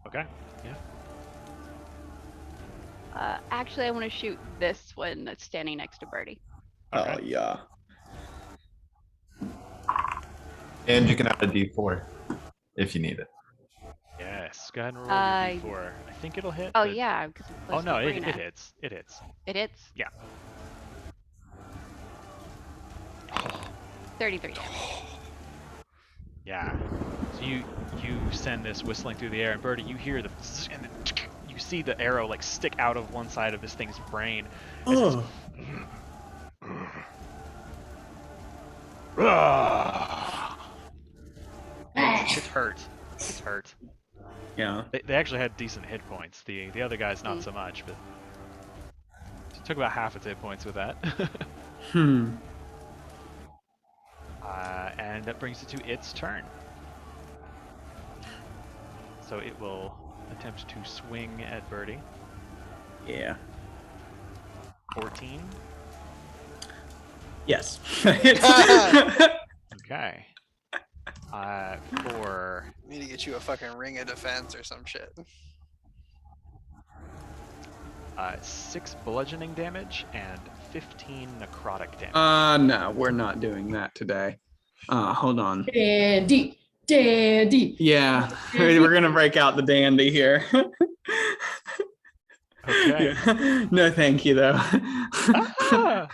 S2: Okay. Yeah.
S6: Actually, I want to shoot this one that's standing next to Birdie.
S3: Oh yeah.
S5: And you can add a D4 if you need it.
S2: Yes. Go ahead and roll
S6: Uh,
S2: your d4. I think it'll hit.
S6: Oh
S2: but-
S6: yeah, because it's
S2: Oh
S6: close
S2: no,
S6: to
S2: it
S6: Brina.
S2: hits. It hits.
S6: It hits.
S2: Yeah.
S6: 33.
S2: Yeah. So you send this whistling through the air, and Birdie, you hear the zzz, and then you see the arrow like stick out of one side of this thing's brain. as it's- It's hurt. It's hurt.
S3: Yeah.
S2: They actually had decent hit points. The other guys not so much, but it took about half its hit points with that. And that brings it to its turn. So it will attempt to swing at Birdie.
S3: Yeah.
S2: 14.
S3: Yes.
S2: Okay. For
S4: Need to get you a fucking ring of defense or some shit.
S2: 6 bludgeoning damage and 15 necrotic damage.
S3: No, we're not doing that today. Hold on.
S1: Dandy.
S3: Yeah, we're gonna break out the dandy here.
S2: Okay.
S3: Yeah. No, thank you though.
S2: Ah!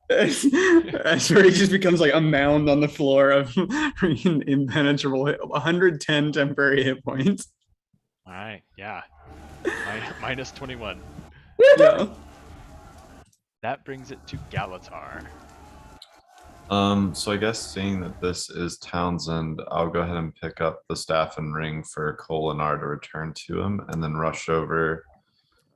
S3: That's where he just becomes like a mound on the floor of impenetrable 110 temporary hit points.
S2: All right, yeah. Minus 21.
S3: Yeah.
S2: That brings it to Galatar.
S5: So I guess seeing that this is Townsend, I'll go ahead and pick up the staff and ring for Kolinar to return to him, and then rush over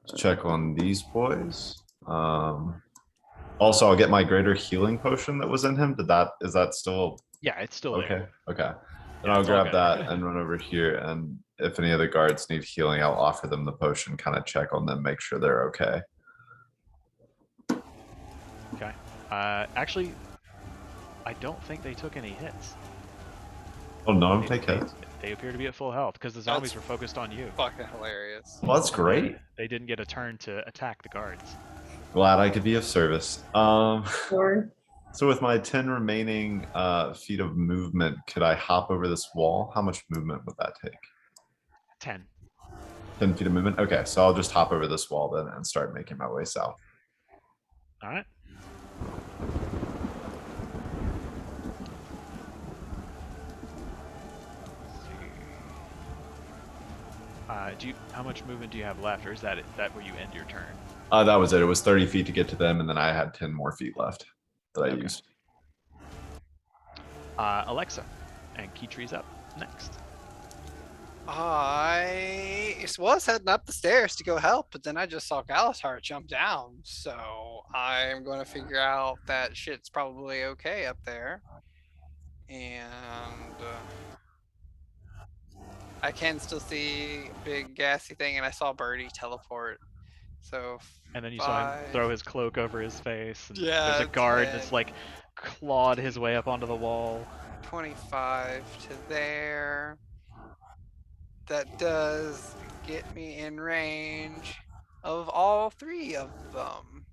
S5: to check on these boys. Also, I'll get my greater healing potion that was in him. Is that still
S2: Yeah, it's still
S5: okay?
S2: there.
S5: Okay. Then
S2: Yeah,
S5: I'll
S2: it's all
S5: grab
S2: good.
S5: that and run over here. And if any other guards need healing, I'll offer them the potion, kind of check on them, make sure they're okay.
S2: Okay. Actually, I don't think they took any hits.
S5: Oh, no, I'm taking.
S2: They appear to be at full health because the zombies were focused on you.
S4: Fucking hilarious.
S5: Well, that's great.
S2: They didn't get a turn to attack the guards.
S5: Glad I could be of service.
S1: Or
S5: So with my 10 remaining feet of movement, could I hop over this wall? How much movement would that take?
S2: 10.
S5: 10 feet of movement? Okay, so I'll just hop over this wall then and start making my way south.
S2: All right. How much movement do you have left, or is that where you end your turn?
S5: That was it. It was 30 feet to get to them, and then I had 10 more feet left that I
S2: Okay.
S5: used.
S2: Alexa, and Keytree's up next.
S4: I was heading up the stairs to go help, but then I just saw Galatar jump down. So I'm going to figure out that shit's probably okay up there. And I can still see big gassy thing, and I saw Birdie teleport. So
S2: And then you saw him
S4: 5.
S2: throw his cloak over his face. And
S4: Yeah,
S2: there's a guard
S4: 10.
S2: that's like clawed his way up onto the wall.
S4: 25 to there. That does get me in range of all 3 of them.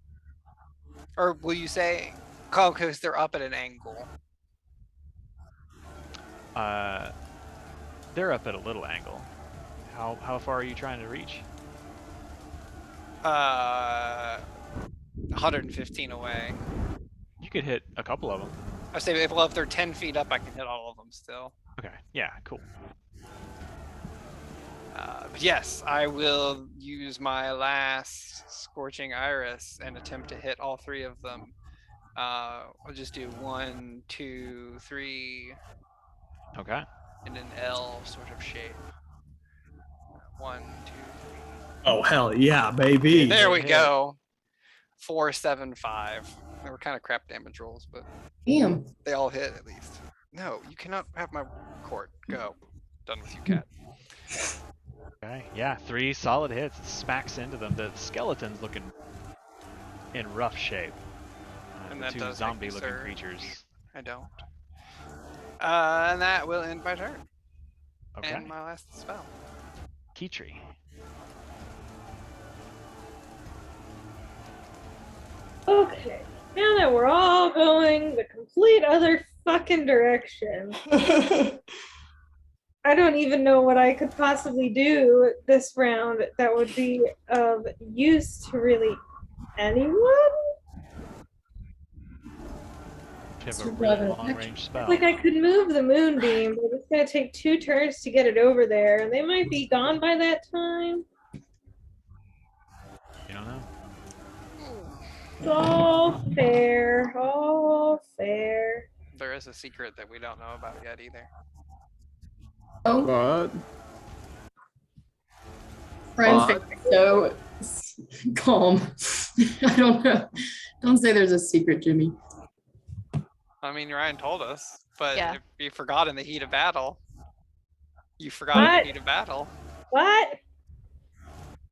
S4: Or will you say, oh, because they're up at an angle.
S2: They're up at a little angle. How far are you trying to reach?
S4: 115 away.
S2: You could hit a couple of them.
S4: I say if they're 10 feet up, I can hit all of them still.
S2: Okay, yeah, cool.
S4: But yes, I will use my last Scorching Iris and attempt to hit all 3 of them. I'll just do 1, 2, 3
S2: Okay.
S4: in an L sort of shape. 1, 2, 3.
S3: Oh hell yeah, baby.
S4: There we
S2: hit.
S4: go. 4, 7, 5. They were kind of crap damage rolls, but
S1: damn.
S4: they all hit at least. No, you cannot have my court. Go. Done with you, cat.
S2: Okay, yeah, 3 solid hits. It smacks into them. The skeleton's looking in rough shape.
S4: And
S2: The
S4: that
S2: 2
S4: does make me
S2: zombie-looking
S4: surge.
S2: creatures.
S4: I don't. And that will end my turn.
S2: Okay.
S4: And my last spell.
S2: Keytree.
S7: Okay, now that we're all going the complete other fucking direction, I don't even know what I could possibly do this round that would be of use to really anyone.
S2: You have
S1: So
S2: a really
S1: rather
S2: long-range spell.
S7: Like I could move the moonbeam, but it's gonna take 2 turns to get it over there, and they might be gone by that time.
S2: You don't know.
S7: It's all fair, all fair.
S4: There is a secret that we don't know about yet either.
S1: Oh,
S3: What?
S1: friends,
S3: What?
S1: so calm. I don't know. Don't say there's a secret, Jimmy.
S4: I mean, Ryan told us, but
S6: Yeah.
S4: if you forgot in the heat of battle. You forgot in
S7: What?
S4: the heat of battle.
S7: What?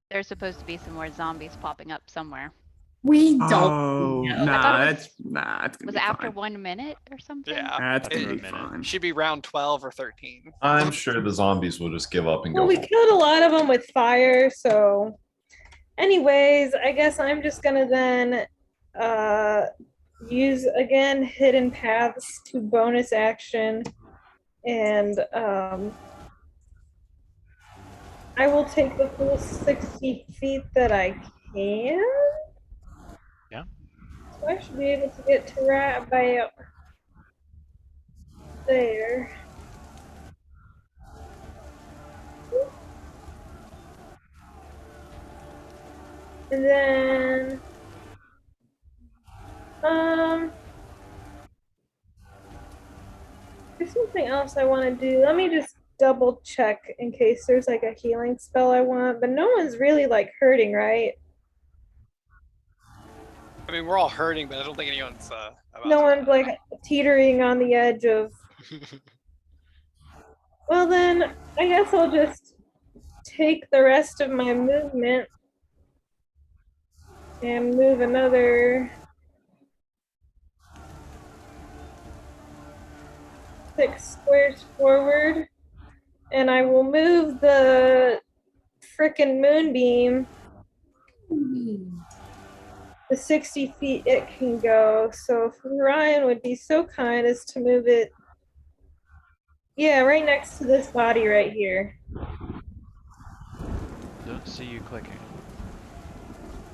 S6: There's supposed to be some more zombies popping up somewhere.
S1: We don't.
S3: Oh,
S1: know.
S3: nah,
S6: thought it
S3: it's it's gonna
S6: Was
S3: be
S6: it after
S3: fine.
S6: 1 minute or something?
S4: Yeah.
S3: That's
S4: It-
S3: gonna be
S2: minute.
S3: fine.
S4: Should be round 12 or 13.
S5: I'm sure the zombies will just give up and
S7: Well,
S5: go.
S7: we killed a lot of them with fire, so Anyways, I guess I'm just gonna then use again hidden paths to bonus action, and I will take the full 60 feet that I can.
S2: Yeah.
S7: So I should be able to get to right about there. And then, there's something else I want to do. Let me just double check in case there's like a healing spell I want, but no one's really like hurting, right?
S4: I mean, we're all hurting, but I don't think anyone's about
S7: No
S4: to
S7: one's
S4: die.
S7: like teetering on the edge of. Well, then I guess I'll just take the rest of my movement and move another 6 squares forward, and I will move the frickin' moonbeam the 60 feet it can go. So if Ryan would be so kind as to move it, yeah, right next to this body right here.
S2: Don't see you clicking.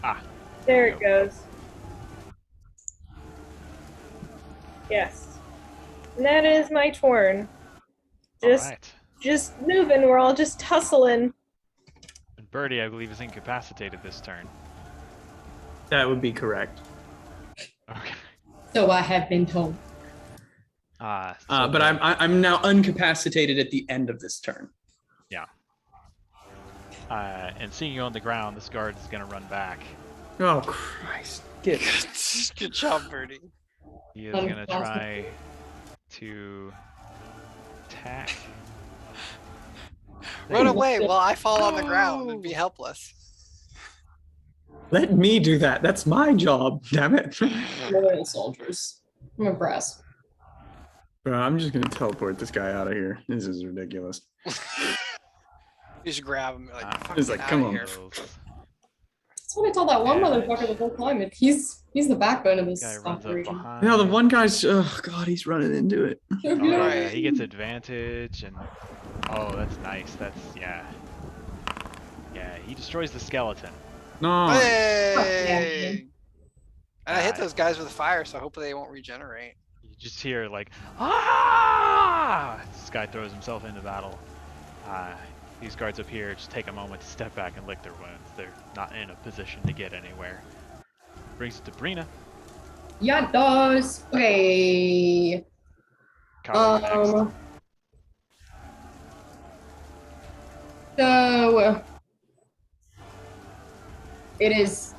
S2: Ah.
S7: There it goes. Yes. And that is my turn. Just
S2: Alright.
S7: just moving, we're all just tussling.
S2: And Birdie, I believe, is incapacitated this turn.
S3: That would be correct.
S2: Okay.
S1: So I have been told.
S3: But I'm now incapacitated at the end of this turn.
S2: Yeah. And seeing you on the ground, this guard is going to run back.
S3: Oh Christ! Get
S4: Good job, Birdie.
S2: He is going to try to attack.
S4: Run away while I fall on the ground and be helpless.
S3: Let me do that. That's my job. Damn it!
S1: Loyal soldiers. I'm impressed.
S3: Bro, I'm just gonna teleport this guy out of here. This is ridiculous.
S4: You just grab him like.
S3: It's like,
S4: "Fucking
S3: come
S4: outta
S3: on."
S4: here."
S1: That's what I told that one motherfucker the whole time. He's the backbone of this
S2: Guy runs up
S1: operation.
S2: behind.
S3: No, the one guy's. Oh God, he's running into it.
S2: Oh, yeah,
S4: Right.
S2: he gets advantage, and oh, that's nice. That's yeah. He destroys the skeleton.
S3: No.
S4: Hey! And I hit
S2: Ah.
S4: those guys with fire, so hopefully they won't regenerate.
S2: You just hear like ah! This guy throws himself into battle. These guards up here just take a moment to step back and lick their wounds. They're not in a position to get anywhere. Brings it to Brina.
S1: Yeah, it does. Okay.
S2: Kyle, you're next.
S1: So it is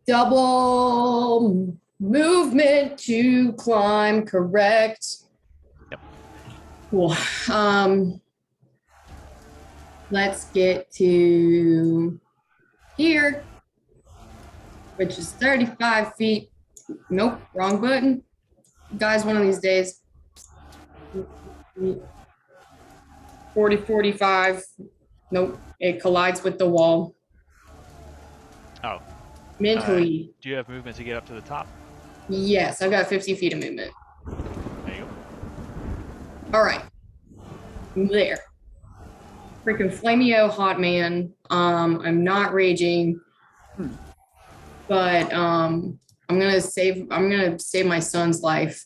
S1: double movement to climb, correct?
S2: Yep.
S1: Cool. Let's get to here, which is 35 feet. Nope, wrong button. Guys, one of these days. 40, 45. Nope, it collides with the wall.
S2: Oh.
S1: Mentally,
S2: Do you have movement to get up to the top?
S1: yes, I've got 50 feet of movement.
S2: There you
S1: All right, there. Freaking Flameo hot man. I'm not raging, but I'm gonna save my son's life,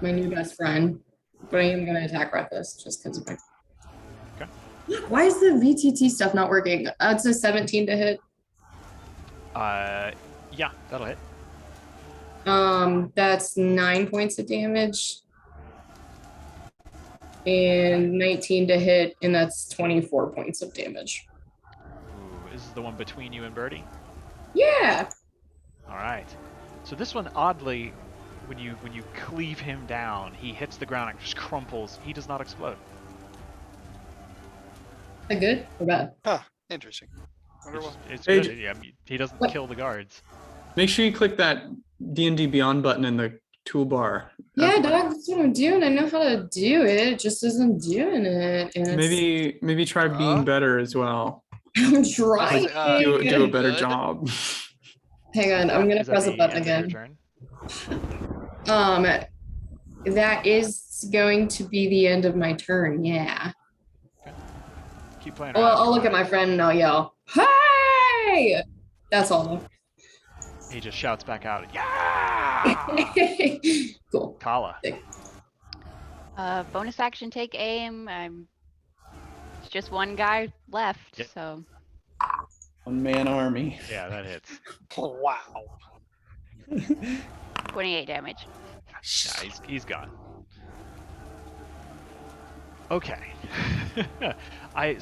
S1: my new best friend. But I am gonna attack Reckless just because of my.
S2: Okay.
S1: Why is the VTT stuff not working? It's a 17 to hit.
S2: Yeah, that'll hit.
S1: That's 9 points of damage. And 19 to hit, and that's 24 points of damage.
S2: Ooh, this is the one between you and Birdie.
S1: Yeah.
S2: All right. So this one, oddly, when you cleave him down, he hits the ground and just crumples. He does not explode.
S1: Is that good or bad?
S4: Huh, interesting. Wonder what-
S2: It's
S3: Hey,
S2: good. Yeah, he doesn't
S1: What?
S2: kill the guards.
S3: Make sure you click that D&D Beyond button in the toolbar.
S1: Yeah, dog, that's what I'm doing. I know how to do it. It just isn't doing it. And it's-
S3: Maybe try being better as well.
S1: I'm trying.
S3: Do a better
S4: Good.
S3: job.
S1: Hang on, I'm gonna
S2: Is that
S1: press a
S2: the
S1: button
S2: end of your
S1: again.
S2: turn?
S1: That is going to be the end of my turn. Yeah.
S2: Keep playing
S1: Well,
S2: around.
S1: I'll look at my friend and I'll yell, "Hey!" That's all.
S2: He just shouts back out, "Yeah!"
S1: Cool.
S2: Kala.
S6: Bonus action, take aim. It's just one guy left,
S2: Yep.
S6: so
S3: 1-man army.
S2: Yeah, that hits.
S4: Wow.
S6: 28 damage.
S2: Yeah, he's gone. Okay. I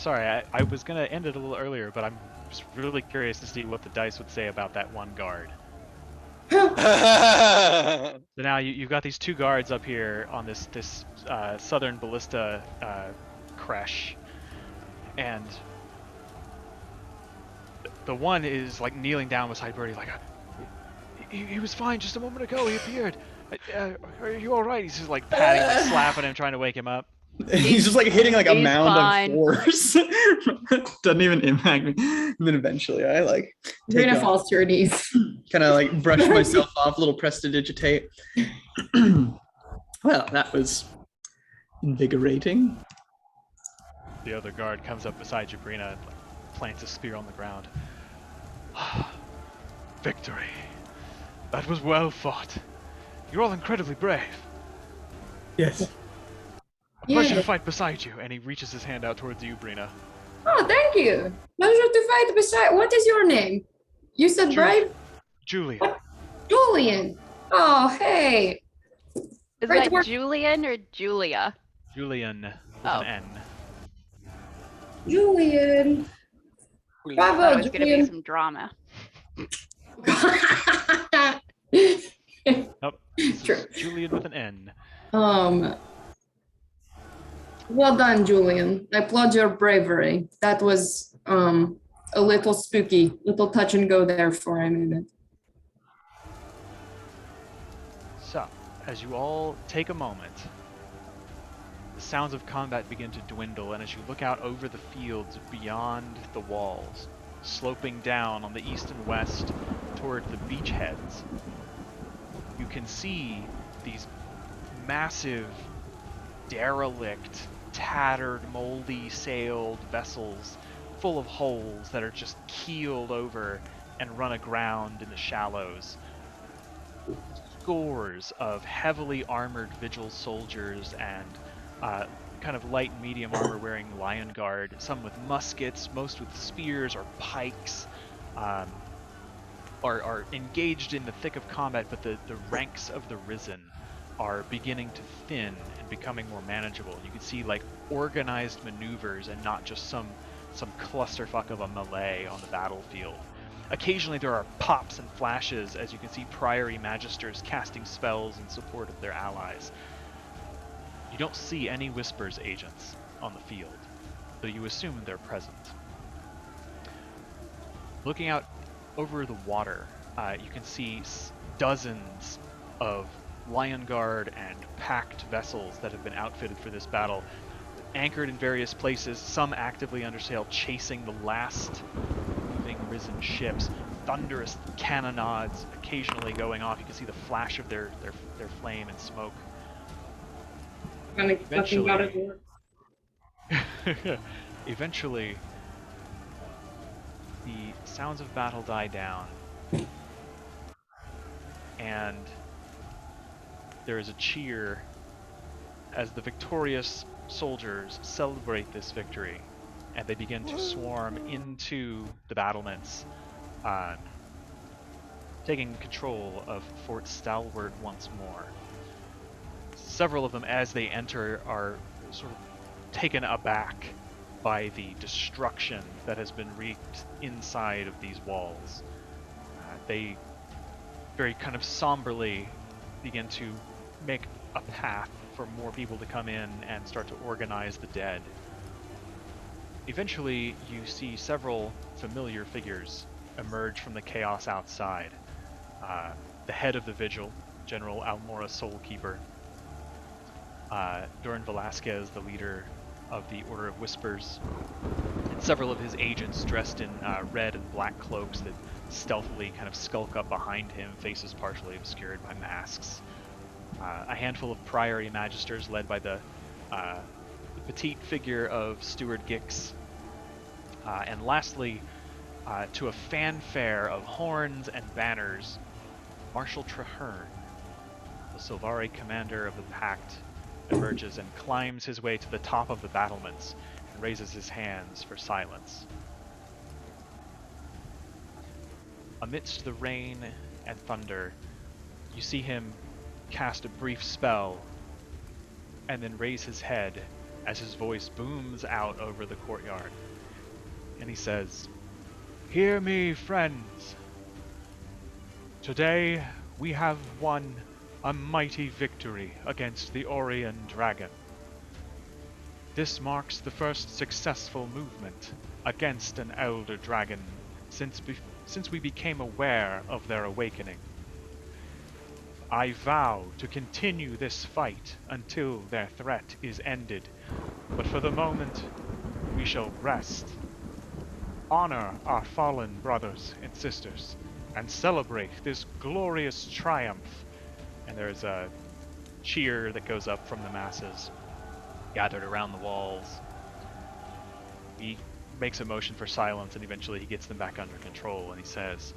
S2: was gonna end it a little earlier, but I'm just really curious to see what the dice would say about that one guard. So now you've got these two guards up here on this southern ballista creche, and the one is like kneeling down beside Birdie, like he was fine just a moment ago. He appeared. Are you all right? He's just like patting, like, slapping him, trying to wake him up.
S3: He's just like hitting like a
S6: He's
S3: mound
S6: fine.
S3: of force. Doesn't even impact me. And then eventually I like
S1: Brina falls to her knees.
S3: kind of like brush myself off, a little prestidigitate. Well, that was invigorating.
S2: The other guard comes up beside you, Brina, and like, plants a spear on the ground. Victory. That was well fought. You're all incredibly brave.
S3: Yes.
S2: A pleasure
S1: Yeah.
S2: to fight beside you. And he reaches his hand out towards you, Brina.
S1: Oh, thank you. Pleasure to fight beside. What is your name? You said brave?
S2: Julian.
S1: Julian. Oh, hey.
S6: Is
S1: Great to
S6: that
S1: work.
S6: Julian or Julia?
S2: Julian with
S6: Oh.
S2: an N.
S1: Julian.
S6: I
S1: Bravo,
S6: thought it was gonna be
S1: Julian.
S6: some drama.
S2: Nope. This
S1: True.
S2: is Julian with an N.
S1: Well done, Julian. I applaud your bravery. That was a little spooky, little touch and go there for a minute.
S2: So, as you all take a moment, the sounds of combat begin to dwindle, and as you look out over the fields beyond the walls, sloping down on the east and west toward the beachheads, you can see these massive, derelict, tattered, moldy sailed vessels full of holes that are just keeled over and run aground in the shallows. Scores of heavily armored vigil soldiers and kind of light and medium armor wearing lion guard, some with muskets, most with spears or pikes, are engaged in the thick of combat, but the ranks of the risen are beginning to thin and becoming more manageable. You can see like organized maneuvers and not just some clusterfuck of a melee on the battlefield. Occasionally there are pops and flashes as you can see priory magisters casting spells in support of their allies. You don't see any Whispers agents on the field, though you assume they're present. Looking out over the water, you can see dozens of Lion Guard and packed vessels that have been outfitted for this battle, anchored in various places, some actively under sail, chasing the last moving risen ships. Thunderous cannonades occasionally going off. You can see the flash of their flame and smoke. Eventually, eventually, the sounds of battle die down, and there is a cheer as the victorious soldiers celebrate this victory, and they begin to swarm into the battlements, taking control of Fort Stalwart once more. Several of them, as they enter, are sort of taken aback by the destruction that has been wreaked inside of these walls. They very kind of somberly begin to make a path for more people to come in and start to organize the dead. Eventually, you see several familiar figures emerge from the chaos outside. The head of the vigil, General Almora Soulkeeper, Duran Velasquez, the leader of the Order of Whispers, and several of his agents dressed in red and black cloaks that stealthily kind of skulk up behind him, faces partially obscured by masks. A handful of Priory Magisters led by the petite figure of Steward Gix. And lastly, to a fanfare of horns and banners, Marshal Traherne, the Silvari commander of the Pact, emerges and climbs his way to the top of the battlements and raises his hands for silence. Amidst the rain and thunder, you see him cast a brief spell and then raise his head as his voice booms out over the courtyard. And he says, "Hear me, friends. Today we have won a mighty victory against the Orrian dragon. This marks the first successful movement against an elder dragon since we became aware of their awakening. I vow to continue this fight until their threat is ended, but for the moment, we shall rest. Honor our fallen brothers and sisters, and celebrate this glorious triumph." And there's a cheer that goes up from the masses gathered around the walls. He makes a motion for silence, and eventually he gets them back under control, and he says,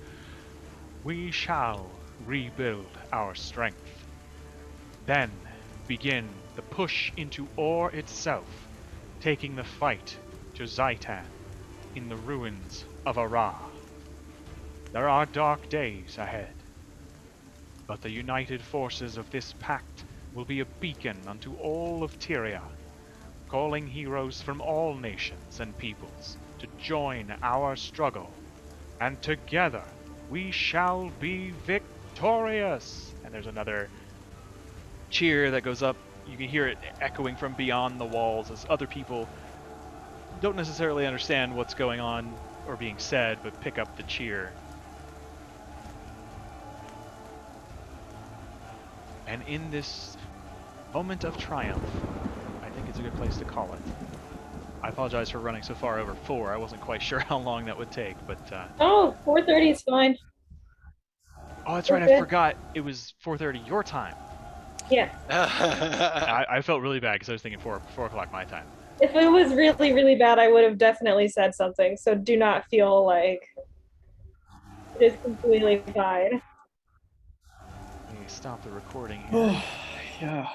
S2: "We shall rebuild our strength. Then begin the push into Or itself, taking the fight to Zhaitan in the ruins of Ara. There are dark days ahead, but the united forces of this pact will be a beacon unto all of Tyria, calling heroes from all nations and peoples to join our struggle, and together we shall be victorious." And there's another cheer that goes up. You can hear it echoing from beyond the walls as other people don't necessarily understand what's going on or being said, but pick up the cheer. And in this moment of triumph, I think it's a good place to call it. I apologize for running so far over 4. I wasn't quite sure how long that would take, but...
S7: Oh, 4:30 is fine.
S2: Oh, that's right, I forgot. It was 4:30 your time.
S7: Yeah.
S2: I felt really bad because I was thinking 4 o'clock my time.
S7: If it was really, really bad, I would have definitely said something. So do not feel like it is completely fine.
S2: Let me stop the recording here.
S3: Yeah.